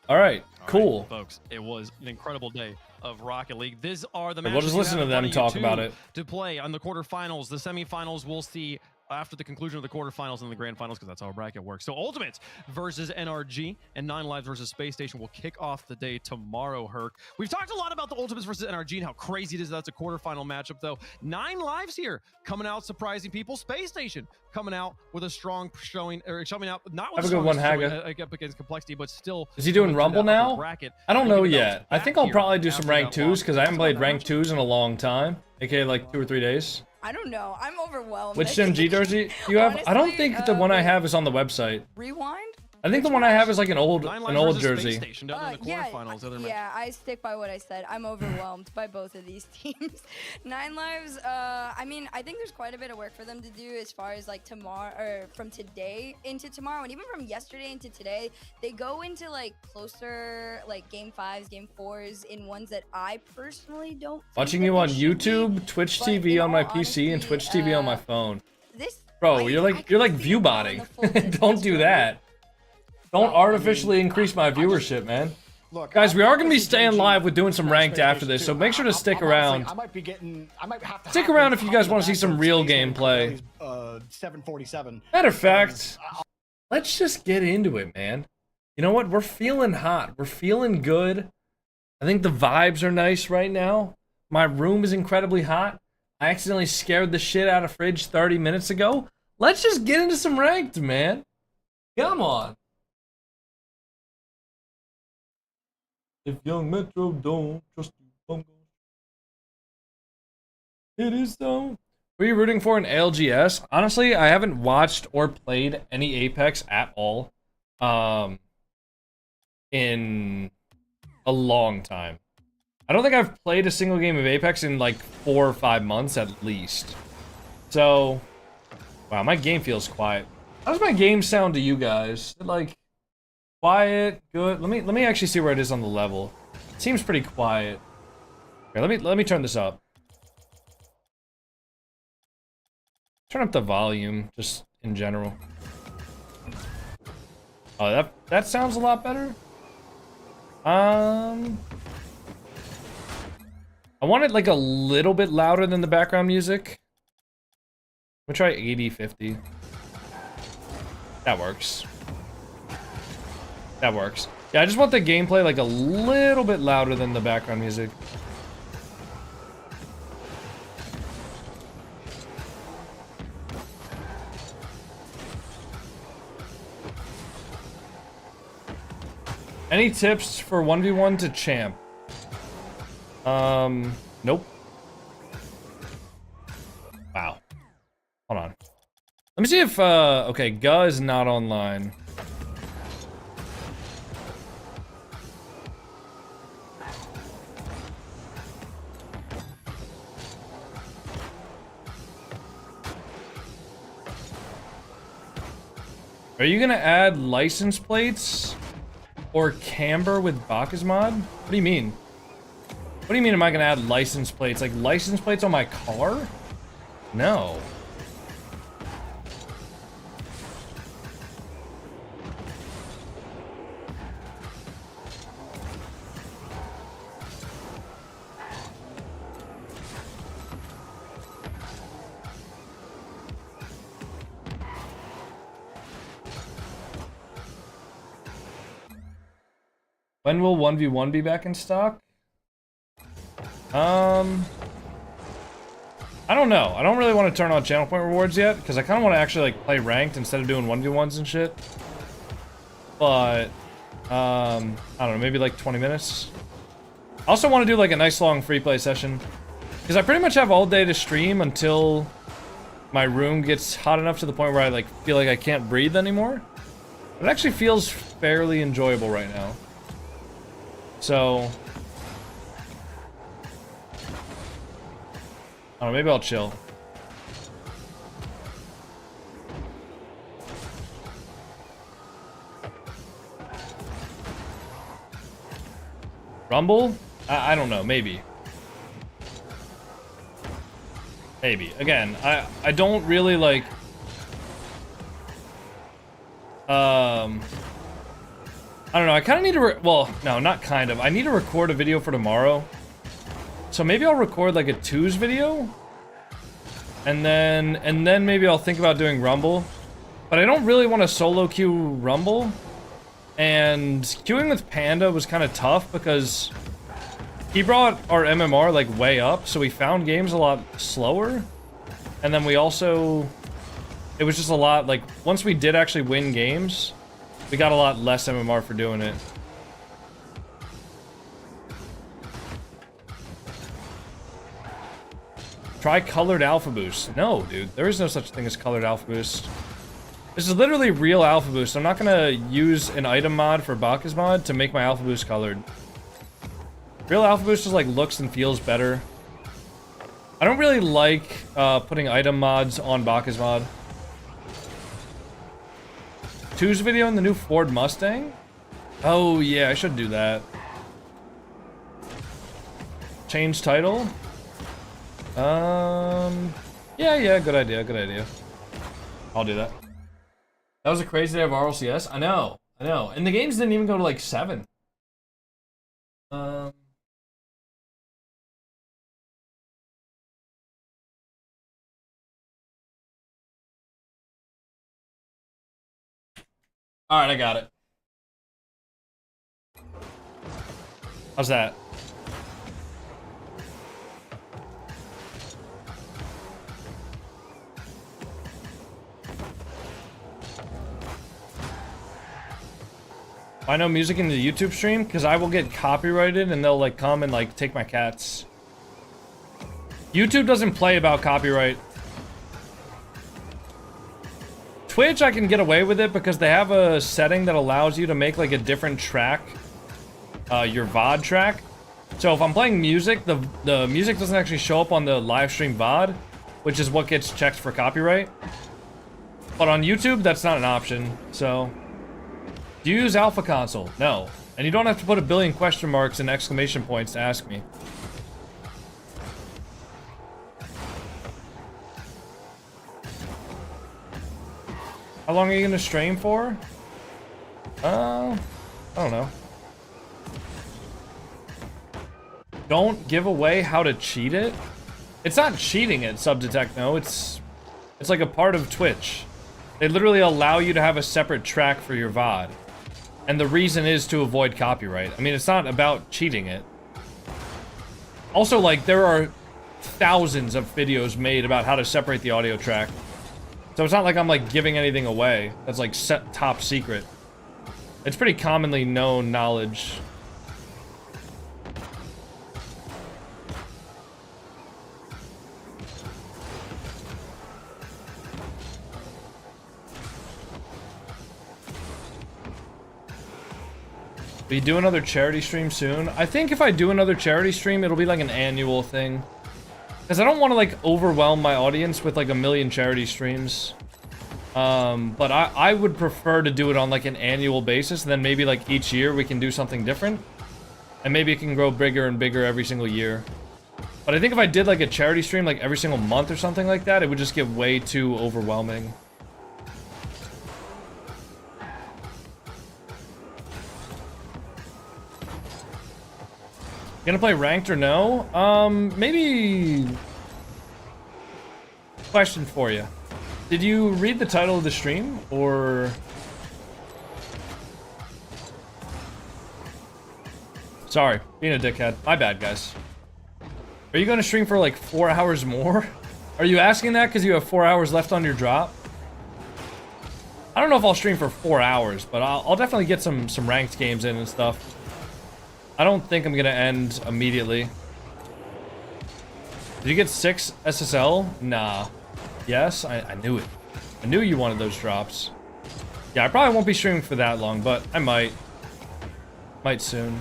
All right, cool. Right, folks, it was an incredible day of Rocket League. These are the matches we'll just listen to them talk about it. To play on the quarterfinals, the semifinals, we'll see after the conclusion of the quarterfinals and the grand finals, because that's how our bracket works. So Ultimates versus NRG and 9 Lives versus Space Station will kick off the day tomorrow, Herc. We've talked a lot about the Ultimates versus NRG and how crazy it is that's a quarterfinal matchup, though. 9 Lives here coming out surprising people. Space Station coming out with a strong showing, or coming out not with a good one, Haga. Up against Complexity, but still. Is he doing Rumble now? I don't know yet. I think I'll probably do some rank 2s because I haven't played rank 2s in a long time, aka like 2 or 3 days. I don't know. I'm overwhelmed. Which Gen.G jersey do you have? Honestly, I don't think the one I have is on the website. Rewind? I think the one I have is like an old jersey. Yeah, I stick by what I said. I'm overwhelmed by both of these teams. 9 Lives, I mean, I think there's quite a bit of work for them to do as far as like tomorrow, or from today into tomorrow, and even from yesterday into today. They go into like closer like game 5s, game 4s in ones that I personally don't. Watching you on YouTube, Twitch TV on my PC, and Twitch TV on my phone. Bro, you're like viewbotting. Don't do that. Don't artificially increase my viewership, man. Look, guys, we are going to be staying live with doing some ranked after this, so make sure to stick around. Stick around if you guys want to see some real gameplay. 747. Matter of fact, let's just get into it, man. You know what? We're feeling hot. We're feeling good. I think the vibes are nice right now. My room is incredibly hot. I accidentally scared the shit out of Fridge 30 minutes ago. Let's just get into some ranked, man. Come on. If young Metro don't trust you, it is so. Who are you rooting for in ALGS? Honestly, I haven't watched or played any Apex at all in a long time. I don't think I've played a single game of Apex in like 4 or 5 months at least. So, wow, my game feels quiet. How does my game sound to you guys? Like, quiet, good? Let me actually see where it is on the level. It seems pretty quiet. Okay, let me turn this up. Turn up the volume, just in general. Oh, that sounds a lot better. I want it like a little bit louder than the background music. We'll try 80-50. That works. That works. Yeah, I just want the gameplay like a little bit louder than the background music. Any tips for 1v1 to champ? Nope. Wow. Hold on. Let me see if, okay, Ga is not online. Are you gonna add license plates? Or camber with Bacchus mod? What do you mean? What do you mean am I gonna add license plates? Like license plates on my car? No. When will 1v1 be back in stock? I don't know. I don't really want to turn on channel point rewards yet, because I kind of want to actually like play ranked instead of doing 1v1s and shit. But, I don't know, maybe like 20 minutes. I also want to do like a nice long free play session, because I pretty much have all day to stream until my room gets hot enough to the point where I like feel like I can't breathe anymore. It actually feels fairly enjoyable right now. So, I don't know, maybe I'll chill. Rumble? I don't know, maybe. Maybe. Again, I don't really like... I don't know, I kind of need to well, no, not kind of. I need to record a video for tomorrow. So maybe I'll record like a 2s video. And then maybe I'll think about doing Rumble. But I don't really want to solo queue Rumble. And queuing with Panda was kind of tough because he brought our MMR like way up, so we found games a lot slower. And then we also, it was just a lot, like, once we did actually win games, we got a lot less MMR for doing it. Try colored alpha boost. No, dude, there is no such thing as colored alpha boost. This is literally real alpha boost. I'm not gonna use an item mod for Bacchus mod to make my alpha boost colored. Real alpha boost just like looks and feels better. I don't really like putting item mods on Bacchus mod. 2's video in the new Ford Mustang? Oh yeah, I should do that. Change title? Yeah, good idea. I'll do that. That was a crazy day of RLCS. I know. And the games didn't even go to like 7. Alright, I got it. How's that? I know music in the YouTube stream because I will get copyrighted and they'll like come and like take my cats. YouTube doesn't play about copyright. Twitch, I can get away with it because they have a setting that allows you to make like a different track, your VOD track. So if I'm playing music, the music doesn't actually show up on the live stream VOD, which is what gets checked for copyright. But on YouTube, that's not an option. So, do you use Alpha Console? No. And you don't have to put a billion question marks and exclamation points to ask me. How long are you gonna stream for? I don't know. Don't give away how to cheat it? It's not cheating it, Subdetecno. It's like a part of Twitch. They literally allow you to have a separate track for your VOD. And the reason is to avoid copyright. I mean, it's not about cheating it. Also, like, there are thousands of videos made about how to separate the audio track. So it's not like I'm, like, giving anything away that's, like, top secret. It's pretty commonly known knowledge. We do another charity stream soon. I think if I do another charity stream, it'll be like an annual thing. Because I don't want to like overwhelm my audience with like a million charity streams. But I would prefer to do it on like an annual basis. And then maybe like each year we can do something different. And maybe it can grow bigger and bigger every single year. But I think if I did like a charity stream like every single month or something like that, it would just get way too overwhelming. Gonna play ranked or no? Maybe... Question for you. Did you read the title of the stream, or... Sorry, being a dickhead. My bad, guys. Are you gonna stream for like 4 hours more? Are you asking that because you have 4 hours left on your drop? I don't know if I'll stream for 4 hours, but I'll definitely get some ranked games in and stuff. I don't think I'm gonna end immediately. Did you get 6 SSL? Nah. Yes? I knew it. I knew you wanted those drops. Yeah, I probably won't be streaming for that long, but I might. Might soon.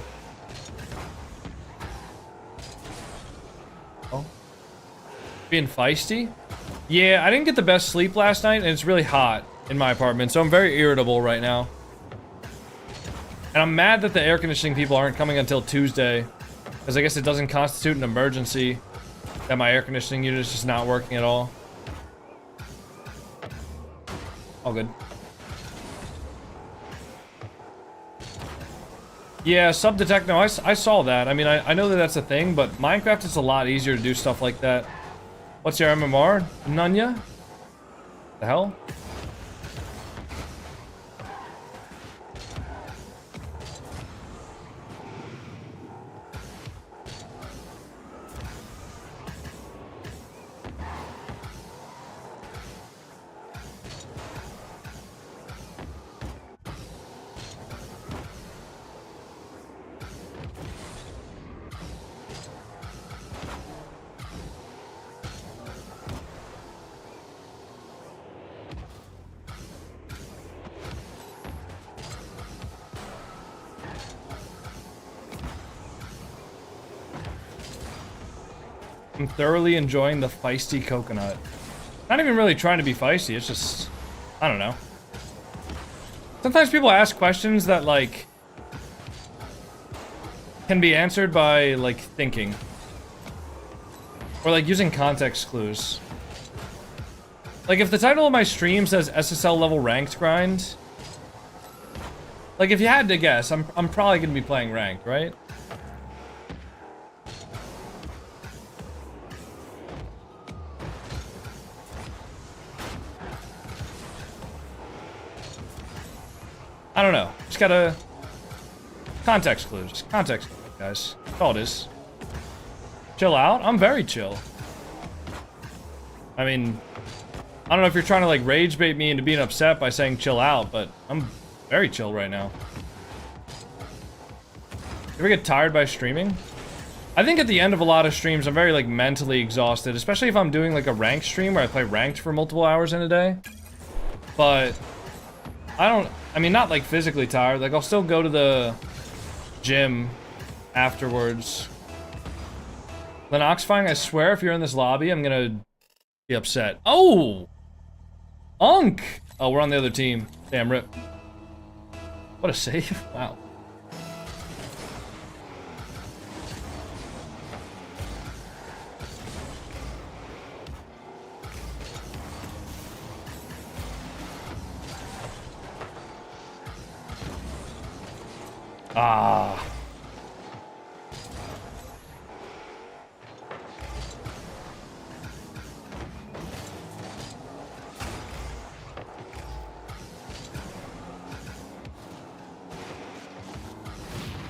Oh. Being feisty? Yeah, I didn't get the best sleep last night, and it's really hot in my apartment, so I'm very irritable right now. And I'm mad that the air conditioning people aren't coming until Tuesday, because I guess it doesn't constitute an emergency that my air conditioning unit is just not working at all. All good. Yeah, Subdetecno, I saw that. I mean, I know that that's a thing, but Minecraft is a lot easier to do stuff like that. What's your MMR, Nunya? The hell? I'm thoroughly enjoying the feisty coconut. Not even really trying to be feisty, it's just... I don't know. Sometimes people ask questions that, like... can be answered by, like, thinking. Or, like, using context clues. Like, if the title of my stream says SSL level ranked grind... Like, if you had to guess, I'm probably gonna be playing ranked, right? I don't know. Just gotta... Context clues. Just context clues, guys. That's all it is. Chill out? I'm very chill. I mean... I don't know if you're trying to, like, rage bait me into being upset by saying chill out, but I'm very chill right now. You ever get tired by streaming? I think at the end of a lot of streams, I'm very, like, mentally exhausted. Especially if I'm doing, like, a ranked stream where I play ranked for multiple hours in a day. but I mean, not like physically tired. Like, I'll still go to the gym afterwards. Lenoxifying, I swear, if you're in this lobby, I'm gonna be upset. Oh! Unk! Oh, we're on the other team. Damn, rip. What a save. Wow. Ah.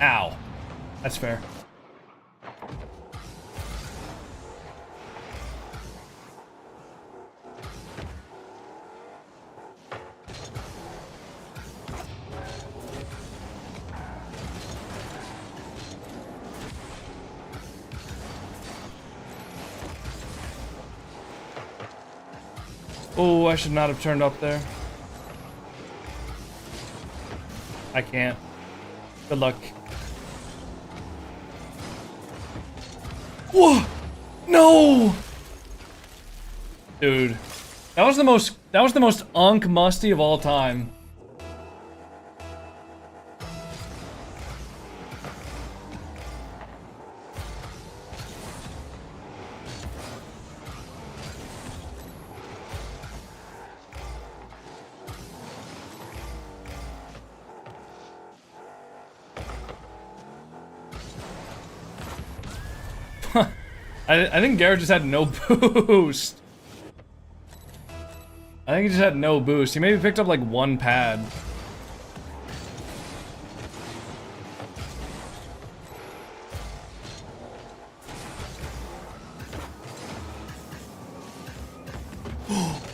Ow. That's fair. Oh, I should not have turned up there. I can't. Good luck. Whoa! No! Dude. That was the most unk musty of all time. I think Garrett just had no boost. I think he just had no boost. He maybe picked up like one pad.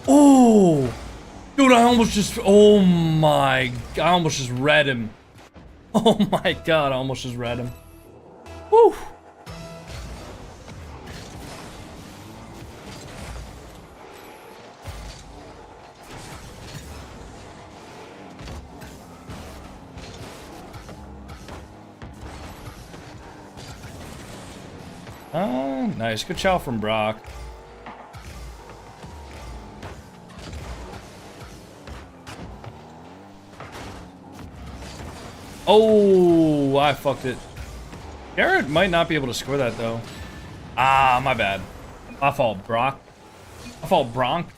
Oh! Dude, I almost just... Oh my... I almost just read him. Oh my god, I almost just read him. Woo! Oh, nice. Good chow from Brock. Oh, I fucked it. Garrett might not be able to score that, though. Ah, my bad. My fault, Brock. My fault, Bronk.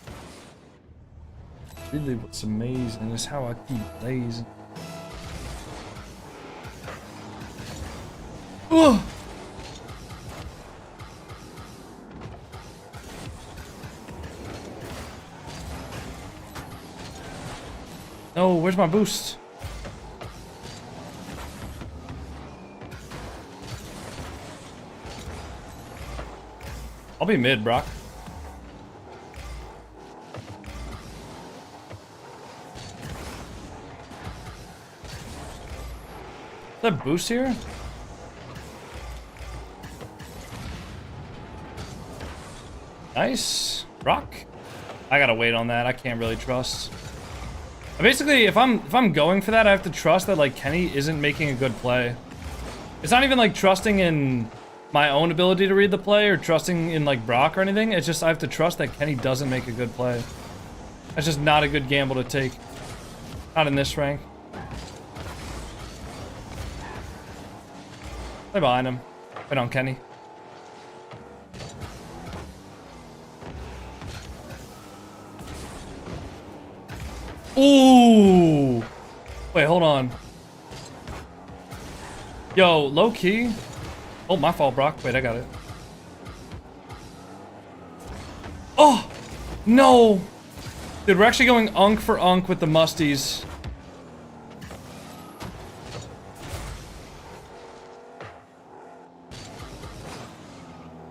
Really, what's amazing is how I keep blazing. Ugh. No, where's my boost? I'll be mid, Brock. Is that boost here? Nice. Brock. I gotta wait on that. I can't really trust. Basically, if I'm going for that, I have to trust that like Kenny isn't making a good play. It's not even like trusting in my own ability to read the play or trusting in like Brock or anything. It's just I have to trust that Kenny doesn't make a good play. That's just not a good gamble to take. Not in this rank. Play behind him. Wait on Kenny. Ooh! Wait, hold on. Yo, low key. Oh, my fault, Brock. Wait, I got it. Oh! No! Dude, we're actually going unk for unk with the musties.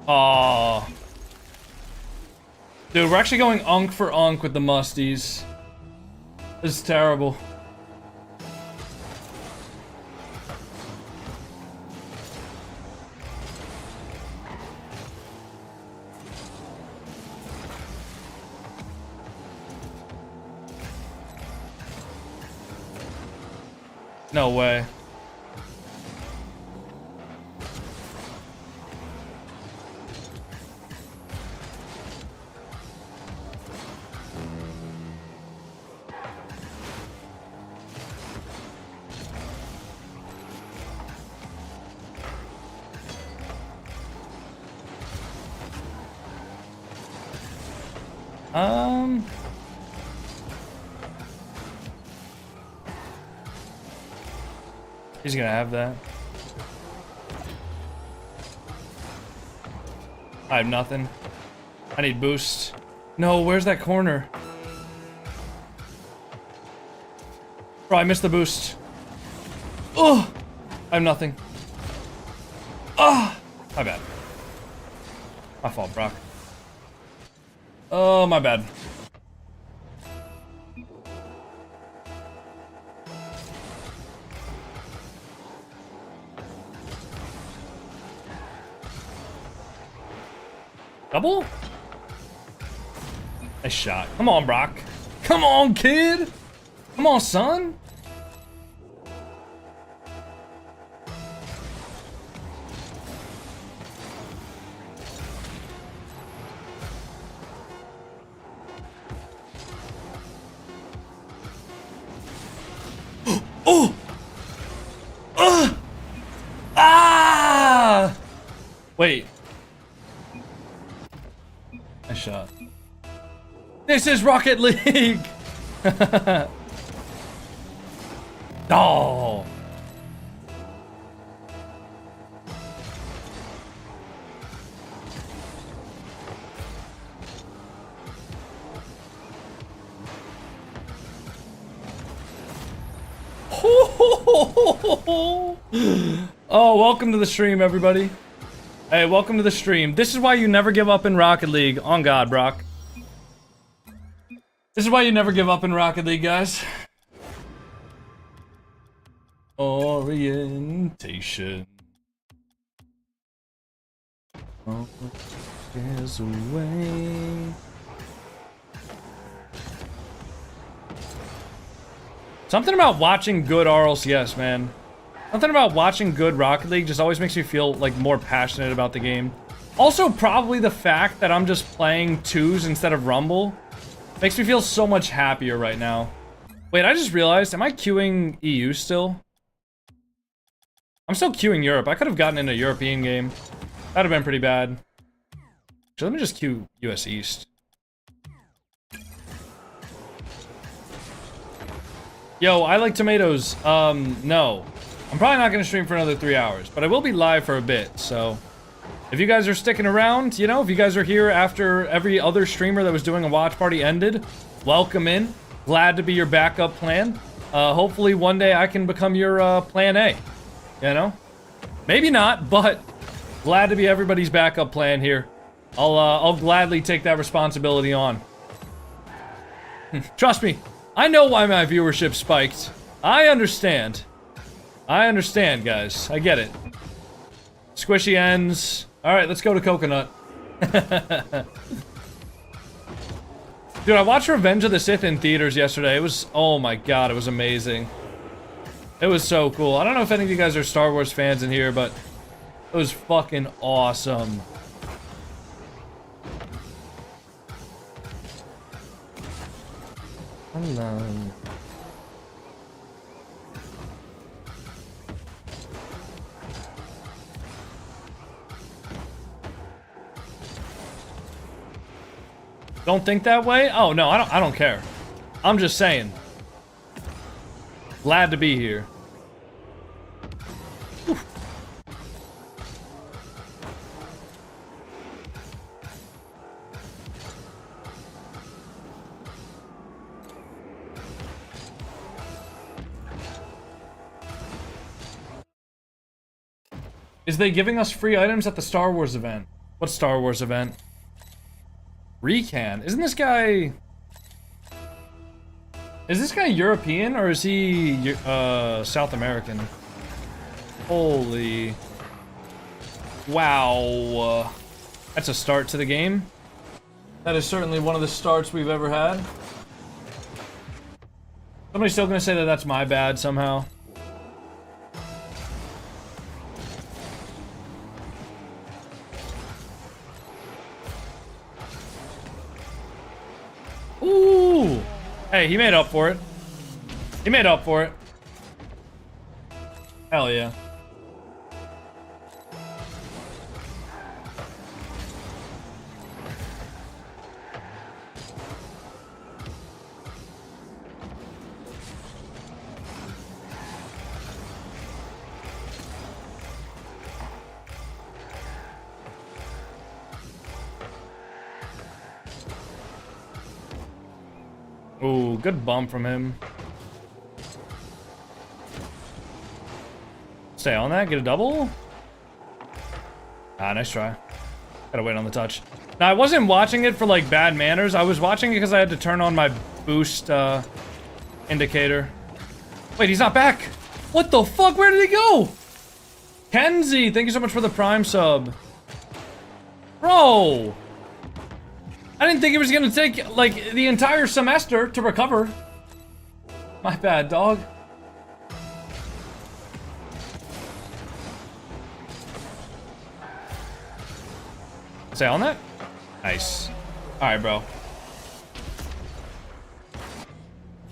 Aww. Dude, we're actually going unk for unk with the musties. This is terrible. No way. He's gonna have that. I have nothing. I need boost. No, where's that corner? Bro, I missed the boost. Oh! I have nothing. Oh! My bad. My fault, Brock. Oh, my bad. Double? Nice shot. Come on, Brock. Come on, kid. Come on, son. Oh! Ah! Wait. Nice shot. This is Rocket League! Oh! Oh, welcome to the stream, everybody. Hey, welcome to the stream. This is why you never give up in Rocket League. On God, Brock. This is why you never give up in Rocket League, guys. Orientation. Oh, there's a way. Something about watching good RLCS, man. Something about watching good Rocket League just always makes me feel like more passionate about the game. Also, probably the fact that I'm just playing 2s instead of Rumble makes me feel so much happier right now. Wait, I just realized, am I queuing EU still? I'm still queuing Europe. I could have gotten in a European game. That'd have been pretty bad. So let me just queue US East. Yo, I like tomatoes. No. I'm probably not gonna stream for another 3 hours, but I will be live for a bit, so if you guys are sticking around, you know, if you guys are here after every other streamer that was doing a watch party ended, welcome in. Glad to be your backup plan. Hopefully one day I can become your plan A. You know? Maybe not, but glad to be everybody's backup plan here. I'll gladly take that responsibility on. Trust me, I know why my viewership spiked. I understand. I understand, guys. I get it. Squishy ends. Alright, let's go to Coconut. Dude, I watched Revenge of the Sith in theaters yesterday. It was, oh my god, it was amazing. It was so cool. I don't know if any of you guys are Star Wars fans in here, but it was fucking awesome. Hello. Don't think that way? Oh no, I don't care. I'm just saying. Glad to be here. Whew. Is they giving us free items at the Star Wars event? What Star Wars event? Recan. Isn't this guy... Is this guy European or is he South American? Holy... Wow. That's a start to the game. That is certainly one of the starts we've ever had. Somebody's still gonna say that that's my bad somehow. Hey, he made up for it. He made up for it. Hell yeah. Ooh, good bump from him. Stay on that, get a double. Ah, nice try. Gotta wait on the touch. Now, I wasn't watching it for, like, bad manners. I was watching it because I had to turn on my boost, indicator. Wait, he's not back. What the fuck? Where did he go? Kenzie, thank you so much for the Prime sub. Bro. I didn't think it was gonna take, like, the entire semester to recover. My bad, dog. Stay on that? Nice. Alright, bro.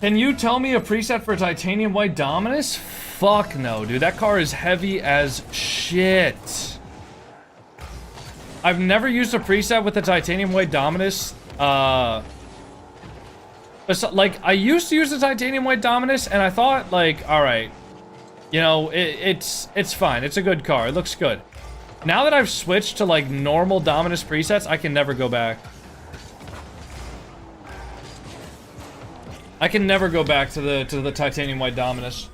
Can you tell me a preset for Titanium White Dominus? Fuck no, dude. That car is heavy as shit. I've never used a preset with the Titanium White Dominus. Like, I used to use the Titanium White Dominus, and I thought, like, alright. You know, it's fine. It's a good car. It looks good. Now that I've switched to, like, normal Dominus presets, I can never go back. I can never go back to the Titanium White Dominus.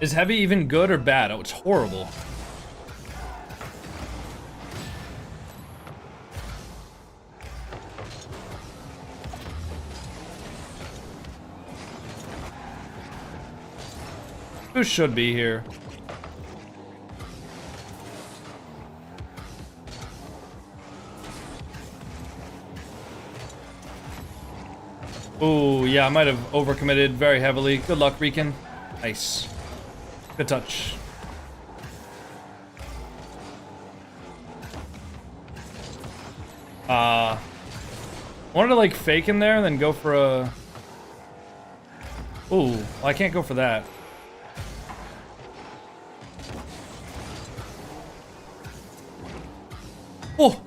Is heavy even good or bad? Oh, it's horrible. Who should be here? Ooh, yeah, I might have overcommitted very heavily. Good luck, Rican. Nice. Good touch. Wanted to, like, fake in there and then go for a... Ooh, well, I can't go for that. Oh!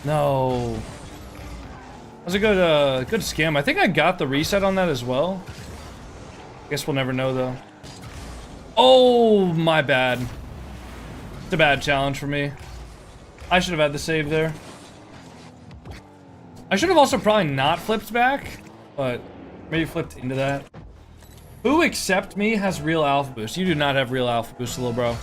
No. That was a good, good scam. I think I got the reset on that as well. Guess we'll never know, though. Oh, my bad. It's a bad challenge for me. I should have had the save there. I should have also probably not flipped back, but maybe flipped into that. Who except me has real alpha boost? You do not have real alpha boost, little bro.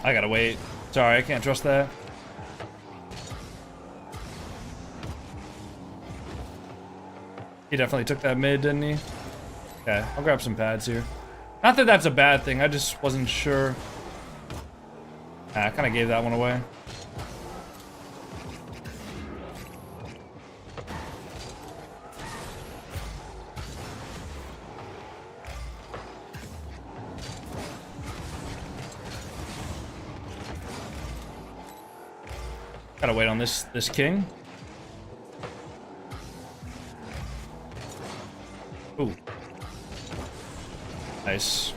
I gotta wait. Sorry, I can't trust that. He definitely took that mid, didn't he? Okay, I'll grab some pads here. Not that that's a bad thing, I just wasn't sure. I kind of gave that one away. Gotta wait on this king. Ooh. Nice.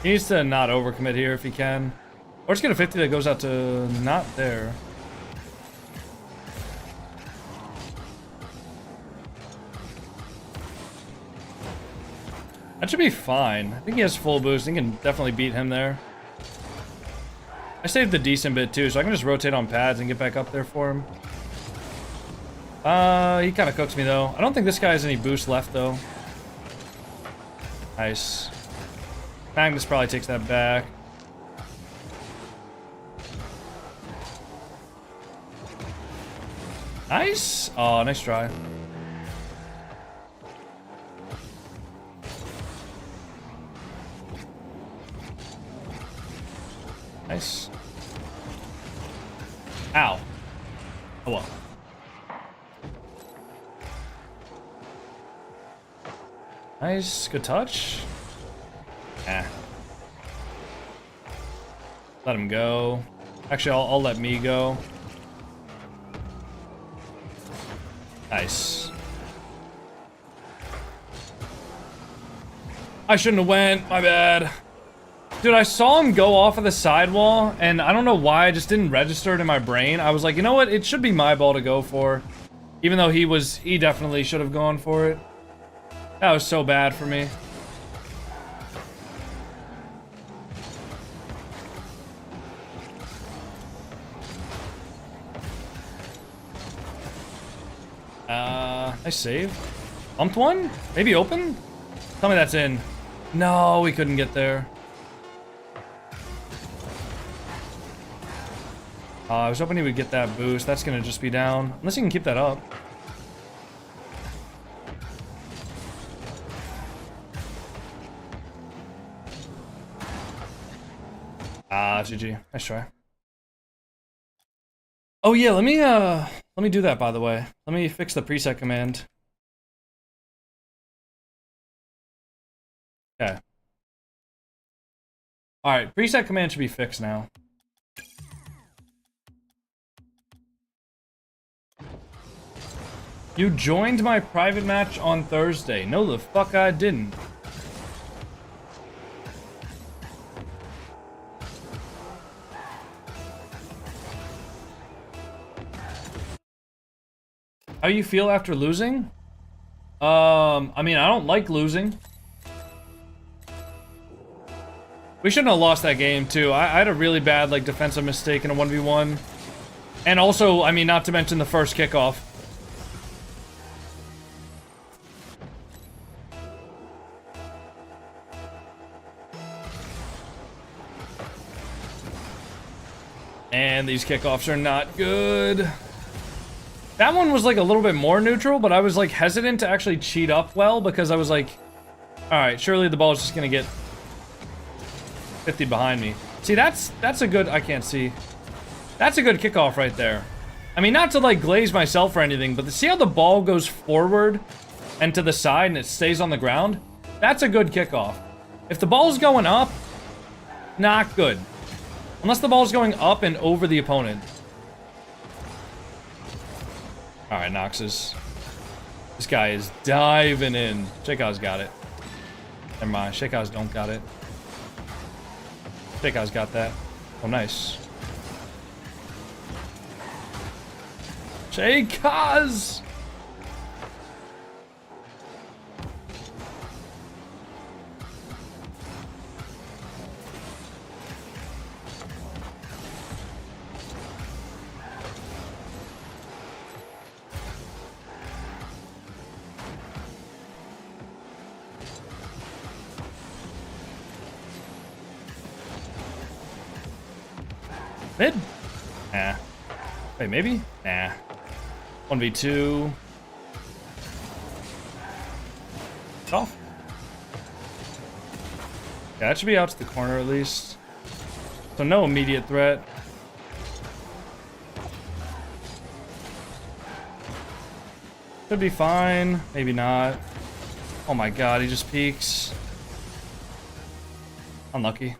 He needs to not overcommit here if he can. Or just get a 50 that goes out to not there. That should be fine. I think he has full boost. He can definitely beat him there. I saved a decent bit too, so I can just rotate on pads and get back up there for him. He kind of cooks me though. I don't think this guy has any boost left though. Nice. Magnus probably takes that back. Nice. Oh, nice try. Nice. Ow. Oh well. Nice. Good touch. Ah. Let him go. Actually, I'll let me go. Nice. I shouldn't have went. My bad. Dude, I saw him go off of the sidewall, and I don't know why, I just didn't register it in my brain. I was like, you know what? It should be my ball to go for. Even though he definitely should have gone for it. That was so bad for me. Nice save. Bumped one? Maybe open? Tell me that's in. No, we couldn't get there. I was hoping he would get that boost. That's gonna just be down. Unless he can keep that up. GG. Nice try. Oh yeah, let me do that, by the way. Let me fix the preset command. Okay. Alright, preset command should be fixed now. You joined my private match on Thursday. No, the fuck I didn't. How you feel after losing? I mean, I don't like losing. We shouldn't have lost that game, too. I had a really bad, like, defensive mistake in a 1v1. And also, I mean, not to mention the first kickoff. And these kickoffs are not good. That one was like a little bit more neutral, but I was like hesitant to actually cheat up well because I was like, alright, surely the ball is just gonna get 50 behind me. See, that's a good, I can't see. That's a good kickoff right there. I mean, not to like glaze myself or anything, but to see how the ball goes forward and to the side and it stays on the ground, that's a good kickoff. If the ball's going up, not good. Unless the ball's going up and over the opponent. Alright, Noxus. This guy is diving in. Shakeow's got it. Never mind, Shakeow's don't got it. Shakeow's got that. Oh, nice. Shakeow's! Mid? Nah. Wait, maybe? Nah. 1v2. Off. Yeah, that should be out to the corner at least. So no immediate threat. Should be fine. Maybe not. Oh my god, he just peeks. Unlucky.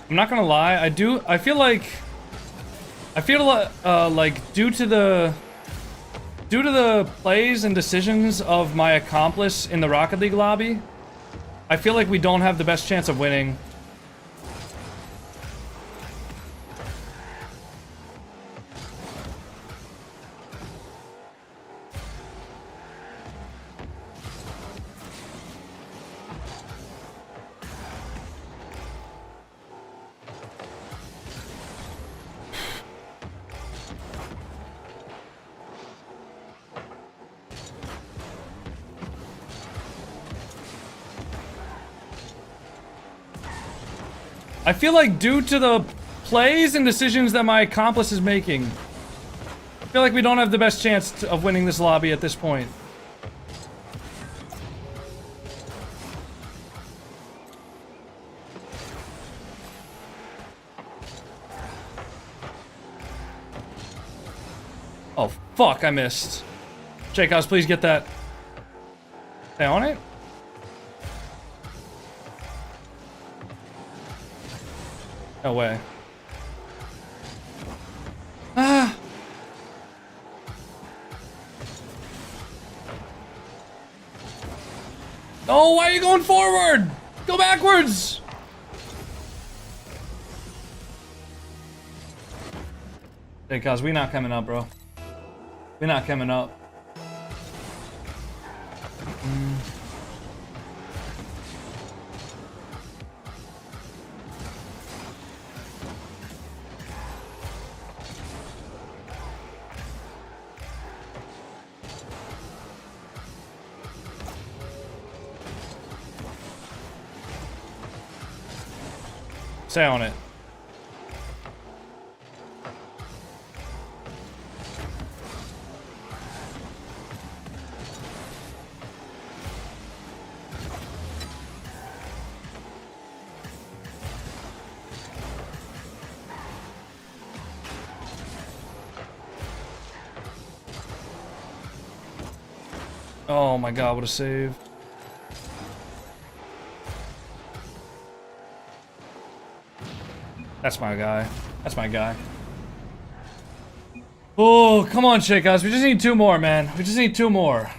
I'm not gonna lie, I feel like due to the plays and decisions of my accomplice in the Rocket League lobby, I feel like we don't have the best chance of winning. I feel like due to the plays and decisions that my accomplice is making, I feel like we don't have the best chance of winning this lobby at this point. Oh, fuck, I missed. Shakehouse, please get that. Stay on it? No way. Ah! Oh, why are you going forward? Go backwards! Because we not coming up, bro. We're not coming up. Stay on it. Oh my god, what a save. That's my guy. That's my guy. Oh, come on, Shakehouse. We just need 2 more, man. We just need 2 more.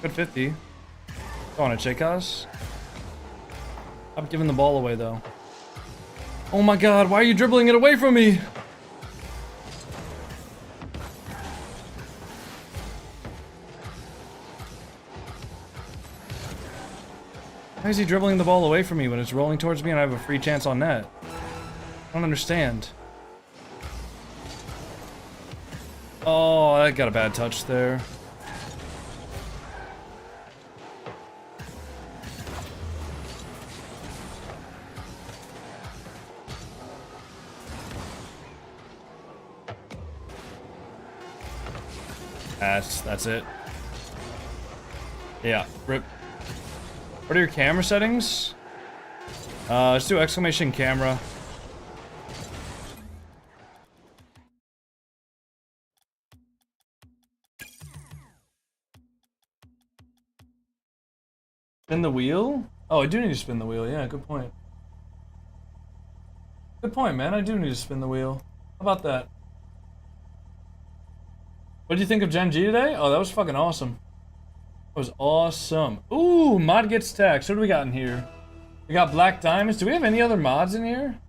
Good 50. Go on it, Shakehouse. I'm giving the ball away, though. Oh my god, why are you dribbling it away from me? Why is he dribbling the ball away from me when it's rolling towards me and I have a free chance on net? I don't understand. Oh, I got a bad touch there. That's it. Yeah, rip. What are your camera settings? Let's do exclamation camera. Spin the wheel? Oh, I do need to spin the wheel. Yeah, good point. Good point, man. I do need to spin the wheel. How about that? What did you think of Gen.G today? Oh, that was fucking awesome. That was awesome. Ooh, mod gets taxed. What do we got in here? We got black diamonds. Do we have any other mods in here?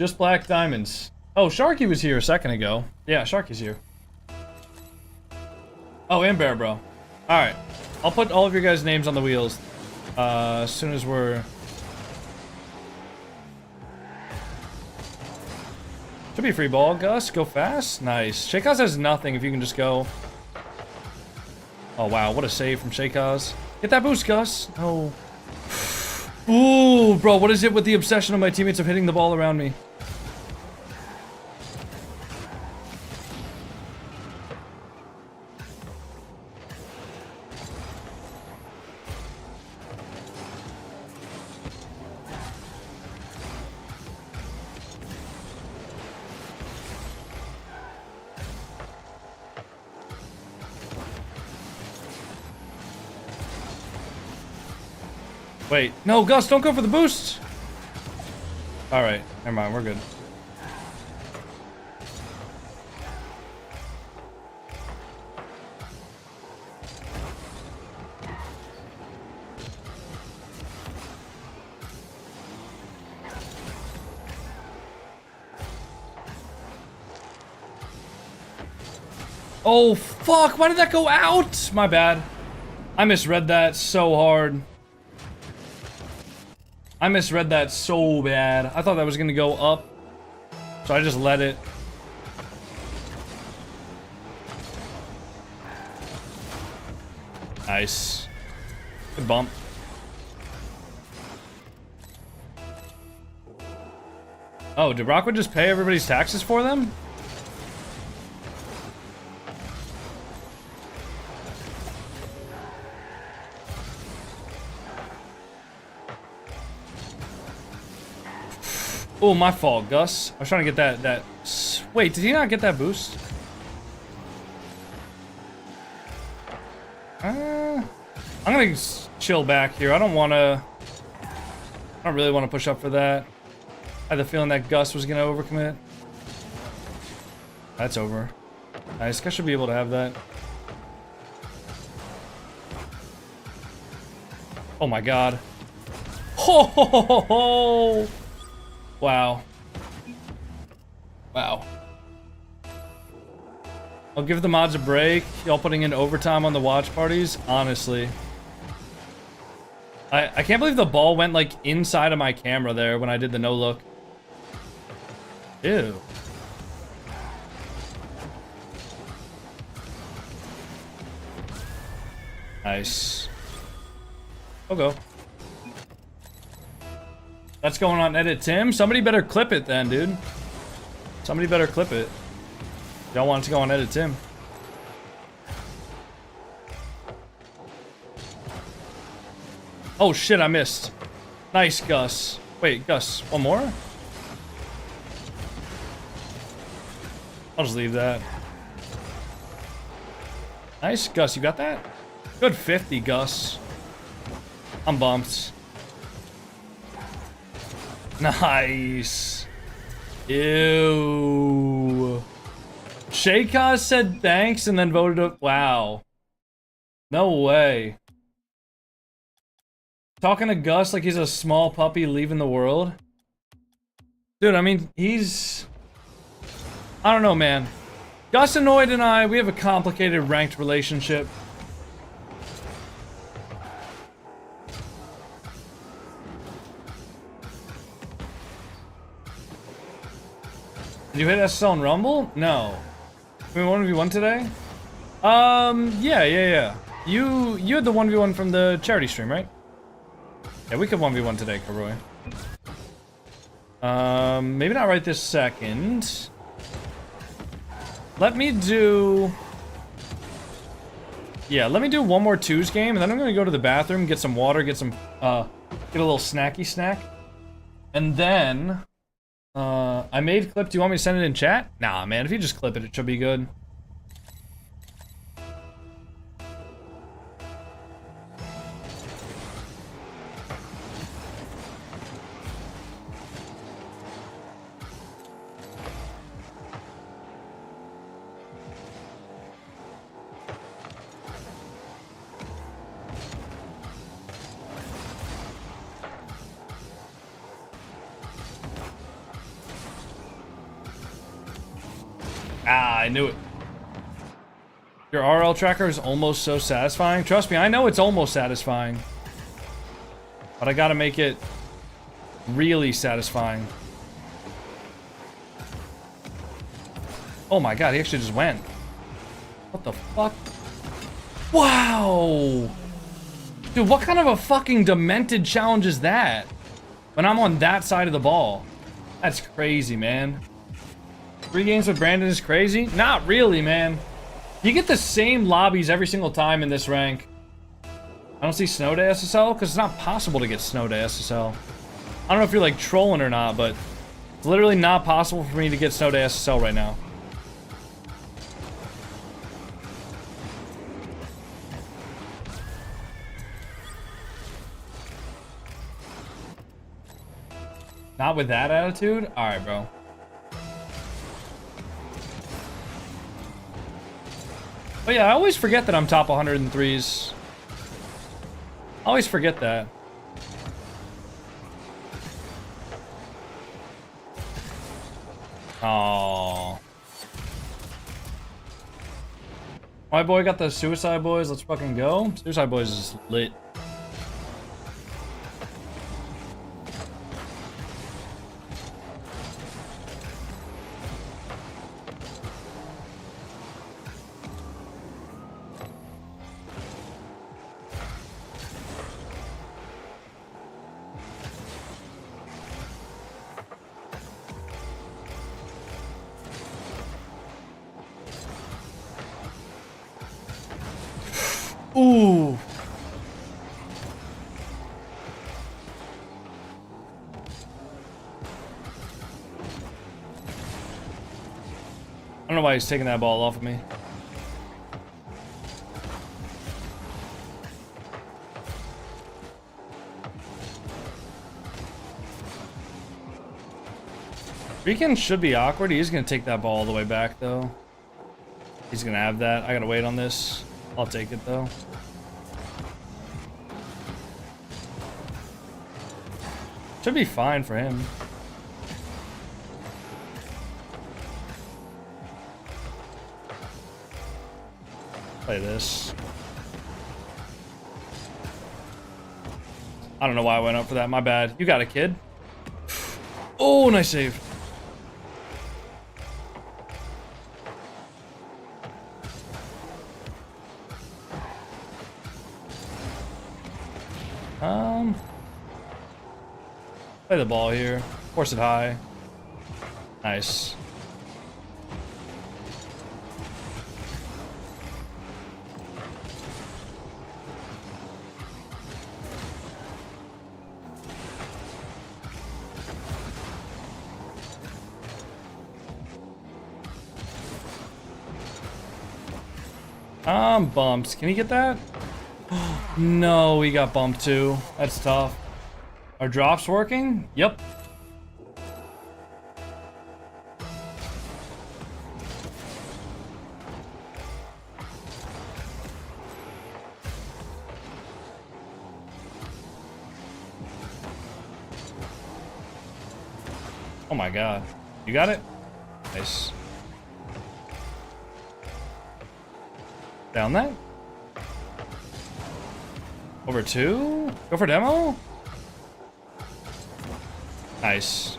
Just black diamonds. Oh, Sharky was here a second ago. Yeah, Sharky's here. Oh, and Bear Bro. Alright. I'll put all of your guys' names on the wheels. As soon as we're... Should be free ball, Gus. Go fast. Nice. Shakehouse has nothing if you can just go. Oh, wow. What a save from Shakehouse. Get that boost, Gus. No. Ooh, bro. What is it with the obsession of my teammates of hitting the ball around me? Wait, no, Gus, don't go for the boost! Alright, never mind, we're good. Oh, fuck, why did that go out? My bad. I misread that so hard. I misread that so bad. I thought that was gonna go up. So I just let it. Nice. Good bump. Oh, did Rockwood just pay everybody's taxes for them? Oh, my fault, Gus. I was trying to get that. Wait, did he not get that boost? I'm gonna chill back here. I don't really want to push up for that. I had the feeling that Gus was gonna overcommit. That's over. Nice. Gus should be able to have that. Oh my god. Ho ho ho ho ho! Wow. Wow. I'll give the mods a break. Y'all putting in overtime on the watch parties? Honestly. I can't believe the ball went like inside of my camera there when I did the no look. Ew. Nice. I'll go. That's going on edit Tim. Somebody better clip it then, dude. Somebody better clip it. Y'all want it to go on edit Tim. Oh shit, I missed. Nice, Gus. Wait, Gus, one more? I'll just leave that. Nice, Gus, you got that? Good 50, Gus. I'm bumped. Nice. Ew. Shaykaz said thanks and then voted up. Wow. No way. Talking to Gus like he's a small puppy leaving the world. Dude, I mean, he's... I don't know, man. Gus Annoyed and I, we have a complicated ranked relationship. Did you hit SSL and Rumble? No. We 1v1 today? Yeah. You had the 1v1 from the charity stream, right? Yeah, we could 1v1 today, Karoy. Maybe not right this second. Let me do... Yeah, let me do one more twos game, and then I'm gonna go to the bathroom, get some water, get a little snacky snack. And then... I made clip. Do you want me to send it in chat? Nah, man. If you just clip it, it should be good. Ah, I knew it. Your RL tracker is almost so satisfying. Trust me, I know it's almost satisfying. But I gotta make it really satisfying. Oh my god, he actually just went. What the fuck? Wow! Dude, what kind of a fucking demented challenge is that? When I'm on that side of the ball. That's crazy, man. 3 games with Brandon is crazy? Not really, man. You get the same lobbies every single time in this rank. I don't see Snow Day SSL because it's not possible to get Snow Day SSL. I don't know if you're like trolling or not, but it's literally not possible for me to get Snow Day SSL right now. Not with that attitude? Alright, bro. Oh yeah, I always forget that I'm top 103s. I always forget that. Oh. My boy got the Suicide Boys. Let's fucking go. Suicide Boys is lit. Ooh. I don't know why he's taking that ball off of me. Rican should be awkward. He's gonna take that ball all the way back though. He's gonna have that. I gotta wait on this. I'll take it though. Should be fine for him. Play this. I don't know why I went up for that. My bad. You got it, kid. Oh, nice save. Play the ball here. Force it high. Nice. Bumped. Can he get that? No, we got bumped too. That's tough. Are drops working? Yep. Oh my god. You got it? Nice. Down that? Over 2? Go for demo? Nice.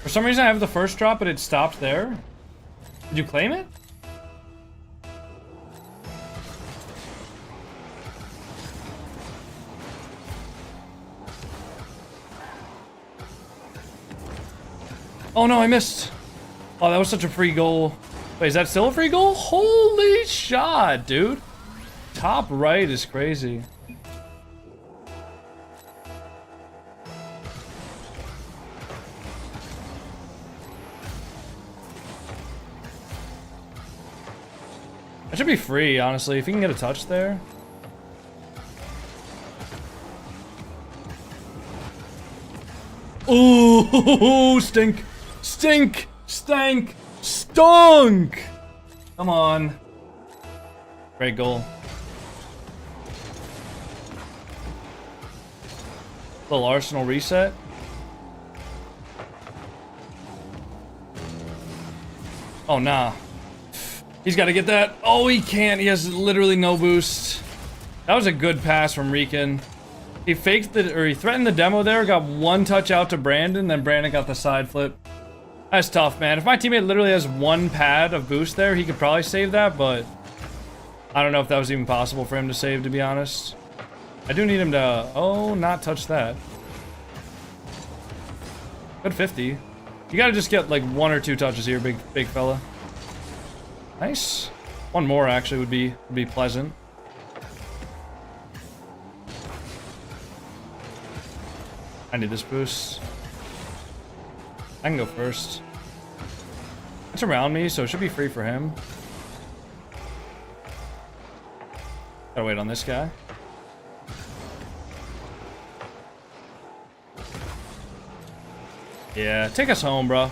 For some reason I have the first drop, but it stopped there. Did you claim it? Oh no, I missed. Oh, that was such a free goal. Wait, is that still a free goal? Holy shot, dude. Top right is crazy. That should be free, honestly, if you can get a touch there. Ooh, stink. Stink. Stank. Stunk. Come on. Great goal. Little Arsenal reset. Oh, nah. He's got to get that. Oh, he can't. He has literally no boost. That was a good pass from Rican. He faked the, or he threatened the demo there, got one touch out to Brandon, then Brandon got the side flip. That's tough, man. If my teammate literally has one pad of boost there, he could probably save that, but I don't know if that was even possible for him to save, to be honest. I do need him to, oh, not touch that. Good 50. You gotta just get like 1 or 2 touches here, big fella. Nice. One more actually would be pleasant. I need this boost. I can go first. It's around me, so it should be free for him. Gotta wait on this guy. Yeah, take us home, bro.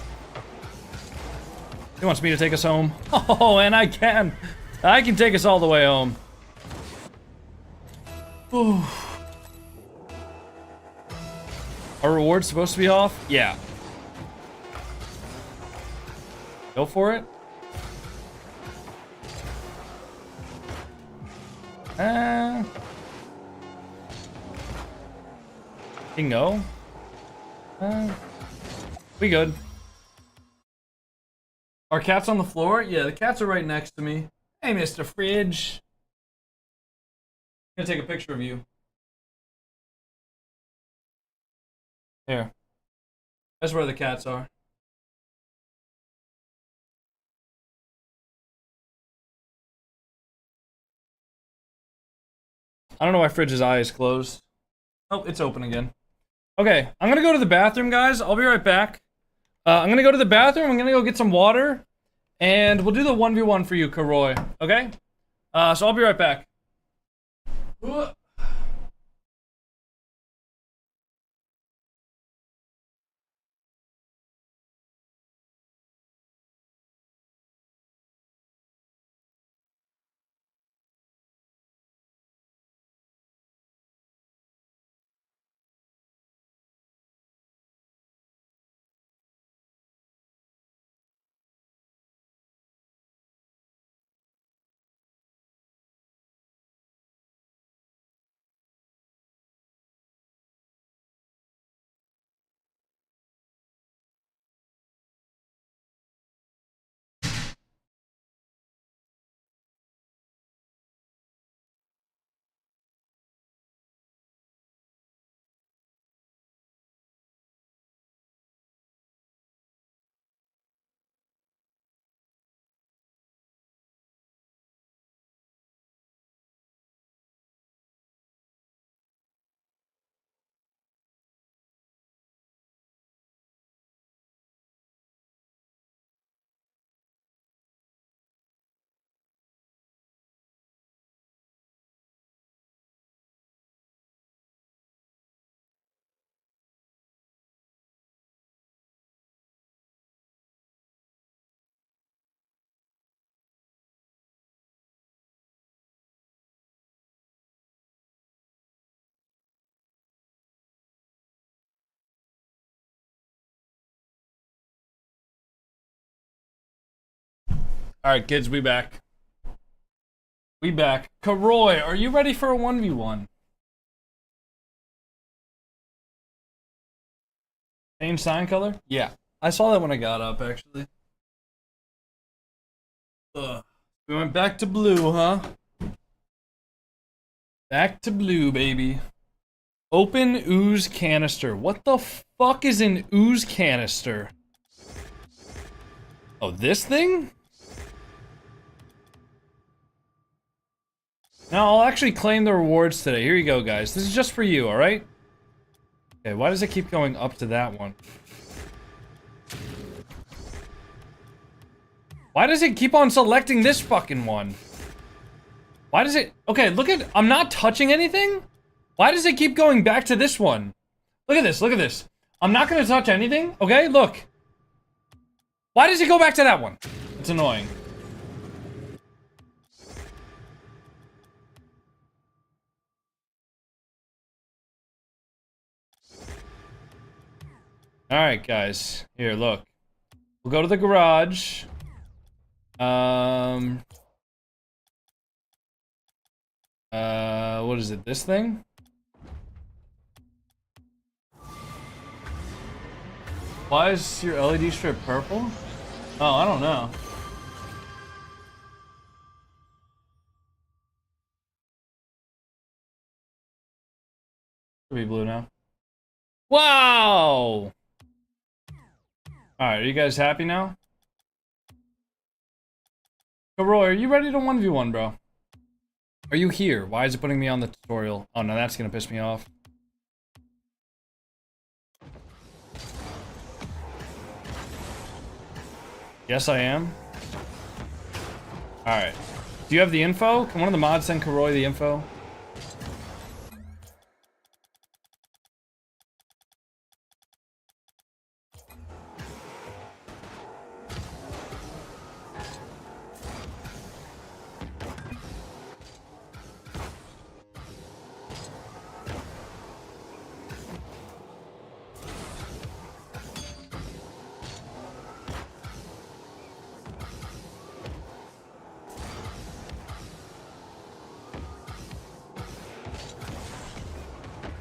He wants me to take us home. Oh, and I can. I can take us all the way home. Ooh. Our reward's supposed to be off? Yeah. Go for it. He can go. We good. Our cat's on the floor? Yeah, the cats are right next to me. Hey, Mr. Fridge. I'm gonna take a picture of you. Here. That's where the cats are. I don't know why Fridge's eye is closed. Oh, it's open again. Okay, I'm gonna go to the bathroom, guys. I'll be right back. I'm gonna go to the bathroom. I'm gonna go get some water. And we'll do the 1v1 for you, Karoy. Okay? So I'll be right back. Alright, kids, we back. We back. Karoy, are you ready for a 1v1? Same sign color? Yeah. I saw that when I got up, actually. Ugh. We went back to blue, huh? Back to blue, baby. Open ooze canister. What the fuck is an ooze canister? Oh, this thing? Now, I'll actually claim the rewards today. Here you go, guys. This is just for you, alright? Okay, why does it keep going up to that one? Why does it keep on selecting this fucking one? Why does it... Okay, look at... I'm not touching anything? Why does it keep going back to this one? Look at this, look at this. I'm not gonna touch anything, okay? Look. Why does it go back to that one? It's annoying. Alright, guys. Here, look. We'll go to the garage. What is it? This thing? Why is your LED strip purple? Oh, I don't know. It'll be blue now. Wow! Alright, are you guys happy now? Karoy, are you ready to 1v1, bro? Are you here? Why is it putting me on the tutorial? Oh no, that's gonna piss me off. Yes, I am. Alright. Do you have the info? Can one of the mods send Karoy the info?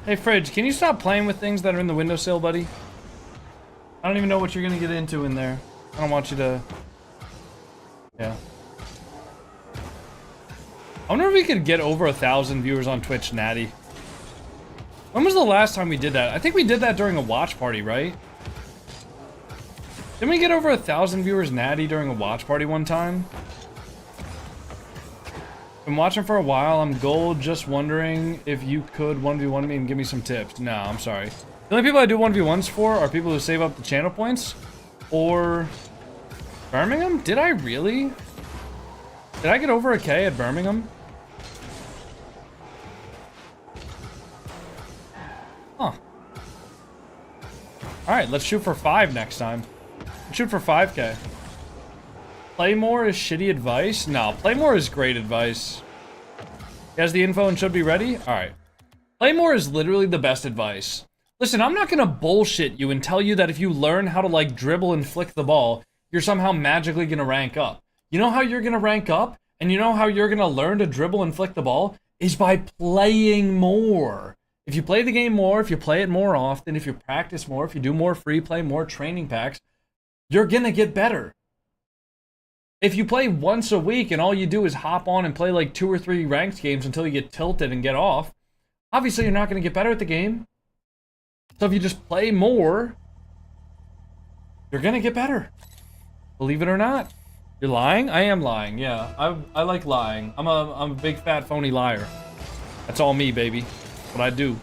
Hey, Fridge, can you stop playing with things that are in the windowsill, buddy? I don't even know what you're gonna get into in there. I don't want you to... Yeah. I wonder if we could get over 1,000 viewers on Twitch, Natty. When was the last time we did that? I think we did that during a watch party, right? Didn't we get over 1,000 viewers, Natty, during a watch party one time? Been watching for a while. I'm gold. Just wondering if you could 1v1 me and give me some tips. No, I'm sorry. The only people I do 1v1s for are people who save up the channel points or Birmingham. Did I really? Did I get over a K at Birmingham? Huh. Alright, let's shoot for 5 next time. Let's shoot for 5K. Play more is shitty advice? No, play more is great advice. He has the info and should be ready? Alright. Play more is literally the best advice. Listen, I'm not gonna bullshit you and tell you that if you learn how to, like, dribble and flick the ball, you're somehow magically gonna rank up. You know how you're gonna rank up? And you know how you're gonna learn to dribble and flick the ball? Is by playing more. If you play the game more, if you play it more often, if you practice more, if you do more free play, more training packs, you're gonna get better. If you play once a week and all you do is hop on and play like 2 or 3 ranked games until you get tilted and get off, obviously you're not gonna get better at the game. So if you just play more, you're gonna get better. Believe it or not. You're lying? I am lying, yeah. I like lying. I'm a big fat phony liar. That's all me, baby. What I do.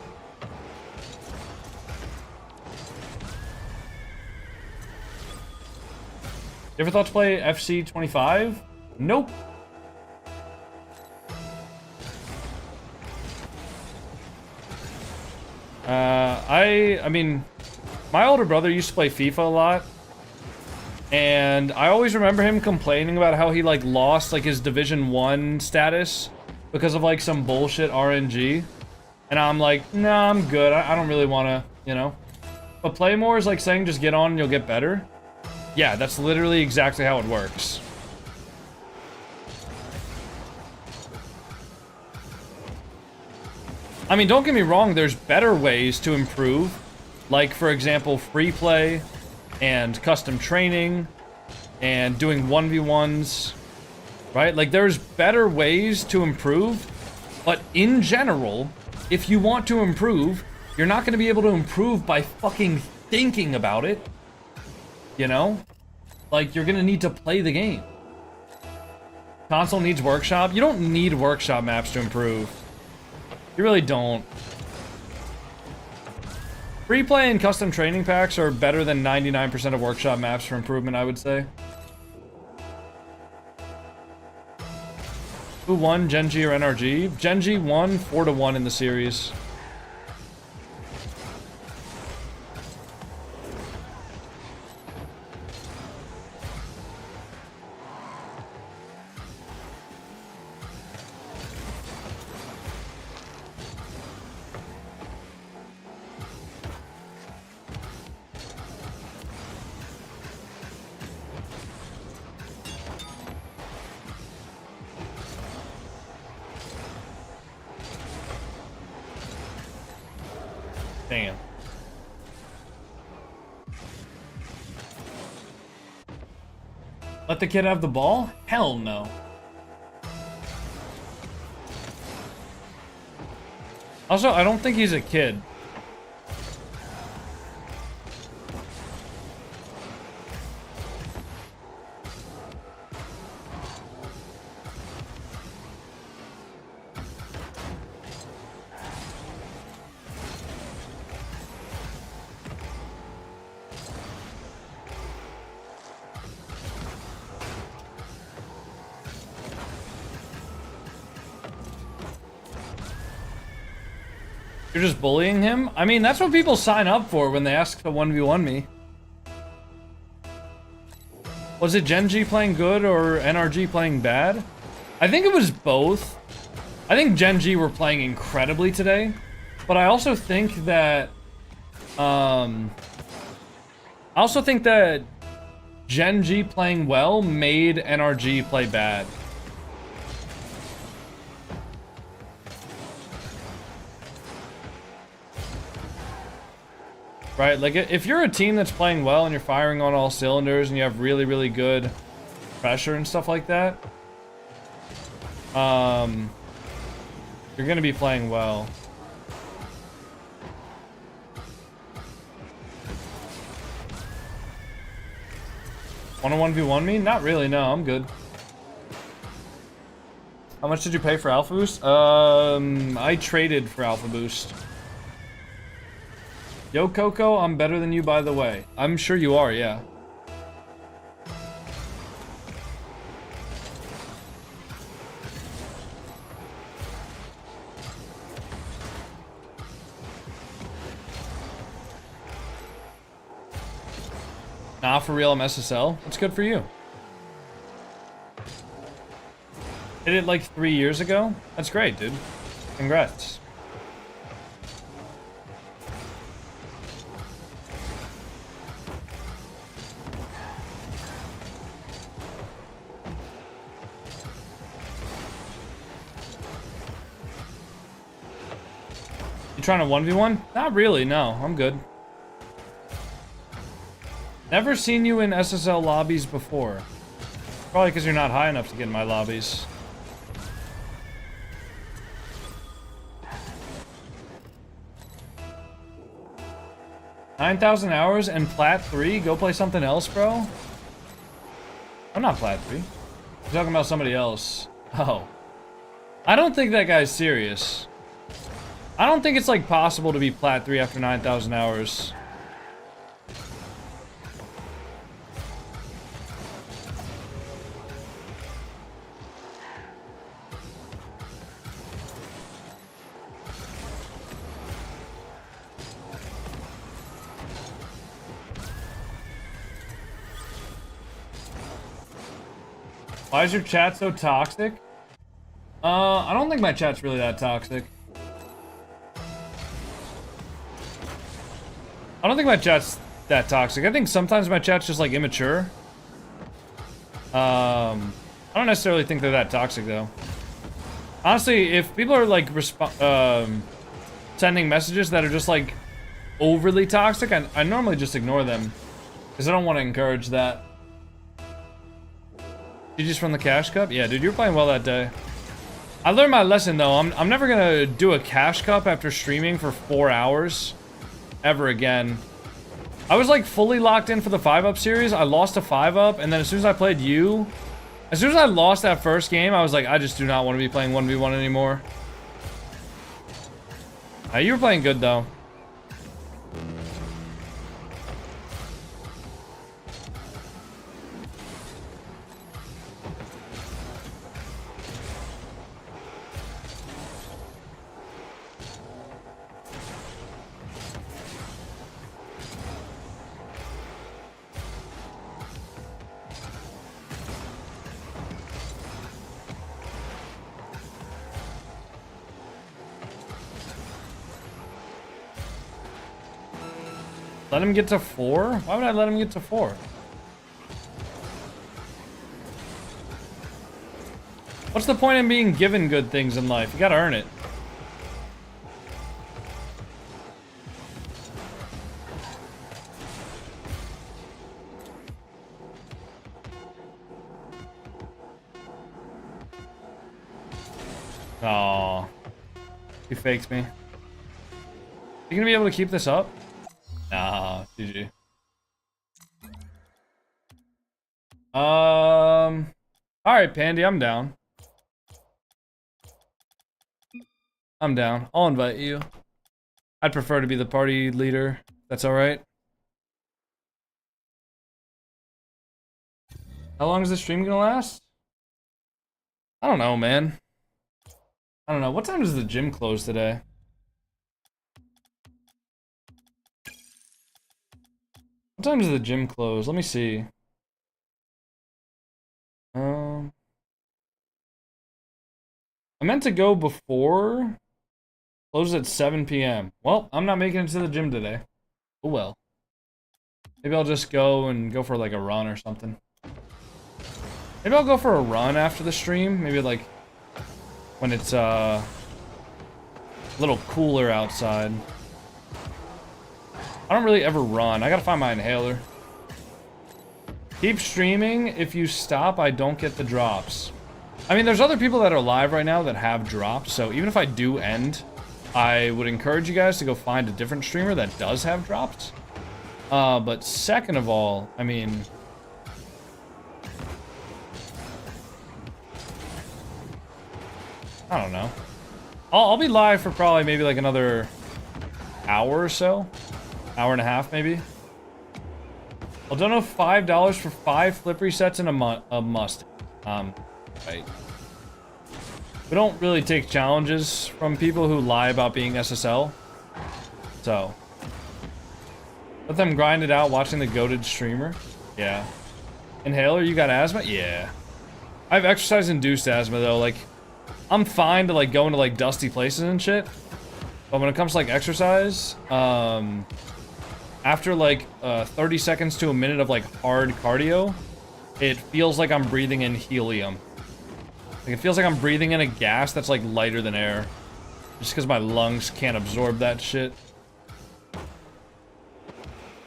You ever thought to play FC 25? Nope. I mean, my older brother used to play FIFA a lot. And I always remember him complaining about how he, like, lost, like, his Division 1 status because of, like, some bullshit RNG. And I'm like, nah, I'm good. I don't really want to, you know. But play more is like saying just get on and you'll get better. Yeah, that's literally exactly how it works. I mean, don't get me wrong, there's better ways to improve. Like, for example, free play and custom training and doing 1v1s, right? Like, there's better ways to improve, but in general, if you want to improve, you're not going to be able to improve by fucking thinking about it, you know? Like, you're going to need to play the game. Console needs workshop. You don't need workshop maps to improve. You really don't. Free play and custom training packs are better than 99% of workshop maps for improvement, I would say. Who won, Gen.G or NRG? Gen.G won 4-1 in the series. Damn. Let the kid have the ball? Hell no. Also, I don't think he's a kid. You're just bullying him? I mean, that's what people sign up for when they ask to 1v1 me. Was it Gen.G playing good or NRG playing bad? I think it was both. I think Gen.G were playing incredibly today, but I also think that Gen.G playing well made NRG play bad. Right, like if you're a team that's playing well and you're firing on all cylinders and you have really, really good pressure and stuff like that, you're gonna be playing well. Wanna 1v1 me? Not really, no, I'm good. How much did you pay for Alpha Boost? I traded for Alpha Boost. Yo, Coco, I'm better than you, by the way. I'm sure you are, yeah. Nah, for real, I'm SSL. That's good for you. Did it like 3 years ago? That's great, dude. Congrats. You trying to 1v1? Not really, no. I'm good. Never seen you in SSL lobbies before. Probably because you're not high enough to get in my lobbies. $9,000 hours and Plat 3? Go play something else, bro? I'm not Plat 3. You're talking about somebody else. Oh. I don't think that guy's serious. I don't think it's like possible to be Plat 3 after 9,000 hours. Why is your chat so toxic? I don't think my chat's really that toxic. I don't think my chat's that toxic. I think sometimes my chat's just like immature. I don't necessarily think they're that toxic though. Honestly, if people are like sending messages that are just like overly toxic, I normally just ignore them because I don't want to encourage that. You just from the Cash Cup? Yeah, dude, you were playing well that day. I learned my lesson though. I'm never gonna do a Cash Cup after streaming for 4 hours ever again. I was like fully locked in for the 5-up series. I lost a 5-up, and then as soon as I played you, as soon as I lost that first game, I was like, I just do not want to be playing 1v1 anymore. You were playing good though. Let him get to 4? Why would I let him get to 4? What's the point in being given good things in life? You gotta earn it. Aww. He faked me. You gonna be able to keep this up? Nah, GG. Alright, Pandy, I'm down. I'm down. I'll invite you. I'd prefer to be the party leader. That's alright. How long is this stream gonna last? I don't know, man. I don't know. What time does the gym close today? What time does the gym close? Let me see. I meant to go before. Closes at 7 p.m. Well, I'm not making it to the gym today. Oh well. Maybe I'll just go for like a run or something. Maybe I'll go for a run after the stream. Maybe like when it's a little cooler outside. I don't really ever run. I gotta find my inhaler. Keep streaming. If you stop, I don't get the drops. I mean, there's other people that are live right now that have drops, so even if I do end, I would encourage you guys to go find a different streamer that does have drops. But second of all, I mean... I don't know. I'll be live for probably maybe like another hour or so. Hour and a half, maybe. I'll donate $5 for 5 flip resets in a must. Right. We don't really take challenges from people who lie about being SSL. So. Let them grind it out watching the goated streamer. Yeah. Inhaler, you got asthma? Yeah. I have exercise-induced asthma, though. Like, I'm fine to, like, go into, like, dusty places and shit. But when it comes to, like, exercise, after, like, 30 seconds to a minute of, like, hard cardio, it feels like I'm breathing in helium. Like, it feels like I'm breathing in a gas that's, like, lighter than air. Just because my lungs can't absorb that shit.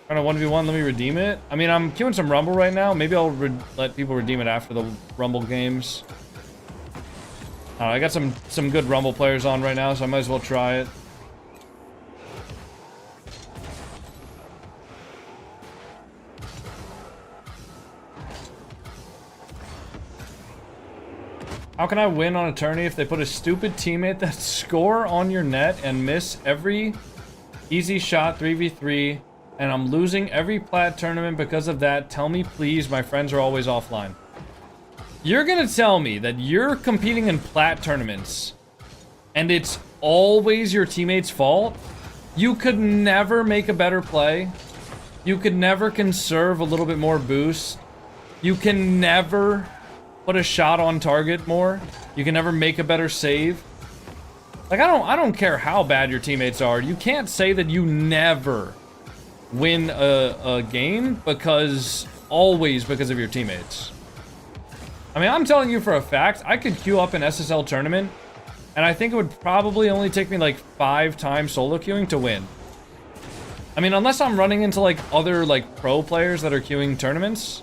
Trying to 1v1, let me redeem it. I mean, I'm queuing some Rumble right now. Maybe I'll let people redeem it after the Rumble games. I got some good Rumble players on right now, so I might as well try it. How can I win on a tourney if they put a stupid teammate that score on your net and miss every easy shot 3v3, and I'm losing every plat tournament because of that? Tell me please, my friends are always offline. You're gonna tell me that you're competing in plat tournaments and it's always your teammate's fault? You could never make a better play. You could never conserve a little bit more boost. You can never put a shot on target more. You can never make a better save. Like, I don't care how bad your teammates are. You can't say that you never win a game always because of your teammates. I mean, I'm telling you for a fact, I could queue up an SSL tournament, and I think it would probably only take me like 5 times solo queuing to win. I mean, unless I'm running into like other like pro players that are queuing tournaments,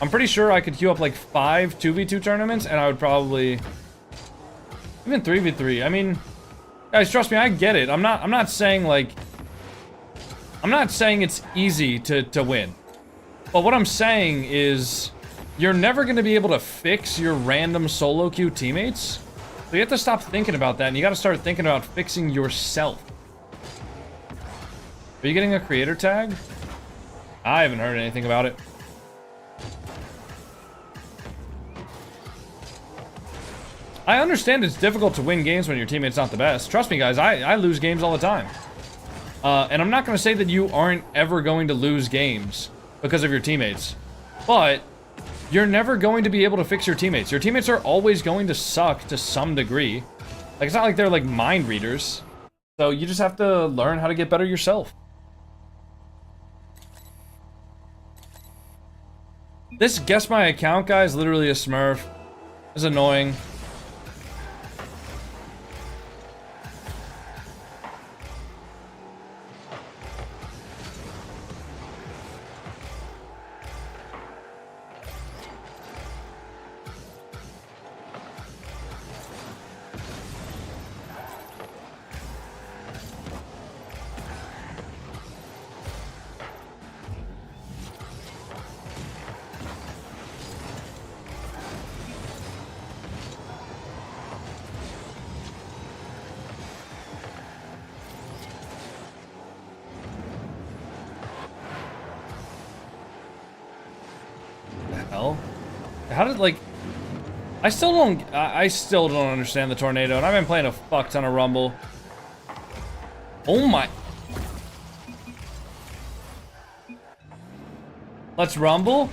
I'm pretty sure I could queue up like 5 2v2 tournaments, and I would probably even 3v3. I mean, guys, trust me, I get it. I'm not saying like it's easy to win. But what I'm saying is you're never going to be able to fix your random solo queue teammates. So you have to stop thinking about that, and you got to start thinking about fixing yourself. Are you getting a creator tag? I haven't heard anything about it. I understand it's difficult to win games when your teammate's not the best. Trust me, guys, I lose games all the time. And I'm not going to say that you aren't ever going to lose games because of your teammates. But you're never going to be able to fix your teammates. Your teammates are always going to suck to some degree. Like, it's not like they're like mind readers. So you just have to learn how to get better yourself. This guess my account guy is literally a smurf. It's annoying. How did, like, I still don't understand the tornado, and I've been playing a fuck ton of Rumble. Oh my. Let's Rumble?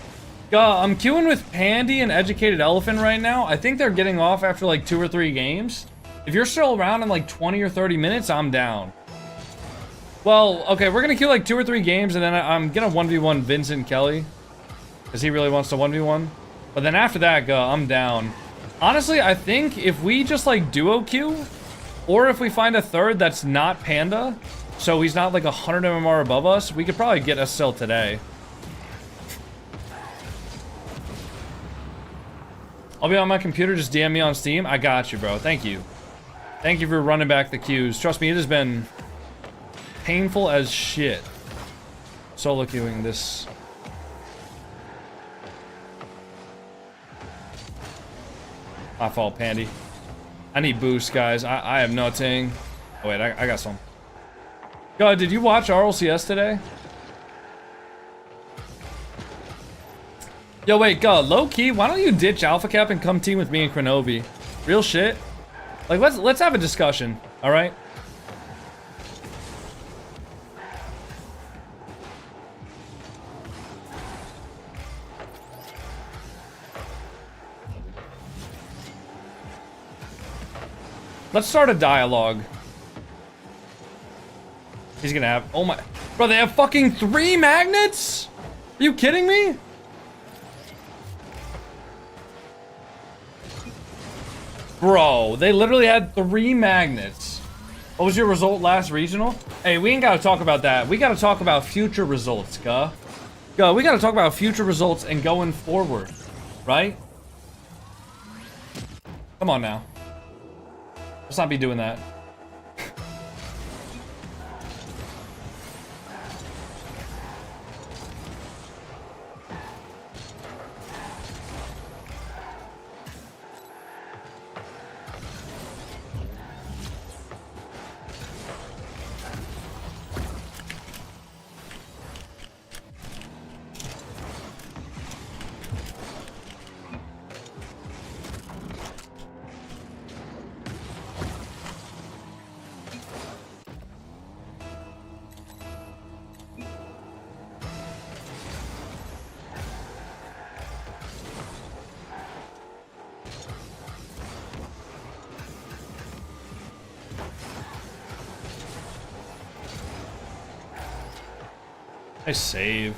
I'm queuing with Pandy and Educated Elephant right now. I think they're getting off after like 2 or 3 games. If you're still around in like 20 or 30 minutes, I'm down. Well, okay, we're gonna queue like 2 or 3 games, and then I'm gonna 1v1 Vincent Kelly, because he really wants to 1v1. But then after that, I'm down. Honestly, I think if we just like duo queue, or if we find a third that's not Panda, so he's not like 100 MMR above us, we could probably get SSL today. I'll be on my computer, just DM me on Steam. I got you, bro. Thank you. Thank you for running back the queues. Trust me, it has been painful as shit solo queuing this. My fault, Pandy. I need boost, guys. I have nothing. Oh, wait, I got some. God, did you watch RLCS today? Yo, wait, God, low key, why don't you ditch Alpha Cap and come team with me and Kronovi? Real shit. Like, let's have a discussion, all right? Let's start a dialogue. He's gonna have, oh my, bro, they have fucking 3 magnets? Are you kidding me? Bro, they literally had 3 magnets. What was your result last regional? Hey, we ain't gotta talk about that. We gotta talk about future results, guh. Guh, we gotta talk about future results and going forward, right? Come on now. Let's not be doing that. I save.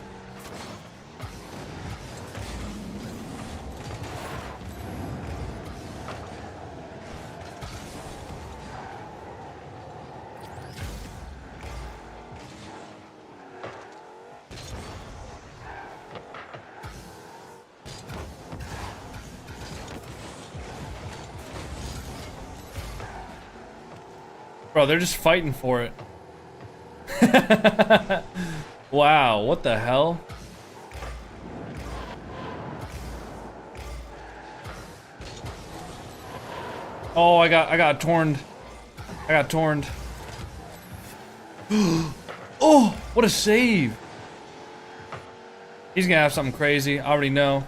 Bro, they're just fighting for it. Wow, what the hell? Oh, I got torned. I got torned. Oh, what a save. He's gonna have something crazy. I already know.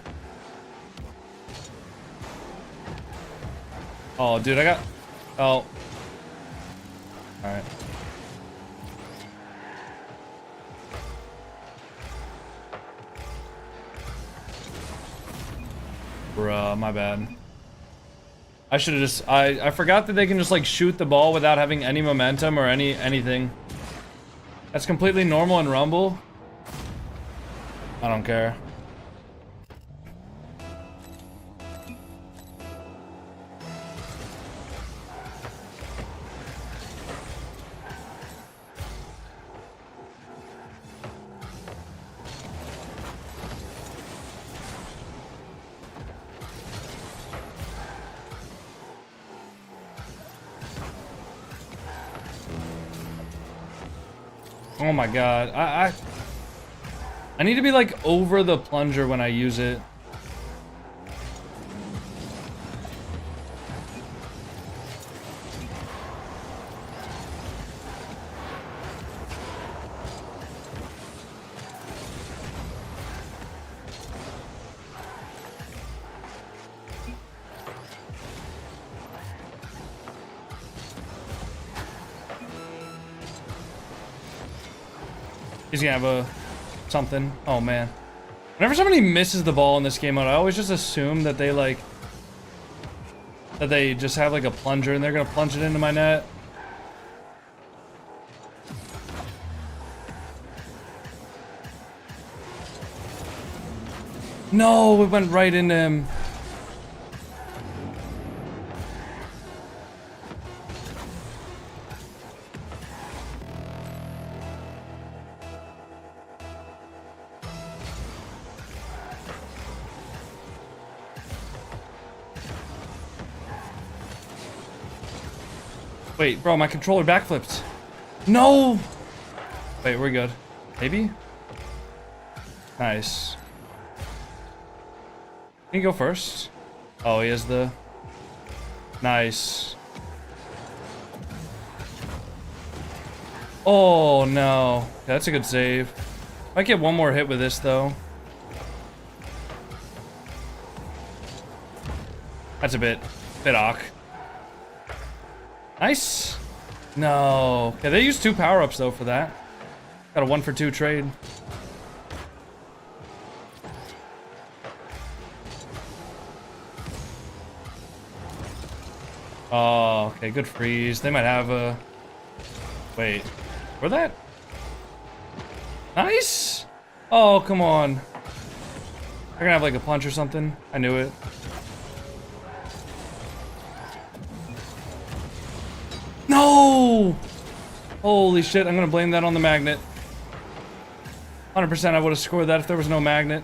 Oh, dude, I got... Oh. Alright. Bruh, my bad. I should have just... I forgot that they can just, like, shoot the ball without having any momentum or anything. That's completely normal in Rumble. I don't care. Oh my god, I need to be like over the plunger when I use it. He's gonna have a something. Oh man. Whenever somebody misses the ball in this game mode, I always just assume that they like that they just have like a plunger and they're gonna plunge it into my net. No, it went right into him. Wait, bro, my controller backflipped. No! Wait, we're good. Maybe? Nice. Can you go first? Oh, he has the... Nice. Oh, no. That's a good save. Might get one more hit with this, though. That's a bit awk. Nice. No. Okay, they used 2 power-ups, though, for that. Got a 1-for-2 trade. Oh, okay, good freeze. They might have a... Wait. Where that? Nice! Oh, come on. They're gonna have like a punch or something. I knew it. No! Holy shit, I'm gonna blame that on the magnet. 100% I would have scored that if there was no magnet.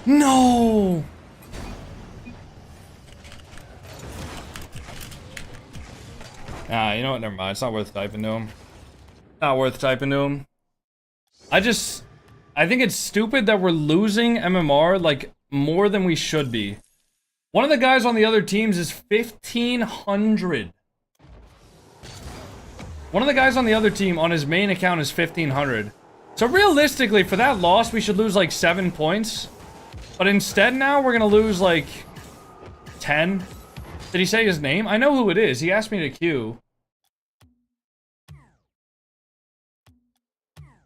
No! Ah, you know what? Never mind. It's not worth typing to him. Not worth typing to him. I think it's stupid that we're losing MMR, like, more than we should be. One of the guys on the other teams is 1,500. One of the guys on the other team on his main account is 1,500. So realistically, for that loss, we should lose like 7 points. But instead now, we're gonna lose like 10. Did he say his name? I know who it is. He asked me to queue.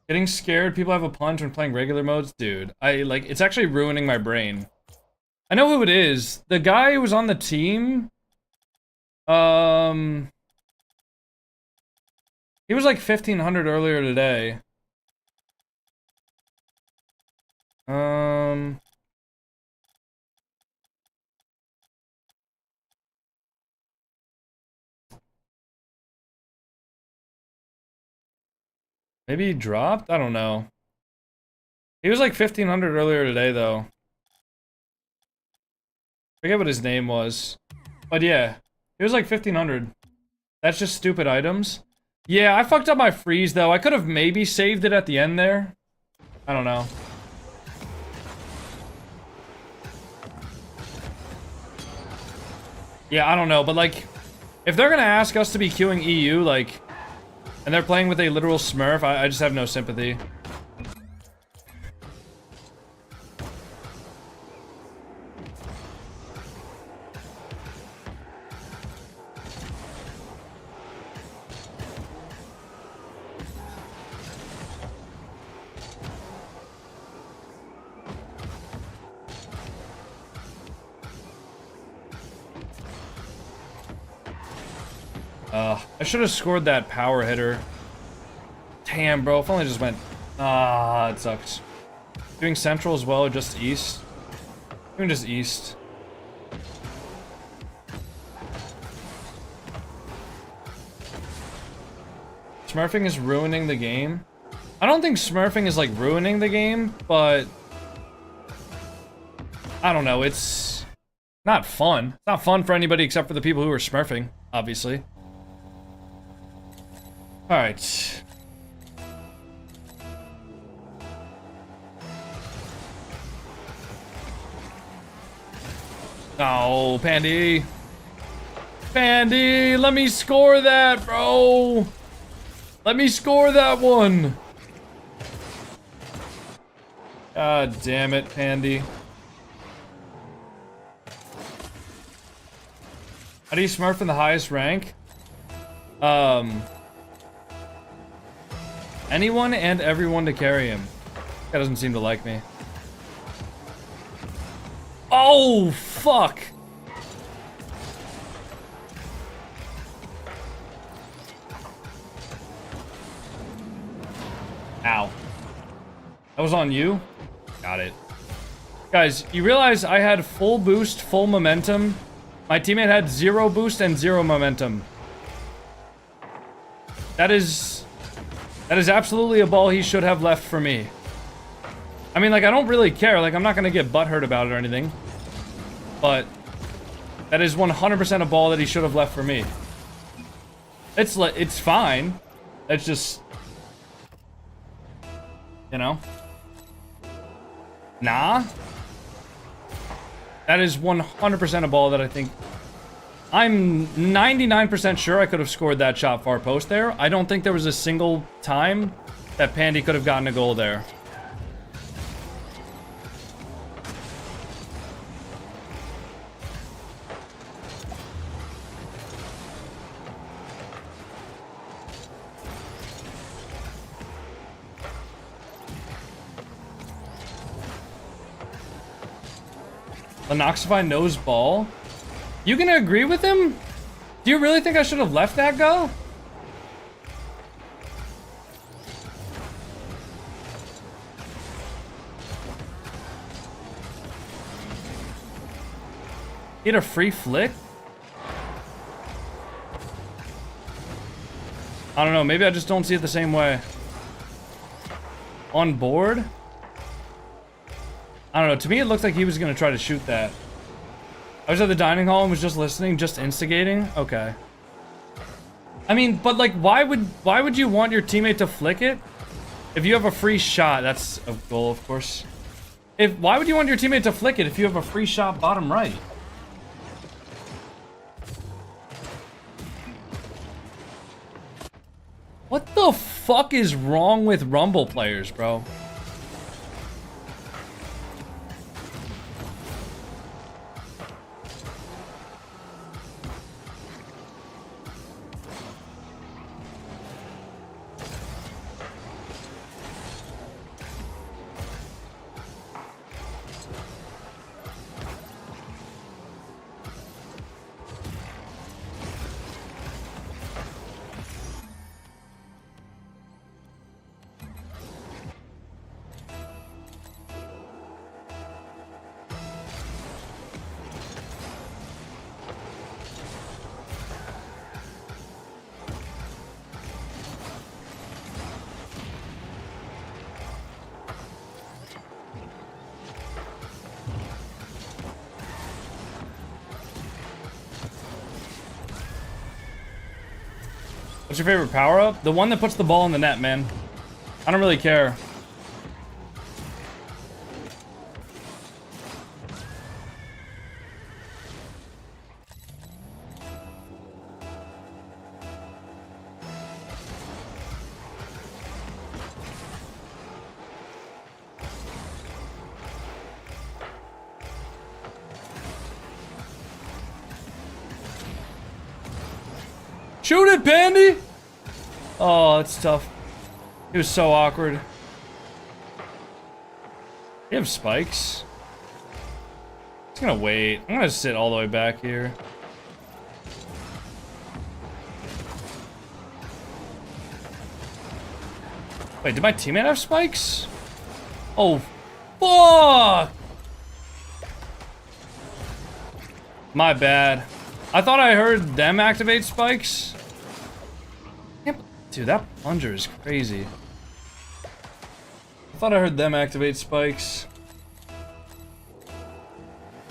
Getting scared, people have a punch when playing regular modes? Dude, it's actually ruining my brain. I know who it is. The guy who was on the team... He was like 1,500 earlier today. Maybe he dropped? I don't know. He was like 1,500 earlier today, though. Forget what his name was. But yeah, he was like 1,500. That's just stupid items. Yeah, I fucked up my freeze, though. I could have maybe saved it at the end there. I don't know. Yeah, I don't know, but like, if they're gonna ask us to be queuing EU, like, and they're playing with a literal smurf, I just have no sympathy. I should have scored that power hitter. Damn, bro. If only I just went... Ah, it sucks. Doing central as well, or just east? Doing just east. Smurfing is ruining the game. I don't think smurfing is, like, ruining the game, but... I don't know, it's... not fun. It's not fun for anybody except for the people who are smurfing, obviously. Alright. Oh, Pandy. Pandy, let me score that, bro. Let me score that one. God damn it, Pandy. How do you smurf in the highest rank? Anyone and everyone to carry him. That doesn't seem to like me. Oh, fuck! Ow. That was on you? Got it. Guys, you realize I had full boost, full momentum? My teammate had 0 boost and 0 momentum. That is absolutely a ball he should have left for me. I mean, like, I don't really care. Like, I'm not gonna get butthurt about it or anything. But That is 100% a ball that he should have left for me. It's fine. It's just, you know. Nah. That is 100% a ball that I think... I'm 99% sure I could have scored that shot far post there. I don't think there was a single time that Pandy could have gotten a goal there. Anoxify knows ball. You gonna agree with him? Do you really think I should have left that go? Get a free flick? I don't know, maybe I just don't see it the same way. On board? I don't know, to me it looked like he was gonna try to shoot that. I was at the dining hall and was just listening, just instigating? Okay. I mean, but like, why would you want your teammate to flick it? If you have a free shot, that's a goal, of course. Why would you want your teammate to flick it if you have a free shot bottom right? What the fuck is wrong with Rumble players, bro? What's your favorite power-up? The one that puts the ball in the net, man. I don't really care. Shoot it, Pandy! Oh, it's tough. He was so awkward. You have spikes. It's gonna wait. I'm gonna sit all the way back here. Wait, did my teammate have spikes? Oh, fuck! My bad. I thought I heard them activate spikes. Dude, that plunger is crazy. I thought I heard them activate spikes.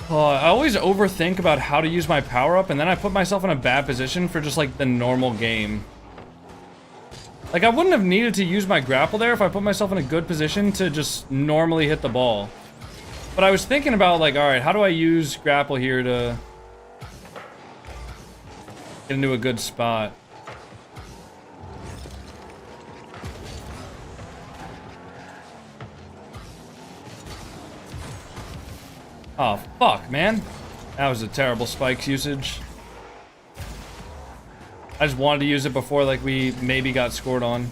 Oh, I always overthink about how to use my power-up, and then I put myself in a bad position for just, like, the normal game. Like, I wouldn't have needed to use my grapple there if I put myself in a good position to just normally hit the ball. But I was thinking about, like, alright, how do I use grapple here to get into a good spot? Oh, fuck, man. That was a terrible spikes usage. I just wanted to use it before, like, we maybe got scored on.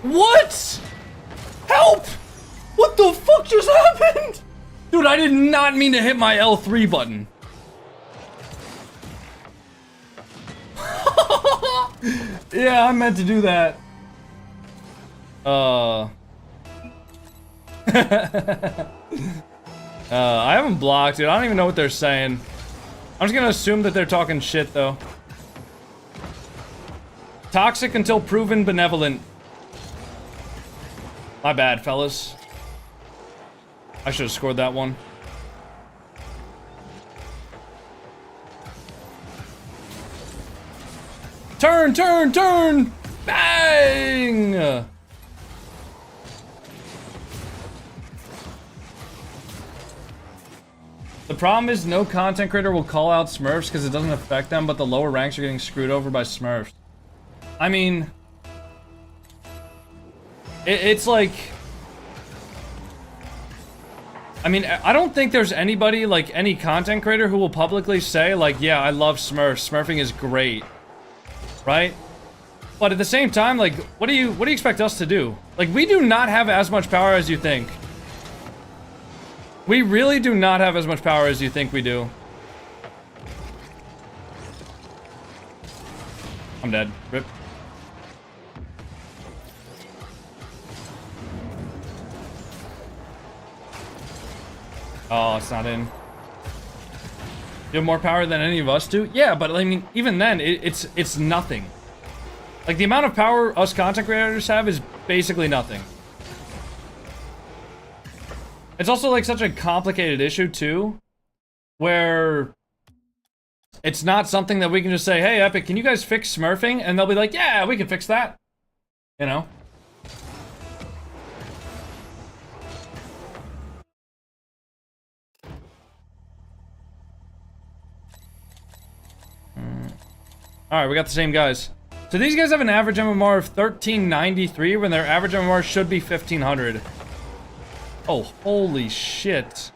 What? Help! What the fuck just happened? Dude, I did not mean to hit my L3 button. Yeah, I meant to do that. I haven't blocked, dude. I don't even know what they're saying. I'm just gonna assume that they're talking shit, though. Toxic until proven benevolent. My bad, fellas. I should have scored that one. Turn, turn, turn! Bang! The problem is no content creator will call out Smurfs because it doesn't affect them, but the lower ranks are getting screwed over by Smurfs. I mean, it's like, I mean, I don't think there's anybody, like any content creator who will publicly say like, yeah, I love Smurfs. Smurfing is great. Right? But at the same time, like, what do you expect us to do? Like, we do not have as much power as you think. We really do not have as much power as you think we do. I'm dead. Rip. Oh, it's not in. You have more power than any of us do? Yeah, but I mean, even then, it's nothing. Like, the amount of power us content creators have is basically nothing. It's also, like, such a complicated issue, too, where it's not something that we can just say, hey, Epic, can you guys fix smurfing? And they'll be like, yeah, we can fix that. You know? Alright, we got the same guys. So these guys have an average MMR of 1393 when their average MMR should be 1500. Oh, holy shit.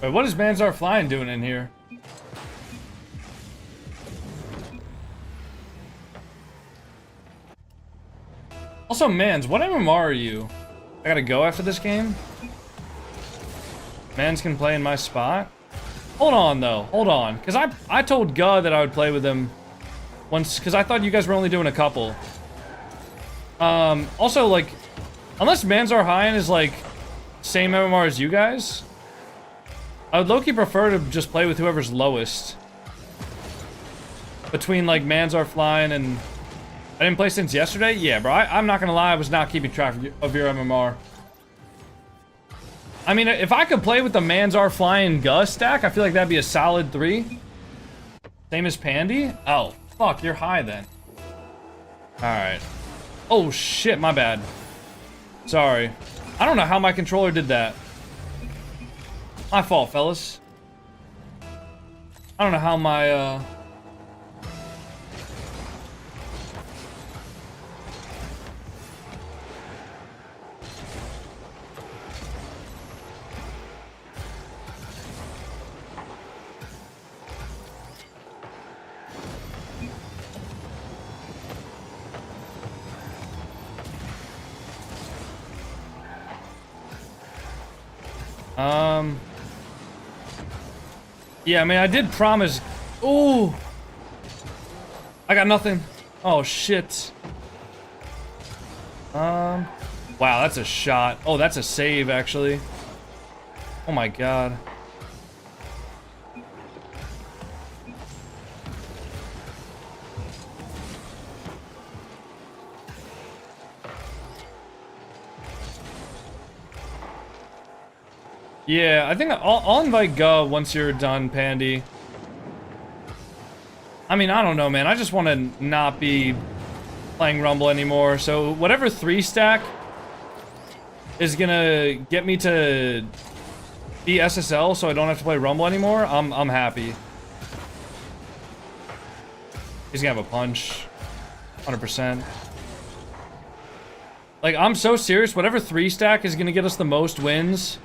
Wait, what is Manzar Flying doing in here? Also, Mans, what MMR are you? I gotta go after this game? Mans can play in my spot? Hold on, though. Hold on. Because I told God that I would play with him once, because I thought you guys were only doing a couple. Also, like, unless Manzar Hyan is, like, same MMR as you guys, I would low-key prefer to just play with whoever's lowest. Between, like, Manzar Flying and... I didn't play since yesterday? Yeah, bro. I'm not gonna lie, I was not keeping track of your MMR. I mean, if I could play with the Manzar Flying Gus stack, I feel like that'd be a solid 3. Same as Pandy? Oh, fuck, you're high then. Alright. Oh, shit, my bad. Sorry. I don't know how my controller did that. My fault, fellas. I don't know how my, yeah, I mean, I did promise. Ooh. I got nothing. Oh, shit. Wow, that's a shot. Oh, that's a save, actually. Oh my god. Yeah, I think I'll invite Guh once you're done, Pandy. I mean, I don't know, man. I just want to not be playing Rumble anymore. So whatever 3-stack is gonna get me to be SSL so I don't have to play Rumble anymore, I'm happy. He's gonna have a punch. 100%. Like, I'm so serious. Whatever 3-stack is gonna get us the most wins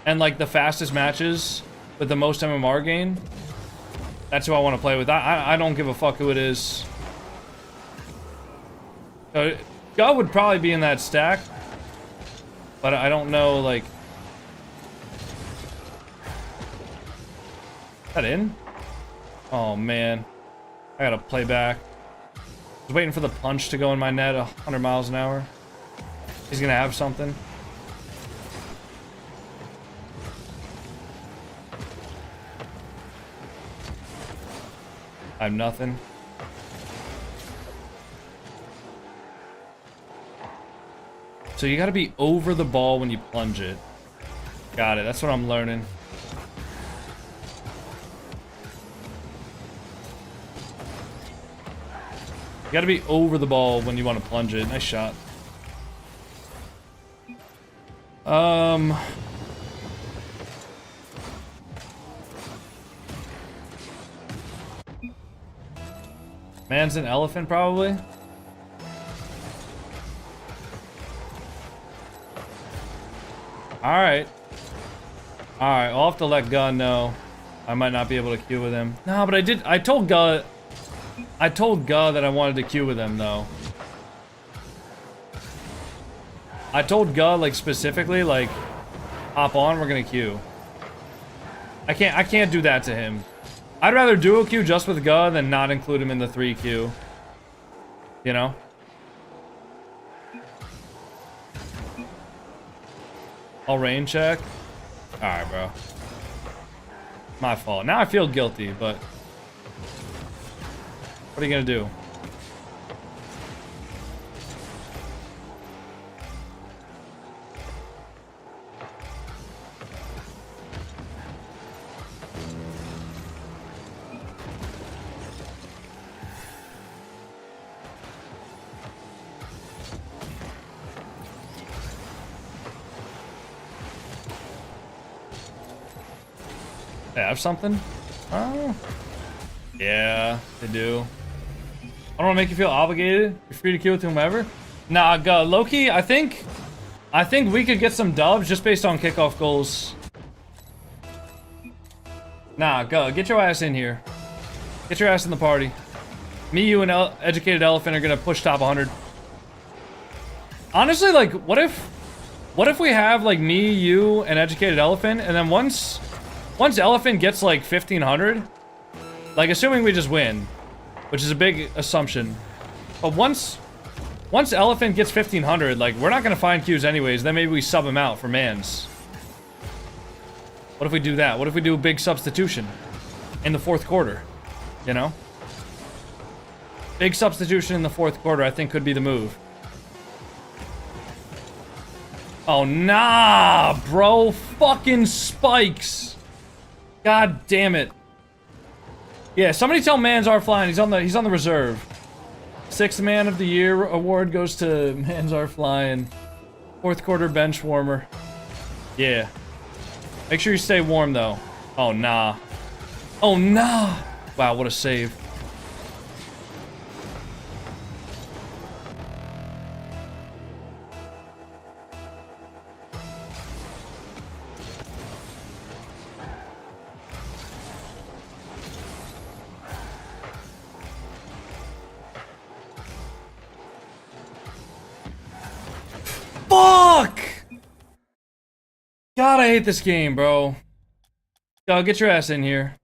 and, like, the fastest matches with the most MMR gain, that's who I want to play with. I don't give a fuck who it is. Guh would probably be in that stack, but I don't know, like... Is that in? Oh, man. I gotta play back. I was waiting for the punch to go in my net 100 miles an hour. He's gonna have something. I have nothing. So you gotta be over the ball when you plunge it. Got it. That's what I'm learning. You gotta be over the ball when you want to plunge it. Nice shot. Man's an elephant, probably. Alright. Alright, I'll have to let Gun know. I might not be able to queue with him. No, but I told Gun that I wanted to queue with him, though. I told Gun, like, specifically, like, hop on, we're gonna queue. I can't do that to him. I'd rather duo queue just with Gun than not include him in the 3 queue. You know? I'll rain check. Alright, bro. My fault. Now I feel guilty, but... what are you gonna do? They have something? Oh. Yeah, they do. I don't want to make you feel obligated. You're free to queue with whomever. Nah, Loki, I think we could get some dubs just based on kickoff goals. Nah, get your ass in here. Get your ass in the party. Me, you, and Educated Elephant are gonna push top 100. Honestly, like, what if we have, like, me, you, and Educated Elephant, and then once Elephant gets, like, 1,500, like, assuming we just win, which is a big assumption, but once Elephant gets 1,500, like, we're not gonna find queues anyways, then maybe we sub him out for mans. What if we do that? What if we do a big substitution in the 4th quarter, you know? Big substitution in the 4th quarter, I think, could be the move. Oh, nah, bro. Fucking spikes. God damn it. Yeah, somebody tell Manzar flying. He's on the reserve. 6th Man of the Year award goes to Manzar flying. 4th quarter bench warmer. Yeah. Make sure you stay warm, though. Oh, nah. Oh, nah. Wow, what a save. Fuck! God, I hate this game, bro. Yo, get your ass in here.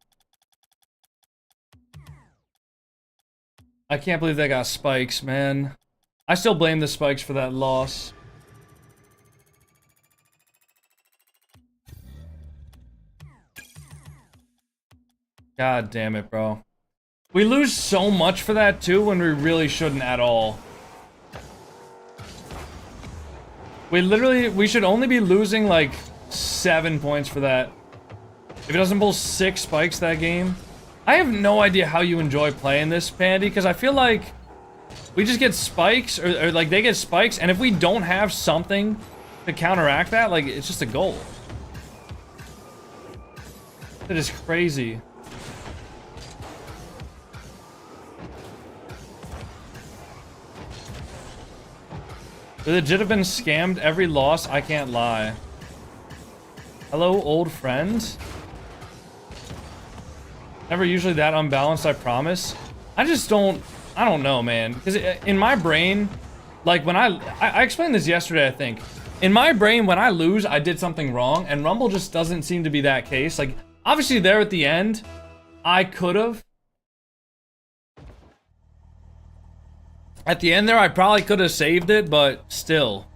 I can't believe they got spikes, man. I still blame the spikes for that loss. God damn it, bro. We lose so much for that, too, when we really shouldn't at all. We should only be losing, like, 7 points for that. If he doesn't pull 6 spikes that game. I have no idea how you enjoy playing this, Pandy, because I feel like we just get spikes, or like, they get spikes, and if we don't have something to counteract that, like, it's just a goal. That is crazy. We legit have been scammed every loss, I can't lie. Hello, old friend. Never usually that unbalanced, I promise. I don't know, man. Because in my brain, like when I explained this yesterday, I think. In my brain, when I lose, I did something wrong, and Rumble just doesn't seem to be that case. Like, obviously there at the end, I could have At the end there, I probably could have saved it, but still.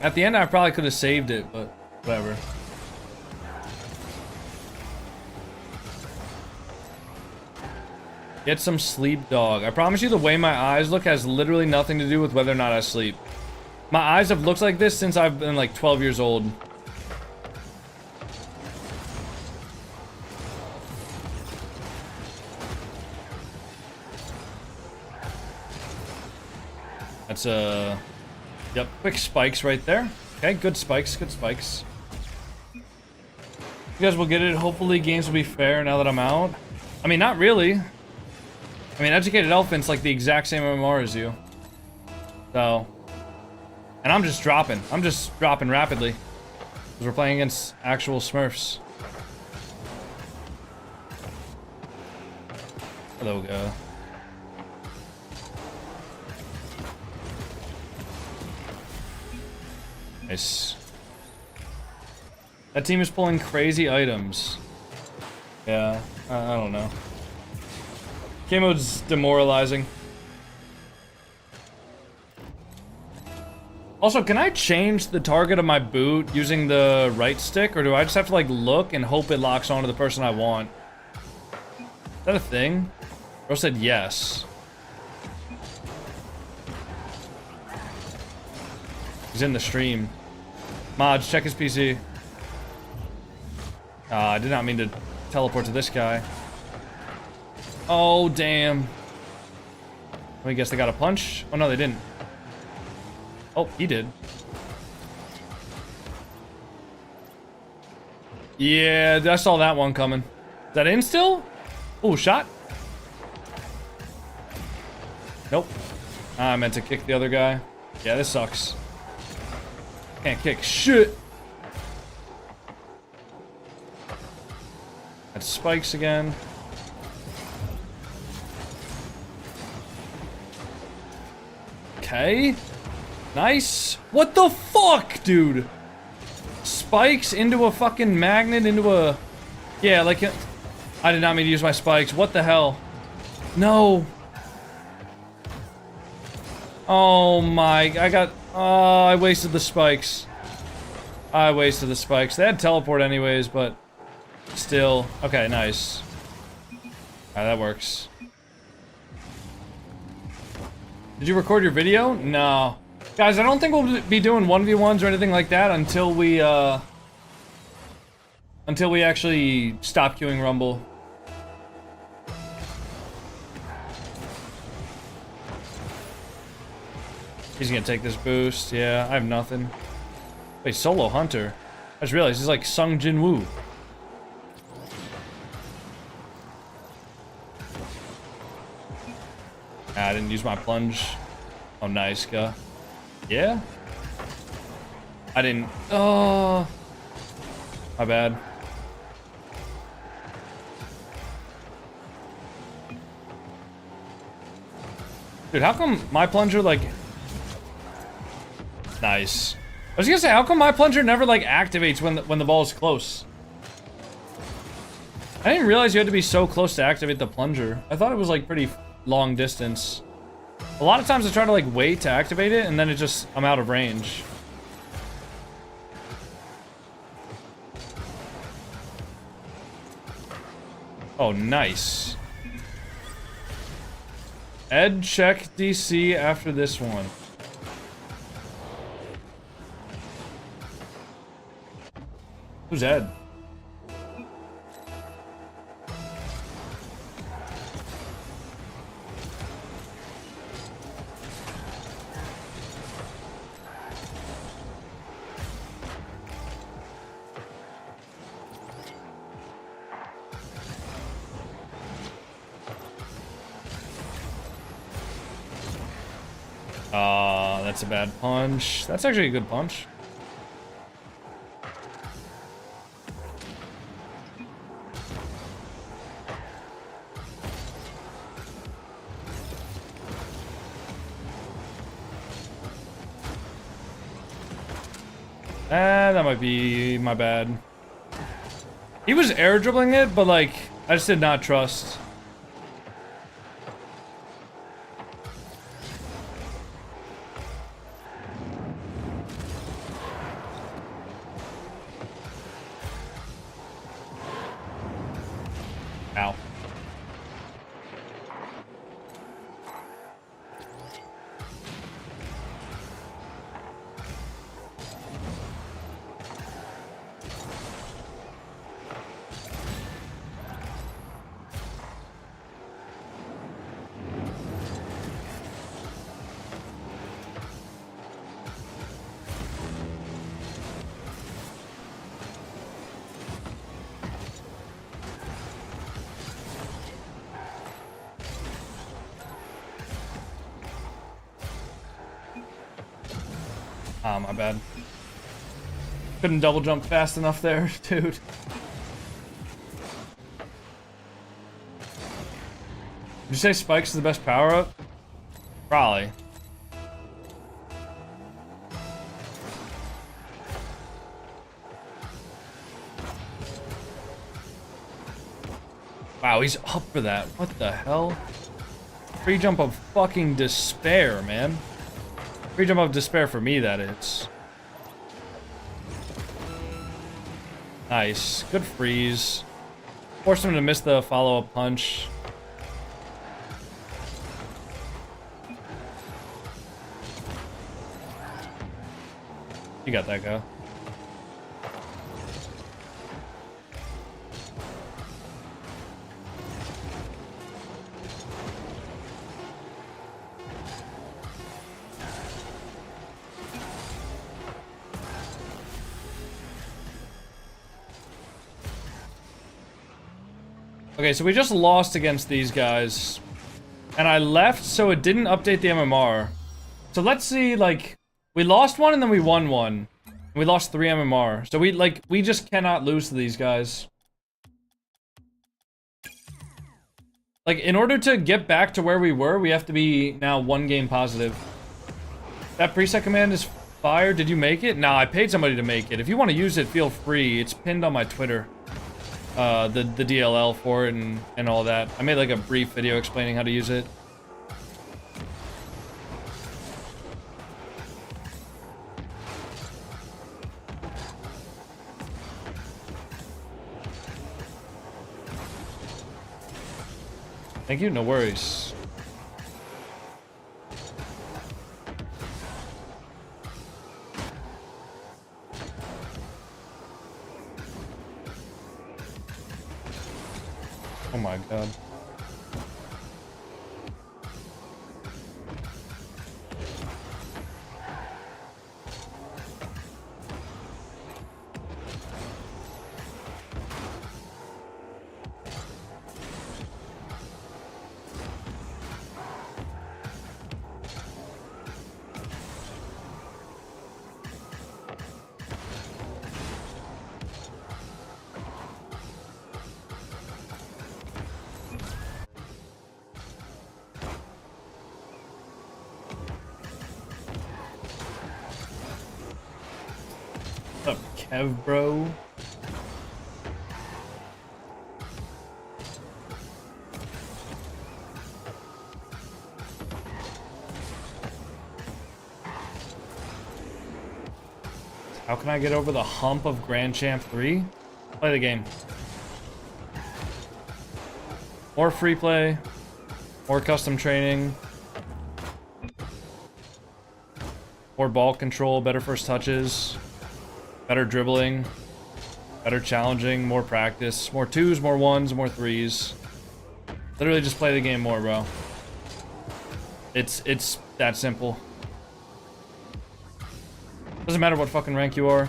At the end, I probably could have saved it, but whatever. Get some sleep, dog. I promise you the way my eyes look has literally nothing to do with whether or not I sleep. My eyes have looked like this since I've been like 12 years old. That's yep, quick spikes right there. Okay, good spikes, good spikes. You guys will get it. Hopefully games will be fair now that I'm out. I mean, not really. I mean, Educated Elephant's like the exact same MMR as you. So. And I'm just dropping. I'm just dropping rapidly. Because we're playing against actual Smurfs. Hello, Nice. That team is pulling crazy items. Yeah, I don't know. Game mode's demoralizing. Also, can I change the target of my boot using the right stick, or do I just have to like look and hope it locks onto the person I want? Is that a thing? Bro said yes. He's in the stream. Mods, check his PC. I did not mean to teleport to this guy. Oh, damn. Let me guess, they got a punch? Oh, no, they didn't. Oh, he did. Yeah, I saw that one coming. Is that in still? Oh, shot. Nope. I meant to kick the other guy. Yeah, this sucks. Can't kick shit. That's spikes again. Okay. Nice. What the fuck, dude? Spikes into a fucking magnet into a... Yeah, like... I did not mean to use my spikes. What the hell? No. Oh my... I got... Oh, I wasted the spikes. I wasted the spikes. They had teleport anyways, but... Still. Okay, nice. Alright, that works. Did you record your video? No. Guys, I don't think we'll be doing 1v1s or anything like that until we actually stop queuing Rumble. He's gonna take this boost. Yeah, I have nothing. Wait, solo hunter. I just realized he's like Sung Jin Woo. I didn't use my plunge. Oh, nice, guy. Yeah? I didn't. Oh. My bad. Dude, how come my plunger, like... Nice. I was gonna say, how come my plunger never, like, activates when the ball is close? I didn't realize you had to be so close to activate the plunger. I thought it was, like, pretty long distance. A lot of times I try to, like, wait to activate it, and then it just... I'm out of range. Oh, nice. Ed, check DC after this one. Who's Ed? That's a bad punch. That's actually a good punch. That might be my bad. He was air dribbling it, but like, I just did not trust. Ow. Ah, my bad. Couldn't double jump fast enough there, dude. Did you say Spikes is the best power-up? Probably. Wow, he's up for that. What the hell? Free jump of fucking despair, man. Free jump of despair for me, that is. Nice. Good freeze. Forced him to miss the follow-up punch. You got that, go. Okay, so we just lost against these guys. And I left, so it didn't update the MMR. So let's see, like... We lost one and then we won one. And we lost 3 MMR. So we just cannot lose to these guys. Like, in order to get back to where we were, we have to be now 1 game positive. That preset command is fire. Did you make it? Nah, I paid somebody to make it. If you want to use it, feel free. It's pinned on my Twitter. The DLL for it and all that. I made like a brief video explaining how to use it. Thank you, no worries. Oh my god. What's up, Kev, bro? How can I get over the hump of Grand Champ 3? Play the game. More free play. More custom training. More ball control, better first touches. Better dribbling, better challenging, more practice, more 2s, more 1s, more 3s. Literally just play the game more, bro. It's that simple. Doesn't matter what fucking rank you are.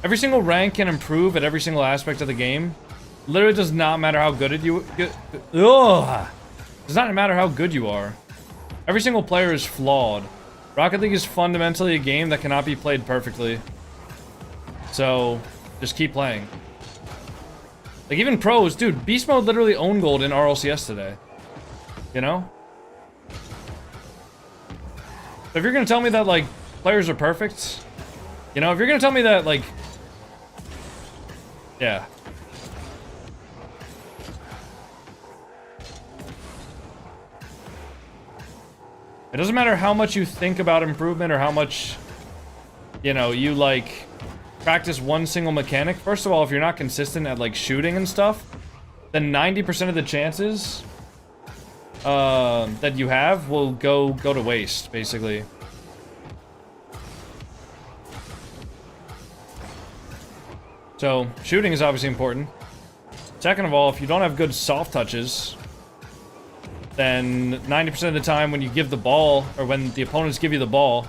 Every single rank can improve at every single aspect of the game. Literally does not matter how good you ugh. Does not matter how good you are. Every single player is flawed. Rocket League is fundamentally a game that cannot be played perfectly. So, just keep playing. Like, even pros, dude, Beast Mode literally owned gold in RLCS today. You know? If you're gonna tell me that, like, players are perfect, you know, if you're gonna tell me that, like, yeah. It doesn't matter how much you think about improvement or how much, you know, you, like, practice one single mechanic. First of all, if you're not consistent at, like, shooting and stuff, then 90% of the chances that you have will go to waste, basically. So, shooting is obviously important. Second of all, if you don't have good soft touches, then 90% of the time when you give the ball, or when the opponents give you the ball,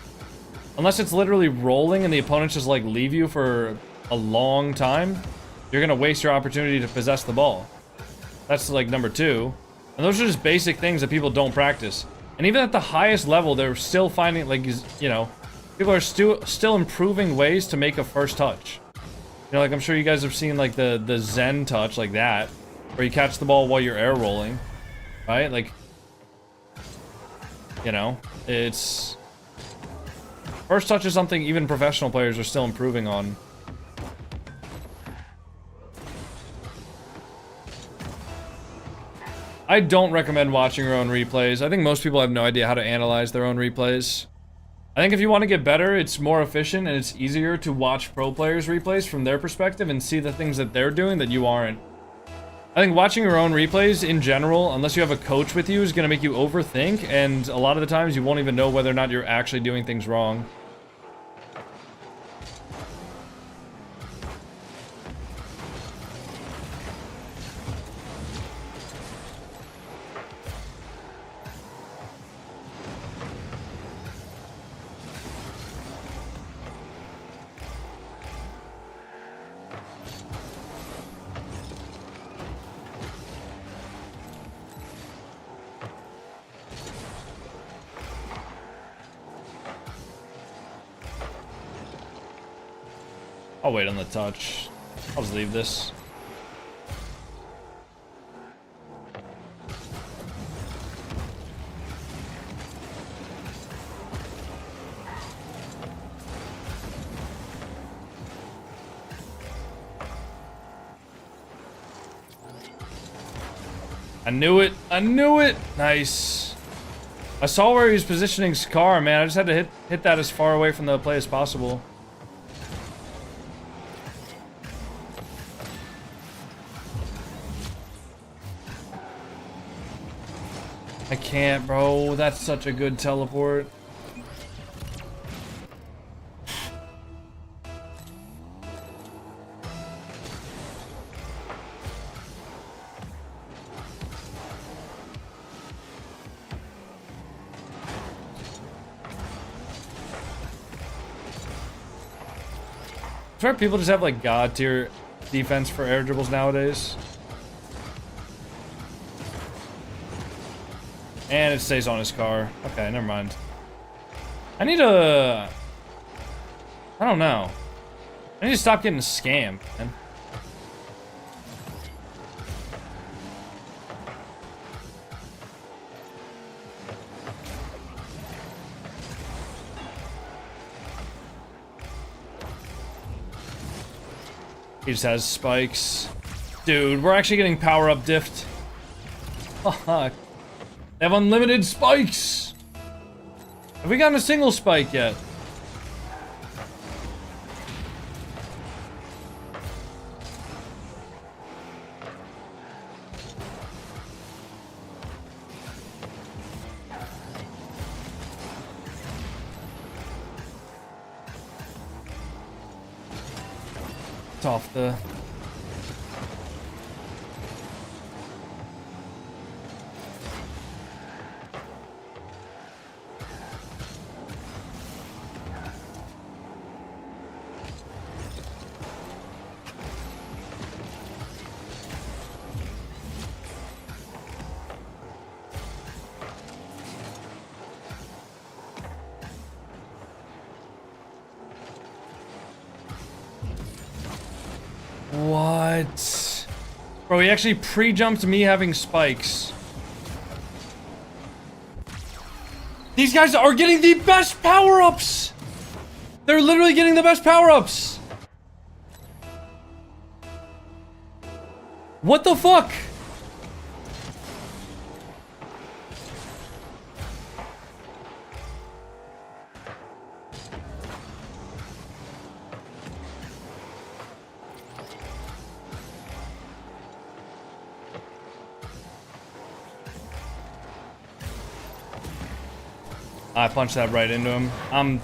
unless it's literally rolling and the opponents just like leave you for a long time, you're gonna waste your opportunity to possess the ball. That's like number 2. And those are just basic things that people don't practice. And even at the highest level, they're still finding, like, you know, people are still improving ways to make a first touch. You know, like, I'm sure you guys have seen, like, the Zen touch, like that, where you catch the ball while you're air rolling, right? Like, you know, it's... First touch is something even professional players are still improving on. I don't recommend watching your own replays. I think most people have no idea how to analyze their own replays. I think if you want to get better, it's more efficient and it's easier to watch pro players' replays from their perspective and see the things that they're doing that you aren't. I think watching your own replays in general, unless you have a coach with you, is going to make you overthink, and a lot of the times you won't even know whether or not you're actually doing things wrong. I'll wait on the touch. I'll just leave this. I knew it. I knew it. Nice. I saw where he was positioning Scar, man. I just had to hit that as far away from the play as possible. I can't, bro. That's such a good teleport. I swear people just have like god tier defense for air dribbles nowadays. And it stays on his car. Okay, never mind. I need to... I don't know. I need to stop getting scammed, man. He just has spikes. Dude, we're actually getting power-up diffed. Fuck. They have unlimited spikes! Have we gotten a single spike yet? It's off the... What? Bro, he actually pre-jumped me having spikes. These guys are getting the best power-ups! They're literally getting the best power-ups! What the fuck? I punched that right into him. I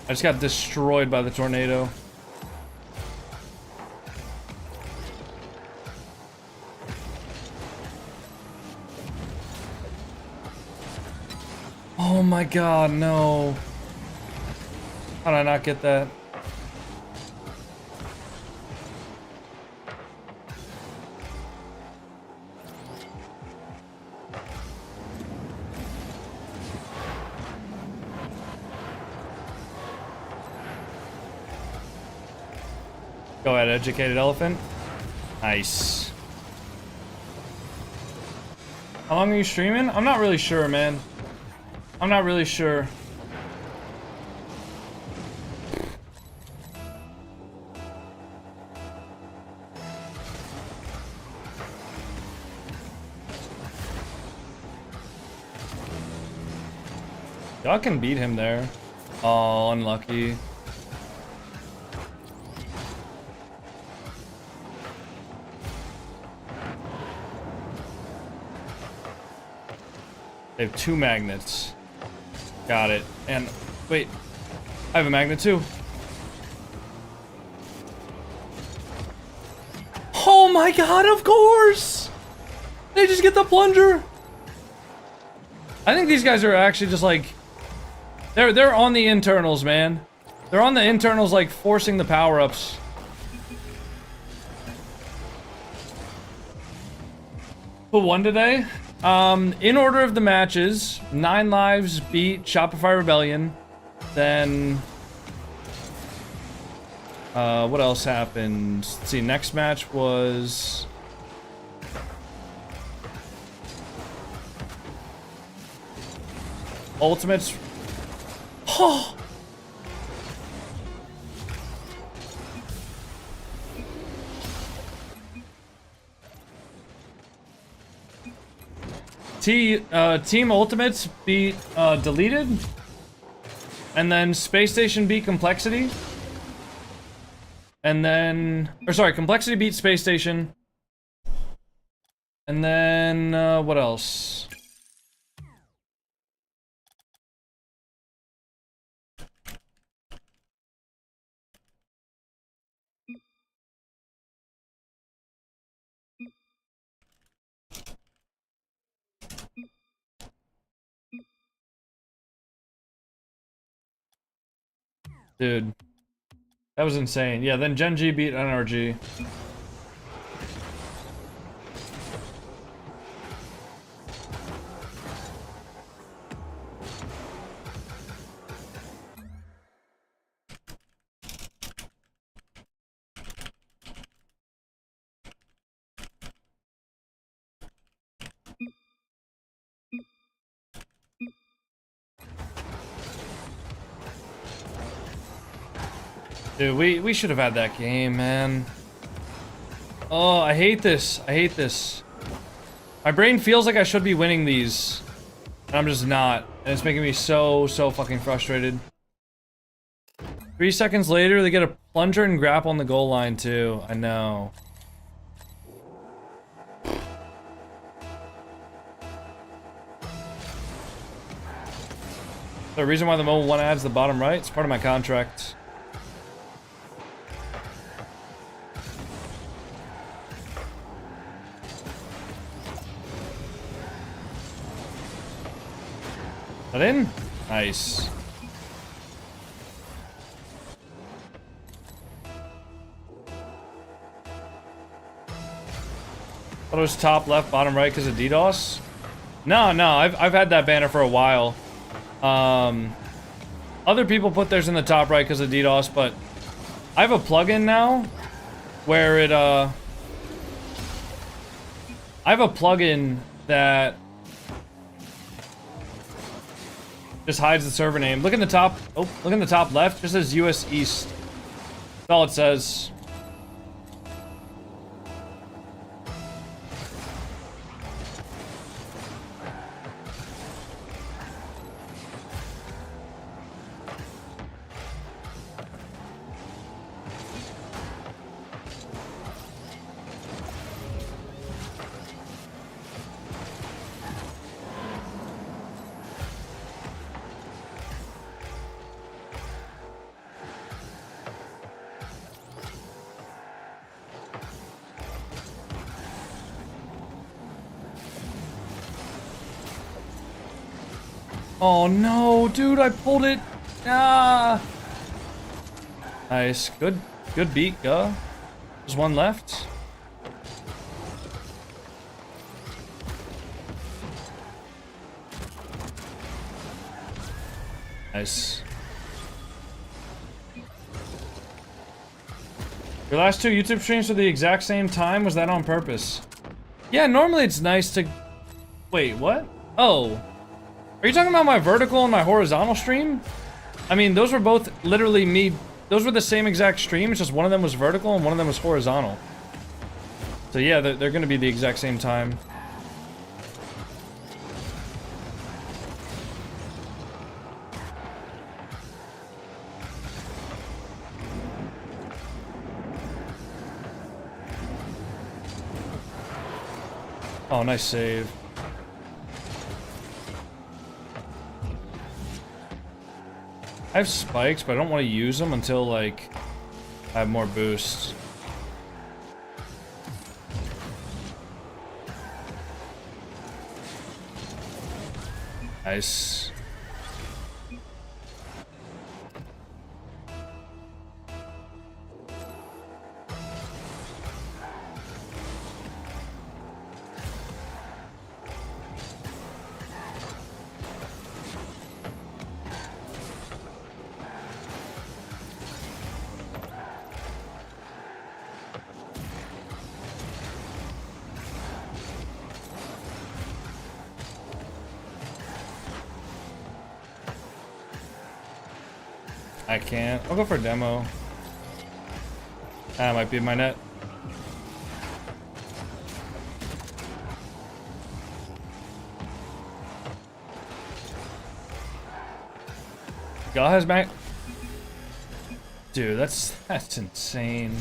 just got destroyed by the tornado. Oh my god, no. How did I not get that? Go ahead, educated elephant. Nice. How long are you streaming? I'm not really sure, man. I'm not really sure. Y'all can beat him there. Oh, unlucky. They have 2 magnets. Got it. And wait, I have a magnet too. Oh my god, of course! They just get the plunger. I think these guys are actually just like they're on the internals, man. They're on the internals, like forcing the power-ups. Who won today? In order of the matches, 9 Lives beat Shopify Rebellion. Then, what else happened? Let's see, next match was... Ultimates. Oh! Team Ultimates beat Deleted, and then Space Station beat Complexity, and then, or sorry, Complexity beat Space Station, and then what else? Dude, that was insane. Yeah, then Gen.G beat NRG. Dude, we should have had that game, man. Oh, I hate this. I hate this. My brain feels like I should be winning these, and I'm just not. And it's making me so fucking frustrated. 3 seconds later, they get a plunger and grapple on the goal line, too. I know. The reason why the mobile 1 ad's the bottom right, it's part of my contract. That in? Nice. Thought it was top left, bottom right because of DDoS? No, I've had that banner for a while. Other people put theirs in the top right because of DDoS, but I have a plugin now where it, I have a plugin that just hides the server name. Look in the top, oh, look in the top left, just says US East. That's all it says. Oh no, dude, I pulled it. Ah. Nice. Good beat, go. There's one left. Nice. Your last 2 YouTube streams were the exact same time? Was that on purpose? Yeah, normally it's nice to... Wait, what? Oh. Are you talking about my vertical and my horizontal stream? I mean, those were both literally me. Those were the same exact stream. It's just one of them was vertical and one of them was horizontal. So yeah, they're going to be the exact same time. Oh, nice save. I have spikes, but I don't want to use them until, like, I have more boosts. Nice. I can't. I'll go for a demo. That might be my net. God has back. Dude, that's insane.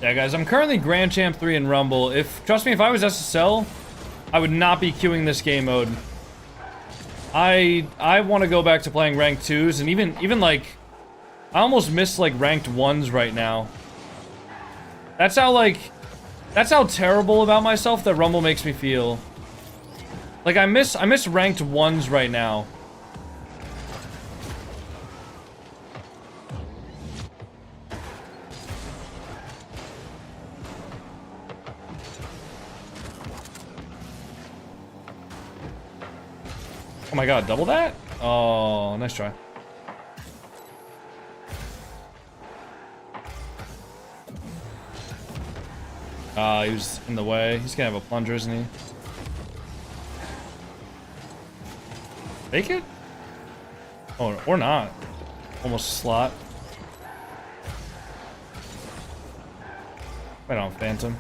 Yeah, guys, I'm currently Grand Champ 3 in Rumble. Trust me, if I was SSL, I would not be queuing this game mode. I want to go back to playing ranked 2s, and even like, I almost miss like ranked 1s right now. That's how terrible about myself that Rumble makes me feel. Like I miss ranked 1s right now. Oh my god, double that? Oh, nice try. He was in the way. He's gonna have a plunger, isn't he? Take it? Oh, or not. Almost a slot. Right on, Phantom.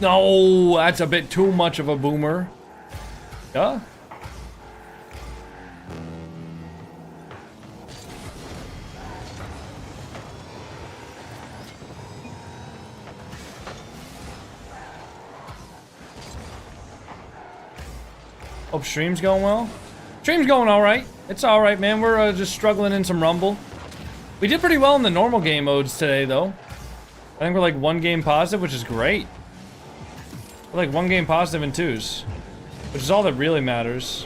No, that's a bit too much of a boomer. Yeah. Hope stream's going well. Stream's going all right. It's all right, man. We're just struggling in some Rumble. We did pretty well in the normal game modes today, though. I think we're like 1 game positive, which is great. We're like 1 game positive in 2s, which is all that really matters.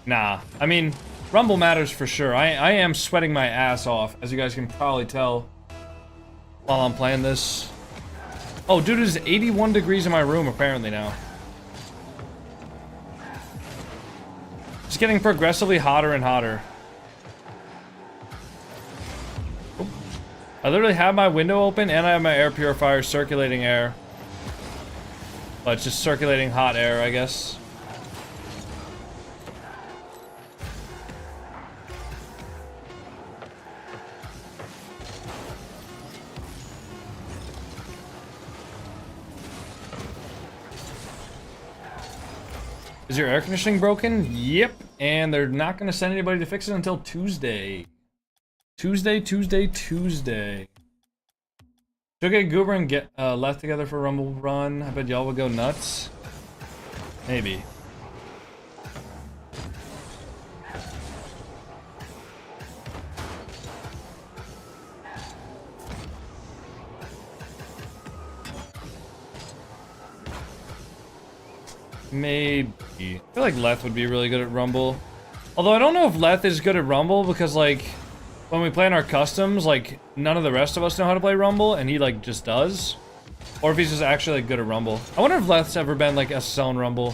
Nah, I mean, Rumble matters for sure. I am sweating my ass off, as you guys can probably tell while I'm playing this. Oh, dude, it's 81 degrees in my room apparently now. It's getting progressively hotter and hotter. I literally have my window open and I have my air purifier circulating air. But it's just circulating hot air, I guess. Is your air conditioning broken? Yep. and they're not going to send anybody to fix it until Tuesday. Tuesday. Should get Goober and get left together for a Rumble run. I bet y'all will go nuts. Maybe. Maybe. I feel like Leth would be really good at Rumble. Although I don't know if Leth is good at Rumble because, like, when we play in our customs, like, none of the rest of us know how to play Rumble, and he, like, just does. Or if he's just actually, like, good at Rumble. I wonder if Leth's ever been, like, SSL in Rumble.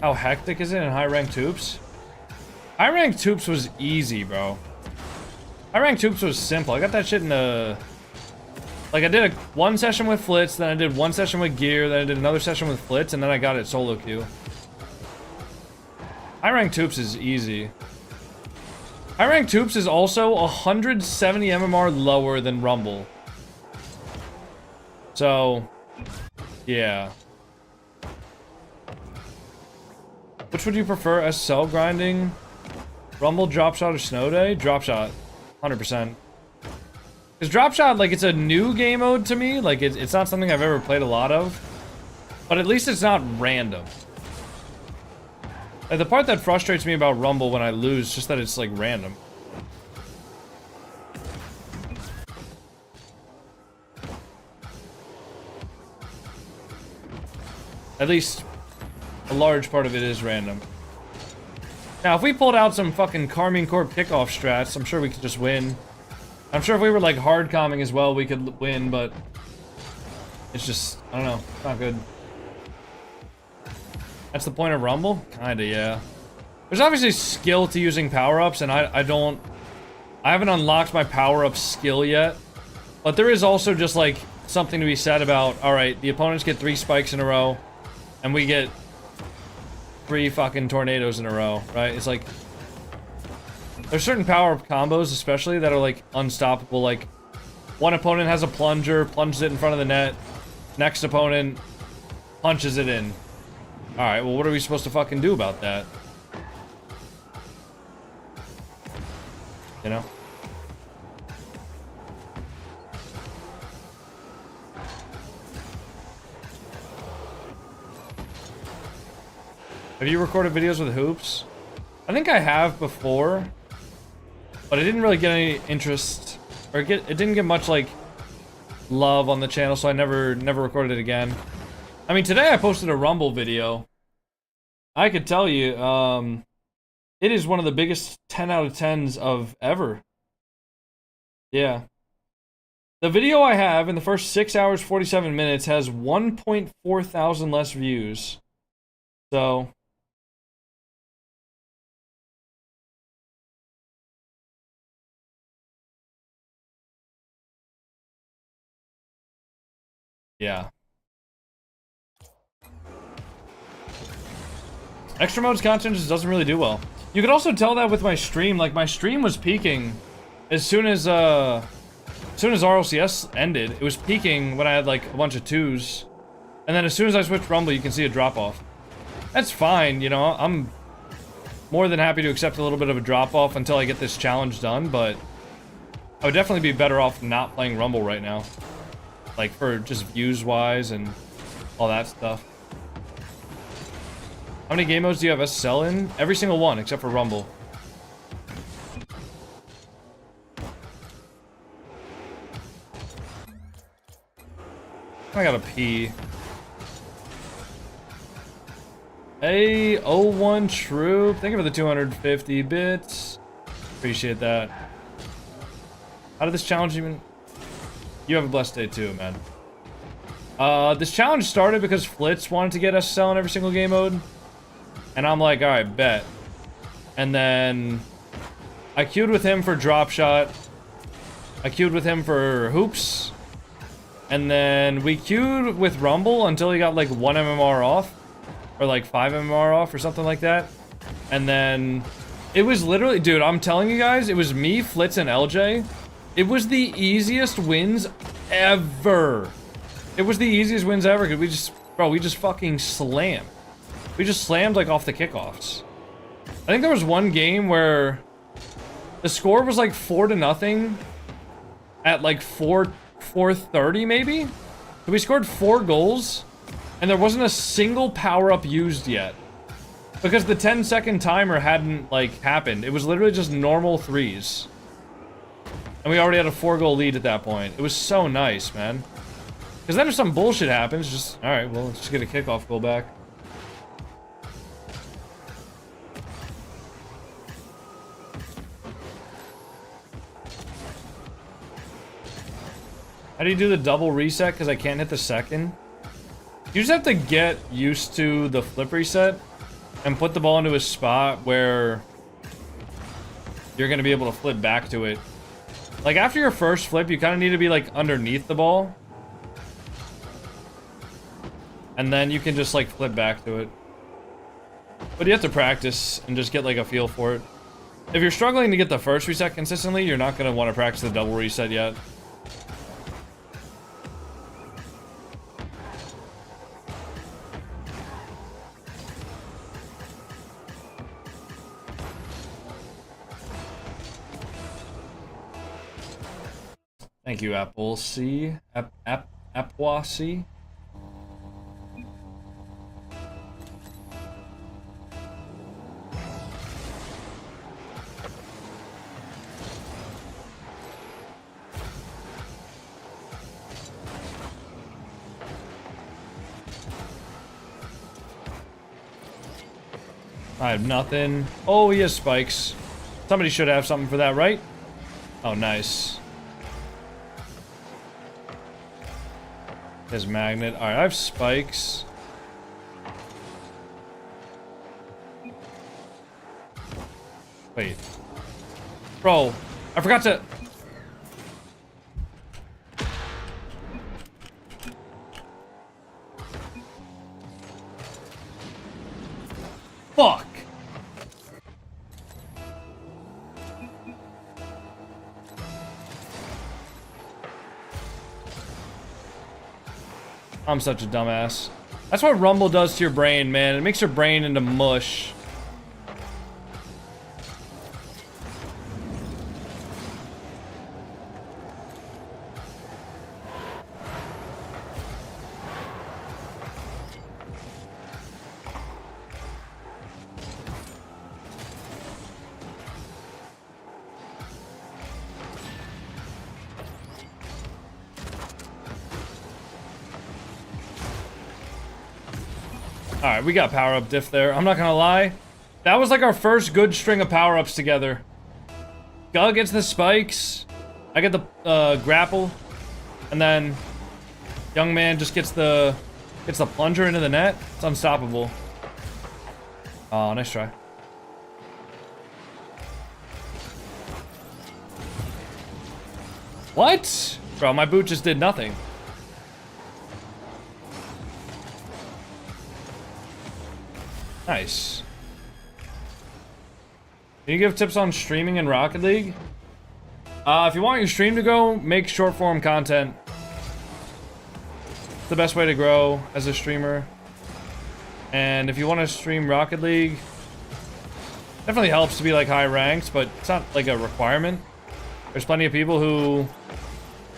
How hectic is it in high-ranked hoops? High-ranked hoops was easy, bro. High-ranked hoops was simple. I got that shit in the... Like, I did one session with Flitz, then I did one session with Gear, then I did another session with Flitz, and then I got it solo queue. High-ranked hoops is easy. High-ranked hoops is also 170 MMR lower than Rumble. So, yeah. Which would you prefer, SSL grinding? Rumble, drop shot, or snow day? Drop shot. 100%. Because drop shot, like, it's a new game mode to me. Like, it's not something I've ever played a lot of. But at least it's not random. Like, the part that frustrates me about Rumble when I lose is just that it's, like, random. At least a large part of it is random. Now, if we pulled out some fucking Carmine Corp kickoff strats, I'm sure we could just win. I'm sure if we were, like, hard calming as well, we could win, but... It's just, I don't know, it's not good. That's the point of Rumble? Kinda, yeah. There's obviously skill to using power-ups, and I haven't unlocked my power-up skill yet. But there is also just, like, something to be said about, alright, the opponents get 3 spikes in a row, and we get 3 fucking tornadoes in a row, right? It's like... There's certain power-up combos, especially, that are, like, unstoppable. Like, one opponent has a plunger, plunges it in front of the net. Next opponent punches it in. Alright, well, what are we supposed to fucking do about that? You know? Have you recorded videos with hoops? I think I have before. But I didn't really get any interest, or it didn't get much, like, love on the channel, so I never recorded it again. I mean, today I posted a Rumble video. I could tell you, it is one of the biggest 10 out of 10s of ever. Yeah. The video I have in the first 6 hours, 47 minutes has 1.4 thousand less views. So... Yeah. Extra modes content just doesn't really do well. You could also tell that with my stream. Like, my stream was peaking as soon as RLCS ended. It was peaking when I had, like, a bunch of 2s. And then as soon as I switched Rumble, you can see a drop-off. That's fine, you know. I'm more than happy to accept a little bit of a drop-off until I get this challenge done, but I would definitely be better off not playing Rumble right now. Like, for just views-wise and all that stuff. How many game modes do you have SSL in? Every single one, except for Rumble. I gotta pee. Hey, 01 Troop. Thank you for the 250 bits. Appreciate that. How did this challenge even... You have a blessed day too, man. This challenge started because Flitz wanted to get SSL in every single game mode. And I'm like, alright, bet. And then... I queued with him for drop shot. I queued with him for hoops. And then we queued with Rumble until he got like 1 MMR off. Or like 5 MMR off or something like that. And then It was literally, dude, I'm telling you guys, it was me, Flitz, and LJ. It was the easiest wins ever. It was the easiest wins ever, because we just fucking slammed. We just slammed, like, off the kickoffs. I think there was one game where the score was, like, 4-0 at, like, 4:30, maybe? So we scored 4 goals, and there wasn't a single power-up used yet. Because the 10-second timer hadn't, like, happened. It was literally just normal 3s. And we already had a 4-goal lead at that point. It was so nice, man. Because then if some bullshit happens, just, alright, well, let's just get a kickoff goal back. How do you do the double reset? Because I can't hit the second. You just have to get used to the flip reset and put the ball into a spot where you're going to be able to flip back to it. Like, after your first flip, you kind of need to be, like, underneath the ball. And then you can just, like, flip back to it. But you have to practice and just get, like, a feel for it. If you're struggling to get the first reset consistently, you're not going to want to practice the double reset yet. Thank you, Apple C. Apple C. I have nothing. Oh, he has spikes. Somebody should have something for that, right? Oh, nice. His magnet. Alright, I have spikes. Wait. Bro, I forgot to... Fuck! I'm such a dumbass. That's what Rumble does to your brain, man. It makes your brain into mush. Alright, we got power-up diff there. I'm not gonna lie. That was like our first good string of power-ups together. Gug gets the spikes. I get the grapple. And then Young Man just gets the plunger into the net. It's unstoppable. Oh, nice try. What? Bro, my boot just did nothing. Nice. Can you give tips on streaming in Rocket League? If you want your stream to go, make short form content. It's the best way to grow as a streamer. And if you want to stream Rocket League, definitely helps to be like high ranked, but it's not like a requirement. There's plenty of people who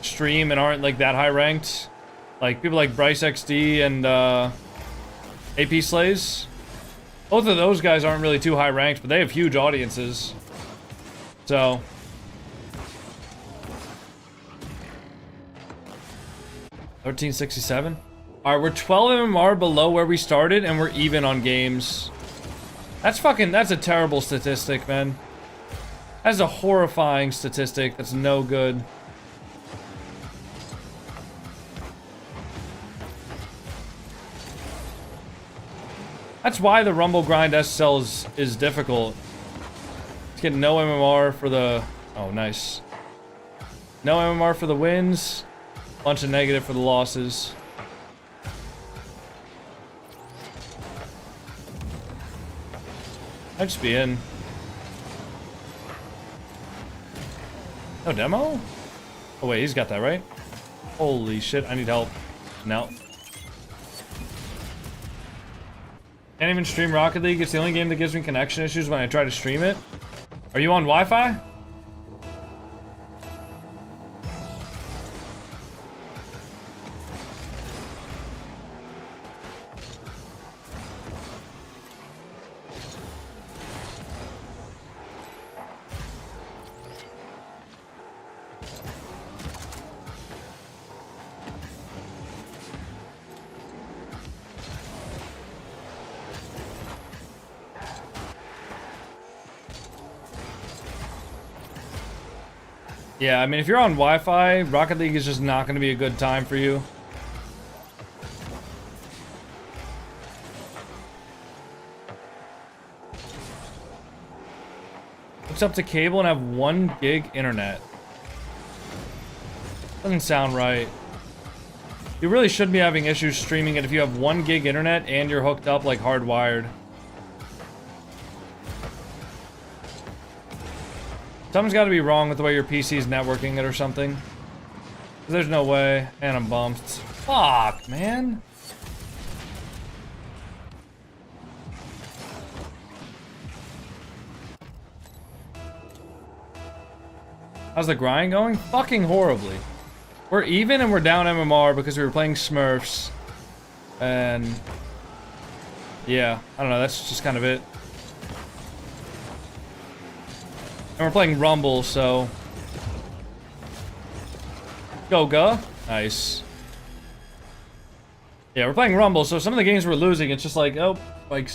stream and aren't like that high ranked. Like people like Bryce XD and AP Slays. Both of those guys aren't really too high ranked, but they have huge audiences. So 1367. Alright, we're 12 MMR below where we started, and we're even on games. That's a terrible statistic, man. That's a horrifying statistic. That's no good. That's why the Rumble grind SSL is difficult. Let's get no MMR for the... Oh, nice. No MMR for the wins. Bunch of negative for the losses. I'd just be in. No demo? Oh wait, he's got that, right? Holy shit, I need help. No. Can't even stream Rocket League. It's the only game that gives me connection issues when I try to stream it. Are you on Wi-Fi? Yeah, I mean, if you're on Wi-Fi, Rocket League is just not going to be a good time for you. Hooks up to cable and have 1 gig internet. Doesn't sound right. You really shouldn't be having issues streaming it if you have 1 gig internet and you're hooked up like hardwired. Something's got to be wrong with the way your PC's networking it or something. There's no way. And I'm bumped. Fuck, man. How's the grind going? Fucking horribly. We're even and we're down MMR because we were playing Smurfs. And... yeah, I don't know. That's just kind of it. And we're playing Rumble, so... Goga. Nice. Yeah, we're playing Rumble, so some of the games we're losing, it's just like, oh, like...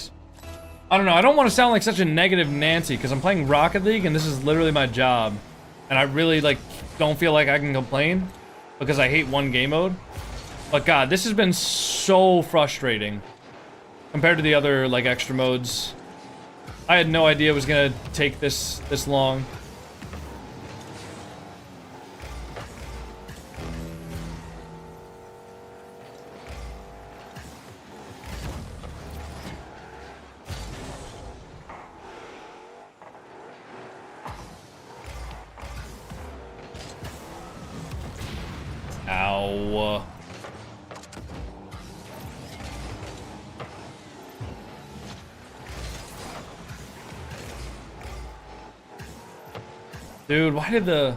I don't know, I don't want to sound like such a negative Nancy, because I'm playing Rocket League, and this is literally my job. And I really, like, don't feel like I can complain, because I hate one game mode. But god, this has been so frustrating. Compared to the other, like, extra modes. I had no idea it was gonna take this long. Ow. Dude, why did the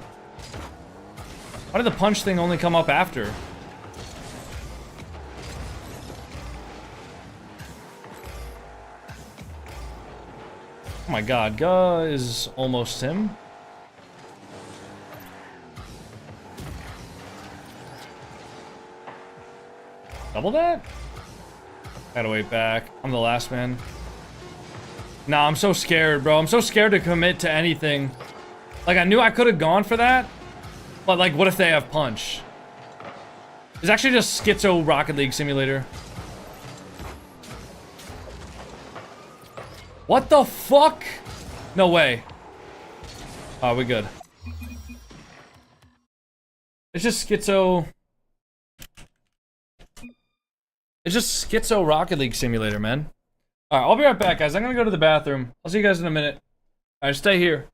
punch thing only come up after? Oh my god, Ga is almost him. Double that? Gotta wait back. I'm the last man. Nah, I'm so scared, bro. I'm so scared to commit to anything. Like, I knew I could have gone for that, but, like, what if they have punch? It's actually just Schizo Rocket League Simulator. What the fuck? No way. Oh, we good. It's just Schizo... It's just Schizo Rocket League Simulator, man. Alright, I'll be right back, guys. I'm gonna go to the bathroom. I'll see you guys in a minute. Alright, stay here.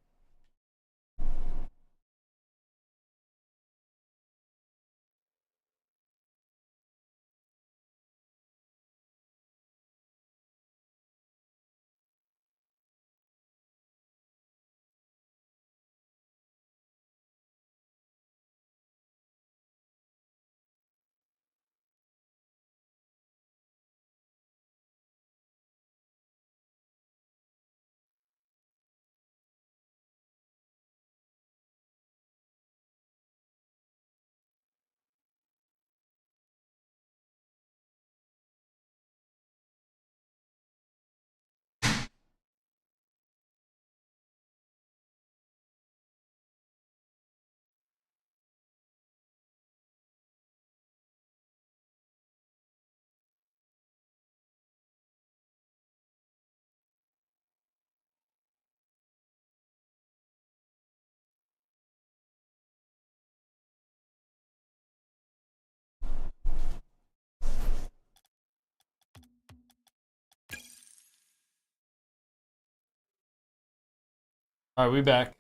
Alright, we back.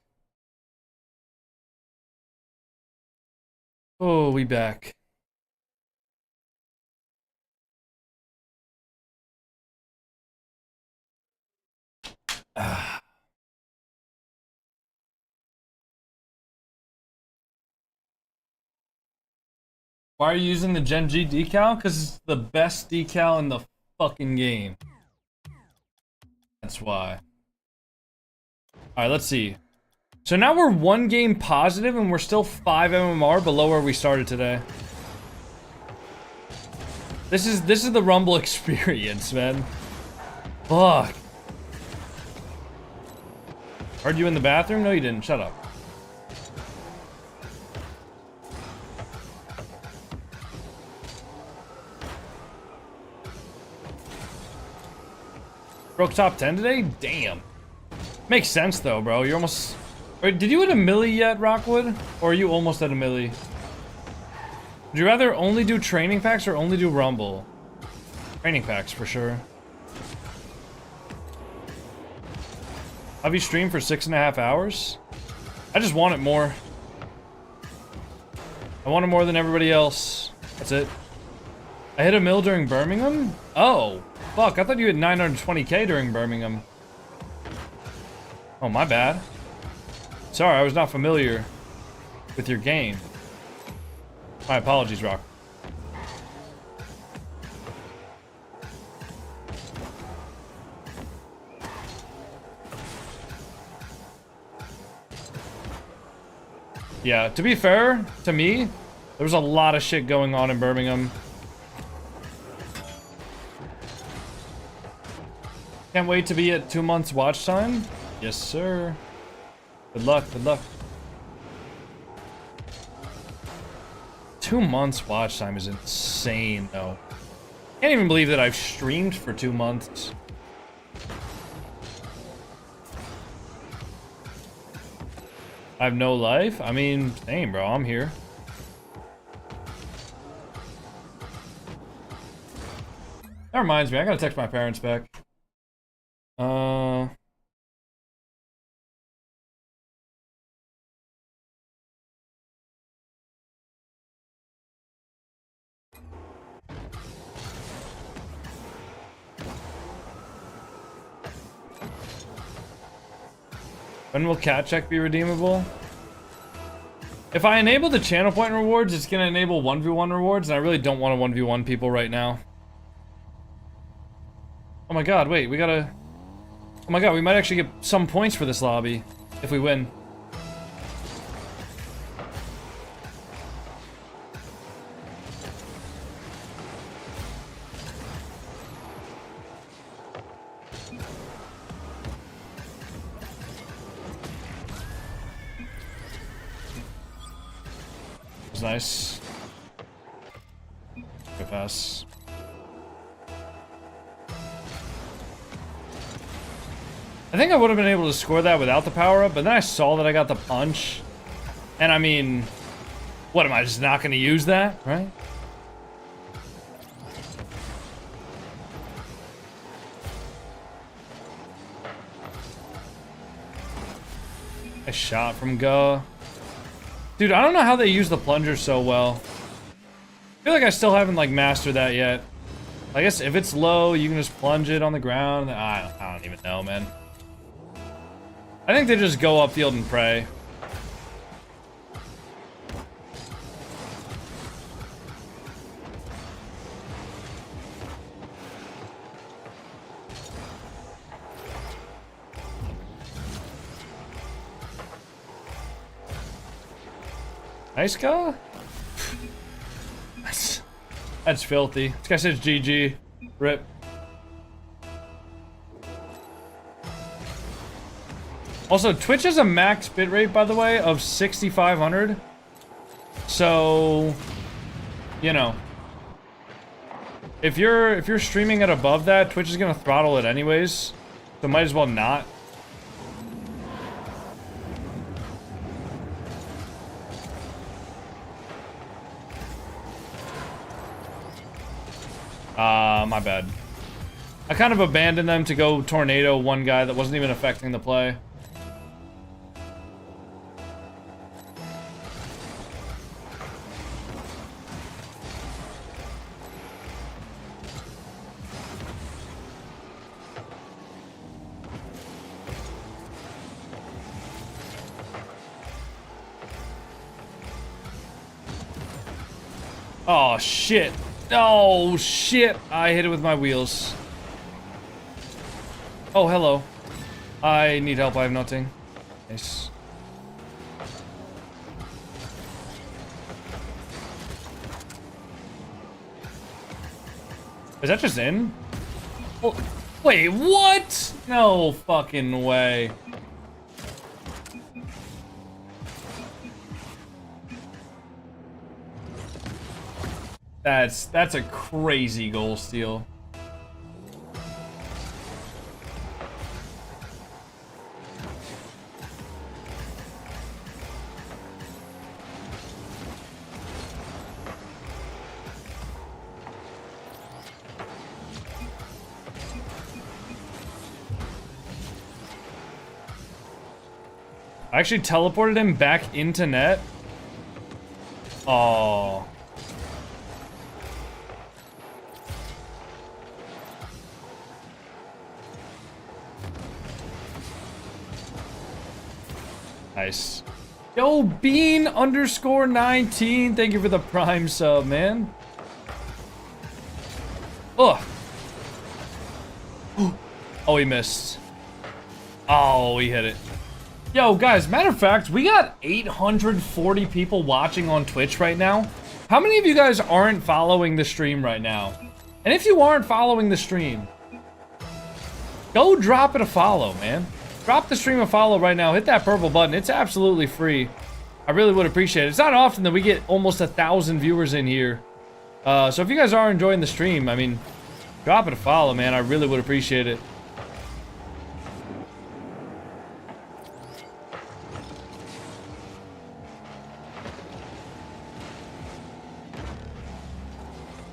Oh, we back. Why are you using the Gen.G decal? Because it's the best decal in the fucking game. That's why. Alright, let's see. So now we're 1 game positive and we're still 5 MMR below where we started today. This is the Rumble experience, man. Fuck. Heard you in the bathroom? No, you didn't. Shut up. Broke top 10 today? Damn. Makes sense though, bro. You're almost... Wait, did you hit a milli yet, Rockwood? Or are you almost at a milli? Would you rather only do training packs or only do Rumble? Training packs, for sure. Have you streamed for 6.5 hours? I just want it more. I want it more than everybody else. That's it. I hit a mil during Birmingham? Oh, fuck. I thought you hit 920k during Birmingham. Oh, my bad. Sorry, I was not familiar with your game. My apologies, Rock. Yeah, to be fair, to me, there was a lot of shit going on in Birmingham. Can't wait to be at 2 months watch time. Yes, sir. Good luck, good luck. 2 months watch time is insane, though. Can't even believe that I've streamed for 2 months. I have no life? I mean, same, bro. I'm here. That reminds me, I gotta text my parents back. When will cat check be redeemable? If I enable the channel point rewards, it's gonna enable 1v1 rewards, and I really don't want to 1v1 people right now. Oh my god, wait, we gotta... Oh my god, we might actually get some points for this lobby, if we win. Nice. Good pass. I think I would have been able to score that without the power-up, but then I saw that I got the punch. And I mean, what, am I just not going to use that, right? A shot from Go. Dude, I don't know how they use the plunger so well. I feel like I still haven't, like, mastered that yet. I guess if it's low, you can just plunge it on the ground. I don't even know, man. I think they just go upfield and pray. Nice guy? That's filthy. This guy says GG. Rip. Also, Twitch has a max bitrate, by the way, of 6,500. So, you know, if you're streaming at above that, Twitch is gonna throttle it anyways. So might as well not. My bad. I kind of abandoned them to go tornado one guy that wasn't even affecting the play. Oh, shit. Oh, shit. I hit it with my wheels. Oh, hello. I need help. I have nothing. Nice. Is that just in? Oh, wait, what? No fucking way. That's a crazy goal steal. I actually teleported him back into net. Oh. Nice. Yo, Bean_19. Thank you for the prime sub, man. Oh. Oh, he missed. Oh, he hit it. Yo, guys, matter of fact, we got 840 people watching on Twitch right now. How many of you guys aren't following the stream right now? And if you aren't following the stream, go drop it a follow, man. Drop the stream a follow right now. Hit that purple button. It's absolutely free. I really would appreciate it. It's not often that we get almost 1,000 viewers in here. So if you guys are enjoying the stream, I mean, drop it a follow, man. I really would appreciate it.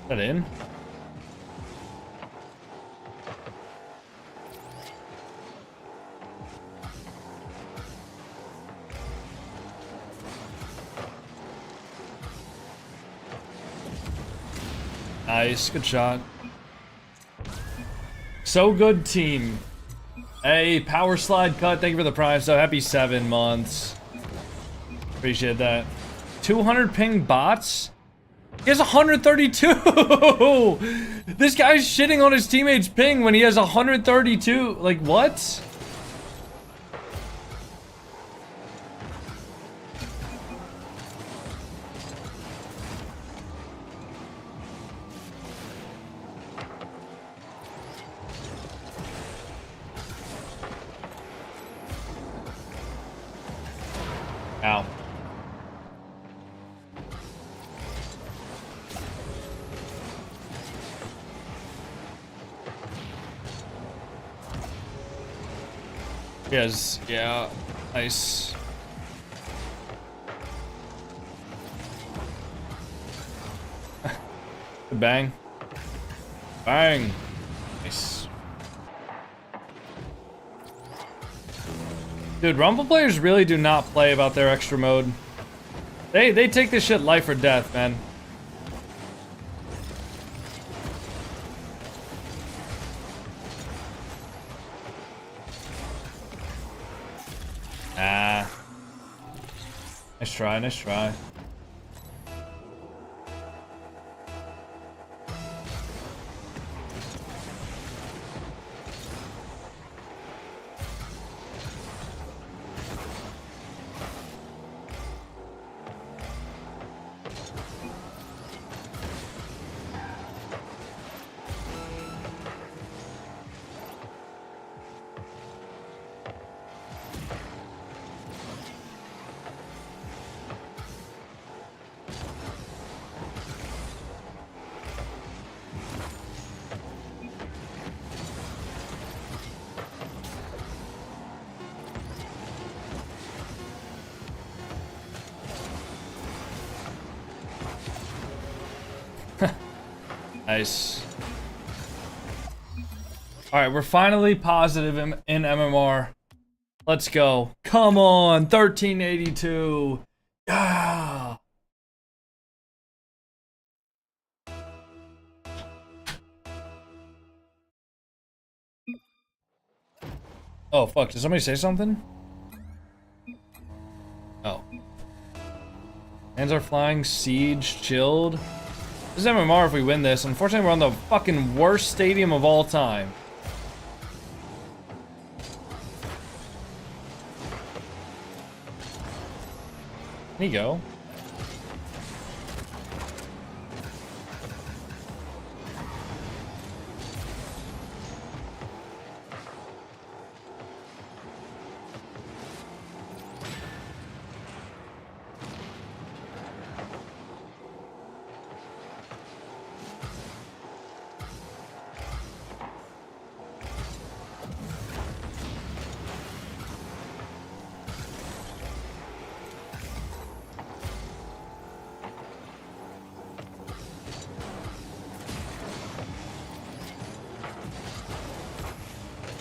Is that in? Nice, good shot. So good, team. Hey, power slide cut. Thank you for the prime. So happy 7 months. Appreciate that. 200 ping bots. He has 132. This guy's shitting on his teammates' ping when he has 132. Like, what? Ow. Yes, yeah, nice. Bang. Bang. Nice. Dude, Rumble players really do not play about their extra mode. They take this shit life or death, man. Ah. Nice try, nice try. Nice. Alright, we're finally positive in MMR. Let's go. Come on, 1382. Yeah. Oh, fuck. Did somebody say something? Oh. Hands are flying. Siege. Chilled. This is MMR if we win this. Unfortunately, we're on the fucking worst stadium of all time. There you go.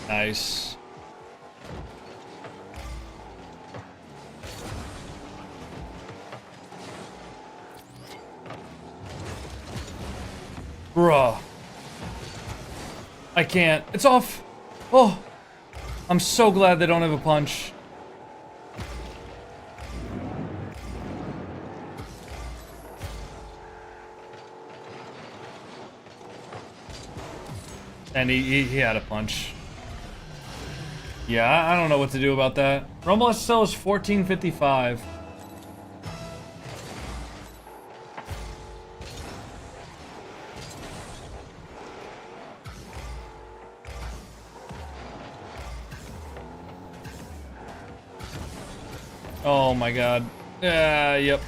Nice. Bruh. I can't. It's off. Oh. I'm so glad they don't have a punch. And he had a punch. Yeah, I don't know what to do about that. Rumble SSL is 1455. Oh my god. Yep.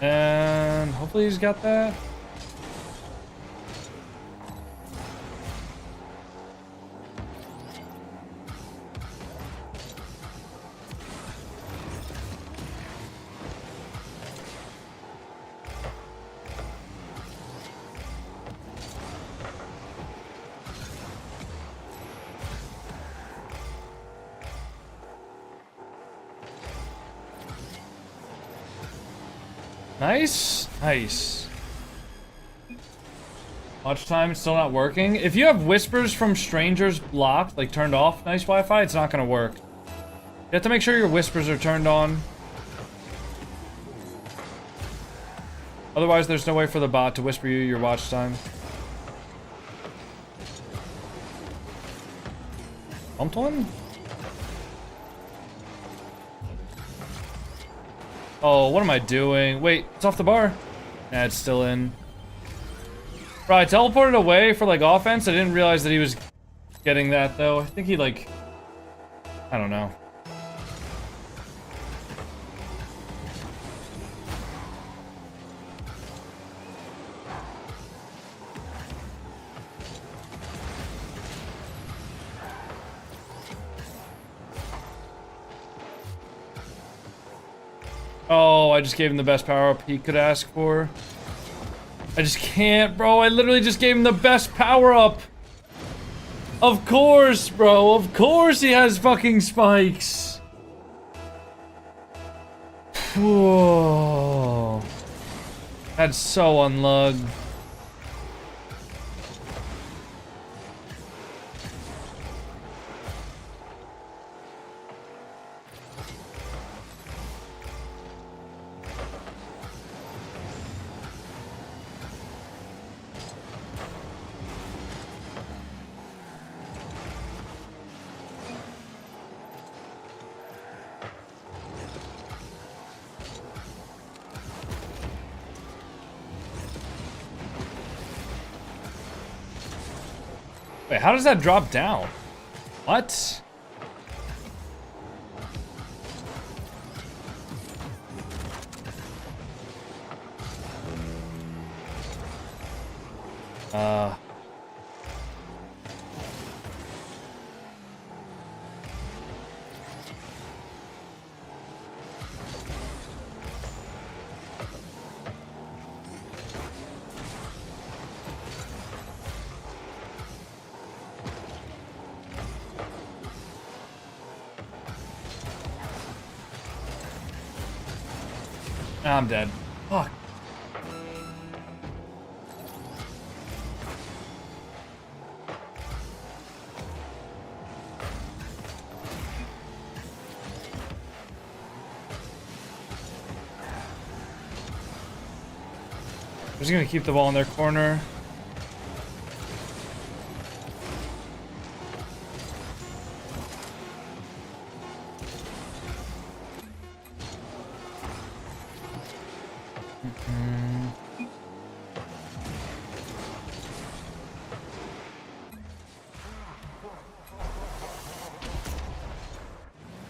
And hopefully he's got that. Nice. Nice. Watch time still not working. If you have whispers from strangers blocked, like turned off, nice Wi-Fi, it's not gonna work. You have to make sure your whispers are turned on. Otherwise, there's no way for the bot to whisper you your watch time. Bumped one? Oh, what am I doing? Wait, it's off the bar. Nah, it's still in. Bro, I teleported away for, like, offense. I didn't realize that he was getting that, though. I think he, like... I don't know. Oh, I just gave him the best power-up he could ask for. I just can't, bro. I literally just gave him the best power-up. Of course, bro. Of course he has fucking spikes. Whoa. That's so unlugged. Wait, how does that drop down? What? I'm dead. Fuck. I'm just gonna keep the ball in their corner.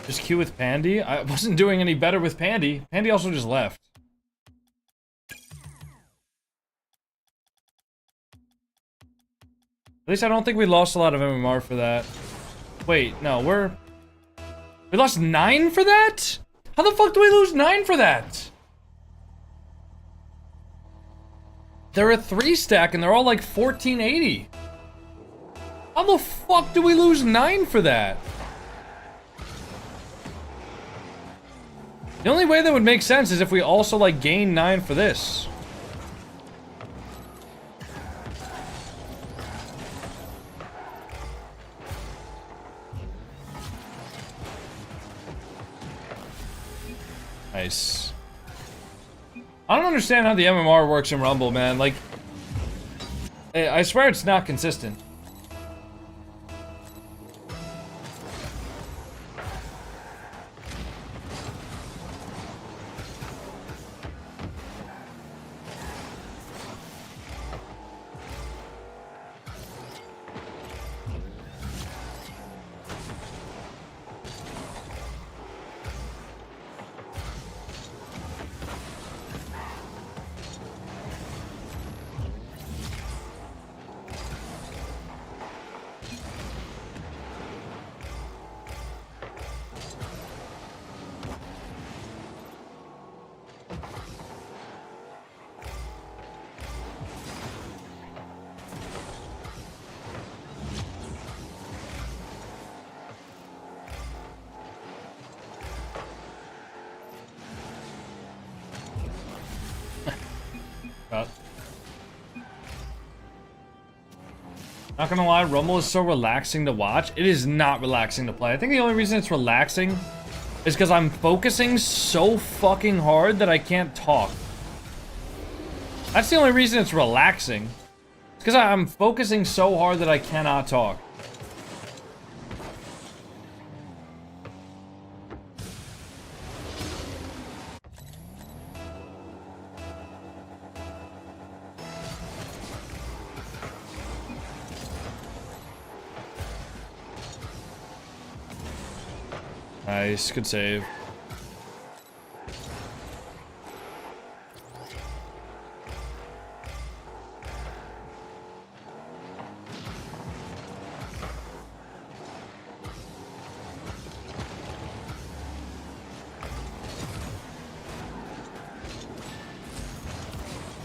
Just queue with Pandy? I wasn't doing any better with Pandy. Pandy also just left. At least I don't think we lost a lot of MMR for that. Wait, no, we lost 9 for that? How the fuck do we lose 9 for that? They're a 3 stack and they're all like 1480. How the fuck do we lose 9 for that? The only way that would make sense is if we also like gain 9 for this. Nice. I don't understand how the MMR works in Rumble, man. Like, I swear it's not consistent. Not gonna lie, Rumble is so relaxing to watch. It is not relaxing to play. I think the only reason it's relaxing is because I'm focusing so fucking hard that I can't talk. That's the only reason it's relaxing. It's because I'm focusing so hard that I cannot talk. Nice, good save.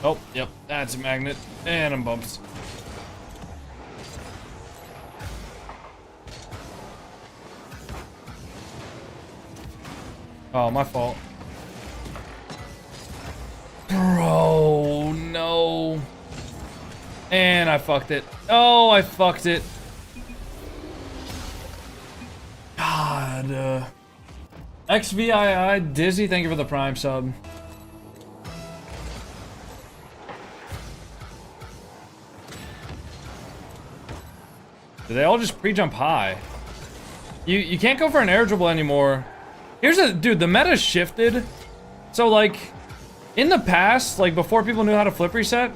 Oh, yep, that's a magnet. And I'm bumped. Oh, my fault. Bro, no. And I fucked it. Oh, I fucked it. God. XVII Dizzy, thank you for the Prime sub. Do they all just pre-jump high? You can't go for an air dribble anymore. Here's a dude, the meta shifted. So like in the past, like before people knew how to flip reset,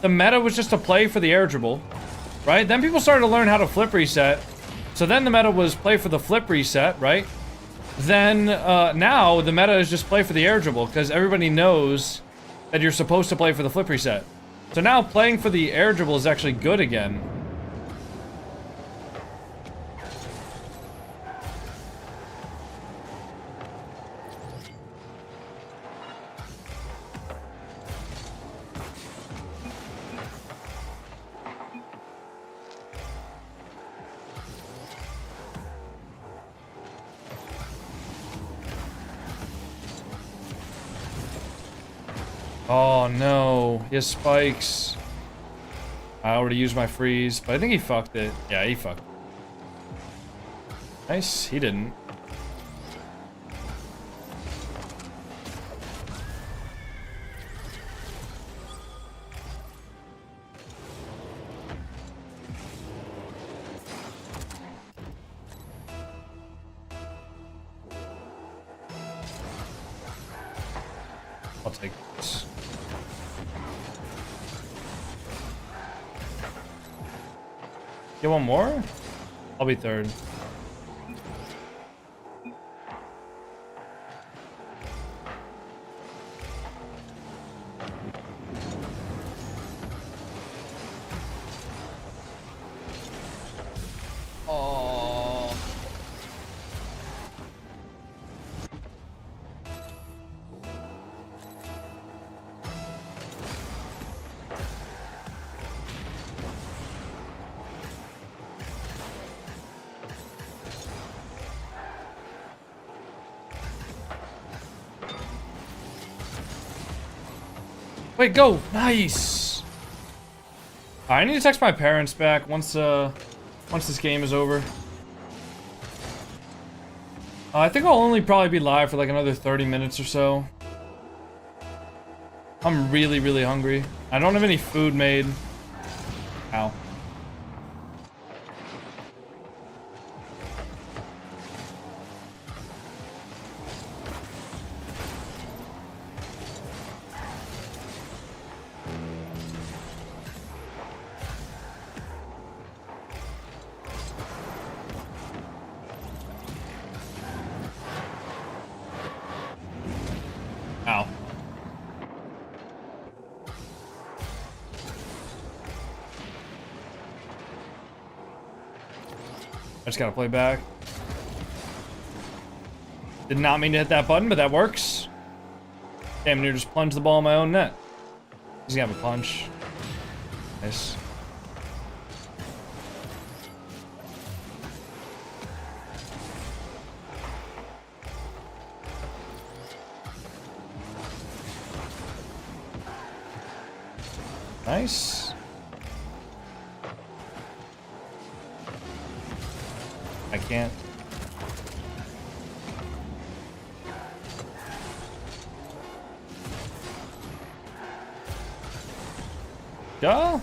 the meta was just to play for the air dribble, right? Then people started to learn how to flip reset. So then the meta was play for the flip reset, right? Then now the meta is just play for the air dribble because everybody knows that you're supposed to play for the flip reset. So now playing for the air dribble is actually good again. Oh no, he has spikes. I already used my freeze, but I think he fucked it. Yeah, he fucked it. Nice, he didn't. I'll take this. Get one more? I'll be third. Oh. Wait, go! Nice! I need to text my parents back once this game is over. I think I'll only probably be live for like another 30 minutes or so. I'm really, really hungry. I don't have any food made. Ow. Ow. I just gotta play back. Did not mean to hit that button, but that works. Damn near just plunged the ball in my own net. He's gonna have a punch. Nice. Nice. I can't. Go.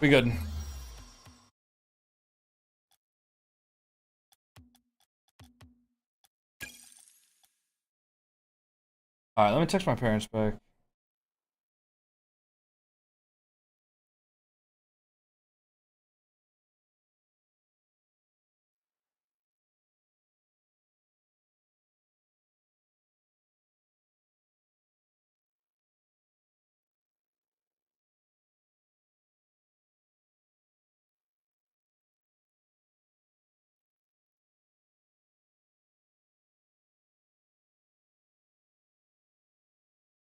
We good. All right, let me text my parents back.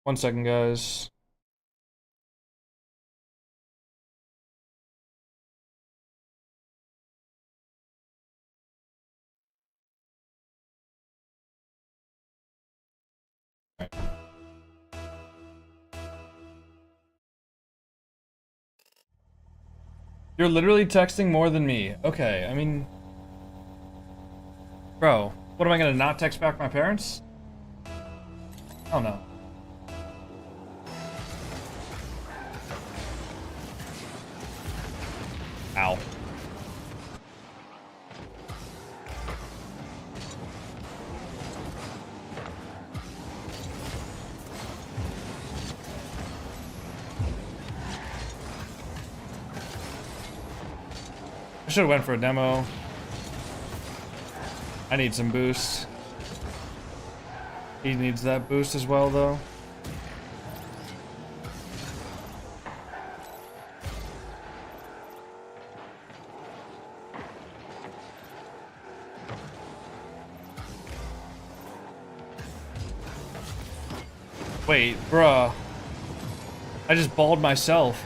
One second, guys. All right. You're literally texting more than me. Okay, I mean... Bro, what am I gonna not text back my parents? Oh no. Ow. I should have went for a demo. I need some boost. He needs that boost as well, though. Wait, bruh. I just balled myself.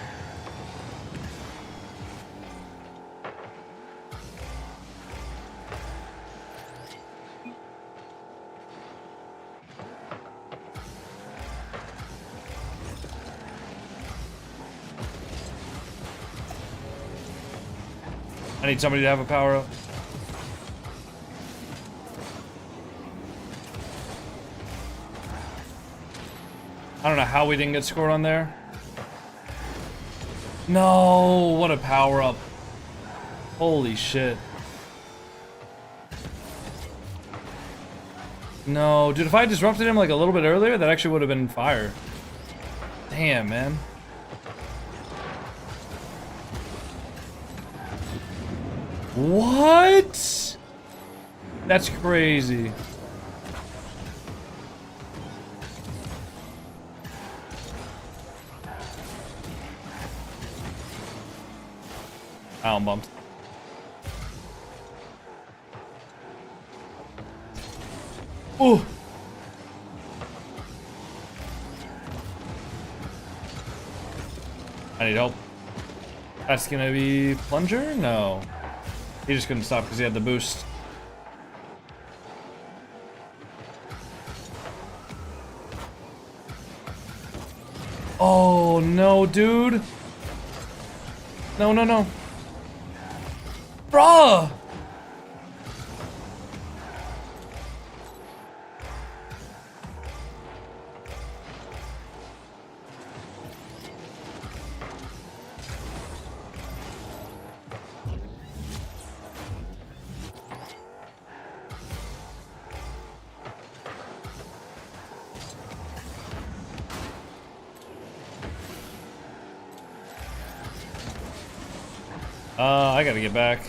I need somebody to have a power up. I don't know how we didn't get scored on there. No, what a power up. Holy shit. No, dude, if I disrupted him like a little bit earlier, that actually would have been fire. Damn, man. What? That's crazy. I'm bumped. Ooh. I need help. That's gonna be plunger? No. He just couldn't stop because he had the boost. Oh no, dude. No, no, no. Bruh! I gotta get back.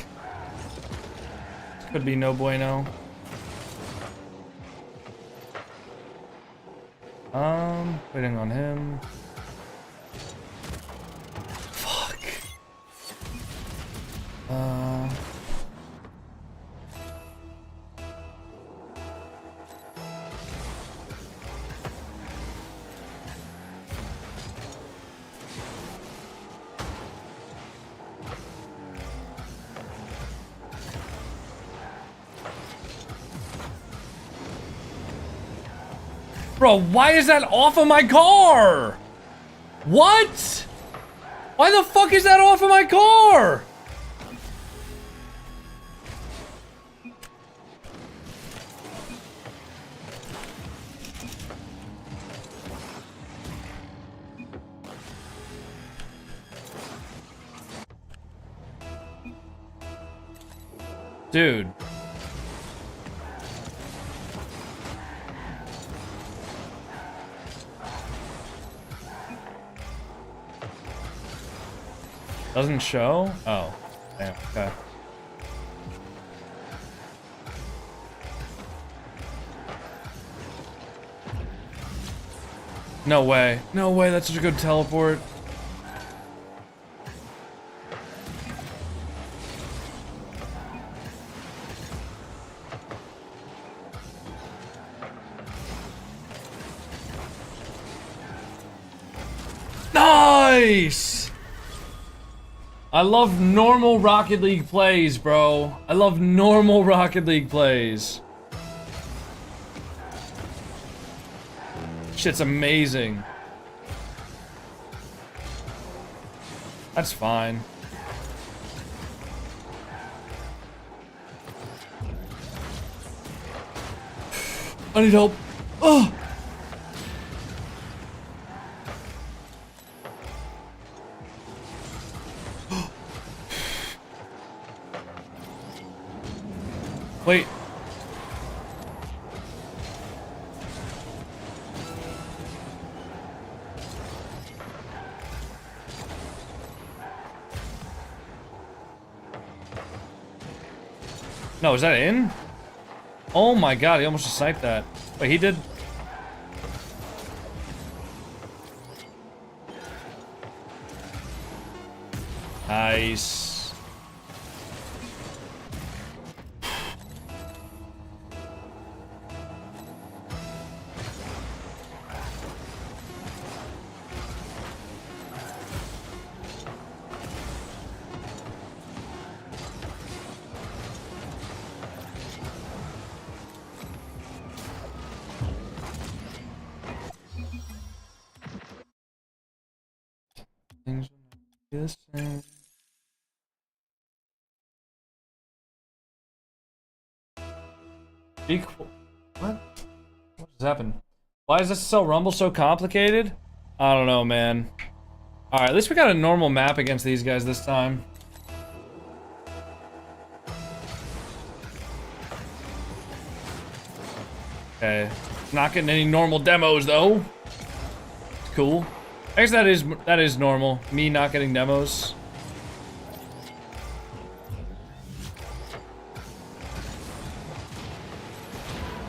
Could be no bueno. Waiting on him. Fuck. Bro, why is that off of my car? What? Why the fuck is that off of my car? Dude. Doesn't show? Oh, damn, okay. No way. No way, that's such a good teleport. Nice! I love normal Rocket League plays, bro. I love normal Rocket League plays. Shit's amazing. That's fine. I need help. Oh! Wait. No, is that in? Oh my god, he almost just sniped that. Wait, he did. Nice. Things are not the same. What just happened? Why is SSL Rumble so complicated? I don't know, man. Alright, at least we got a normal map against these guys this time. Okay. Not getting any normal demos, though. It's cool. I guess that is normal. Me not getting demos.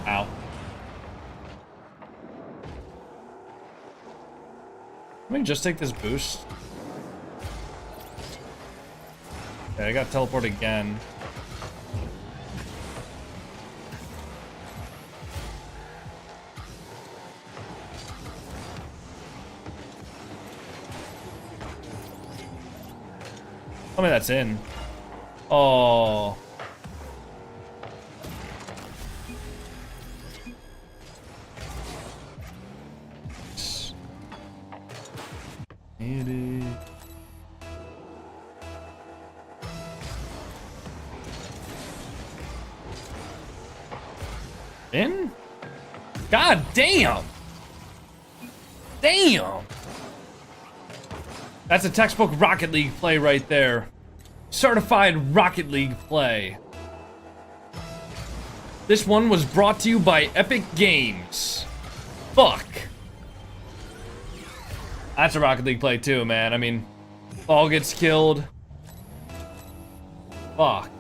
Ow. Let me just take this boost. Okay, I got teleport again. Tell me that's in. Oh. In? God damn! Damn! That's a textbook Rocket League play right there. Certified Rocket League play. This one was brought to you by Epic Games. Fuck. That's a Rocket League play too, man. I mean, ball gets killed. Fuck.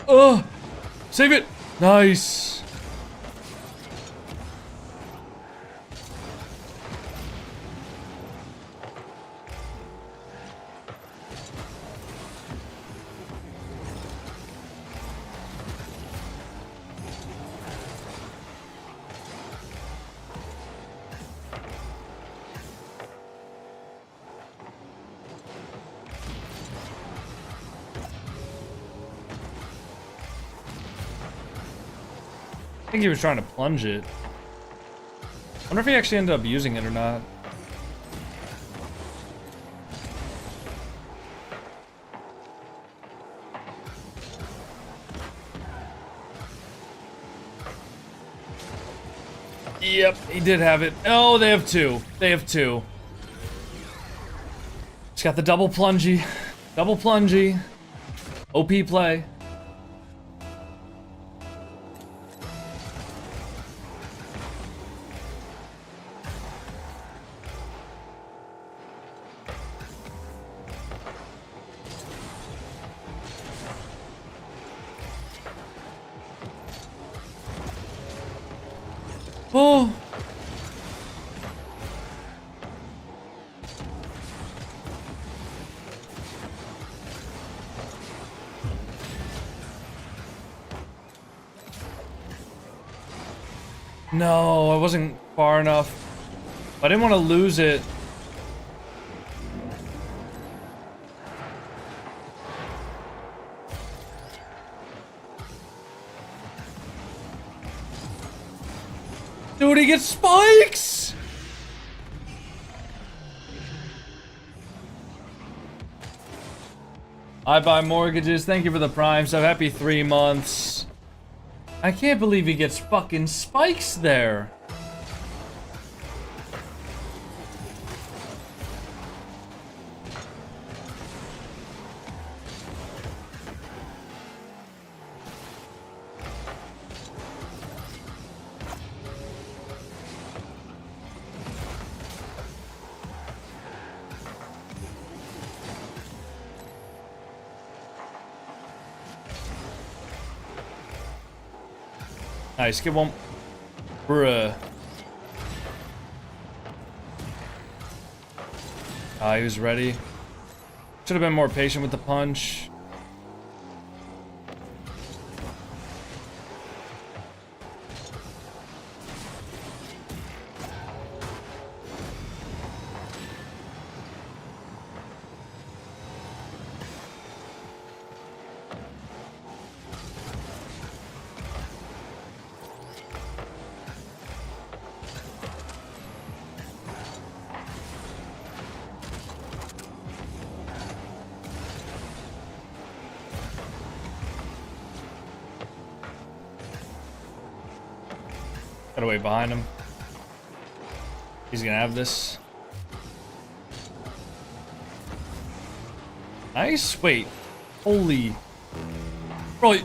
Oh, save it. Nice. I think he was trying to plunge it. I wonder if he actually ended up using it or not. Yep, he did have it. Oh, they have two. They have two. He's got the double plungy. Double plungy. OP play. Oh. No, I wasn't far enough. I didn't want to lose it. Dude, he gets spikes! I buy mortgages. Thank you for the prime sub. Happy 3 months. I can't believe he gets fucking spikes there. Nice, get one. Bruh. He was ready. Should have been more patient with the punch. Gotta wait behind him. He's gonna have this. Nice. Wait. Holy. Bro.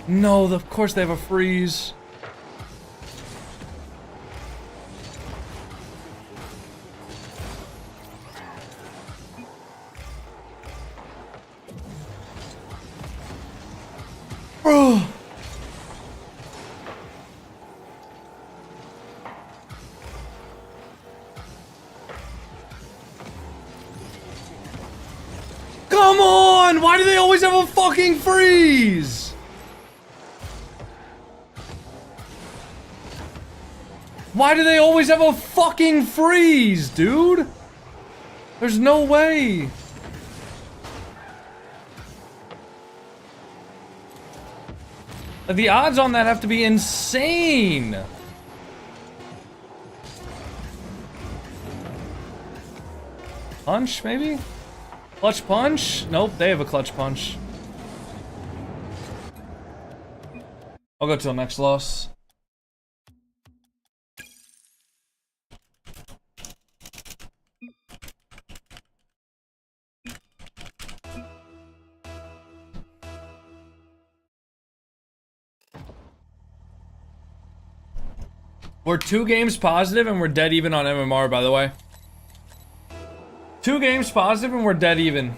No, of course they have a freeze. Bro. Come on! Why do they always have a fucking freeze? Why do they always have a fucking freeze, dude? There's no way. Like, the odds on that have to be insane. Punch, maybe? Clutch punch? Nope, they have a clutch punch. I'll go till next loss. We're 2 games positive and we're dead even on MMR, by the way. 2 games positive and we're dead even.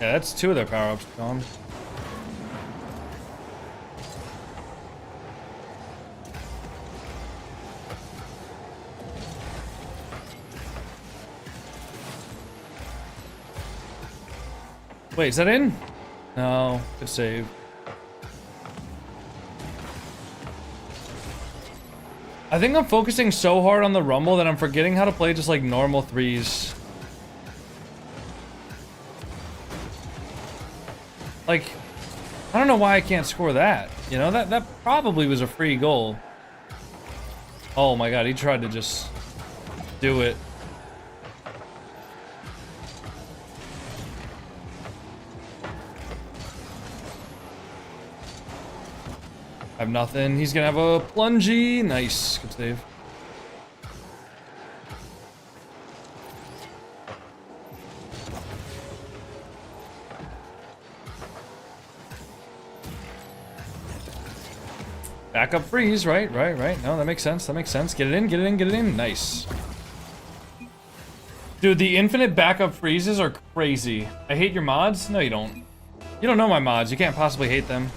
Yeah, that's 2 of their power-ups gone. Wait, is that in? No, good save. I think I'm focusing so hard on the Rumble that I'm forgetting how to play just like normal 3s. Like, I don't know why I can't score that. You know, that probably was a free goal. Oh my god, he tried to just do it. I have nothing. He's gonna have a plungy. Nice. Good save. Backup freeze, right. No, that makes sense. Get it in, get it in, get it in. Nice. Dude, the infinite backup freezes are crazy. I hate your mods? No, you don't. You don't know my mods. You can't possibly hate them.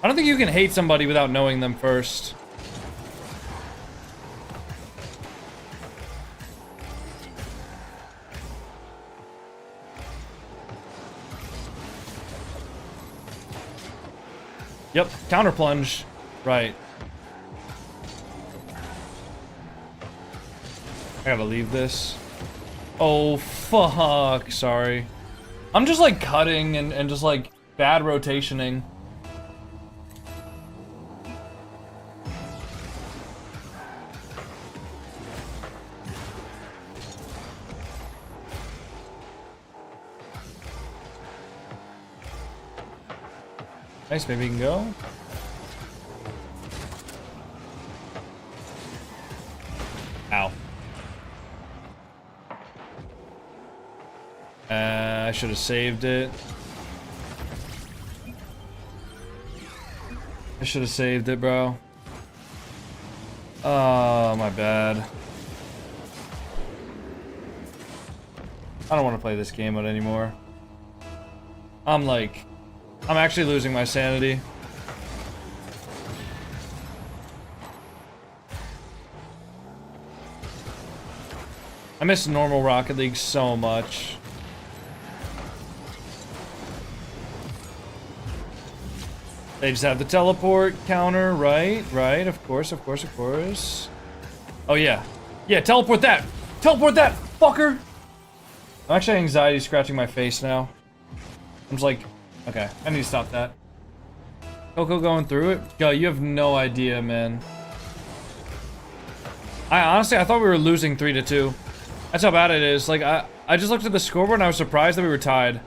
I don't think you can hate somebody without knowing them first. Yep, counter plunge. Right. I gotta leave this. Oh, fuck. Sorry. I'm just like cutting and just like bad rotationing. Nice, maybe we can go. Ow. I should have saved it. I should have saved it, bro. Oh, my bad. I don't want to play this game mode anymore. I'm I'm actually losing my sanity. I miss normal Rocket League so much. They just have the teleport counter, right? Right, of course, of course, of course. Oh yeah. Yeah, teleport that! Teleport that, fucker! I'm actually anxiety scratching my face now. I'm just like, okay, I need to stop that. Coco going through it? Yo, you have no idea, man. Honestly, I thought we were losing 3-2. That's how bad it is. Like, I just looked at the scoreboard and I was surprised that we were tied.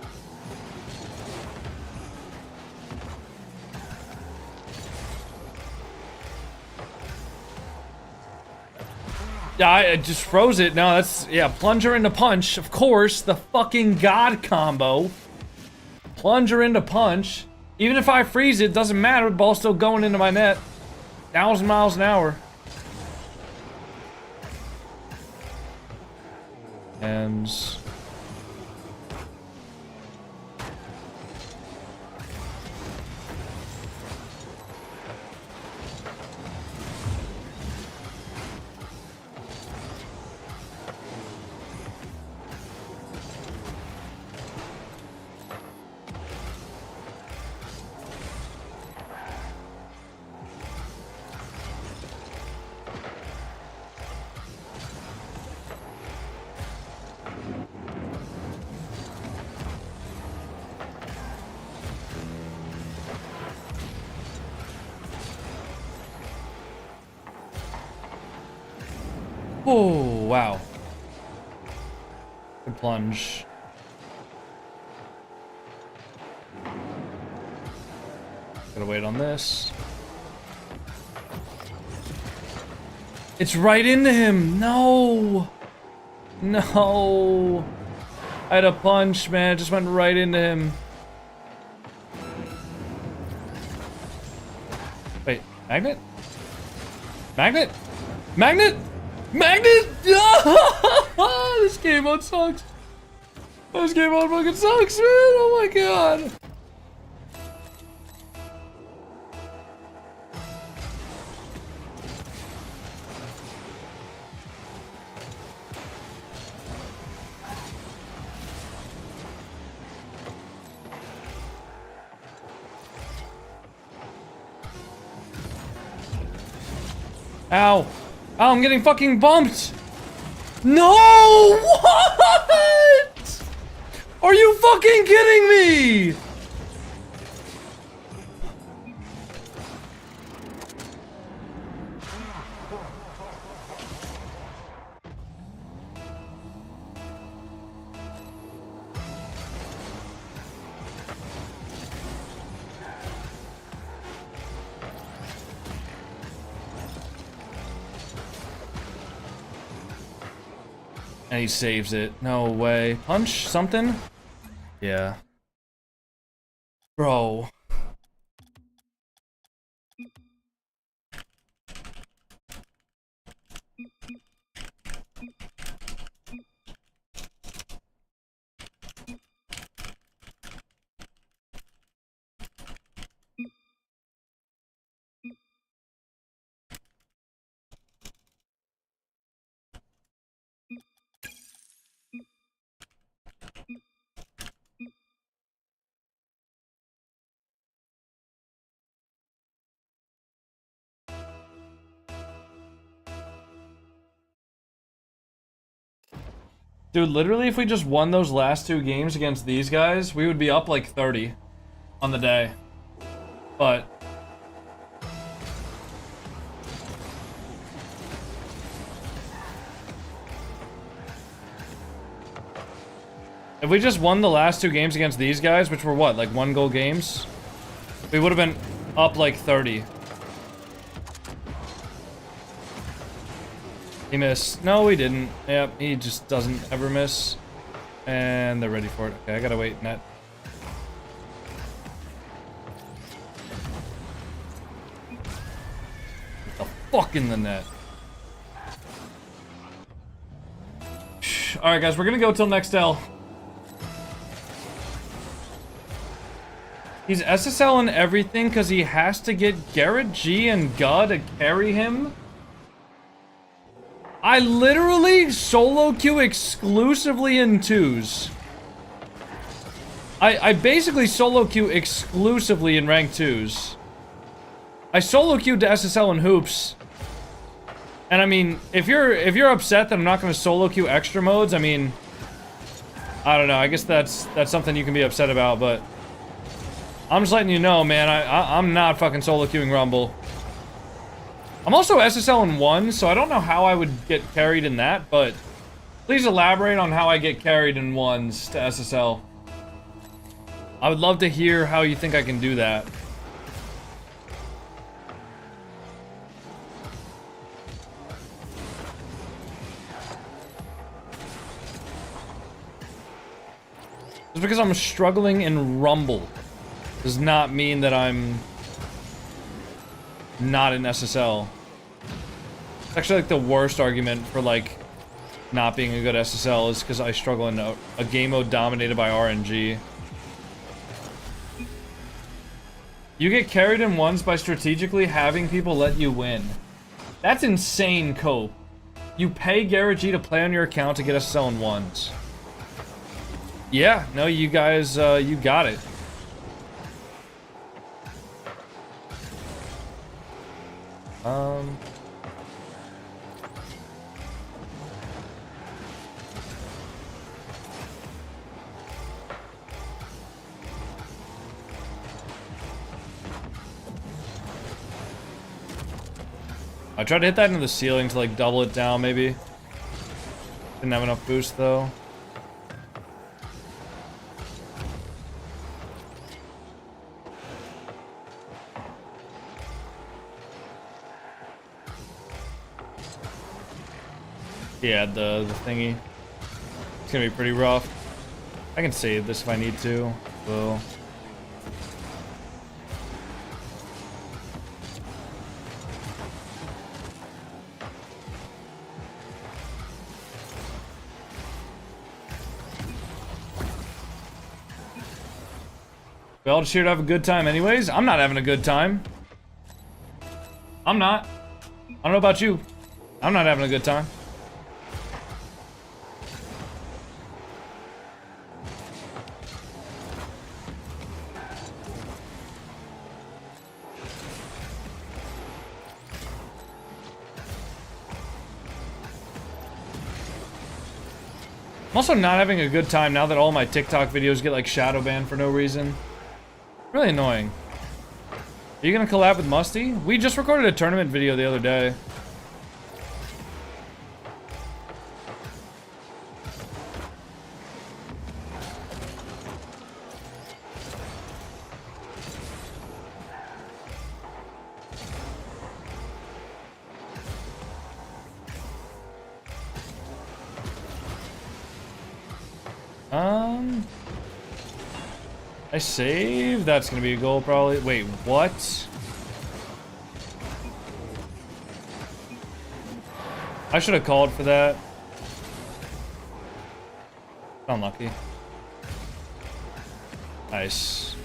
Yeah, I just froze it. No, that's, yeah, plunger into punch. Of course, the fucking god combo. Plunger into punch. Even if I freeze it, doesn't matter. The ball's still going into my net. 1,000 miles an hour. And... oh, wow. Good plunge. Gotta wait on this. It's right into him. No. No. I had a punch, man. It just went right into him. Wait, magnet? Magnet? Magnet? Magnet! This game mode sucks. This game mode fucking sucks, man. Oh my god. Ow. Oh, I'm getting fucking bumped! No! What? Are you fucking kidding me? And he saves it. No way. Punch something? Yeah. Bro. Dude, literally, if we just won those last two games against these guys, we would be up like 30 on the day. But... if we just won the last two games against these guys, which were what, like 1-goal games? We would have been up like 30. He missed. No, he didn't. Yep, he just doesn't ever miss. And they're ready for it. Okay, I gotta wait, net. Get the fuck in the net. Alright, guys, we're gonna go till next L. He's SSL and everything because he has to get Gen.G and G to carry him. I literally solo queue exclusively in 2s. I basically solo queue exclusively in rank 2s. I solo queued to SSL and hoops. And I mean, if you're upset that I'm not gonna solo queue extra modes, I mean, I don't know, I guess that's something you can be upset about, but I'm just letting you know, man, I'm not fucking solo queuing Rumble. I'm also SSL in 1, so I don't know how I would get carried in that, but please elaborate on how I get carried in 1s to SSL. I would love to hear how you think I can do that. Just because I'm struggling in Rumble does not mean that I'm not in SSL. It's actually like the worst argument for like not being a good SSL is because I struggle in a game mode dominated by RNG. You get carried in 1s by strategically having people let you win. That's insane, Cope. You pay Gen.G to play on your account to get SSL in 1s. Yeah, no, you guys, you got it. I tried to hit that into the ceiling to like double it down, maybe. Didn't have enough boost though. Yeah, the thingy. It's gonna be pretty rough. I can save this if I need to. So. We all just here to have a good time anyways. I'm not having a good time. I'm not. I don't know about you. I'm not having a good time. I'm also not having a good time now that all my TikTok videos get like shadow banned for no reason. Really annoying. Are you gonna collab with Musty? We just recorded a tournament video the other day. I save. That's gonna be a goal probably. Wait, what? I should have called for that. Unlucky. Nice.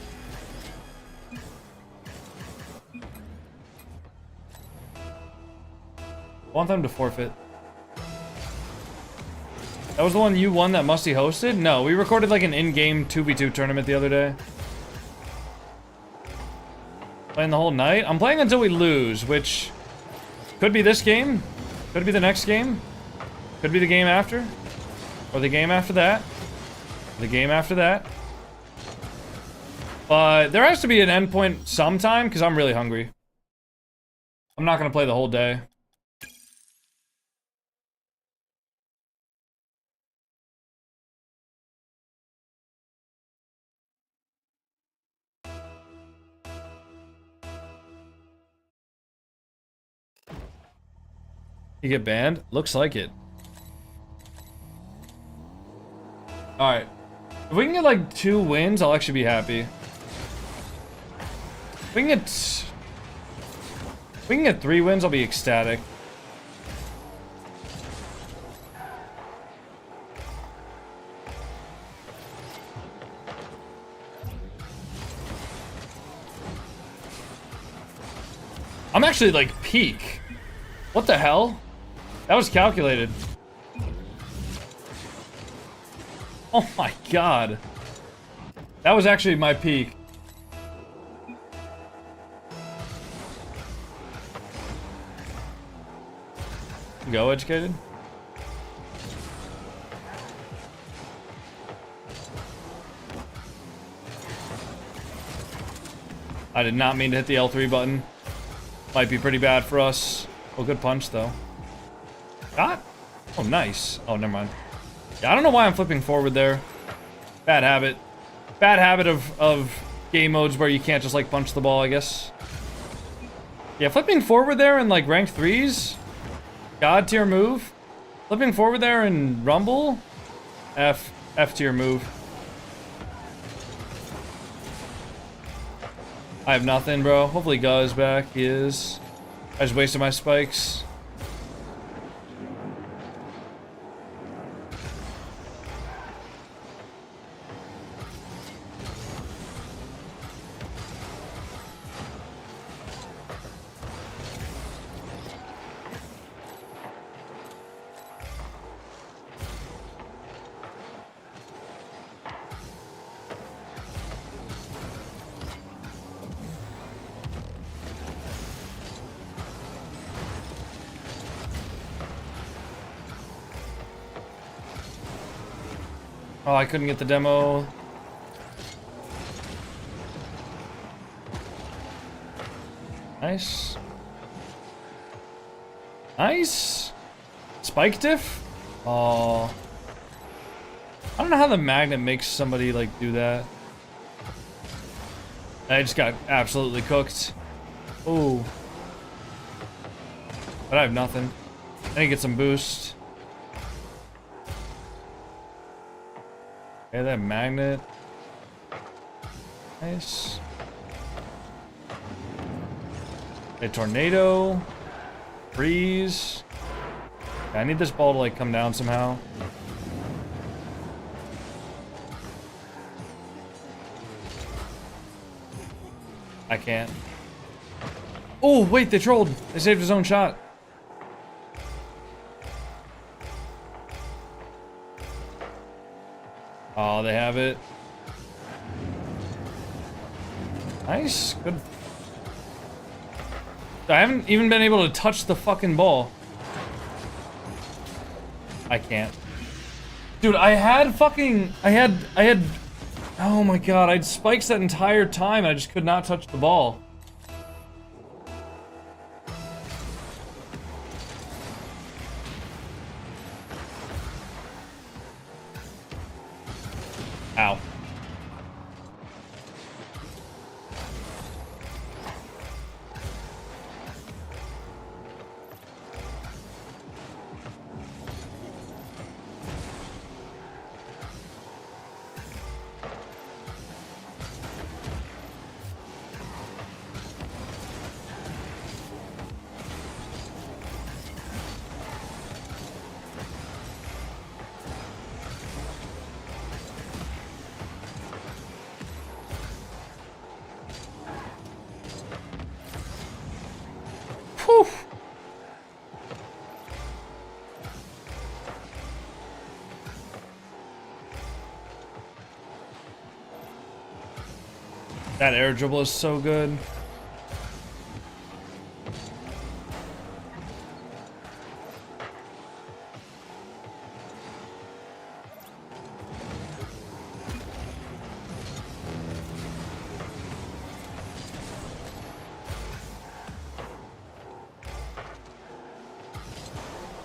Want them to forfeit. That was the one you won that Musty hosted? No, we recorded like an in-game 2v2 tournament the other day. Playing the whole night? I'm playing until we lose, which could be this game, could be the next game, could be the game after, or the game after that, the game after that. But there has to be an endpoint sometime, because I'm really hungry. I'm not going to play the whole day. You get banned? Looks like it. Alright. If we can get like 2 wins, I'll actually be happy. If we can get 3 wins, I'll be ecstatic. I'm actually like peak. What the hell? That was calculated. Oh my god. That was actually my peak. Go, educated. I did not mean to hit the L3 button. Might be pretty bad for us. Oh, good punch, though. Got? Oh, nice. Oh, never mind. Yeah, I don't know why I'm flipping forward there. Bad habit. Bad habit of game modes where you can't just, like, punch the ball, I guess. Yeah, flipping forward there in, like, ranked 3s. God tier move. Flipping forward there in Rumble. F tier move. I have nothing, bro. Hopefully Guz back. He is. I just wasted my spikes. Oh, I couldn't get the demo. Nice. Nice. Spike diff? Oh. I don't know how the magnet makes somebody, like, do that. I just got absolutely cooked. Ooh. But I have nothing. I need to get some boost. Okay, that magnet. Nice. A tornado. Freeze. Okay, I need this ball to like come down somehow. I can't. Oh, wait, they trolled. They saved his own shot. Oh, they have it. Nice. Good. I haven't even been able to touch the fucking ball. I can't. Dude, I had fucking... I had... Oh my god, I had spikes that entire time. I just could not touch the ball. Ow. Whew. That air dribble is so good.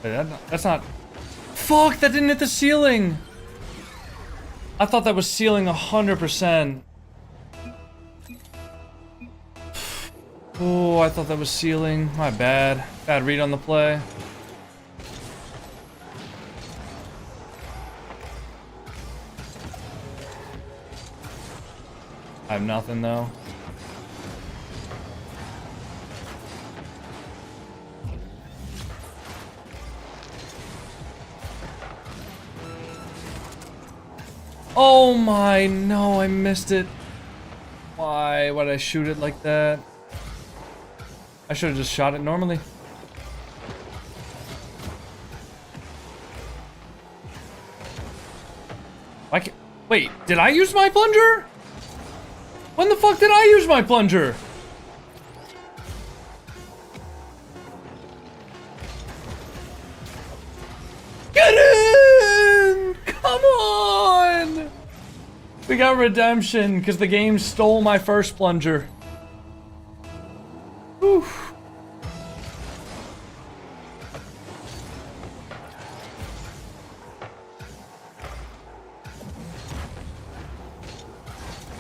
Wait, that's not... Fuck, that didn't hit the ceiling! I thought that was ceiling 100%. Oh, I thought that was ceiling. My bad. Bad read on the play. I have nothing though. Oh my, no, I missed it. Why? Why'd I shoot it like that? I should have just shot it normally. Wait, did I use my plunger? When the fuck did I use my plunger? Get in! Come on! We got redemption because the game stole my first plunger. Whew.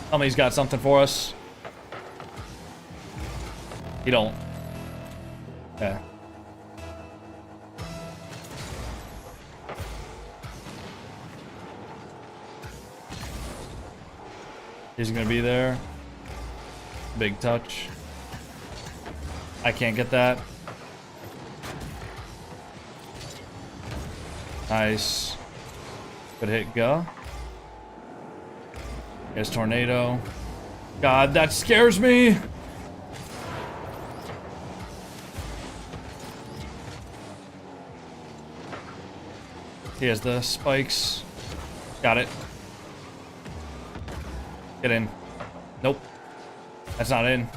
Tell me he's got something for us. He don't. Yeah. He's gonna be there. Big touch. I can't get that. Nice. Good hit, go. There's tornado. God, that scares me. He has the spikes. Got it. Get in. Nope. That's not in.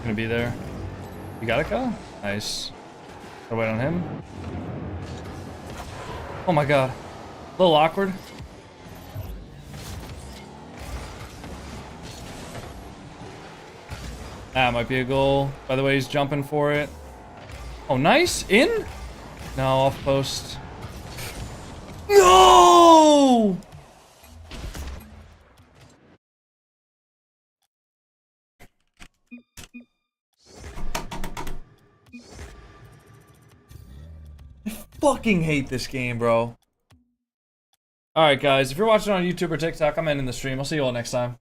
Gonna be there. You got it, go? Nice. Gotta wait on him. Oh my god. A little awkward. That might be a goal. By the way, he's jumping for it. Oh, nice. In? No, off post. No! I fucking hate this game, bro. Alright, guys. If you're watching on YouTube or TikTok, I'm ending the stream. I'll see you all next time.